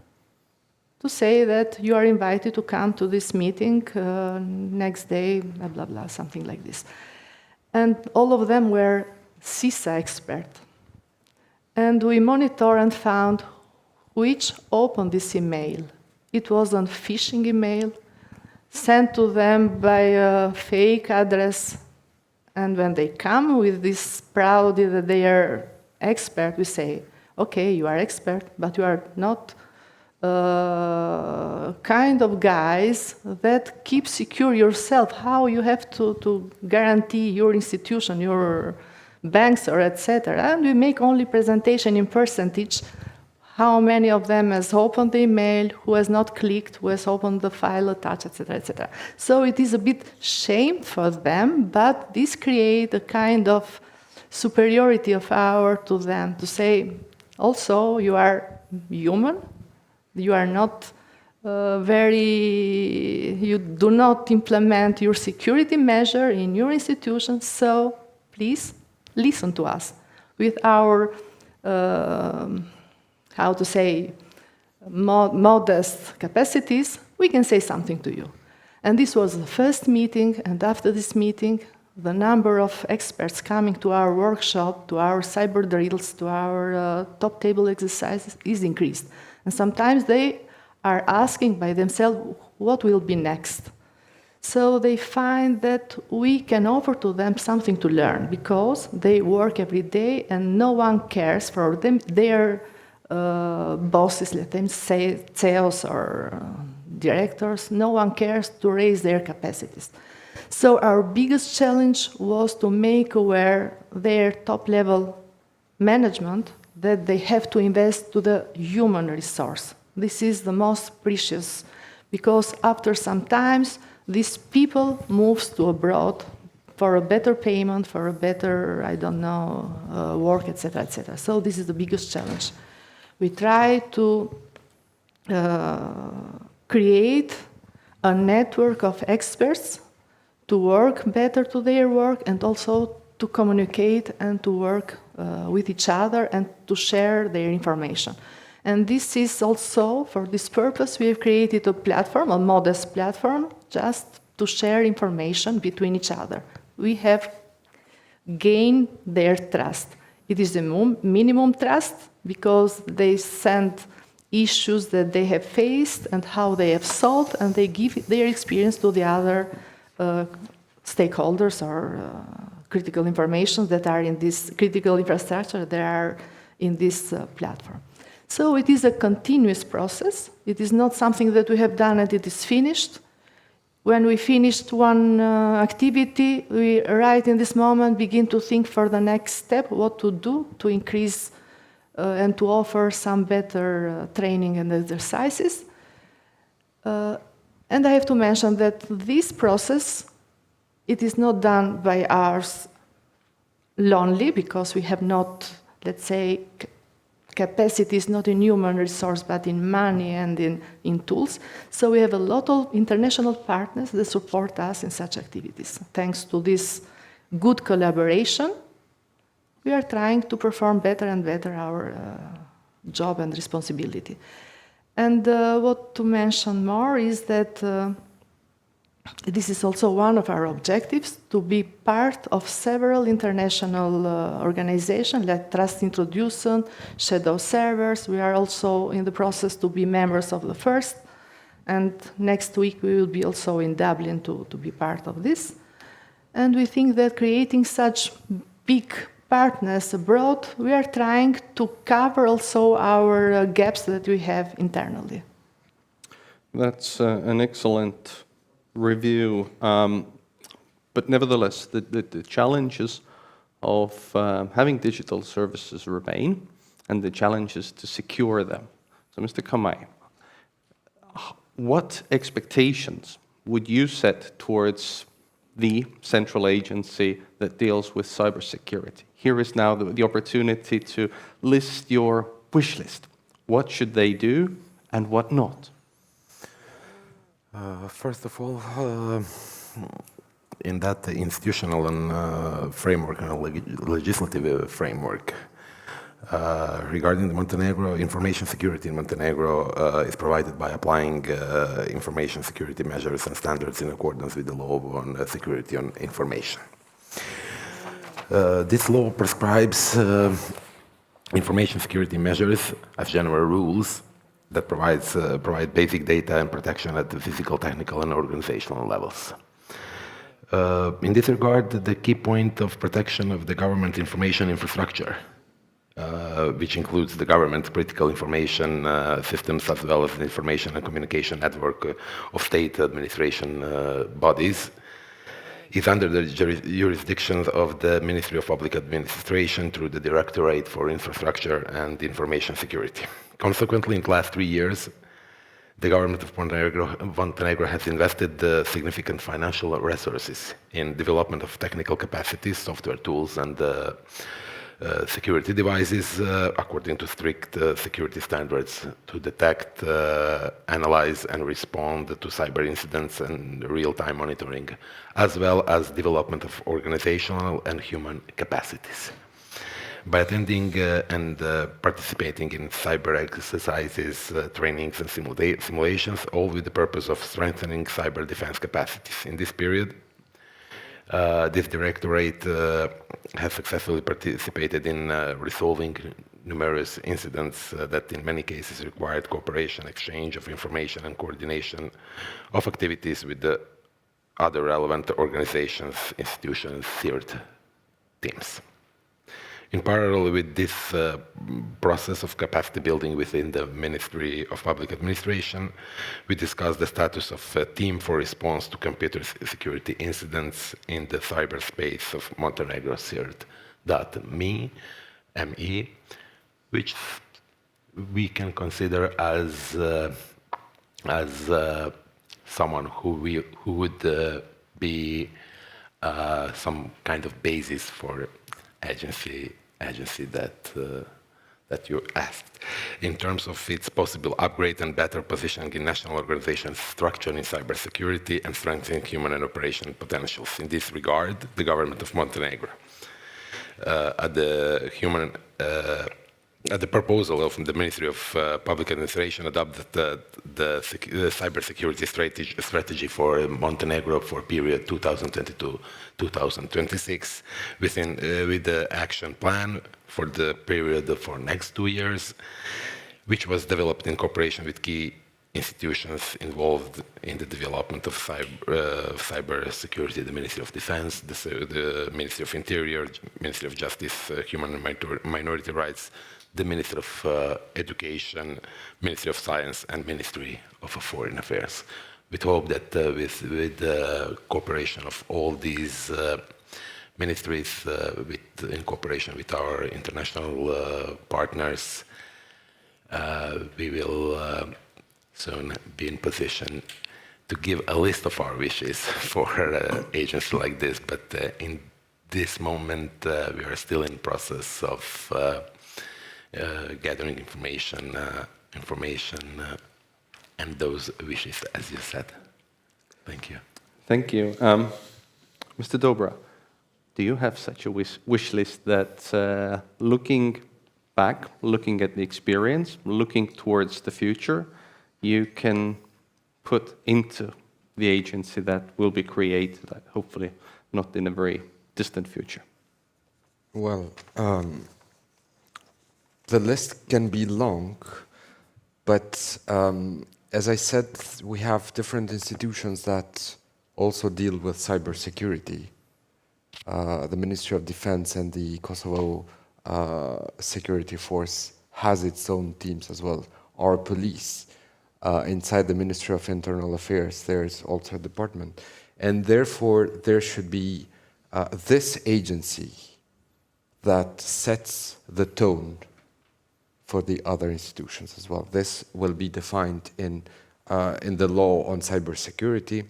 Speaker 19: to say that you are invited to come to this meeting next day, blah, blah, blah, something like this. And all of them were CISA experts. And we monitored and found which opened this email. It was a phishing email sent to them by a fake address. And when they come with this proud that they are expert, we say, Okay, you are expert, but you are not kind of guys that keep secure yourself, how you have to guarantee your institution, your banks, or etc. And we make only presentation in percentage, how many of them has opened the email, who has not clicked, who has opened the file attached, etc., etc. So it is a bit shame for them, but this creates a kind of superiority of ours to them, to say, also, you are human, you are not you do not implement your security measure in your institution, so please listen to us. With our, how to say, modest capacities, we can say something to you. And this was the first meeting, and after this meeting, the number of experts coming to our workshop, to our cyber drills, to our top table exercises is increased. And sometimes they are asking by themselves, what will be next? So they find that we can offer to them something to learn, because they work every day and no one cares for them. Their bosses, let them say CEOs or directors, no one cares to raise their capacities. So our biggest challenge was to make aware their top-level management that they have to invest to the human resource. This is the most precious, because after some times, these people moves to abroad for a better payment, for a better, I don't know, work, etc., etc. So this is the biggest challenge. We try to create a network of experts to work better to their work, and also to communicate and to work with each other and to share their information. And this is also, for this purpose, we have created a platform, a modest platform, just to share information between each other. We have gained their trust. It is a minimum trust, because they send issues that they have faced and how they have solved, and they give their experience to the other stakeholders or critical information that are in this critical infrastructure that are in this platform. So it is a continuous process. It is not something that we have done and it is finished. When we finished one activity, we right in this moment begin to think for the next step, what to do to increase and to offer some better training and exercises. And I have to mention that this process, it is not done by us lonely, because we have not, let's say, capacities not in human resource, but in money and in tools. So we have a lot of international partners that support us in such activities. Thanks to this good collaboration, we are trying to perform better and better our job and responsibility. And what to mention more is that this is also one of our objectives, to be part of several international organizations like Trust Introduction, Shadow Servers. We are also in the process to be members of the first, and next week we will be also in Dublin to be part of this. And we think that creating such big partners abroad, we are trying to cover also our gaps that we have internally.
Speaker 15: That's an excellent review, but nevertheless, the challenges of having digital services remain, and the challenges to secure them. So, Mr. Kamai, what expectations would you set towards the central agency that deals with cybersecurity? Here is now the opportunity to list your wish list. What should they do and what not?
Speaker 18: First of all, in that institutional and framework and legislative framework, regarding the Montenegro, information security in Montenegro is provided by applying information security measures and standards in accordance with the law on security on information. This law prescribes information security measures as general rules that provide basic data and protection at the physical, technical, and organizational levels. In this regard, the key point of protection of the government information infrastructure which includes the government critical information systems as well as the information and communication network of state administration bodies, is under the jurisdiction of the Ministry of Public Administration through the Directorate for Infrastructure and Information Security. Consequently, in the last 3 years, the government of Montenegro has invested significant financial resources in development of technical capacities, software tools, and security devices according to strict security standards to detect, analyze, and respond to cyber incidents and real-time monitoring, as well as development of organizational and human capacities. By attending and participating in cyber exercises, trainings, and simulations, all with the purpose of strengthening cyber defense capacities. In this period, this directorate has successfully participated in resolving numerous incidents that in many cases required cooperation, exchange of information, and coordination of activities with the other relevant organizations, institutions, CERT teams. In parallel with this process of capacity building within the Ministry of Public Administration, we discussed the status of a team for response to computer security incidents in the cyberspace of Montenegro CERT.me, which we can consider as someone who would be some kind of basis for agency that you asked. In terms of its possible upgrade and better positioning in national organization structure in cybersecurity and strengthening human and operation potentials. In this regard, the government of Montenegro, at the proposal of the Ministry of Public Administration, adopted the cybersecurity strategy for Montenegro for period 2022-2026, with the action plan for the period for next 2 years, which was developed in cooperation with key institutions involved in the development of cybersecurity, the Ministry of Defense, the Ministry of Interior, Ministry of Justice, Human and Minority Rights, the Ministry of Education, Ministry of Science, and Ministry of Foreign Affairs. We hope that with the cooperation of all these ministries, in cooperation with our international partners, we will soon be in position to give a list of our wishes for an agency like this. But in this moment, we are still in process of gathering information, and those wishes, as you said. Thank you.
Speaker 15: Thank you. Mr. Dobra, do you have such a wish list that looking back, looking at the experience, looking towards the future, you can put into the agency that will be created, hopefully not in a very distant future?
Speaker 17: Well, the list can be long, but as I said, we have different institutions that also deal with cybersecurity. The Ministry of Defense and the Kosovo Security Force has its own teams as well. Our police, inside the Ministry of Internal Affairs, there's also a department. And therefore, there should be this agency that sets the tone for the other institutions as well. This will be defined in the law on cybersecurity,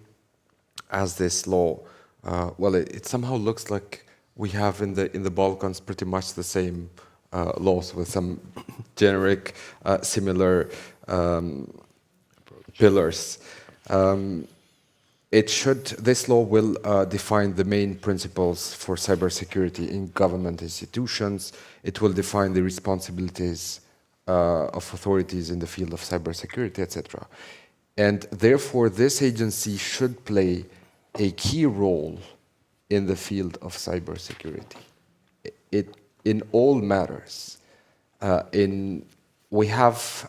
Speaker 17: as this law, well, it somehow looks like we have in the Balkans pretty much the same laws with some generic, similar pillars. This law will define the main principles for cybersecurity in government institutions. It will define the responsibilities of authorities in the field of cybersecurity, etc. And therefore, this agency should play a key role in the field of cybersecurity. In all matters. We have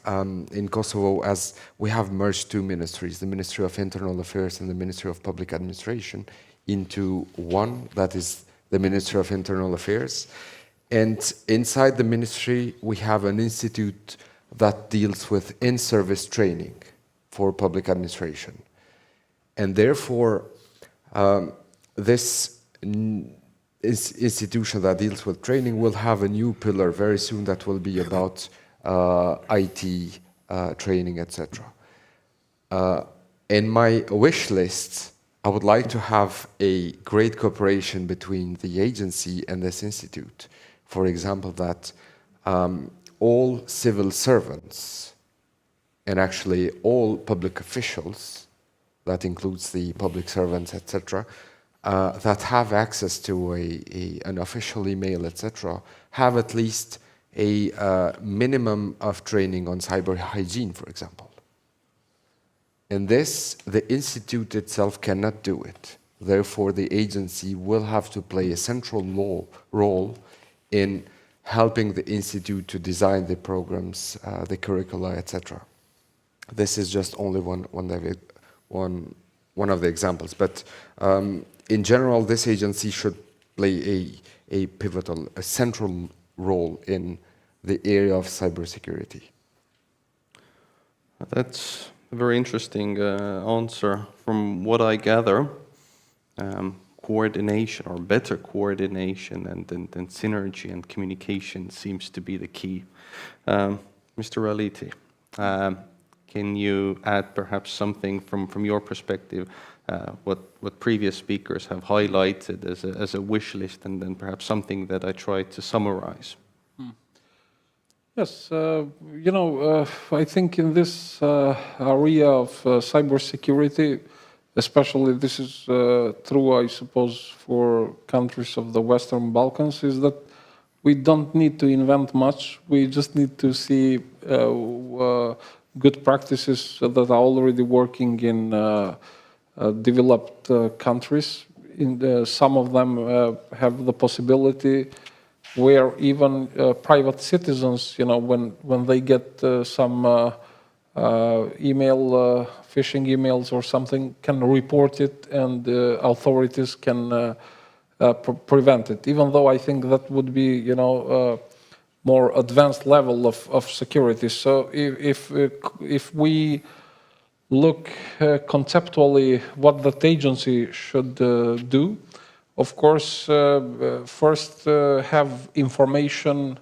Speaker 17: in Kosovo, as we have merged two ministries, the Ministry of Internal Affairs and the Ministry of Public Administration, into one, that is the Ministry of Internal Affairs. And inside the ministry, we have an institute that deals with in-service training for public administration. And therefore, this institution that deals with training will have a new pillar very soon that will be about IT training, etc. In my wish list, I would like to have a great cooperation between the agency and this institute. For example, that all civil servants and actually all public officials, that includes the public servants, etc., that have access to an official email, etc., have at least a minimum of training on cyber hygiene, for example. And this, the institute itself cannot do it. Therefore, the agency will have to play a central role in helping the institute to design the programs, the curricula, etc. This is just only one of the examples. But in general, this agency should play a pivotal, a central role in the area of cybersecurity.
Speaker 15: That's a very interesting answer. From what I gather, coordination or better coordination and synergy and communication seems to be the key. Mr. Raliti, can you add perhaps something from your perspective, what previous speakers have highlighted as a wish list, and then perhaps something that I tried to summarize?
Speaker 16: Yes, I think in this area of cybersecurity, especially this is true, I suppose, for countries of the Western Balkans, is that we don't need to invent much. We just need to see good practices that are already working in developed countries. Some of them have the possibility where even private citizens, when they get some phishing emails or something, can report it, and authorities can prevent it. Even though I think that would be, more advanced level of security. So if we look conceptually what that agency should do, of course, first have information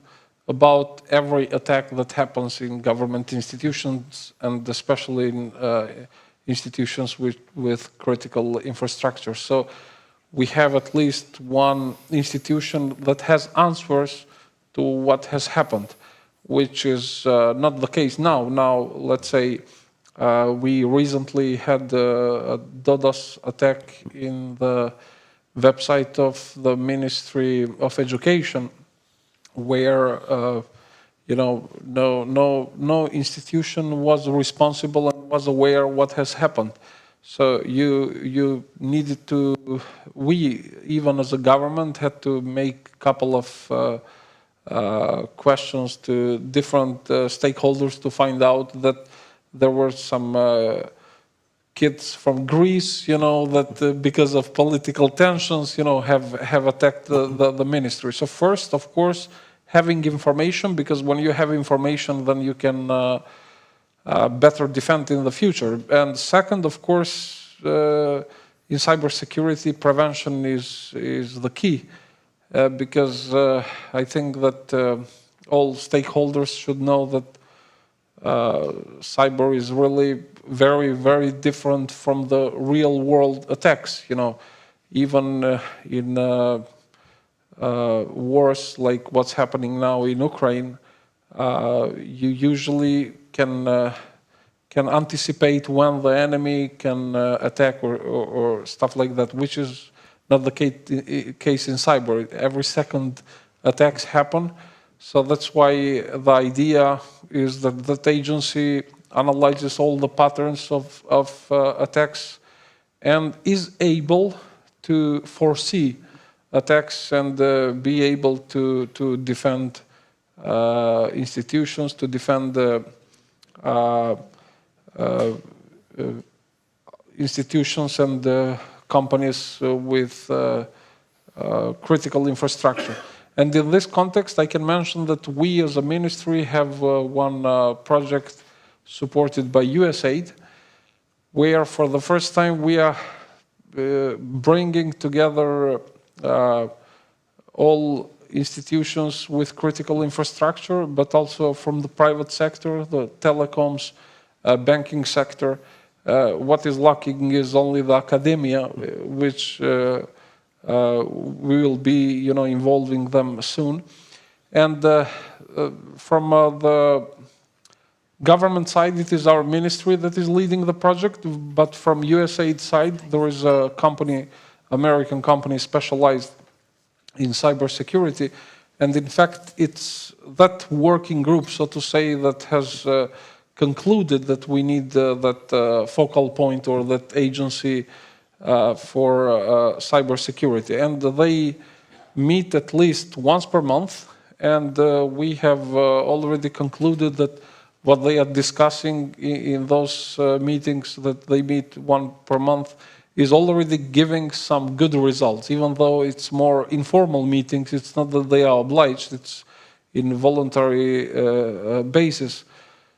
Speaker 16: about every attack that happens in government institutions, and especially in institutions with critical infrastructure. So we have at least one institution that has answers to what has happened, which is not the case now. Now, let's say we recently had a DDoS attack in the website of the Ministry of Education, where no institution was responsible and was aware what has happened. So you needed to, we even as a government had to make a couple of questions to different stakeholders to find out that there were some kids from Greece, that because of political tensions, have attacked the ministry. So first, of course, having information, because when you have information, then you can better defend in the future. And second, of course, in cybersecurity, prevention is the key, because I think that all stakeholders should know that cyber is really very, very different from the real world attacks. Even in wars like what's happening now in Ukraine, you usually can anticipate when the enemy can attack or stuff like that, which is not the case in cyber. Every second attacks happen. So that's why the idea is that that agency analyzes all the patterns of attacks and is able to foresee attacks and be able to defend institutions, to defend institutions and companies with critical infrastructure. And in this context, I can mention that we as a ministry have one project supported by USAID, where for the first time we are bringing together all institutions with critical infrastructure, but also from the private sector, the telecoms, banking sector. What is lacking is only the academia, which we will be, involving them soon. And from the government side, it is our ministry that is leading the project, but from USAID side, there is a company, American company specialized in cybersecurity. And in fact, it's that working group, so to say, that has concluded that we need that focal point or that agency for cybersecurity. And they meet at least once per month. And we have already concluded that what they are discussing in those meetings that they meet one per month is already giving some good results. Even though it's more informal meetings, it's not that they are obliged, it's in voluntary basis.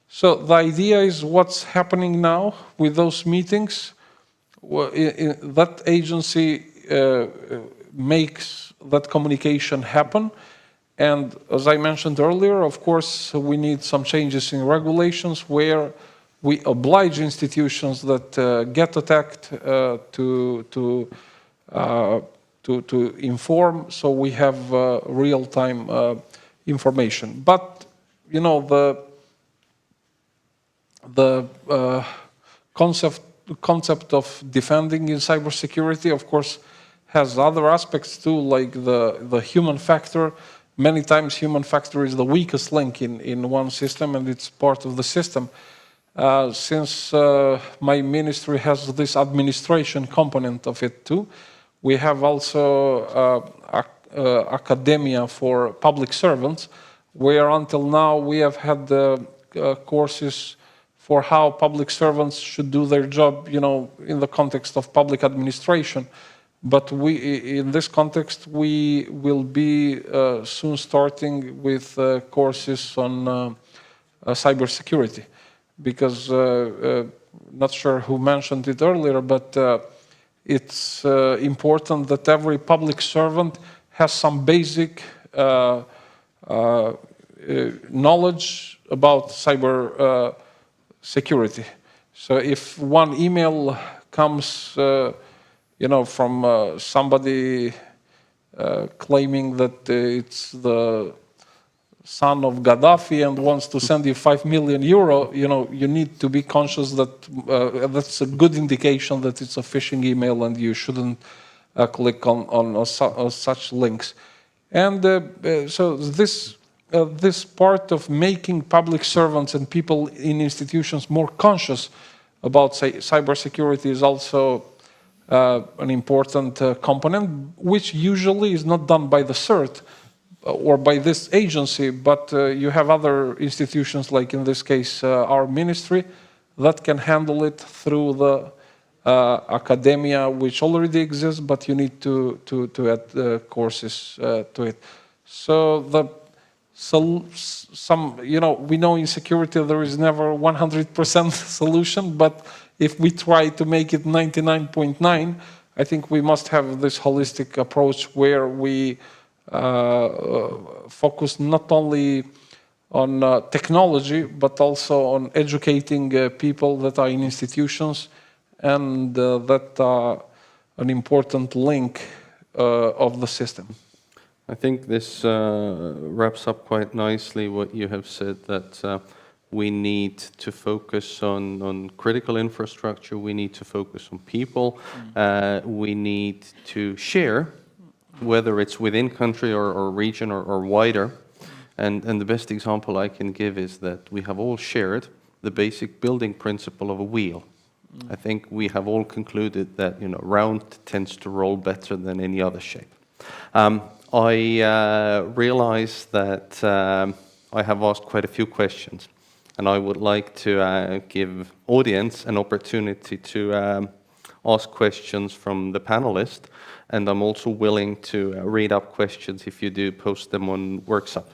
Speaker 16: So the idea is what's happening now with those meetings. That agency makes that communication happen. And as I mentioned earlier, of course, we need some changes in regulations where we oblige institutions that get attacked to inform, so we have real-time information. But the concept of defending in cybersecurity, of course, has other aspects too, like the human factor. Many times human factor is the weakest link in one system, and it's part of the system. Since my ministry has this administration component of it too, we have also Academia for public servants, where until now we have had courses for how public servants should do their job, in the context of public administration. But in this context, we will be soon starting with courses on cybersecurity, because not sure who mentioned it earlier, but it's important that every public servant has some basic knowledge about cyber security. So if one email comes from somebody claiming that it's the son of Gaddafi and wants to send you 5 million euro, you need to be conscious that that's a good indication that it's a phishing email and you shouldn't click on such links. And so this part of making public servants and people in institutions more conscious about cybersecurity is also an important component, which usually is not done by the CERT or by this agency, but you have other institutions, like in this case our ministry, that can handle it through the academia, which already exists, but you need to add courses to it. So we know in security there is never 100% solution, but if we try to make it 99.9, I think we must have this holistic approach where we focus not only on technology, but also on educating people that are in institutions and that are an important link of the system.
Speaker 15: I think this wraps up quite nicely what you have said, that we need to focus on critical infrastructure, we need to focus on people, we need to share, whether it's within country or region or wider. And the best example I can give is that we have all shared the basic building principle of a wheel. I think we have all concluded that round tends to roll better than any other shape. I realize that I have asked quite a few questions, and I would like to give audience an opportunity to ask questions from the panelists, and I'm also willing to read up questions if you do post them on Worksup.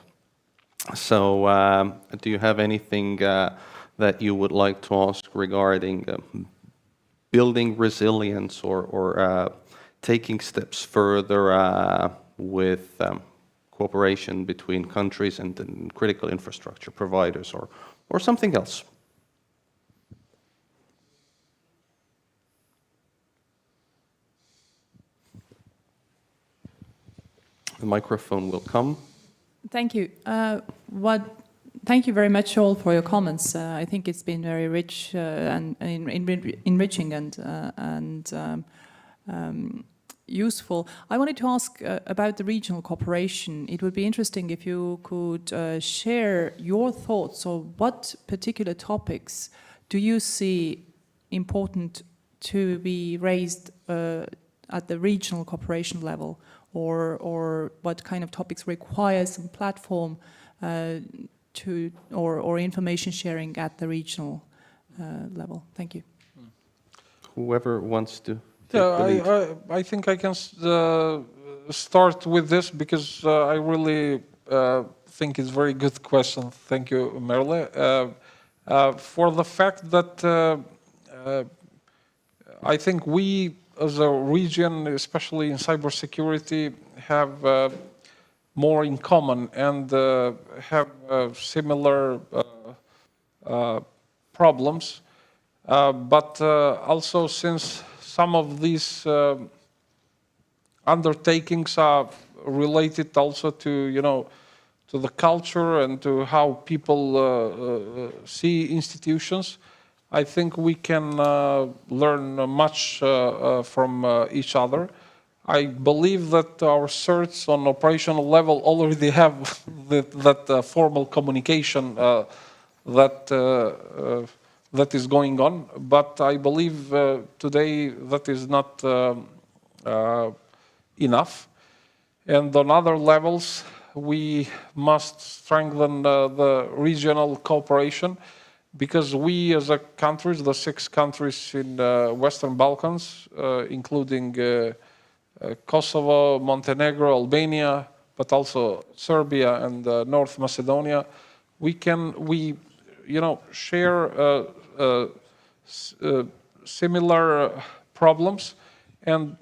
Speaker 15: So do you have anything that you would like to ask regarding building resilience or taking steps further with cooperation between countries and critical infrastructure providers or something else? The microphone will come.
Speaker 5: Thank you. Thank you very much all for your comments. I think it's been very rich and enriching and useful. I wanted to ask about the regional cooperation. It would be interesting if you could share your thoughts on what particular topics do you see important to be raised at the regional cooperation level, or what kind of topics require some platform or information sharing at the regional level. Thank you.
Speaker 15: Whoever wants to.
Speaker 16: I think I can start with this because I really think it's a very good question. Thank you, Merle. For the fact that I think we as a region, especially in cybersecurity, have more in common and have similar problems. But also, since some of these undertakings are related also to, to the culture and to how people see institutions, I think we can learn much from each other. I believe that our certs on operational level already have that formal communication that is going on, but I believe today that is not enough. And on other levels, we must strengthen the regional cooperation, because we as a countries, the 6 countries in Western Balkans, including Kosovo, Montenegro, Albania, but also Serbia and North Macedonia, we share similar problems, and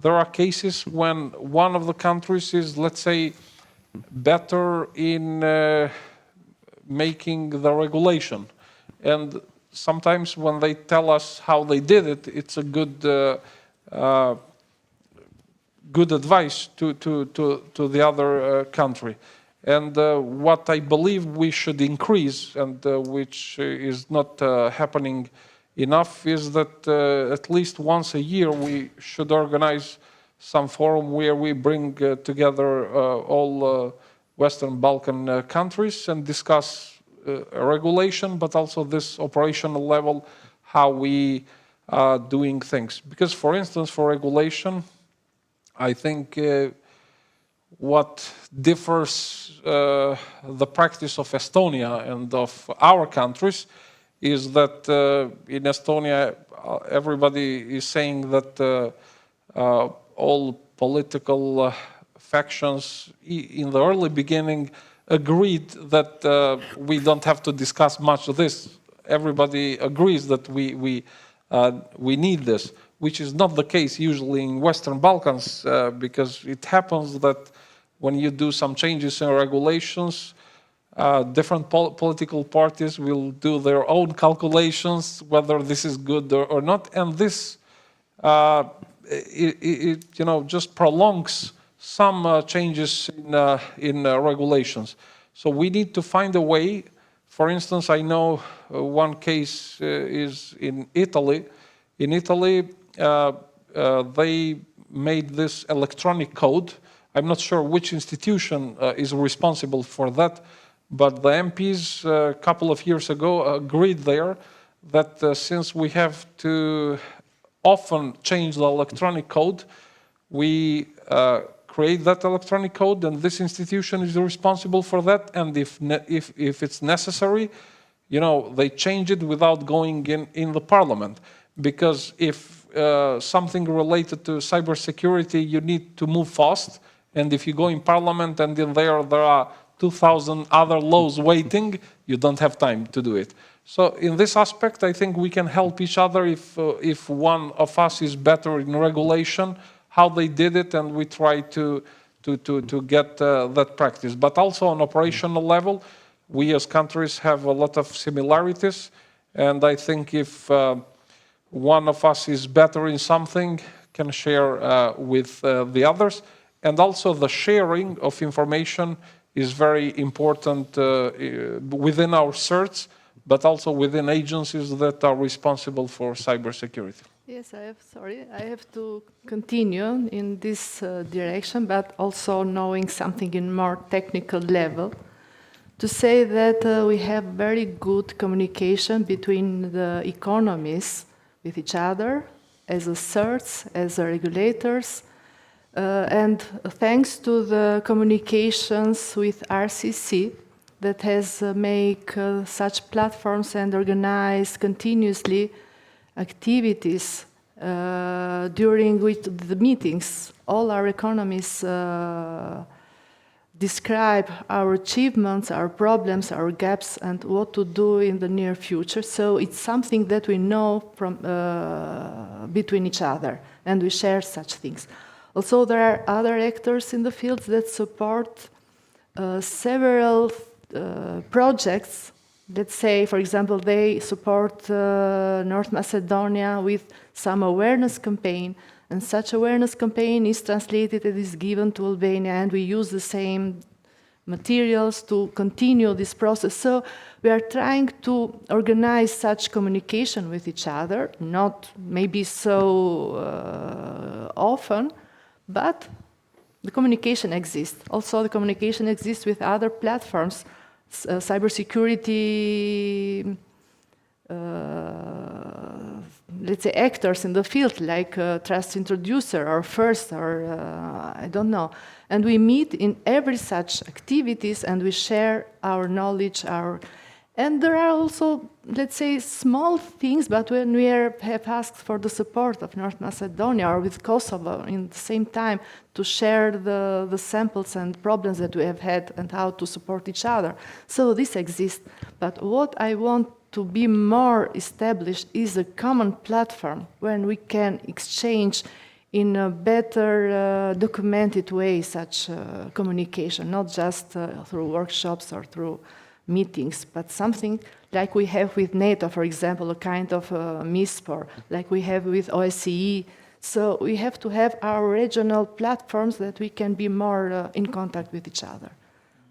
Speaker 16: there are cases when one of the countries is, let's say, better in making the regulation, and sometimes when they tell us how they did it, it's a good advice to the other country. And what I believe we should increase, and which is not happening enough, is that at least once a year we should organize some forum where we bring together all Western Balkan countries and discuss regulation, but also this operational level, how we are doing things. Because, for instance, for regulation, I think what differs the practice of Estonia and of our countries is that in Estonia everybody is saying that all political factions in the early beginning agreed that we don't have to discuss much of this. Everybody agrees that we need this, which is not the case usually in Western Balkans, because it happens that when you do some changes in regulations, different political parties will do their own calculations whether this is good or not, and this just prolongs some changes in regulations. So we need to find a way. For instance, I know one case is in Italy. In Italy, they made this electronic code. I'm not sure which institution is responsible for that, but the MPs a couple of years ago agreed there that since we have to often change the electronic code, we create that electronic code, and this institution is responsible for that. And if it's necessary, they change it without going in the parliament. Because if something related to cybersecurity, you need to move fast. And if you go in parliament and in there are 2,000 other laws waiting, you don't have time to do it. So in this aspect, I think we can help each other if one of us is better in regulation, how they did it, and we try to get that practice. But also on operational level, we as countries have a lot of similarities. And I think if one of us is better in something, can share with the others. And also the sharing of information is very important within our CERTs, but also within agencies that are responsible for cybersecurity.
Speaker 19: Yes, I have to continue in this direction, but also knowing something in more technical level. To say that we have very good communication between the economies with each other, as a CERTs, as a regulators, and thanks to the communications with RCC that has make such platforms and organize continuously activities during which the meetings, all our economies describe our achievements, our problems, our gaps, and what to do in the near future. So it's something that we know from between each other, and we share such things. Also, there are other actors in the fields that support several projects. Let's say, for example, they support North Macedonia with some awareness campaign, and such awareness campaign is translated and is given to Albania, and we use the same materials to continue this process. So we are trying to organize such communication with each other, not maybe so often, but the communication exists. Also, the communication exists with other platforms, cybersecurity, let's say, actors in the field, like Trust Introducer or FIRST, or I don't know. And we meet in every such activities, and we share our knowledge, and there are also, let's say, small things, but when we have asked for the support of North Macedonia or with Kosovo in the same time to share the samples and problems that we have had and how to support each other. So this exists. But what I want to be more established is a common platform when we can exchange in a better documented way such communication, not just through workshops or through meetings, but something like we have with NATO, for example, a kind of MISPOR, like we have with OSCE. So we have to have our regional platforms that we can be more in contact with each other.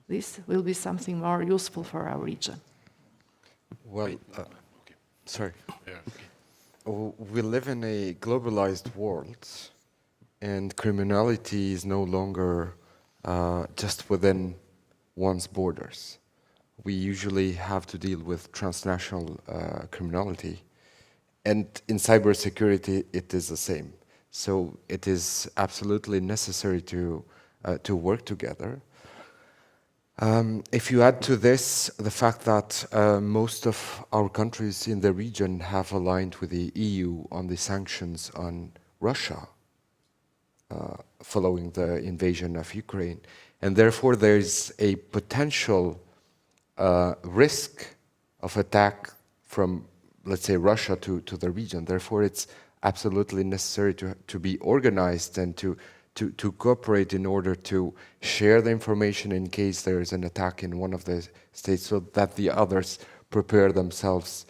Speaker 19: This will be something more useful for our region.
Speaker 17: Well, sorry. We live in a globalized world, and criminality is no longer just within one's borders. We usually have to deal with transnational criminality, and in cybersecurity it is the same. So it is absolutely necessary to work together. If you add to this the fact that most of our countries in the region have aligned with the EU on the sanctions on Russia following the invasion of Ukraine, and therefore there is a potential risk of attack from, let's say, Russia to the region. Therefore, it's absolutely necessary to be organized and to cooperate in order to share the information in case there is an attack in one of the states, so that the others prepare themselves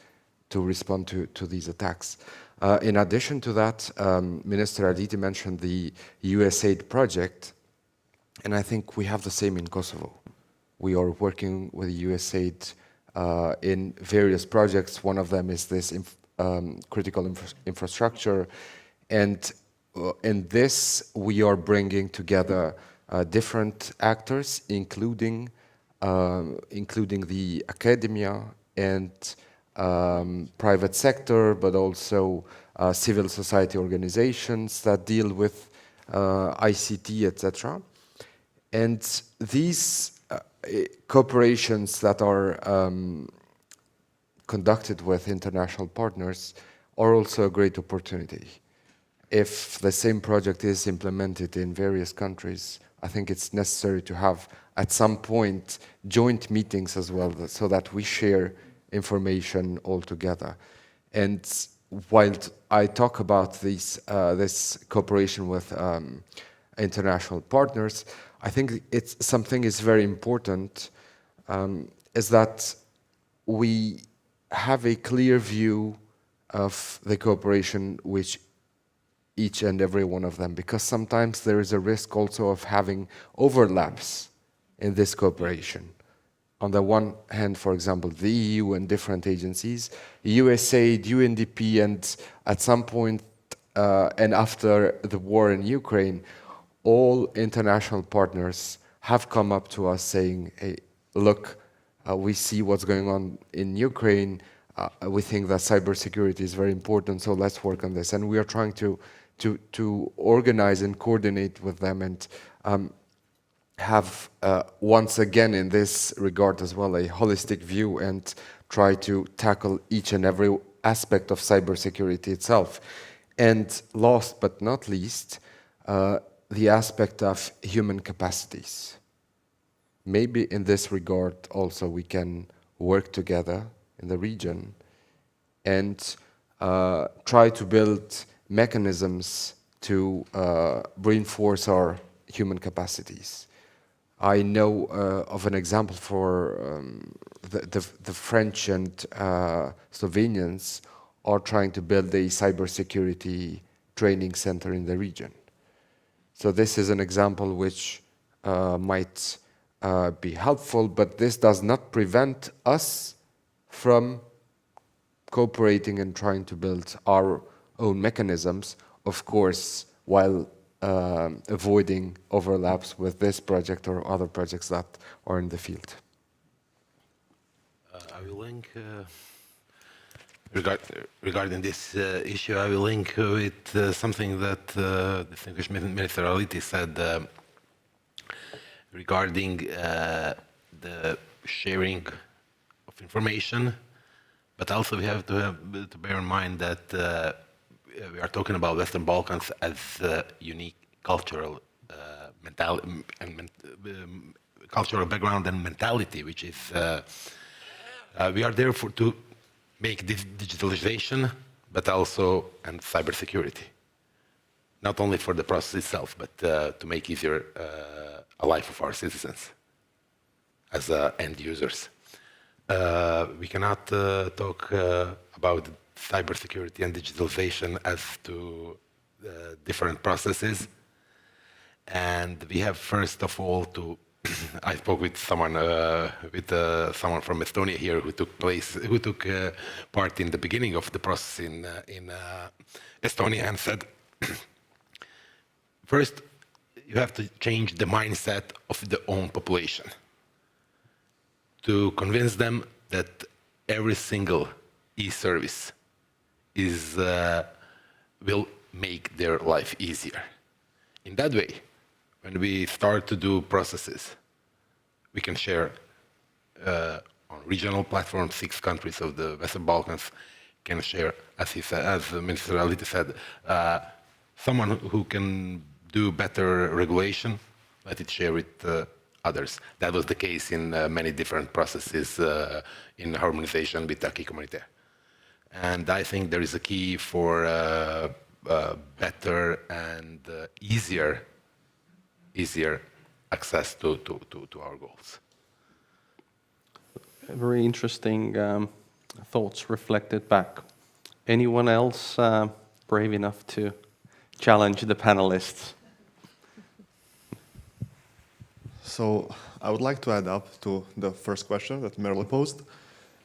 Speaker 17: to respond to these attacks. In addition to that, Minister Aditi mentioned the USAID project, and I think we have the same in Kosovo. We are working with USAID in various projects. One of them is this critical infrastructure, and in this we are bringing together different actors, including the academia and private sector, but also civil society organizations that deal with ICT, etc. And these cooperations that are conducted with international partners are also a great opportunity. if the same project is implemented in various countries, I think it's necessary to have at some point joint meetings as well, so that we share information all together. And while I talk about this cooperation with international partners, I think it's something is very important, is that we have a clear view of the cooperation which each and every one of them, because sometimes there is a risk also of having overlaps in this cooperation. On the one hand, for example, the EU and different agencies, USAID, UNDP, and at some point, and after the war in Ukraine, all international partners have come up to us saying, hey, look, we see what's going on in Ukraine. We think that cybersecurity is very important, so let's work on this. And we are trying to organize and coordinate with them and have, once again in this regard as well, a holistic view and try to tackle each and every aspect of cybersecurity itself. And last but not least, the aspect of human capacities. Maybe in this regard also we can work together in the region and try to build mechanisms to reinforce our human capacities. I know of an example for the French and Slovenians are trying to build a cybersecurity training center in the region. So this is an example which might be helpful, but this does not prevent us from cooperating and trying to build our own mechanisms, of course, while avoiding overlaps with this project or other projects that are in the field.
Speaker 18: I will link, regarding this issue, I will link with something that distinguished Minister Aliti said regarding the sharing of information, but also we have to bear in mind that we are talking about Western Balkans as a unique cultural cultural background and mentality, which is we are there to make this digitalization, but also and cybersecurity, not only for the process itself, but to make easier a life of our citizens as end users. We cannot talk about cybersecurity and digitalization as two different processes, and we have first of all to. I spoke with someone from Estonia here who took part in the beginning of the process in Estonia and said, first you have to change the mindset of the own population to convince them that every single e-service will make their life easier. In that way, when we start to do processes, we can share on regional platforms. 6 countries of the Western Balkans can share, as he said, as Minister Aliti said, someone who can do better regulation, let it share with others. That was the case in many different processes in harmonization with acquis communautaire. And I think there is a key for better and easier access to our goals.
Speaker 15: Very interesting thoughts reflected back. Anyone else brave enough to challenge the panelists?
Speaker 20: So I would like to add up to the first question that Merle posed.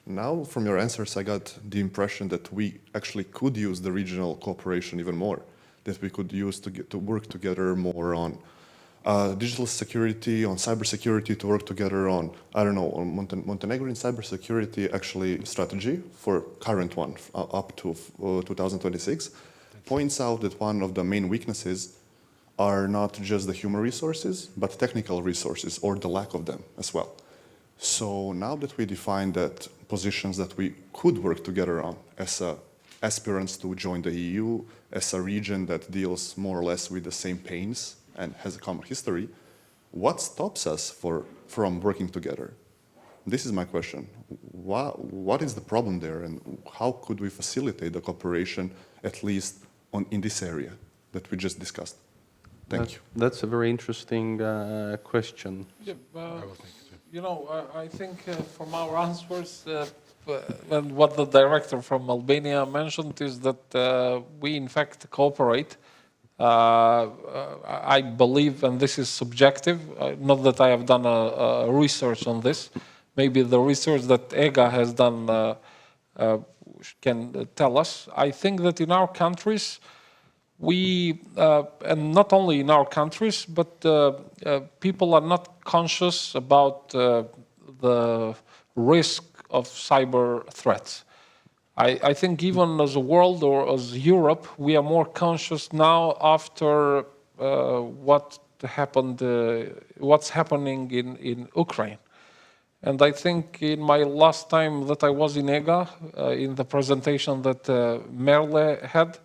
Speaker 20: Now, from your answers, I got the impression that we actually could use the regional cooperation even more, that we could use to work together more on digital security, on cybersecurity, to work together on, I don't know, on Montenegrin cybersecurity actually strategy for current one up to 2026 points out that one of the main weaknesses are not just the human resources, but technical resources or the lack of them as well. So now that we define that positions that we could work together on as a aspirants to join the EU, as a region that deals more or less with the same pains and has a common history, what stops us from working together? This is my question. What is the problem there, and how could we facilitate the cooperation, at least in this area that we just discussed? Thank you.
Speaker 15: That's a very interesting question.
Speaker 16: Yeah, you know, I think from our answers, and what the director from Albania mentioned is that we in fact cooperate. I believe, and this is subjective, not that I have done a research on this, maybe the research that EGA has done can tell us. I think that in our countries, we, and not only in our countries, but people are not conscious about the risk of cyber threats. I think even as a world or as Europe, we are more conscious now after what's happening in Ukraine. And I think in my last time that I was in EGA, in the presentation that Merle had,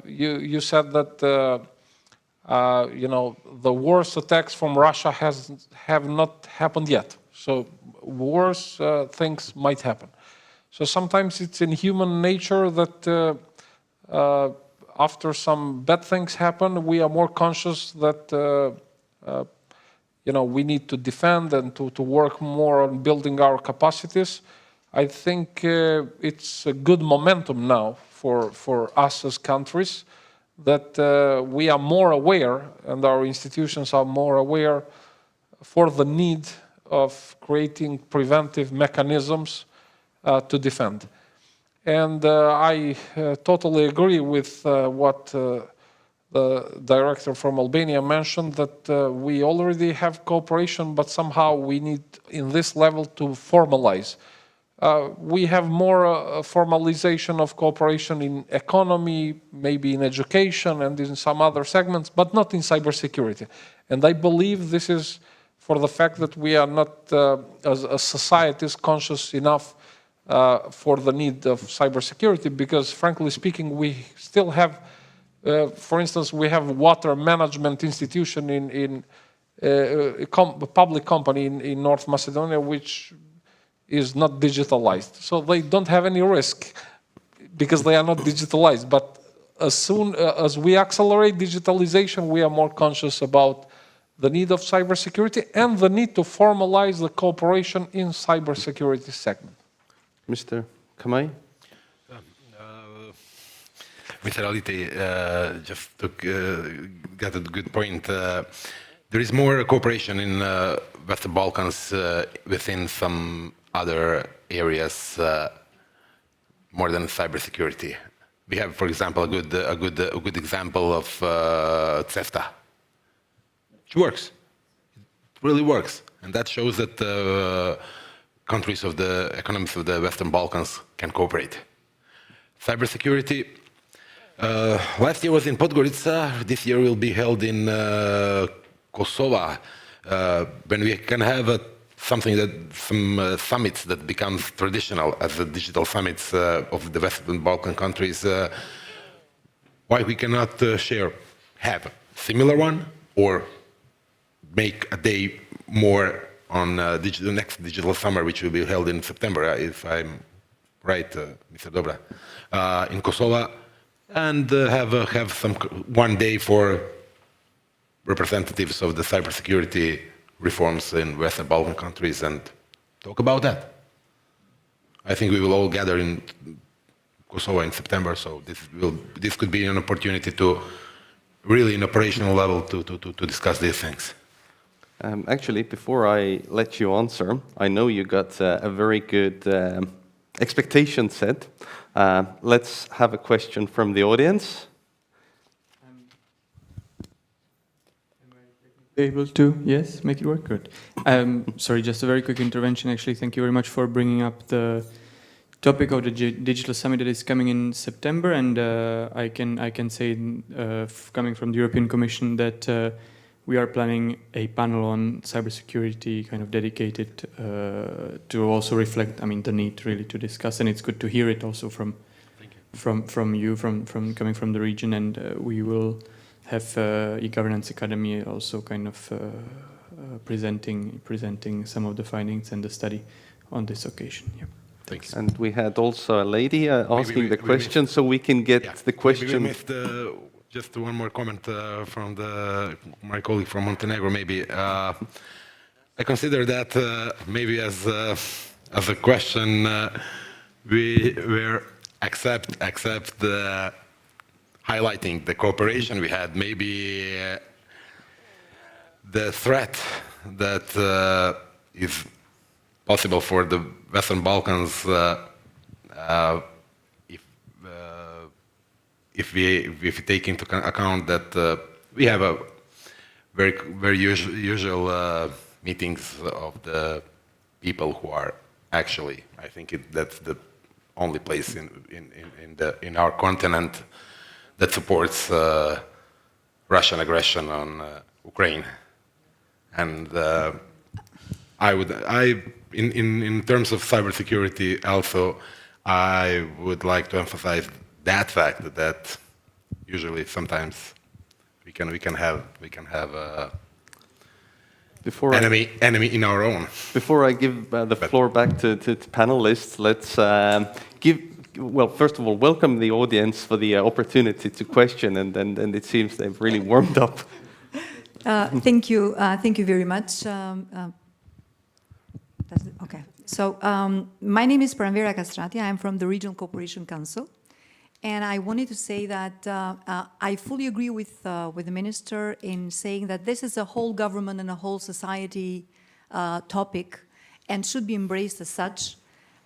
Speaker 16: you said that you know, the worst attacks from Russia have not happened yet. So worse things might happen. So sometimes it's in human nature that after some bad things happen, we are more conscious that you know, we need to defend and to work more on building our capacities. I think it's a good momentum now for us as countries that we are more aware, and our institutions are more aware for the need of creating preventive mechanisms to defend. And I totally agree with what the director from Albania mentioned, that we already have cooperation, but somehow we need, in this level, to formalize. We have more formalization of cooperation in economy, maybe in education and in some other segments, but not in cybersecurity. And I believe this is for the fact that we are not, as a society, is conscious enough for the need of cybersecurity, because frankly speaking, we still have, for instance, we have water management institution in a public company in North Macedonia, which is not digitalized. So they don't have any risk because they are not digitalized. But as soon as we accelerate digitalization, we are more conscious about the need of cybersecurity and the need to formalize the cooperation in cybersecurity segment.
Speaker 15: Mr. Kamai?
Speaker 18: Mr. Aliti, just to get a good point, there is more cooperation in Western Balkans within some other areas more than cybersecurity. We have, for example, a good example of CEFTA. It works. It really works, and that shows that countries of the economies of the Western Balkans can cooperate. Cybersecurity. Last year was in Podgorica. This year will be held in Kosovo, when we can have something that some summits that becomes traditional as the digital summits of the Western Balkan countries. Why we cannot have a similar one, or make a day more on the next digital summer, which will be held in September, if I'm right, Mr. Dobra, in Kosovo, and have some one day for representatives of the cybersecurity reforms in Western Balkan countries and talk about that. I think we will all gather in Kosovo in September, so this could be an opportunity to really, in operational level, to discuss these things.
Speaker 15: Actually, before I let you answer, I know you got a very good expectation set. Let's have a question from the audience.
Speaker 21: Able to, yes, make it work? Good. Sorry, just a very quick intervention. Actually, thank you very much for bringing up the topic of the digital summit that is coming in September. And I can say, coming from the European Commission, that we are planning a panel on cybersecurity, kind of dedicated to also reflect, I mean, the need really to discuss. And it's good to hear it also from from you, from coming from the region, and we will have e-governance academy also kind of presenting some of the findings and the study on this occasion. Yeah.
Speaker 1: Thanks.
Speaker 15: And we had also a lady asking the question, so we can get the question.
Speaker 18: We missed just one more comment from my colleague from Montenegro. Maybe I consider that maybe as a question we were accept highlighting the cooperation we had. Maybe the threat that is possible for the Western Balkans if we take into account that we have a very usual meetings of the people who are actually, I think that's the only place in our continent that supports Russian aggression on Ukraine. And in terms of cybersecurity also, I would like to emphasize that fact that usually sometimes we can have enemy in our own.
Speaker 15: Before I give the floor back to panelists, let's well, first of all, welcome the audience for the opportunity to question, and it seems they've really warmed up.
Speaker 2: Thank you very much. Okay, so my name is Pranvera Castrati. I'm from the Regional Cooperation Council, and I wanted to say that I fully agree with the Minister in saying that this is a whole government and a whole society topic and should be embraced as such.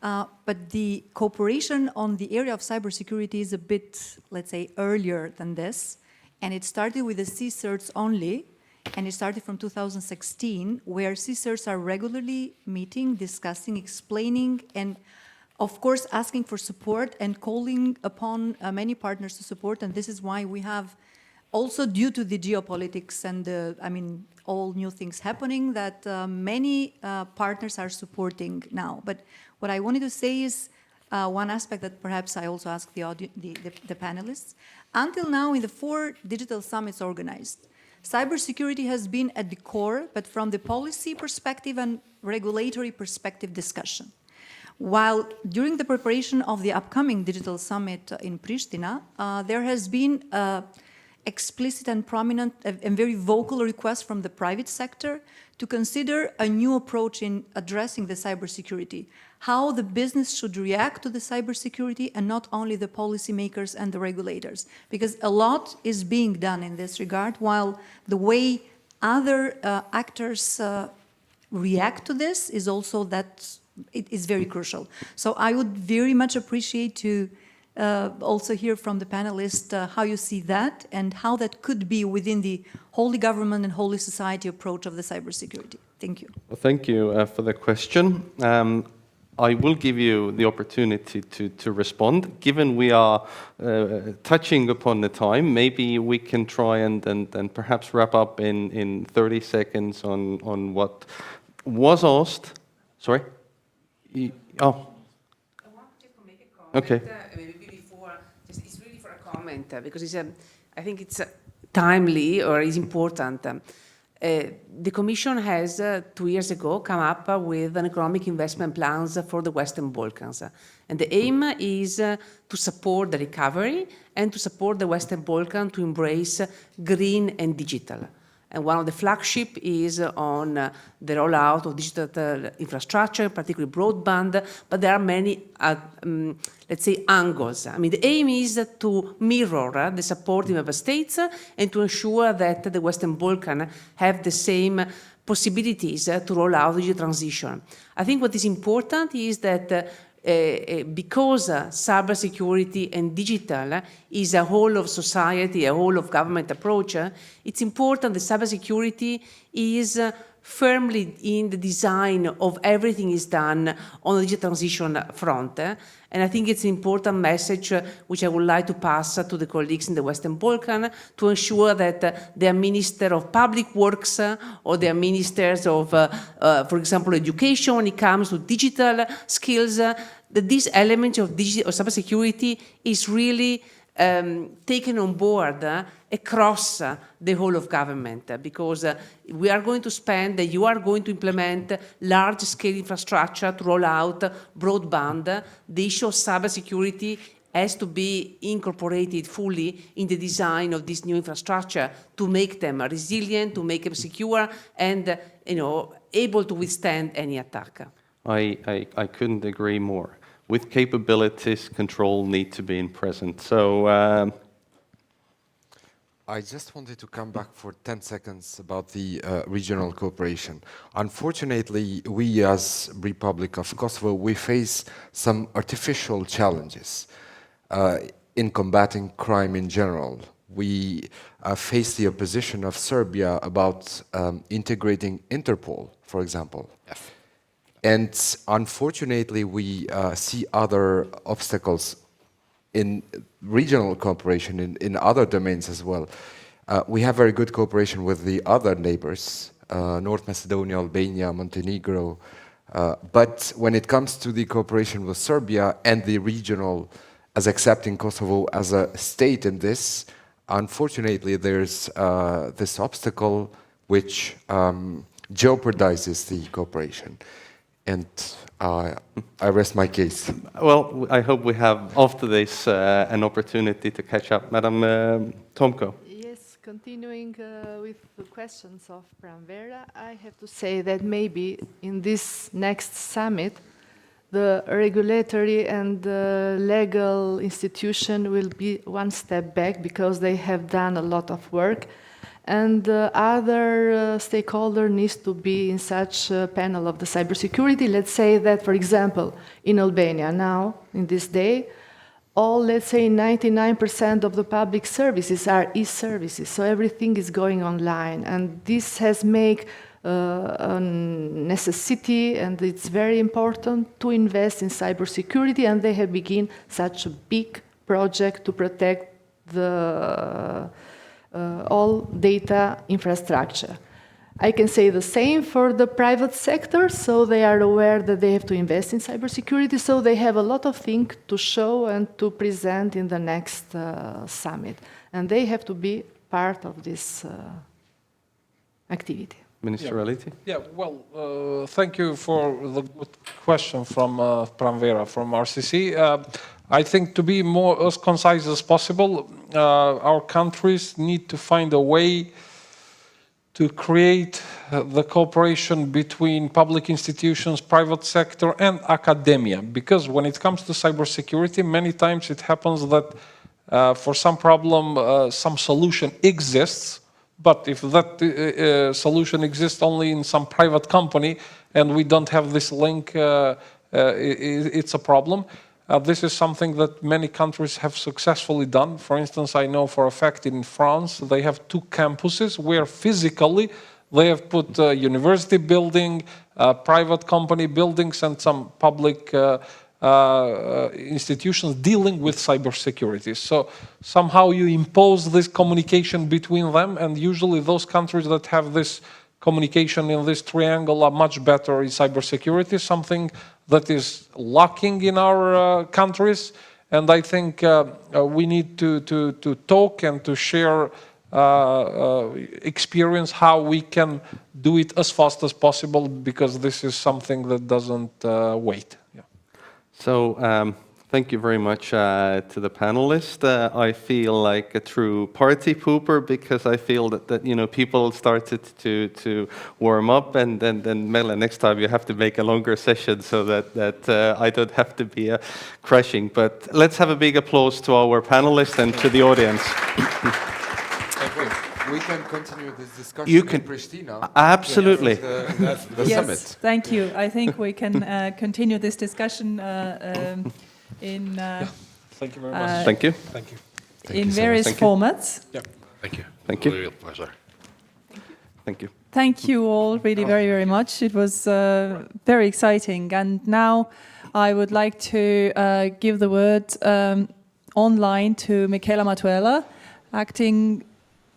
Speaker 2: But the cooperation on the area of cybersecurity is a bit, let's say, earlier than this, and it started with the CSIRTs only. And it started from 2016, where CSIRTs are regularly meeting, discussing, explaining, and of course asking for support and calling upon many partners to support. And this is why we have, also due to the geopolitics and all new things happening, that many partners are supporting now. But what I wanted to say is one aspect that perhaps I also asked the panelists. Until now, in the 4 digital summits organized, cybersecurity has been at the core, but from the policy perspective and regulatory perspective discussion. While during the preparation of the upcoming digital summit in Pristina, there has been explicit and prominent and very vocal request from the private sector to consider a new approach in addressing the cybersecurity, how the business should react to the cybersecurity and not only the policymakers and the regulators. Because a lot is being done in this regard, while the way other actors react to this is also that it is very crucial. So I would very much appreciate to also hear from the panelists how you see that and how that could be within the wholly government and wholly society approach of the cybersecurity. Thank you.
Speaker 15: Well, thank you for the question. I will give you the opportunity to respond. Given we are touching upon the time, maybe we can try and perhaps wrap up in 30 seconds on what was asked. Sorry? Oh. Okay.
Speaker 22: Maybe before, it's really for a comment because I think it's timely or is important. The Commission has 2 years ago come up with an economic investment plans for the Western Balkans. And the aim is to support the recovery and to support the Western Balkans to embrace green and digital. And one of the flagship is on the rollout of digital infrastructure, particularly broadband, but there are many, let's say, angles. The aim is to mirror the support in member states and to ensure that the Western Balkans have the same possibilities to roll out the transition. I think what is important is that because cybersecurity and digital is a whole of society, a whole of government approach, it's important that cybersecurity is firmly in the design of everything is done on the digital transition front. And I think it's an important message which I would like to pass to the colleagues in the Western Balkans to ensure that their Minister of Public Works or their ministers of, for example, education when it comes to digital skills, that this element of digital or cybersecurity is really taken on board across the whole of government, because we are going to spend, you are going to implement large-scale infrastructure to roll out broadband. The issue of cybersecurity has to be incorporated fully in the design of this new infrastructure to make them resilient, to make them secure, and able to withstand any attack.
Speaker 15: I couldn't agree more. With capabilities, control need to be present. So
Speaker 17: I just wanted to come back for 10 seconds about the regional cooperation. Unfortunately, we as Republic of Kosovo, we face some artificial challenges in combating crime in general. We face the opposition of Serbia about integrating Interpol, for example. Yes. And unfortunately, we see other obstacles in regional cooperation in other domains as well. We have very good cooperation with the other neighbors, North Macedonia, Albania, Montenegro. But when it comes to the cooperation with Serbia and the regional, as accepting Kosovo as a state in this, unfortunately, there's this obstacle which jeopardizes the cooperation. And I rest my case.
Speaker 15: Well, I hope we have after this an opportunity to catch up. Madam Tomko.
Speaker 19: Yes, continuing with the questions of Pranvera, I have to say that maybe in this next summit, the regulatory and legal institution will be one step back because they have done a lot of work. And other stakeholder needs to be in such a panel of the cybersecurity. Let's say that, for example, in Albania now, in this day, all, let's say, 99% of the public services are e-services, so everything is going online. And this has made a necessity, and it's very important to invest in cybersecurity, and they have begun such a big project to protect the all data infrastructure. I can say the same for the private sector, so they are aware that they have to invest in cybersecurity, so they have a lot of things to show and to present in the next summit. And they have to be part of this activity.
Speaker 15: Minister Aliti?
Speaker 16: Yeah, well, thank you for the good question from Pranvera, from RCC. I think to be more as concise as possible, our countries need to find a way to create the cooperation between public institutions, private sector, and academia. Because when it comes to cybersecurity, many times it happens that for some problem, some solution exists, but if that solution exists only in some private company and we don't have this link, it's a problem. This is something that many countries have successfully done. For instance, I know for a fact in France, they have 2 campuses where physically they have put university building, private company buildings, and some public institutions dealing with cybersecurity. So somehow you impose this communication between them, and usually those countries that have this communication in this triangle are much better in cybersecurity, something that is lacking in our countries. And I think we need to talk and to share experience how we can do it as fast as possible, because this is something that doesn't wait. Yeah.
Speaker 15: So thank you very much to the panelists. I feel like a true party pooper, because I feel that you know, people started to warm up, and then Mela, next time you have to make a longer session so that I don't have to be crushing. But let's have a big applause to our panelists and to the audience.
Speaker 17: We can continue this discussion in Pristina.
Speaker 15: Absolutely.
Speaker 17: The
Speaker 5: yes,
Speaker 17: summit.
Speaker 5: Thank you. I think we can continue this discussion in
Speaker 16: thank you very much.
Speaker 15: Thank you.
Speaker 16: Thank you.
Speaker 5: In various formats.
Speaker 16: Yeah.
Speaker 18: Thank you.
Speaker 15: Thank you.
Speaker 18: Real pleasure.
Speaker 15: Thank you.
Speaker 5: Thank you all really very, very much. It was very exciting. And now I would like to give the word online to Michaela Matuela, Acting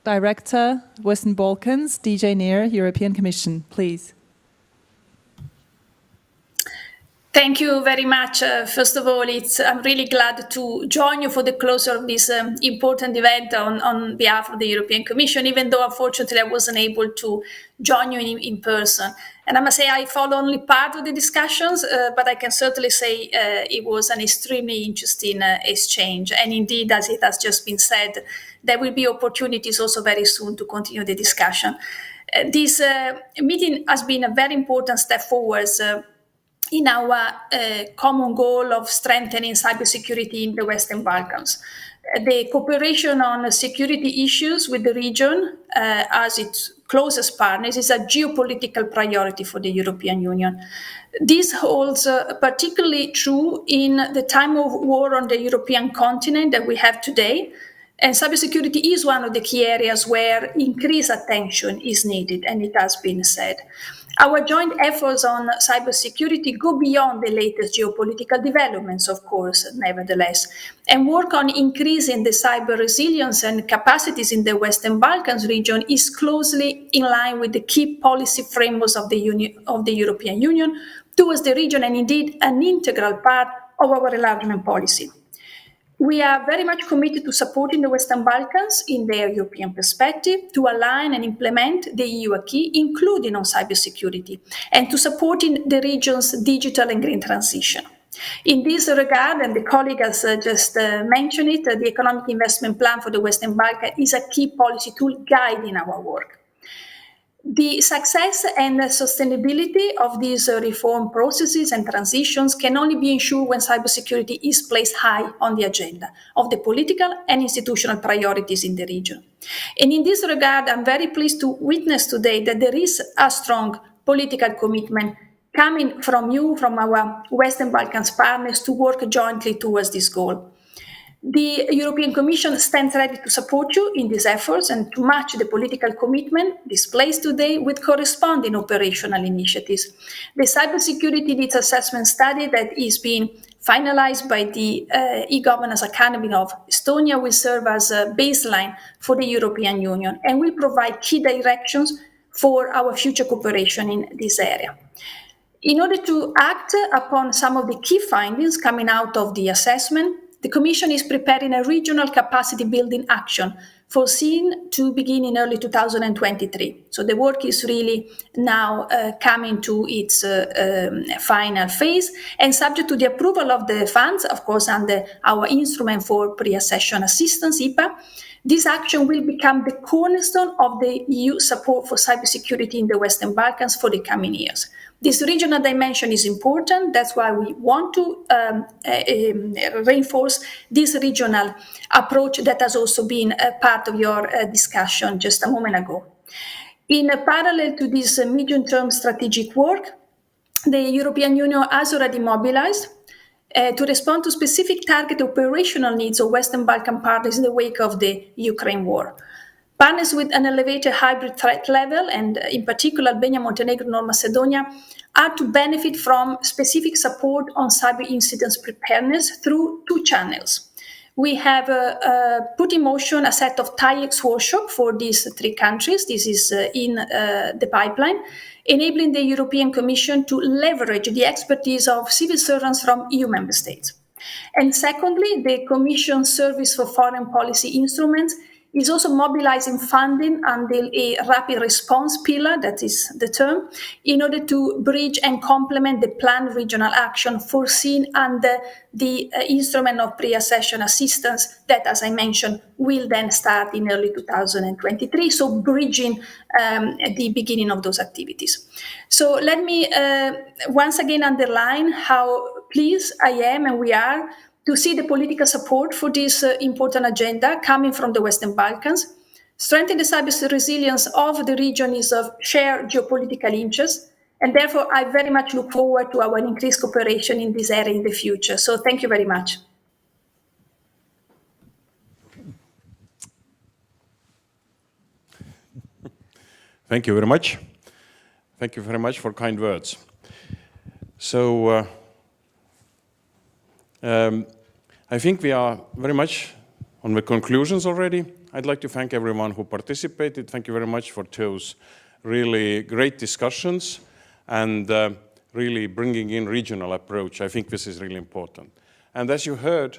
Speaker 5: Director, Western Balkans, DG NIR, European Commission, please.
Speaker 3: Thank you very much. First of all, I'm really glad to join you for the closure of this important event on behalf of the European Commission, even though unfortunately I wasn't able to join you in person. And I must say I followed only part of the discussions, but I can certainly say it was an extremely interesting exchange. And indeed, as it has just been said, there will be opportunities also very soon to continue the discussion. This meeting has been a very important step forwards in our common goal of strengthening cybersecurity in the Western Balkans. The cooperation on security issues with the region as its closest partners is a geopolitical priority for the European Union. This holds particularly true in the time of war on the European continent that we have today. And cybersecurity is one of the key areas where increased attention is needed, and it has been said. Our joint efforts on cybersecurity go beyond the latest geopolitical developments, of course, nevertheless, and work on increasing the cyber resilience and capacities in the Western Balkans region is closely in line with the key policy frameworks of the European Union towards the region, and indeed an integral part of our enlargement policy. We are very much committed to supporting the Western Balkans in their European perspective, to align and implement the EU acquis, including on cybersecurity, and to supporting the region's digital and green transition. In this regard, and the colleague has just mentioned it, the economic investment plan for the Western Balkans is a key policy tool guiding our work. The success and sustainability of these reform processes and transitions can only be ensured when cybersecurity is placed high on the agenda of the political and institutional priorities in the region. And in this regard, I'm very pleased to witness today that there is a strong political commitment coming from you, from our Western Balkans partners, to work jointly towards this goal. The European Commission stands ready to support you in these efforts and to match the political commitment displayed today with corresponding operational initiatives. The Cybersecurity Needs Assessment Study that is being finalized by the e-Governance Academy of Estonia will serve as a baseline for the European Union and will provide key directions for our future cooperation in this area. In order to act upon some of the key findings coming out of the assessment, the Commission is preparing a regional capacity building action foreseen to begin in early 2023. So the work is really now coming to its final phase, and subject to the approval of the funds, of course, under our instrument for pre-accession assistance, IPA, this action will become the cornerstone of the EU support for cybersecurity in the Western Balkans for the coming years. This regional dimension is important. That's why we want to reinforce this regional approach that has also been a part of your discussion just a moment ago. In parallel to this medium-term strategic work, the European Union has already mobilized to respond to specific target operational needs of Western Balkan partners in the wake of the Ukraine war. Partners with an elevated hybrid threat level, and in particular Albania, Montenegro, and North Macedonia, are to benefit from specific support on cyber incidents preparedness through two channels. We have put in motion a set of TIEX workshops for these three countries. This is in the pipeline, enabling the European Commission to leverage the expertise of civil servants from EU member states. And secondly, the Commission Service for Foreign Policy Instruments is also mobilizing funding under a rapid response pillar, that is the term, in order to bridge and complement the planned regional action foreseen under the instrument of pre-accession assistance that, as I mentioned, will then start in early 2023, so bridging the beginning of those activities. So let me once again underline how pleased I am, and we are, to see the political support for this important agenda coming from the Western Balkans. Strengthening the cyber resilience of the region is of shared geopolitical interest, and therefore I very much look forward to our increased cooperation in this area in the future. So thank you very much.
Speaker 1: Thank you very much. Thank you very much for kind words. So I think we are very much on the conclusions already. I'd like to thank everyone who participated. Thank you very much for those really great discussions. And really bringing in regional approach. I think this is really important. And as you heard,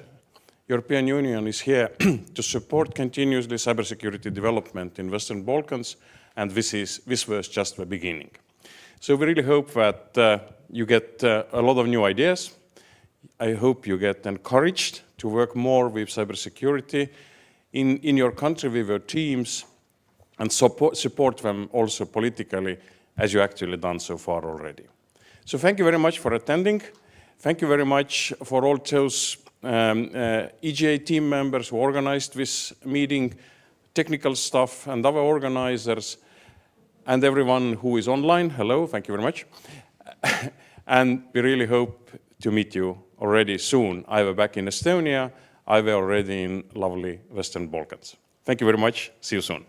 Speaker 1: European Union is here to support continuously cybersecurity development in Western Balkans, and this was just the beginning. So we really hope that you get a lot of new ideas. I hope you get encouraged to work more with cybersecurity in your country with your teams, and support them also politically, as you actually done so far already. So thank you very much for attending. Thank you very much for all those EGA team members who organized this meeting, technical staff and other organizers, and everyone who is online. Hello, thank you very much. And we really hope to meet you already soon, either back in Estonia, either already in lovely Western Balkans. Thank you very much. See you soon.